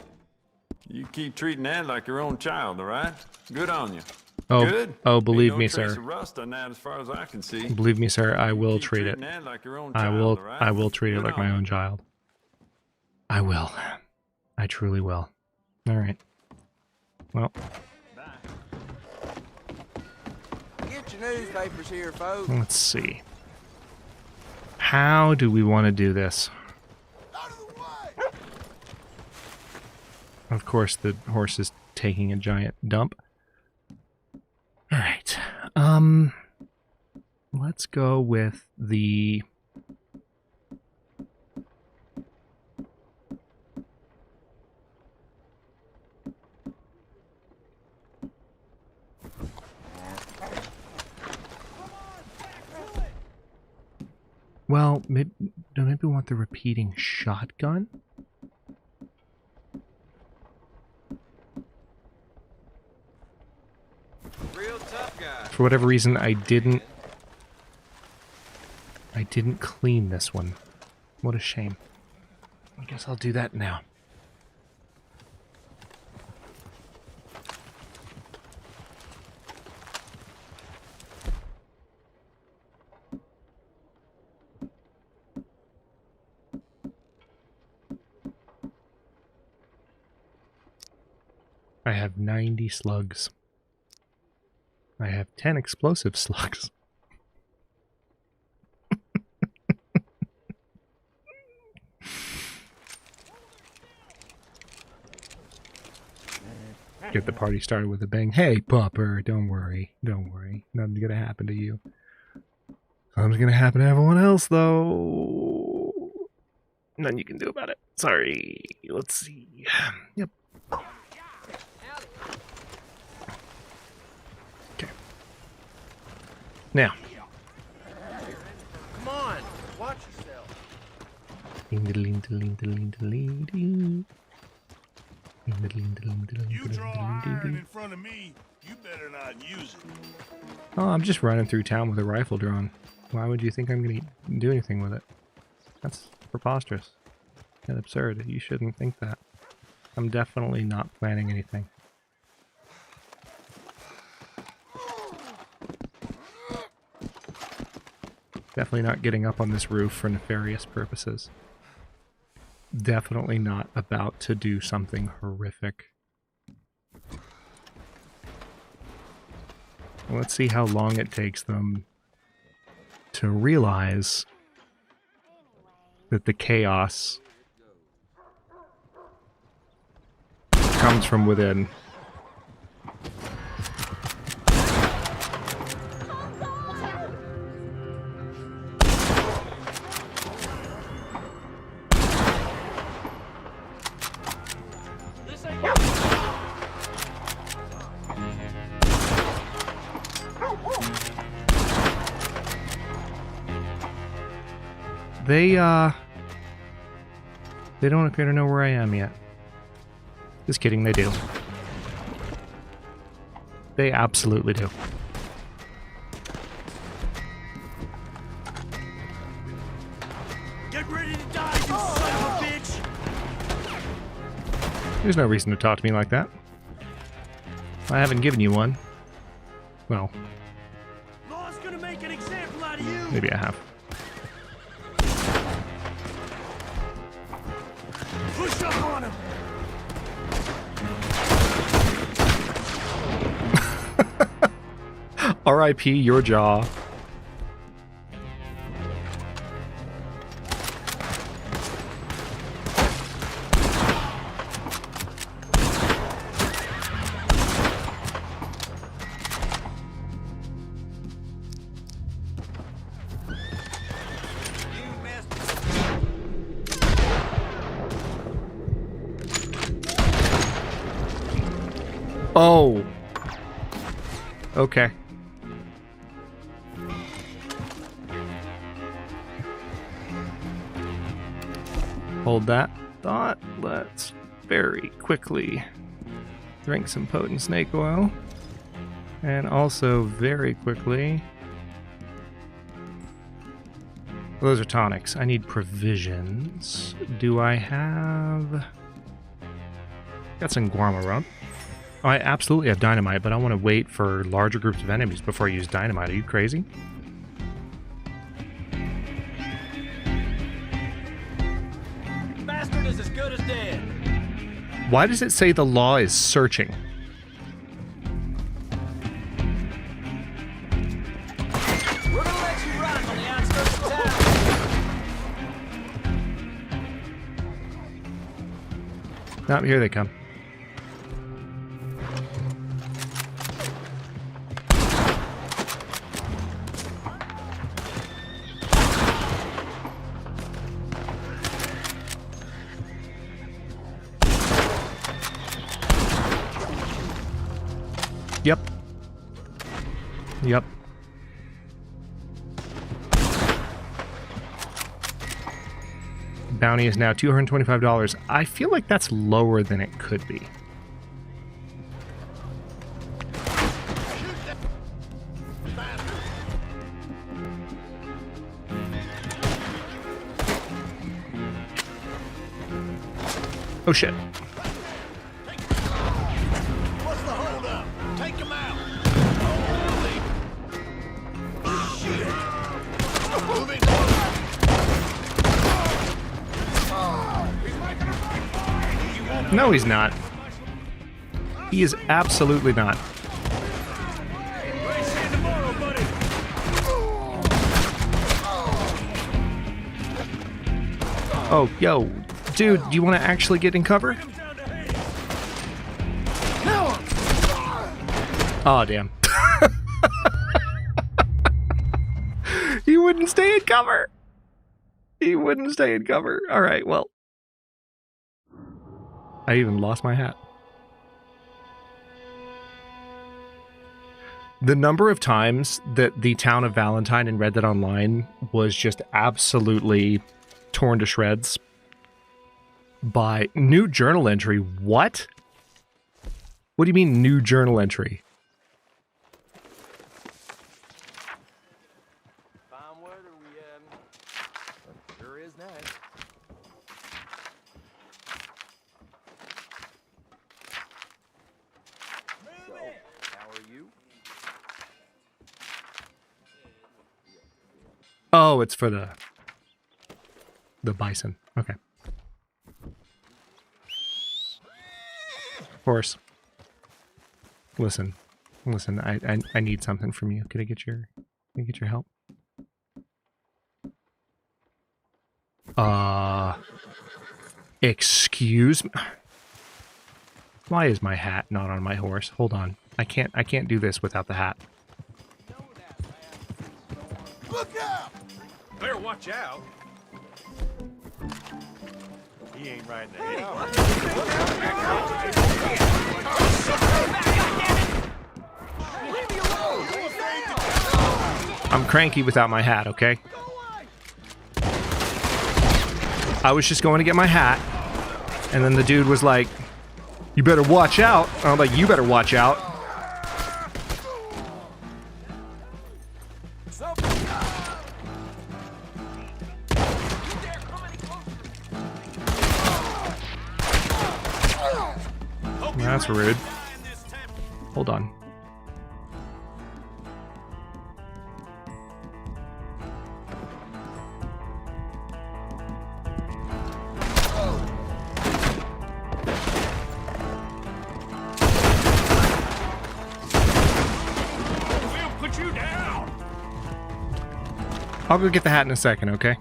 You keep treating that like your own child, all right? Good on you.
Oh,
Good.
oh, believe
Ain't
me,
no trace
sir.
of rust on that as far as I can see.
Believe me, sir, I will treat it.
treating that like your own
I
child,
will.
all right?
I will treat it
Good
like
on
my
you.
own child. I will. I truly will. All right. Well,
Get your newspapers here, folks.
let's see. How do we want to do this? Of course, the horse is taking a giant dump. All right. Let's go with the... Well, maybe we want the repeating shotgun?
Real tough guy.
For whatever reason, I didn't clean this one. What a shame. I guess I'll do that now. I have 90 slugs. I have 10 explosive slugs. Get the party started with a bang. Hey, pupper, don't worry. Don't worry. Nothing's gonna happen to you. Something's gonna happen to everyone else, though. Nothing you can do about it. Sorry. Let's see. Yep. Okay. Now.
Come on, watch yourself.
You draw iron in front of me, you better not use it.
Oh, I'm just running through town with a rifle drawn. Why would you think I'm going to do anything with it? That's preposterous and absurd. You shouldn't think that. I'm definitely not planning anything. Definitely not getting up on this roof for nefarious purposes. Definitely not about to do something horrific. Let's see how long it takes them to realize that the chaos comes from within. They don't appear to know where I am yet. Just kidding, they do. They absolutely do.
Get ready to die, you son of a bitch!
There's no reason to talk to me like that. I haven't given you one. Well,
Law's gonna make an example out of you!
maybe I have.
Push up on him!
R.I.P. your jaw. Oh. Okay. Hold that thought. Let's very quickly drink some potent snake oil. And also very quickly... Those are tonics. I need provisions. Do I have... Got some guarma rump. Oh, I absolutely have dynamite, but I want to wait for larger groups of enemies before I use dynamite. Are you crazy?
Bastard is as good as dead.
Why does it say the law is searching?
We're gonna let you run on the outskirts of town.
Nope, here they come. Yep. Yep. Bounty is now $225. I feel like that's lower than it could be. Oh shit.
What's the hold up? Take him out! Holy shit! Moving
No, he's not. He is absolutely not. Oh, yo, dude, do you want to actually get in cover?
Now!
Oh, damn. He wouldn't stay in cover. He wouldn't stay in cover. All right, well. I even lost my hat. The number of times that the town of Valentine in Red Dead Online was just absolutely torn to shreds by new journal entry. What? What do you mean new journal entry?
Sure is nice. So, how are you?
Oh, it's for the bison. Okay. Horse. Listen. I need something from you. Can I get your help? Excuse me. Why is my hat not on my horse? Hold on. I can't do this without the hat.
Look out! Better watch out. He ain't riding the hill. Leave me alone!
I'm cranky without my hat, okay? I was just going to get my hat, and then the dude was like, you better watch out. And I'm like, you better watch out. That's rude. Hold on. I'll go get the hat in a second, okay?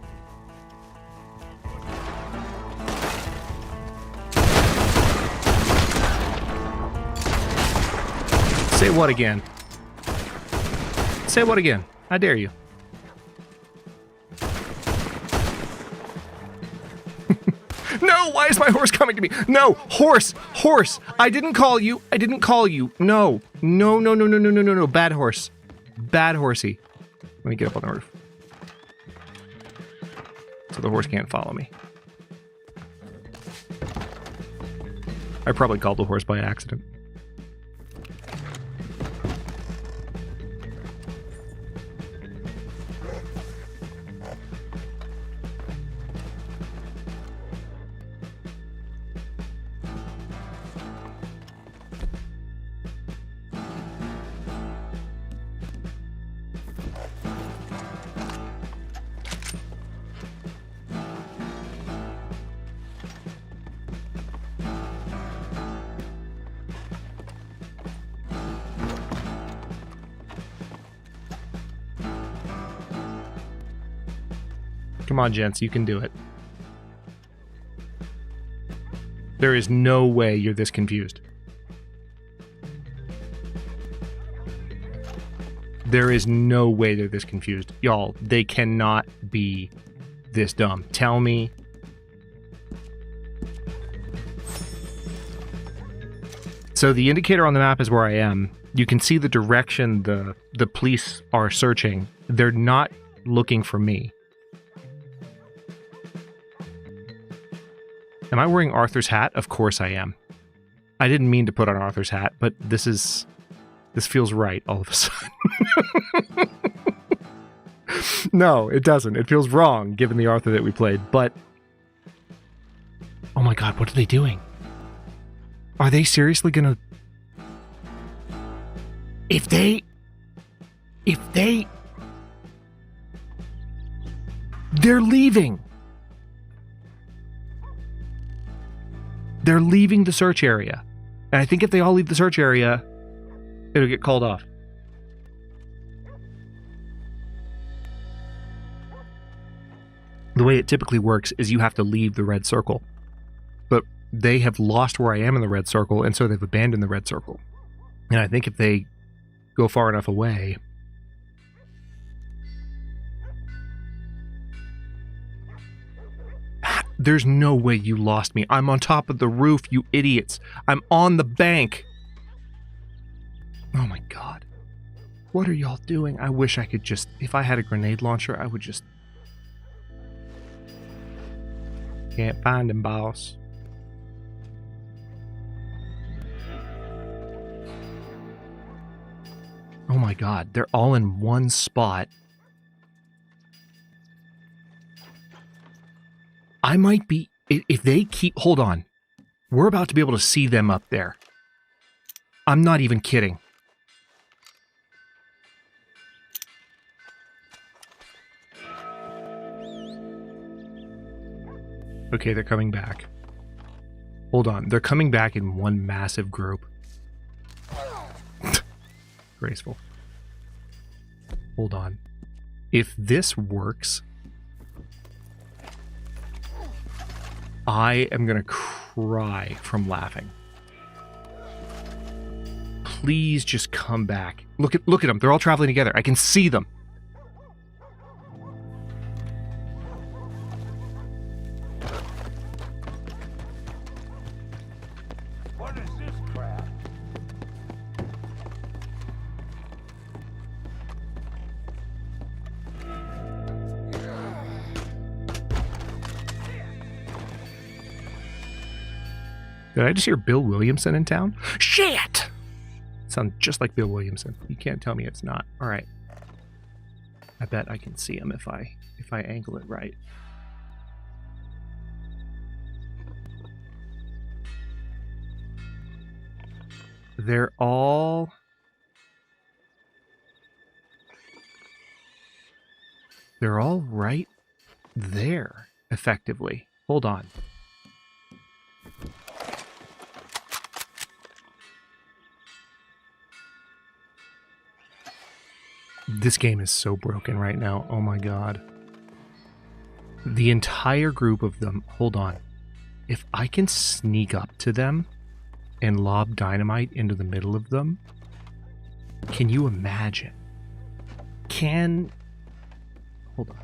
Say what again? Say what again? I dare you. No, why is my horse coming to me? No, horse, horse. I didn't call you. I didn't call you. No, no, no, no, no, no, no, no, no. Bad horse. Bad horsey. Let me get up on the roof. So the horse can't follow me. I probably called the horse by accident. Come on, gents, you can do it. There is no way you're this confused. There is no way they're this confused. Y'all, they cannot be this dumb. Tell me. So the indicator on the map is where I am. You can see the direction the police are searching. They're not looking for me. Am I wearing Arthur's hat? Of course I am. I didn't mean to put on Arthur's hat, but this feels right all of a sudden. No, it doesn't. It feels wrong given the Arthur that we played, but oh my god, what are they doing? Are they seriously gonna... If they... They're leaving! They're leaving the search area. And I think if they all leave the search area, it'll get called off. The way it typically works is you have to leave the red circle. But they have lost where I am in the red circle, and so they've abandoned the red circle. And I think if they go far enough away. There's no way you lost me. I'm on top of the roof, you idiots. I'm on the bank. Oh my god. What are y'all doing? I wish I could just... If I had a grenade launcher, I would just... Can't find him, boss. Oh my god, they're all in one spot. I might be... If they keep... Hold on. We're about to be able to see them up there. I'm not even kidding. Okay, they're coming back. Hold on. They're coming back in one massive group. Graceful. Hold on. If this works... I am gonna cry from laughing. Please just come back. Look at them. They're all traveling together. I can see them.
What is this crap?
Did I just hear Bill Williamson in town? Shit! Sounds just like Bill Williamson. You can't tell me it's not. All right. I bet I can see him if I angle it right. They're all right there, effectively. Hold on. This game is so broken right now. Oh my god. The entire group of them... Hold on. If I can sneak up to them and lob dynamite into the middle of them, can you imagine? Hold on.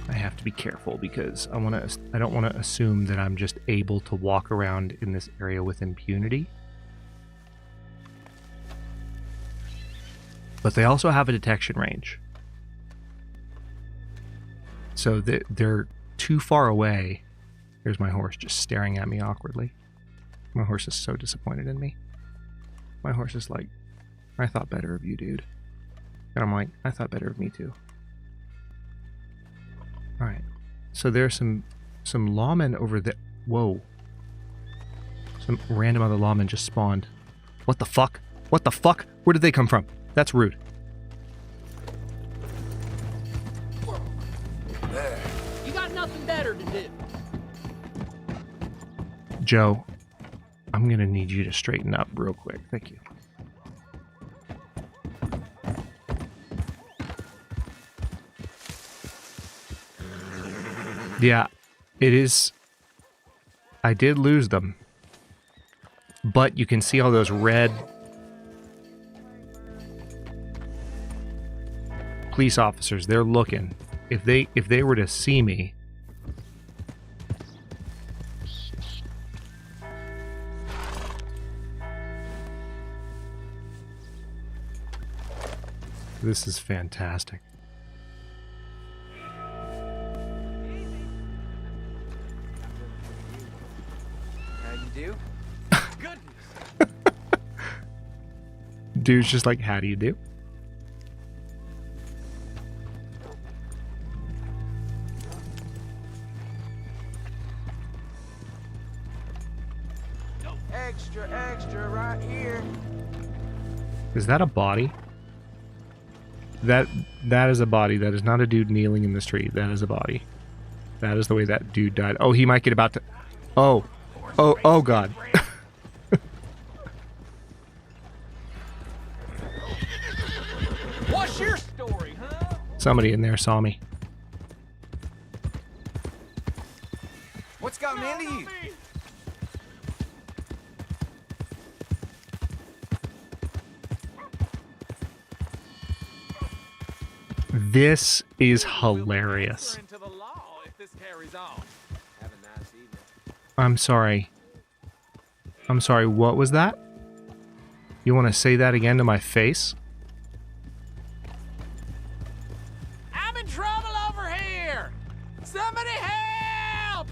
I have to be careful because I don't want to assume that I'm just able to walk around in this area with impunity. But they also have a detection range. So they're too far away. There's my horse just staring at me awkwardly. My horse is so disappointed in me. My horse is like, I thought better of you, dude. And I'm like, I thought better of me too. Alright. So there's some lawmen over there. Whoa. Some random other lawmen just spawned. What the fuck? What the fuck? Where did they come from? That's rude.
You got nothing better to do.
Joe, I'm gonna need you to straighten up real quick. Thank you. Yeah, it is. I did lose them. But you can see all those red police officers. They're looking. If they were to see me, this is fantastic.
How you do? Goodness.
Dude's just like, how do you do?
Extra right here.
Is that a body? That is a body. That is not a dude kneeling in the street. That is a body. That is the way that dude died. Oh, he might get about to... Oh. Oh god.
What's your story, huh?
Somebody in there saw me.
What's gotten into you?
This is hilarious. I'm sorry. I'm sorry, what was that? You want to say that again to my face?
I'm in trouble over here! Somebody help!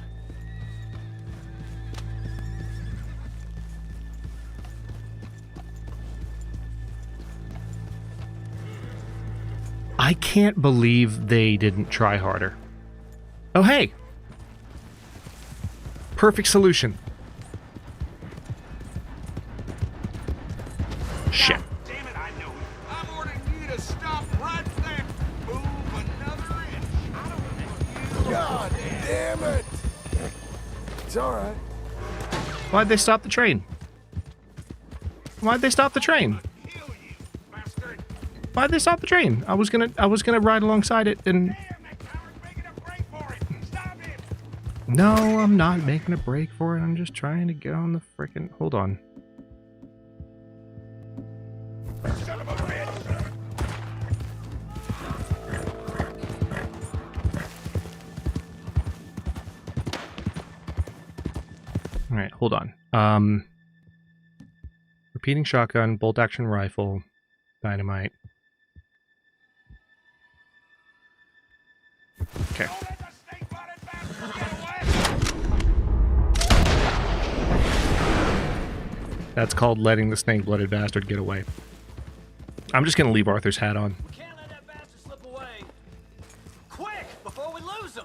I can't believe they didn't try harder. Oh, hey! Perfect solution. Shit.
Damn it, I know it. I'm ordering you to stop right there. Move another inch. I don't
God damn it! It's alright.
Why'd they stop the train? Why'd they stop the train? Why'd they stop the train? I was gonna ride alongside it and... No, I'm not making a break for it. I'm just trying to get on the frickin'... Hold on. Alright, hold on. Repeating shotgun, bolt action rifle, dynamite. Okay. That's called letting the snake-blooded bastard get away. I'm just gonna leave Arthur's hat on.
We can't let that bastard slip away. Quick, before we lose him.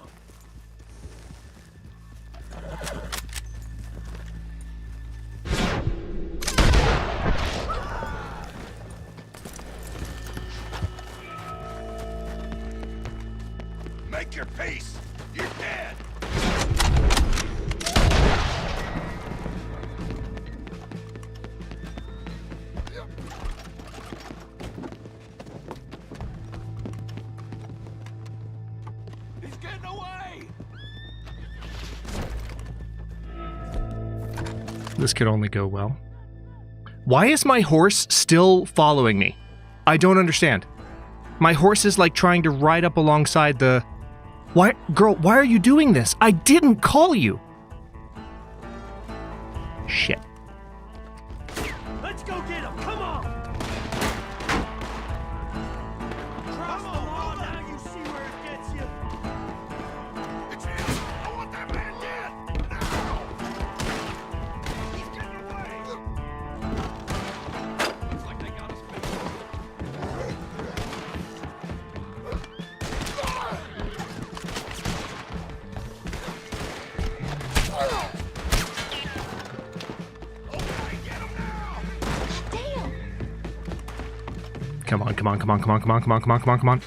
Make your peace. You're dead.
He's getting away.
This could only go well. Why is my horse still following me? I don't understand. My horse is like trying to ride up alongside the... Why, girl, why are you doing this? I didn't call you. Shit.
Let's go get him. Come on. Cross the law, now you see where it gets you.
It's him. I want that man dead. Now. He's getting away. Looks like they got us beat.
Come on, come on, come on, come on, come on, come on, come on, come on, come on.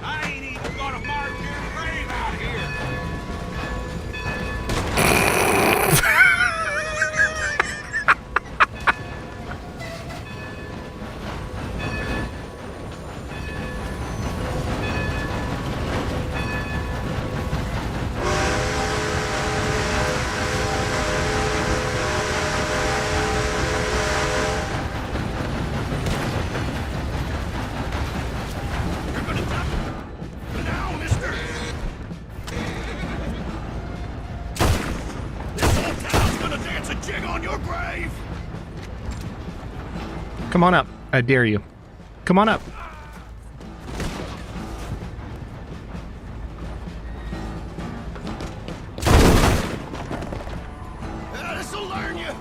I ain't even gonna mark your grave out here.
Come on up. I dare you. Come on up.
This'll learn you.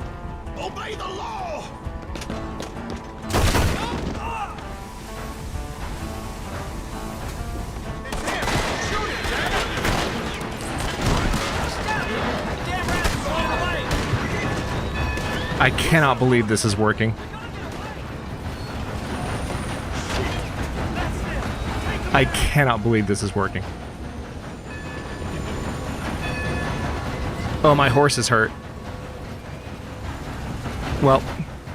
Obey the law.
I cannot believe this is working. I cannot believe this is working. Oh, my horse is hurt. Well,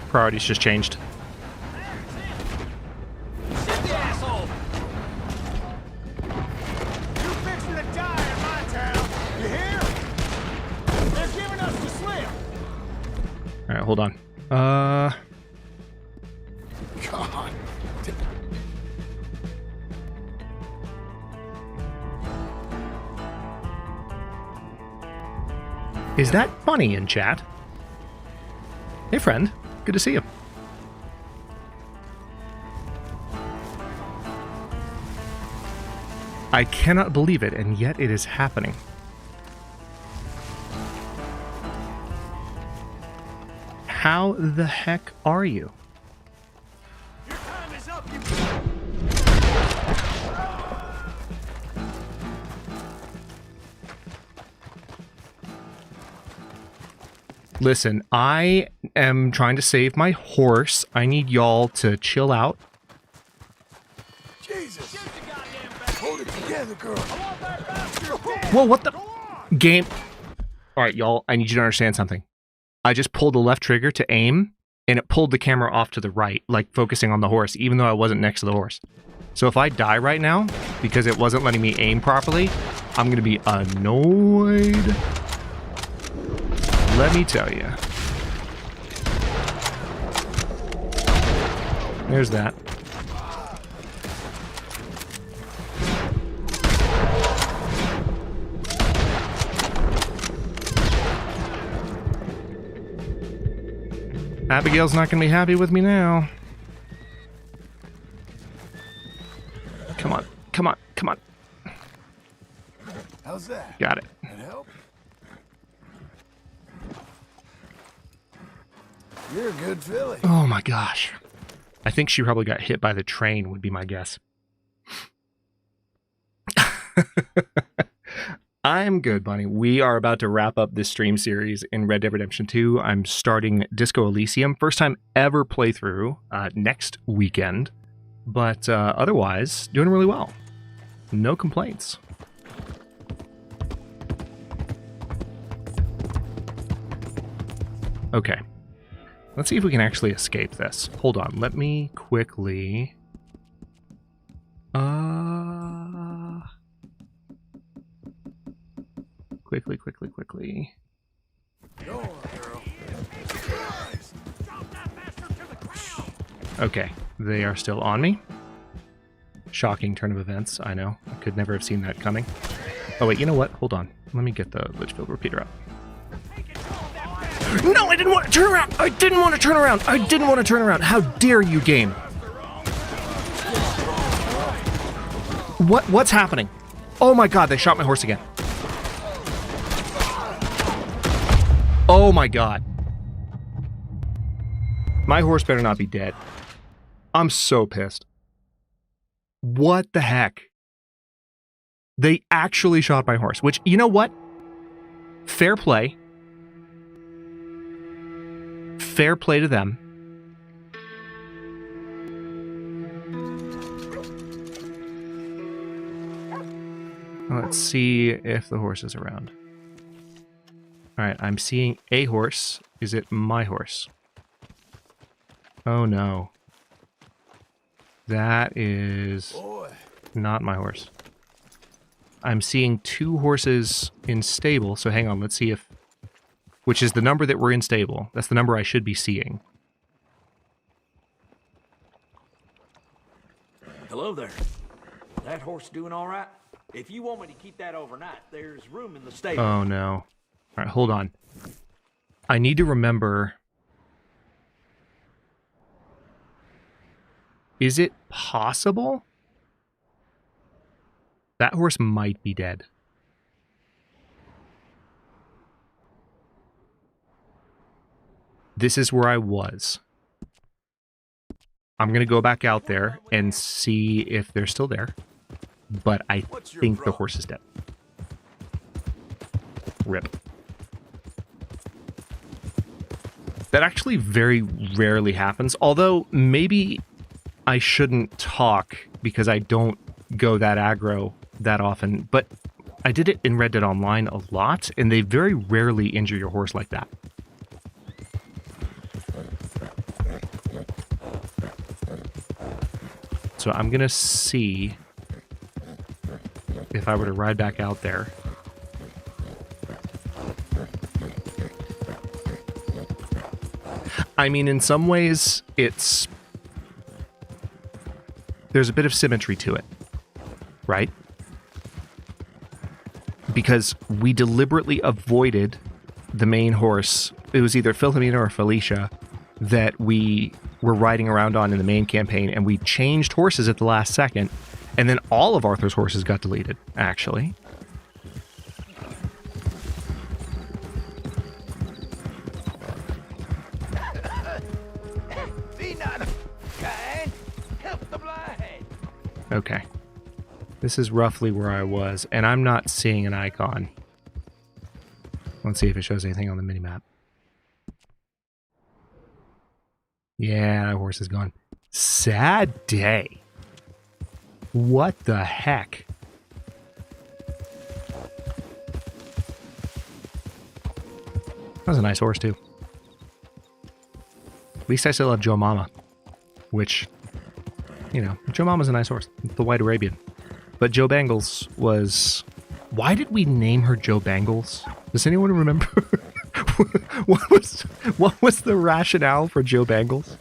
priorities just changed.
Shit the asshole. You fixing to die in my town. You hear? There's
hold on.
God.
Is that funny in chat? Hey, friend. Good to see you. I cannot believe it, and yet it is happening. How the heck are you? Listen, I am trying to save my horse. I need y'all to chill out.
Jesus! Hold it together, girl.
Whoa, what the? Game. Alright, y'all, I need you to understand something. I just pulled the left trigger to aim, and it pulled the camera off to the right, like focusing on the horse, even though I wasn't next to the horse. So if I die right now, because it wasn't letting me aim properly, I'm going to be annoyed. Let me tell you. There's that. Abigail's not going to be happy with me now. Come on, come on, come on.
How's that?
Got it.
That help? You're a good filly.
Oh my gosh. I think she probably got hit by the train, would be my guess. I'm good, Bunny. We are about to wrap up this stream series in Red Dead Redemption 2. I'm starting Disco Elysium. First time ever playthrough next weekend. But otherwise, doing really well. No complaints. Okay. Let's see if we can actually escape this. Hold on. Let me quickly... Quickly. Okay, they are still on me. Shocking turn of events, I know. I could never have seen that coming. Oh wait, you know what? Hold on. Let me get the Litchfield repeater up. No, I didn't want to turn around! I didn't want to turn around! I didn't want to turn around! How dare you, game? What's happening? Oh my god, they shot my horse again. Oh my god. My horse better not be dead. I'm so pissed. What the heck? They actually shot my horse, which, you know what? Fair play. Fair play to them. Let's see if the horse is around. Alright, I'm seeing a horse. Is it my horse? Oh no. That is not my horse. I'm seeing two horses in stable, so hang on, let's see if... Which is the number that we're in stable. That's the number I should be seeing.
Hello there. That horse doing all right? If you want me to keep that overnight, there's room in the stable.
Oh no. Alright, hold on. I need to remember... Is it possible? That horse might be dead. This is where I was. I'm going to go back out there and see if they're still there. But I think the horse is dead. Rip. That actually very rarely happens. Although, maybe I shouldn't talk because I don't go that aggro that often. But I did it in Red Dead Online a lot, and they very rarely injure your horse like that. So I'm going to see if I were to ride back out there. I mean, in some ways, there's a bit of symmetry to it, right? Because we deliberately avoided the main horse. It was either Philomena or Felicia that we were riding around on in the main campaign, and we changed horses at the last second, and then all of Arthur's horses got deleted, actually. Okay. This is roughly where I was, and I'm not seeing an icon. Let's see if it shows anything on the minimap. Yeah, that horse is gone. Sad day. What the heck? That was a nice horse, too. At least I still have Joe Mama, which, you know, Joe Mama's a nice horse. The White Arabian. But Joe Bangles was... Why did we name her Joe Bangles? Does anyone remember? What was the rationale for Joe Bangles?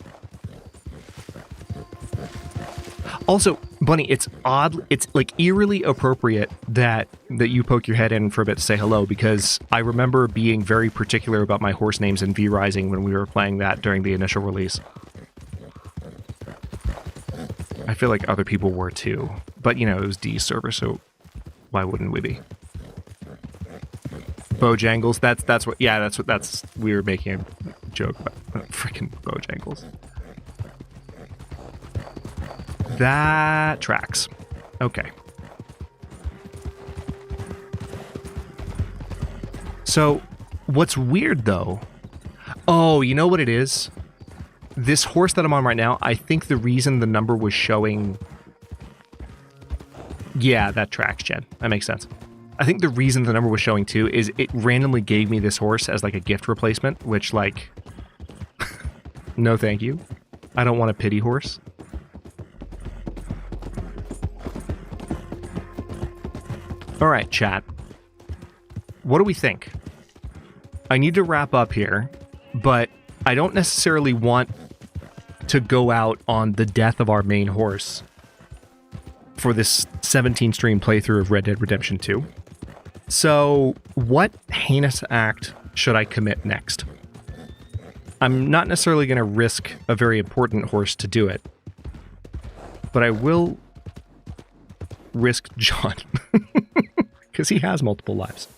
Also, Bunny, it's odd. It's like eerily appropriate that you poke your head in for a bit to say hello, because I remember being very particular about my horse names in V Rising when we were playing that during the initial release. I feel like other people were too, but you know, it was D's server, so why wouldn't we be? Bojangles, that's what, yeah, that's, we were making a joke about freaking Bojangles. That tracks. Okay. So, what's weird though, oh, you know what it is? This horse that I'm on right now, I think the reason the number was showing... Yeah, that tracks, Jen. That makes sense. I think the reason the number was showing too is it randomly gave me this horse as like a gift replacement, which like... no thank you. I don't want a pity horse. Alright, chat. What do we think? I need to wrap up here, but I don't necessarily want to go out on the death of our main horse for this 17 stream playthrough of Red Dead Redemption 2. So, what heinous act should I commit next? I'm not necessarily going to risk a very important horse to do it, but I will risk John, because he has multiple lives.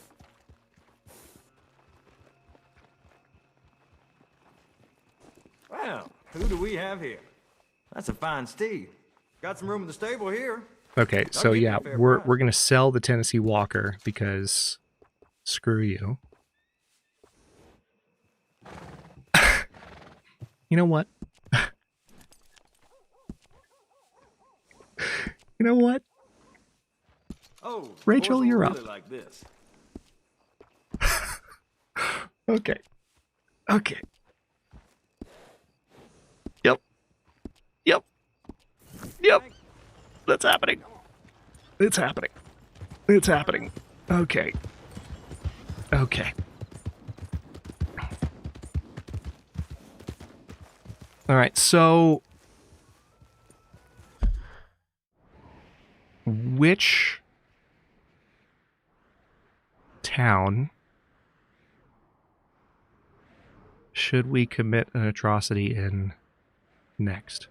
Well, who do we have here? That's a fine steed. Got some room in the stable here.
Okay, so yeah, we're going to sell the Tennessee Walker because screw you. You know what? You know what?
Oh,
Rachel, you're
really
up.
Like this.
Okay. Okay. Yep. Yep. Yep. That's happening. It's happening. It's happening. Okay. Okay. All right, so which town should we commit an atrocity in next?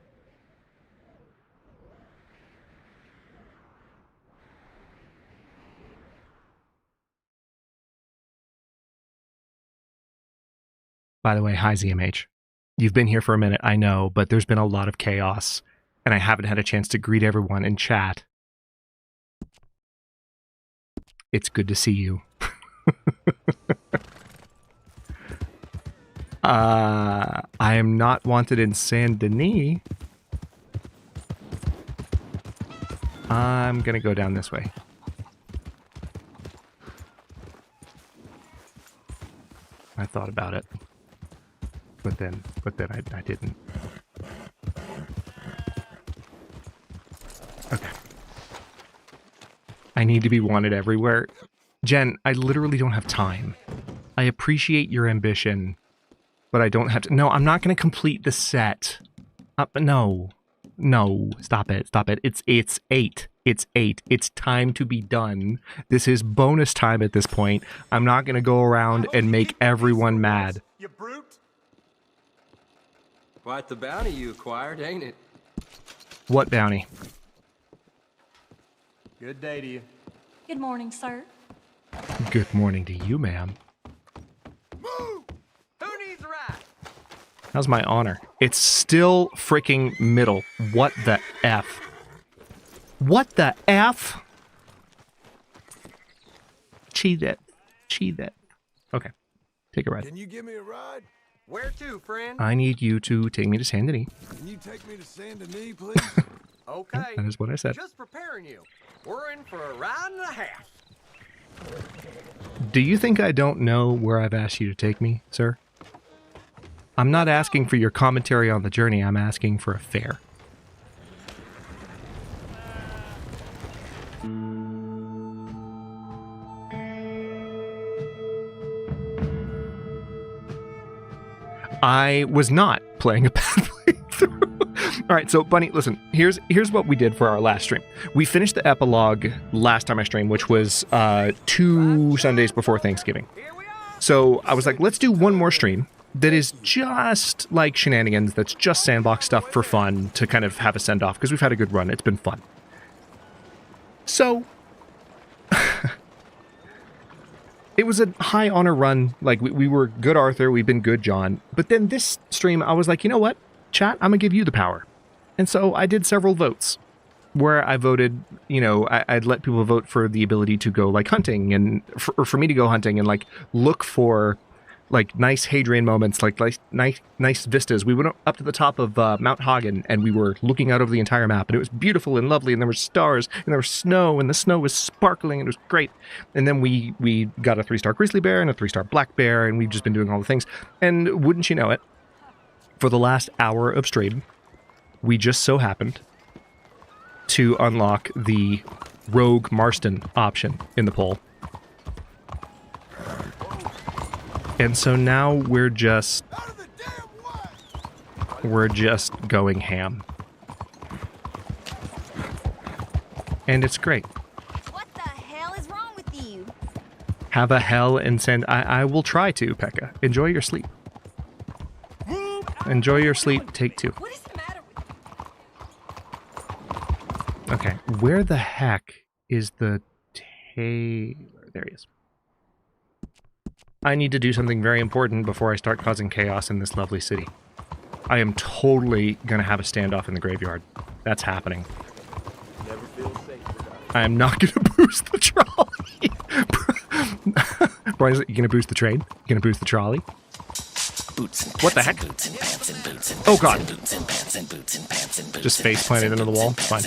By the way, hi ZMH. You've been here for a minute, I know, but there's been a lot of chaos, and I haven't had a chance to greet everyone in chat. It's good to see you. I am not wanted in Saint Denis. I'm gonna go down this way. I thought about it. But then I didn't. Okay. I need to be wanted everywhere. Jen, I literally don't have time. I appreciate your ambition, but I don't have to. No, I'm not going to complete the set. No. No, stop it. Stop it. It's 8. It's 8. It's time to be done. This is bonus time at this point. I'm not going to go around and make everyone mad.
You brute. Quite the bounty you acquired, ain't it?
What bounty?
Good day to you.
Good morning, sir.
Good morning to you, ma'am.
Move! Who needs a ride?
How's my honor? It's still freaking middle. What the F? What the F? Cheat it. Cheat it. Okay. Take a ride.
Can you give me a ride?
Where to, friend?
I need you to take me to Saint Denis.
Can you take me to Saint Denis, please?
Okay.
That is what I said.
Just preparing you. We're in for a ride and a half.
Do you think I don't know where I've asked you to take me, sir? I'm not asking for your commentary on the journey. I'm asking for a fare. I was not playing a bad playthrough. All right, so Bunny, listen. Here's what we did for our last stream. We finished the epilogue last time I streamed, which was 2 Sundays before Thanksgiving. So I was like, let's do one more stream that is just like shenanigans. That's just sandbox stuff for fun to kind of have a send off because we've had a good run. It's been fun. So it was a high honor run. Like we were good Arthur, we've been good John. But then this stream, I was like, you know what, chat, I'm gonna give you the power. And so I did several votes where I voted, you know, I'd let people vote for the ability to go like hunting and for me to go hunting and like look for like nice Hadrian moments, like nice vistas. We went up to the top of Mount Hagen and we were looking out over the entire map and it was beautiful and lovely and there were stars and there was snow and the snow was sparkling and it was great. And then we got a 3-star grizzly bear and a 3-star black bear and we've just been doing all the things. And wouldn't you know it, for the last hour of stream, we just so happened to unlock the Rogue Marston option in the poll. And so now we're just going ham. And it's great.
What the hell is wrong with you?
Have a hell and send. I will try to, Pekka. Enjoy your sleep. Enjoy your sleep. Take 2.
What is the matter with
Okay, where the heck is the Taylor? There he is. I need to do something very important before I start causing chaos in this lovely city. I am totally going to have a standoff in the graveyard. That's happening.
Never feel safe.
I am not going to boost the trolley. Brian, you going to boost the train? You going to boost the trolley? What the heck? Oh god. Just face planted into the wall. Fine.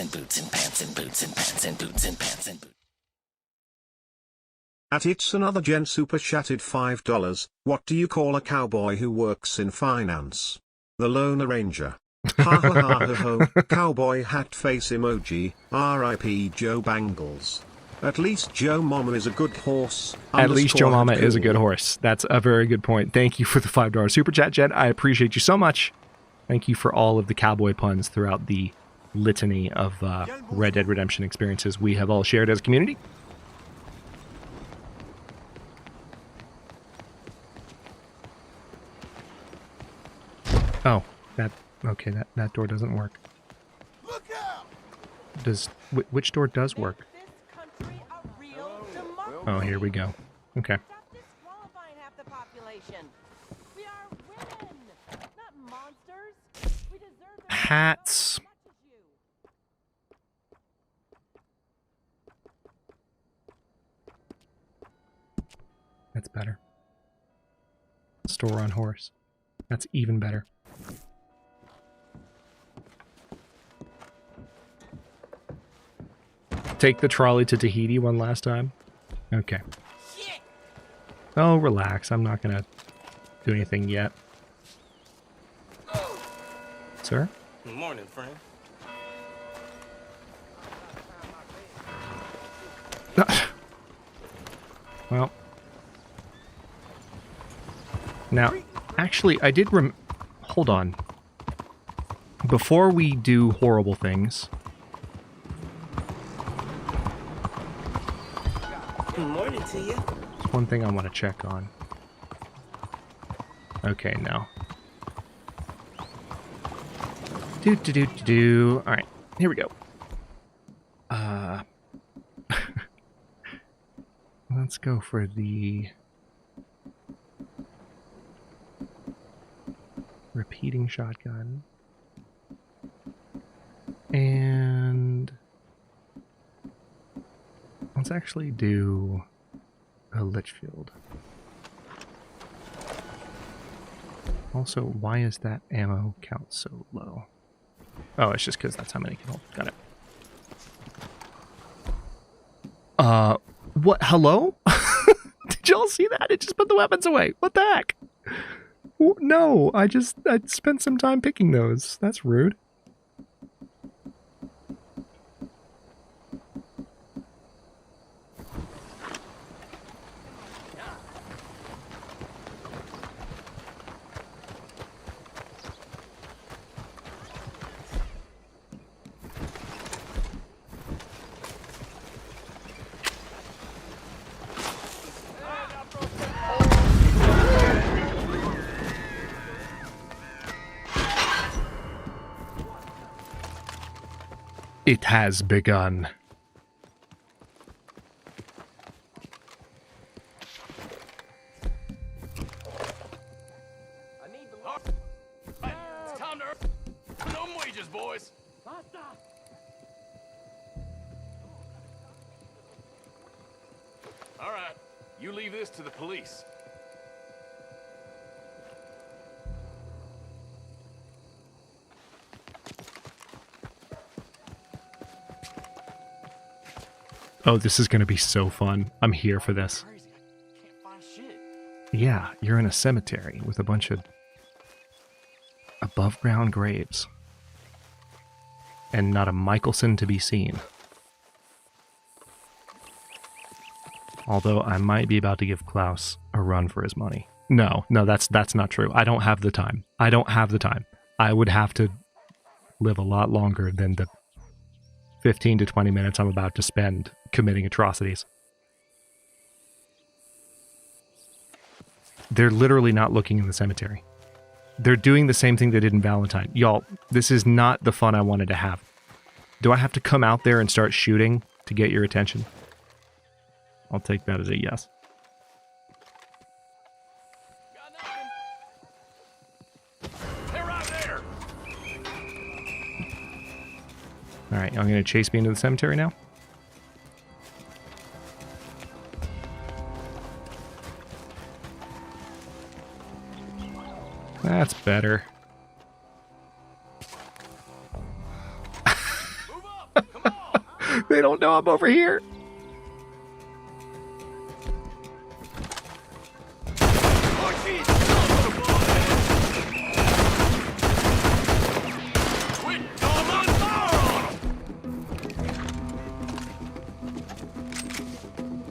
At It's Another Gen super chatted $5. What do you call a cowboy who works in finance? The Lone Ranger. Ha ha ha ha ho. Cowboy hat face emoji. R.I.P. Joe Bangles. At least Joe Mama is a good horse.
At least Joe Mama is a good horse. That's a very good point. Thank you for the $5 super chat, Jen. I appreciate you so much. Thank you for all of the cowboy puns throughout the litany of Red Dead Redemption experiences we have all shared as a community. Oh, okay, that door doesn't work.
Look out!
Which door does work? Oh, here we go. Okay. Hats. That's better. Store on horse. That's even better. Take the trolley to Tahiti one last time. Okay. Oh, relax. I'm not gonna do anything yet. Sir?
Good morning, friend.
Well. Now, Actually, I did hold on. Before we do horrible things...
Good morning to you.
There's one thing I want to check on. Okay, no. Alright, here we go. Let's go for the... repeating shotgun. And... let's actually do a Litchfield. Also, why is that ammo count so low? Oh, it's just because that's how many can hold. Got it. What? Hello? Did y'all see that? It just put the weapons away. What the heck? No, I spent some time picking those. That's rude. It has begun.
It's time to earn them wages, boys. All right, you leave this to the police.
Oh, this is going to be so fun. I'm here for this. Yeah, you're in a cemetery with a bunch of above-ground graves. And not a Michelson to be seen. Although I might be about to give Klaus a run for his money. No, that's not true. I don't have the time. I don't have the time. I would have to live a lot longer than the 15 to 20 minutes I'm about to spend committing atrocities. They're literally not looking in the cemetery. They're doing the same thing they did in Valentine. Y'all, this is not the fun I wanted to have. Do I have to come out there and start shooting to get your attention? I'll take that as a yes.
They're right there.
Alright, I'm going to chase me into the cemetery now. That's better. They don't know I'm over here.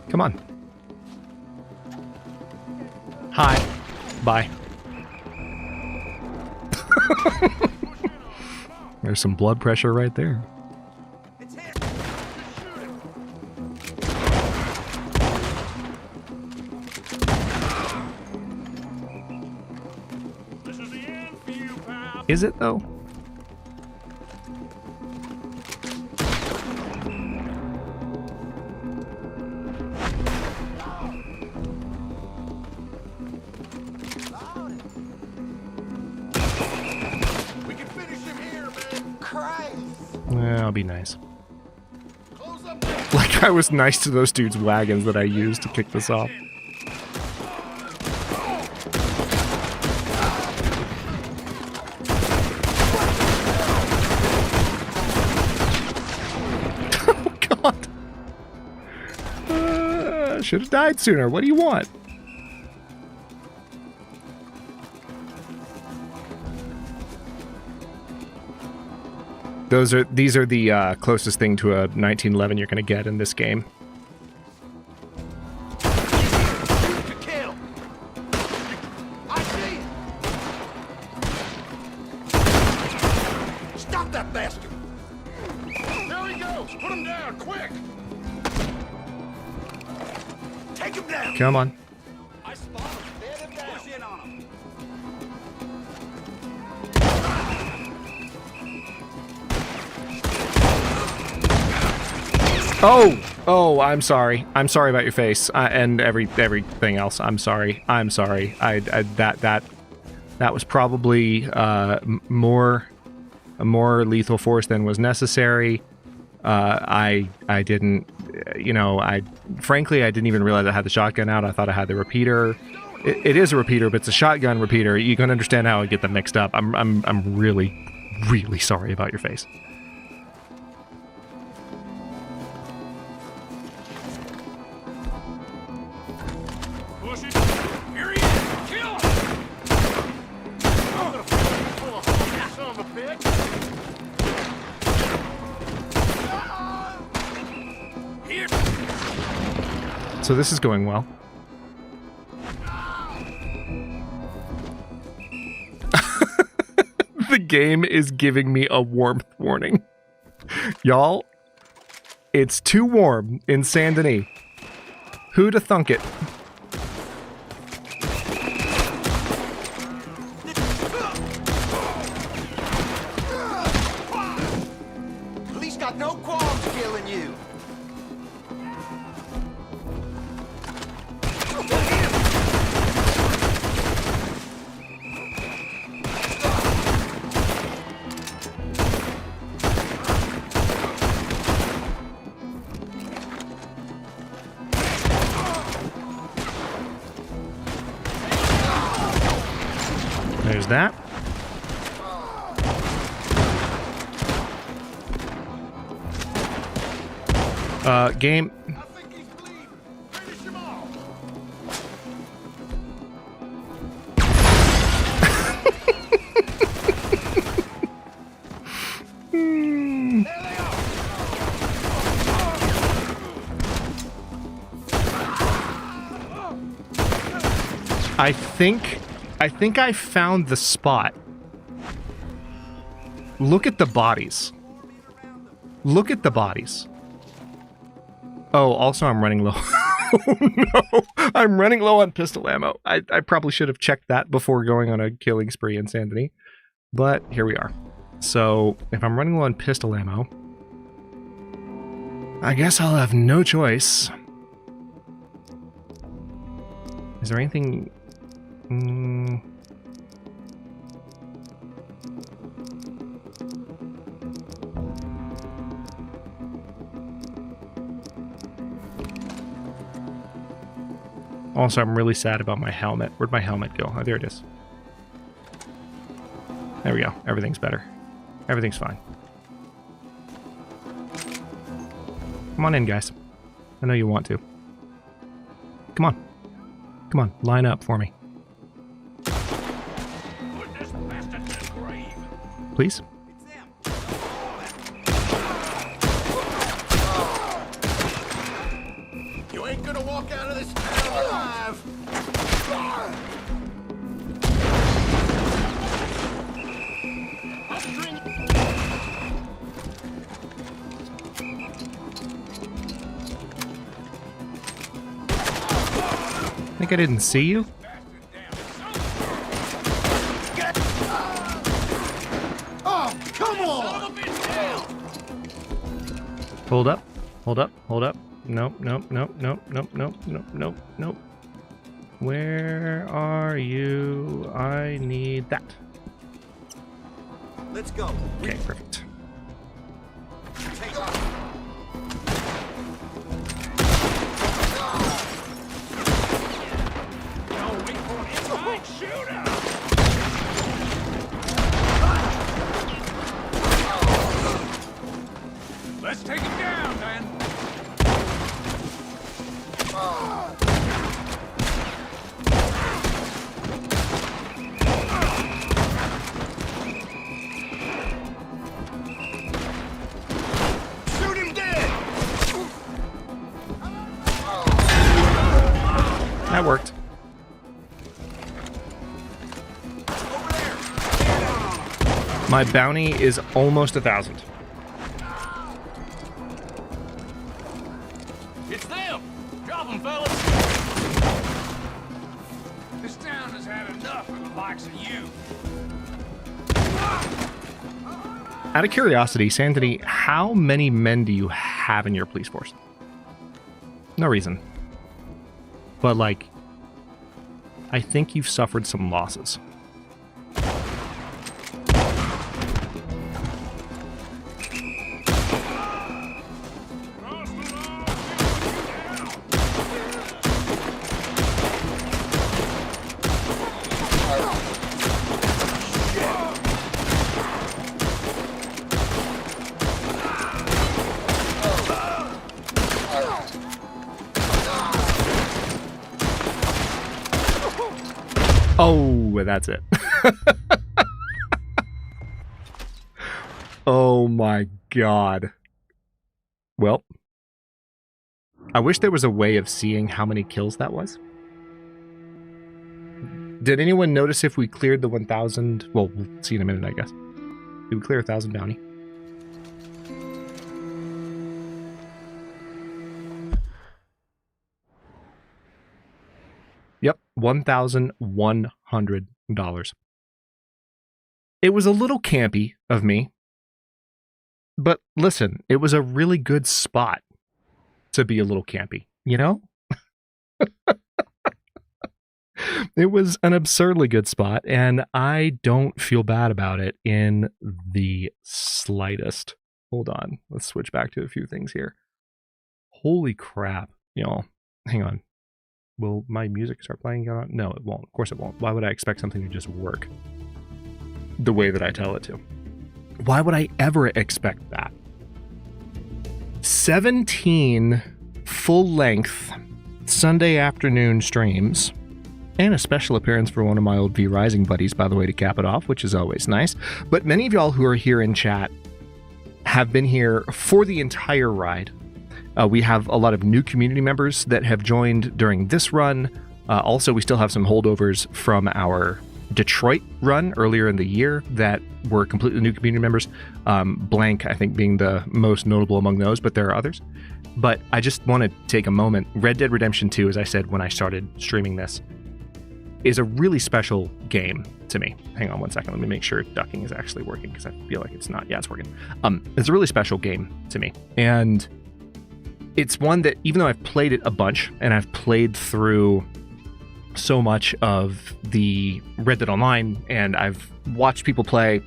Come on. Hi. Bye. There's some blood pressure right there. Is it though? I'll be nice. Like I was nice to those dudes' wagons that I used to kick this off. Oh God! Should have died sooner. What do you want? These are the closest thing to a 1911 you're gonna get in this game.
Drop that bastard! There he goes! Put him down, quick! Take him down!
Come on.
I spot him. Bed him down. Push in on him.
Oh, I'm sorry. I'm sorry about your face and everything else. I'm sorry. That was probably a more lethal force than was necessary. I didn't, frankly, I didn't even realize I had the shotgun out. I thought I had the repeater. It is a repeater, but it's a shotgun repeater. You can understand how I get them mixed up. I'm really, really sorry about your face. So this is going well. The game is giving me a warmth warning. Y'all, it's too warm in Saint Denis. Who'da thunk it?
Police got no qualms killing you.
There's that. Game. I think I found the spot. Look at the bodies. Look at the bodies. Oh, also I'm running low. Oh no, I'm running low on pistol ammo. I probably should have checked that before going on a killing spree in Saint Denis. But here we are. So if I'm running low on pistol ammo, I guess I'll have no choice. Is there anything... Also, I'm really sad about my helmet. Where'd my helmet go? Oh, there it is. There we go. Everything's better. Everything's fine. Come on in, guys. I know you want to. Come on. Come on, line up for me. Please?
You ain't gonna walk out of this town alive.
Think I didn't see you?
Oh, come on!
Hold up. Hold up. Hold up. Nope, nope, nope, nope, nope, nope, nope, nope, nope. Where are you? I need that.
Let's go.
Okay, perfect.
Take off.
Let's take him down, man.
Shoot him dead.
That worked. My bounty is almost 1,000.
It's them! Drop them, fellas! This town has had enough of the likes of you.
Out of curiosity, Sanity, how many men do you have in your police force? No reason. But, like, I think you've suffered some losses. Oh, that's it. Oh my god. Well, I wish there was a way of seeing how many kills that was. Did anyone notice if we cleared the 1,000? Well, we'll see in a minute, I guess. Did we clear 1,000 bounty? Yep, $1,100. It was a little campy of me, but listen, it was a really good spot to be a little campy, you know? It was an absurdly good spot, and I don't feel bad about it in the slightest. Hold on, let's switch back to a few things here. Holy crap, y'all. Hang on. Will my music start playing? No, it won't. Of course it won't. Why would I expect something to just work the way that I tell it to? Why would I ever expect that? 17 full-length Sunday afternoon streams, and a special appearance for one of my old V-Rising buddies, by the way, to cap it off, which is always nice. But many of y'all who are here in chat have been here for the entire ride. We have a lot of new community members that have joined during this run. Also, we still have some holdovers from our Detroit run earlier in the year that were completely new community members. Blank, I think, being the most notable among those, but there are others. But I just want to take a moment. Red Dead Redemption 2, as I said when I started streaming this, is a really special game to me. Hang on one second. Let me make sure ducking is actually working, because I feel like it's not. Yeah, it's working. It's a really special game to me. And it's one that, even though I've played it a bunch, and I've played through so much of the Red Dead Online, and I've watched people play,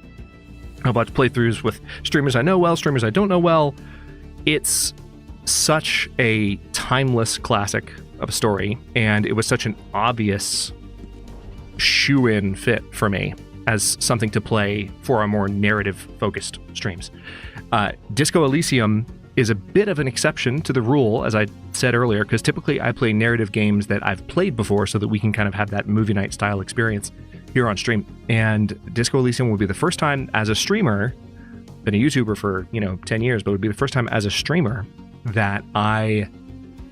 I've watched playthroughs with streamers I know well, streamers I don't know well, it's such a timeless classic of a story, and it was such an obvious shoe-in fit for me as something to play for our more narrative-focused streams. Disco Elysium is a bit of an exception to the rule, as I said earlier, because typically I play narrative games that I've played before so that we can kind of have that movie night style experience here on stream. And Disco Elysium will be the first time as a streamer, been a YouTuber for, 10 years, but it would be the first time as a streamer that I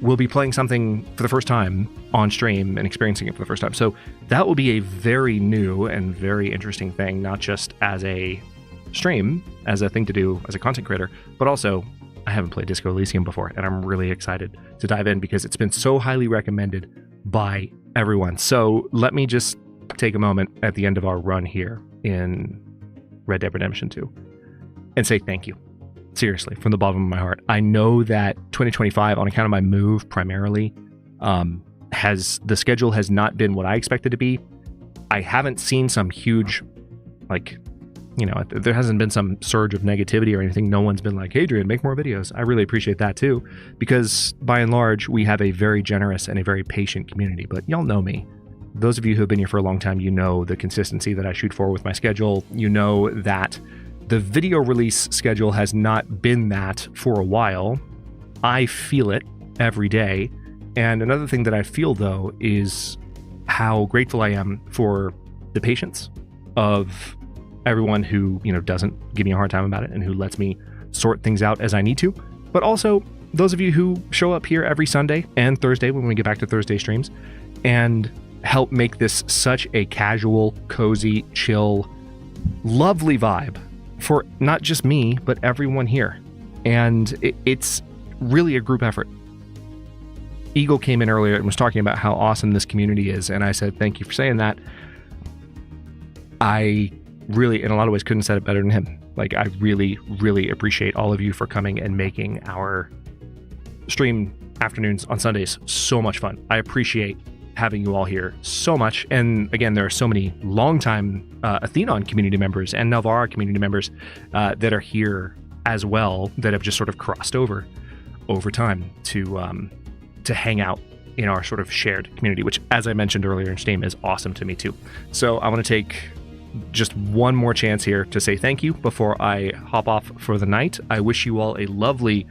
will be playing something for the first time on stream and experiencing it for the first time. So that will be a very new and very interesting thing, not just as a stream, as a thing to do as a content creator, but also I haven't played Disco Elysium before, and I'm really excited to dive in because it's been so highly recommended by everyone. So let me just take a moment at the end of our run here in Red Dead Redemption 2 and say thank you. Seriously, from the bottom of my heart. I know that 2025, on account of my move primarily, the schedule has not been what I expected to be. I haven't seen some huge, there hasn't been some surge of negativity or anything. No one's been like, hey, Adrian, make more videos. I really appreciate that too, because by and large, we have a very generous and a very patient community. But y'all know me. Those of you who have been here for a long time, you know the consistency that I shoot for with my schedule. You know that the video release schedule has not been that for a while. I feel it every day. And another thing that I feel, though, is how grateful I am for the patience of everyone who, doesn't give me a hard time about it and who lets me sort things out as I need to. But also those of you who show up here every Sunday and Thursday when we get back to Thursday streams and help make this such a casual, cozy, chill, lovely vibe for not just me, but everyone here. And it's really a group effort. Eagle came in earlier and was talking about how awesome this community is, and I said, thank you for saying that. I really, in a lot of ways, couldn't have said it better than him. Like, I really, really appreciate all of you for coming and making our stream afternoons on Sundays so much fun. I appreciate having you all here so much. And again, there are so many longtime Athenon community members and Nalvara community members that are here as well, that have just sort of crossed over time to hang out in our sort of shared community, which, as I mentioned earlier in stream, is awesome to me too. So I want to take just one more chance here to say thank you before I hop off for the night. I wish you all a lovely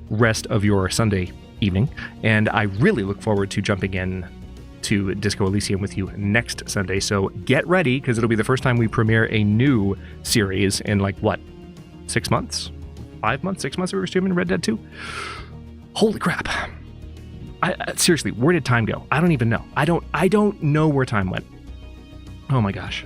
rest of your Sunday evening, and I really look forward to jumping in to Disco Elysium with you next Sunday. So get ready, because it'll be the first time we premiere a new series in, like, what, 6 months? 5 months? 6 months we were streaming Red Dead 2? Holy crap. Seriously, where did time go? I don't even know. I don't know where time went. Oh my gosh.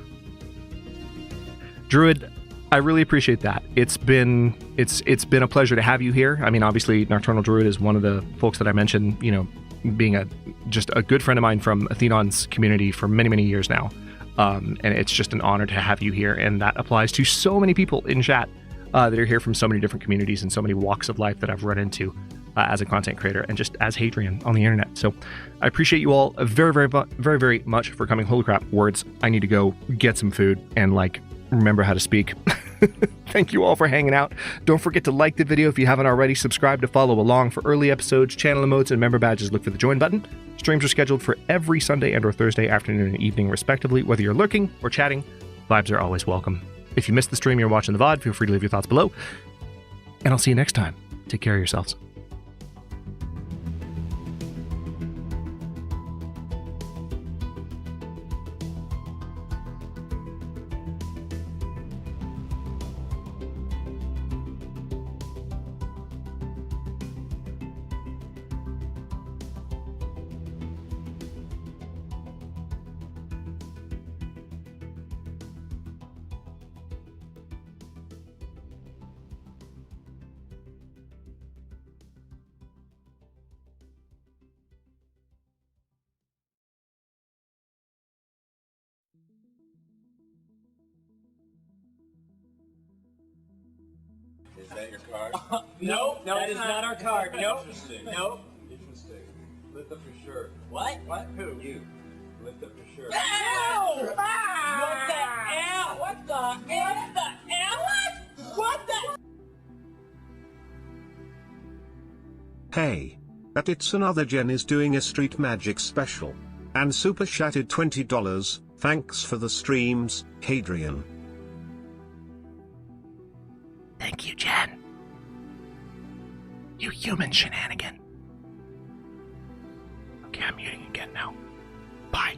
Druid, I really appreciate that. It's been a pleasure to have you here. I mean, obviously, Nocturnal Druid is one of the folks that I mentioned, you know, being just a good friend of mine from Athenon's community for many, many years now. And it's just an honor to have you here. And that applies to so many people in chat that are here from so many different communities and so many walks of life that I've run into as a content creator and just as Hadrian on the internet. So I appreciate you all very, very, very, very much for coming. Holy crap, words. I need to go get some food and, like, remember how to speak. Thank you all for hanging out. Don't forget to like the video if you haven't already. Subscribe to follow along for early episodes, channel emotes, and member badges. Look for the join button. Streams are scheduled for every Sunday and or Thursday afternoon and evening, respectively. Whether you're lurking or chatting, vibes are always welcome. If you missed the stream, you're watching the VOD, feel free to leave your thoughts below. And I'll see you next time. Take care of yourselves.
Is that your card? No, that is not our card. Nope. Nope. Interesting. Lift up your shirt. What? What? Who? You. Lift up your shirt. Ow! What the hell? What the hell? What the hell? What the?
Hey. That It's Another Gen is doing a Street Magic special. And super chatted $20. Thanks for the streams, Hadrian.
Thank you, Jen. You human shenanigan. Okay, I'm muting again now. Bye.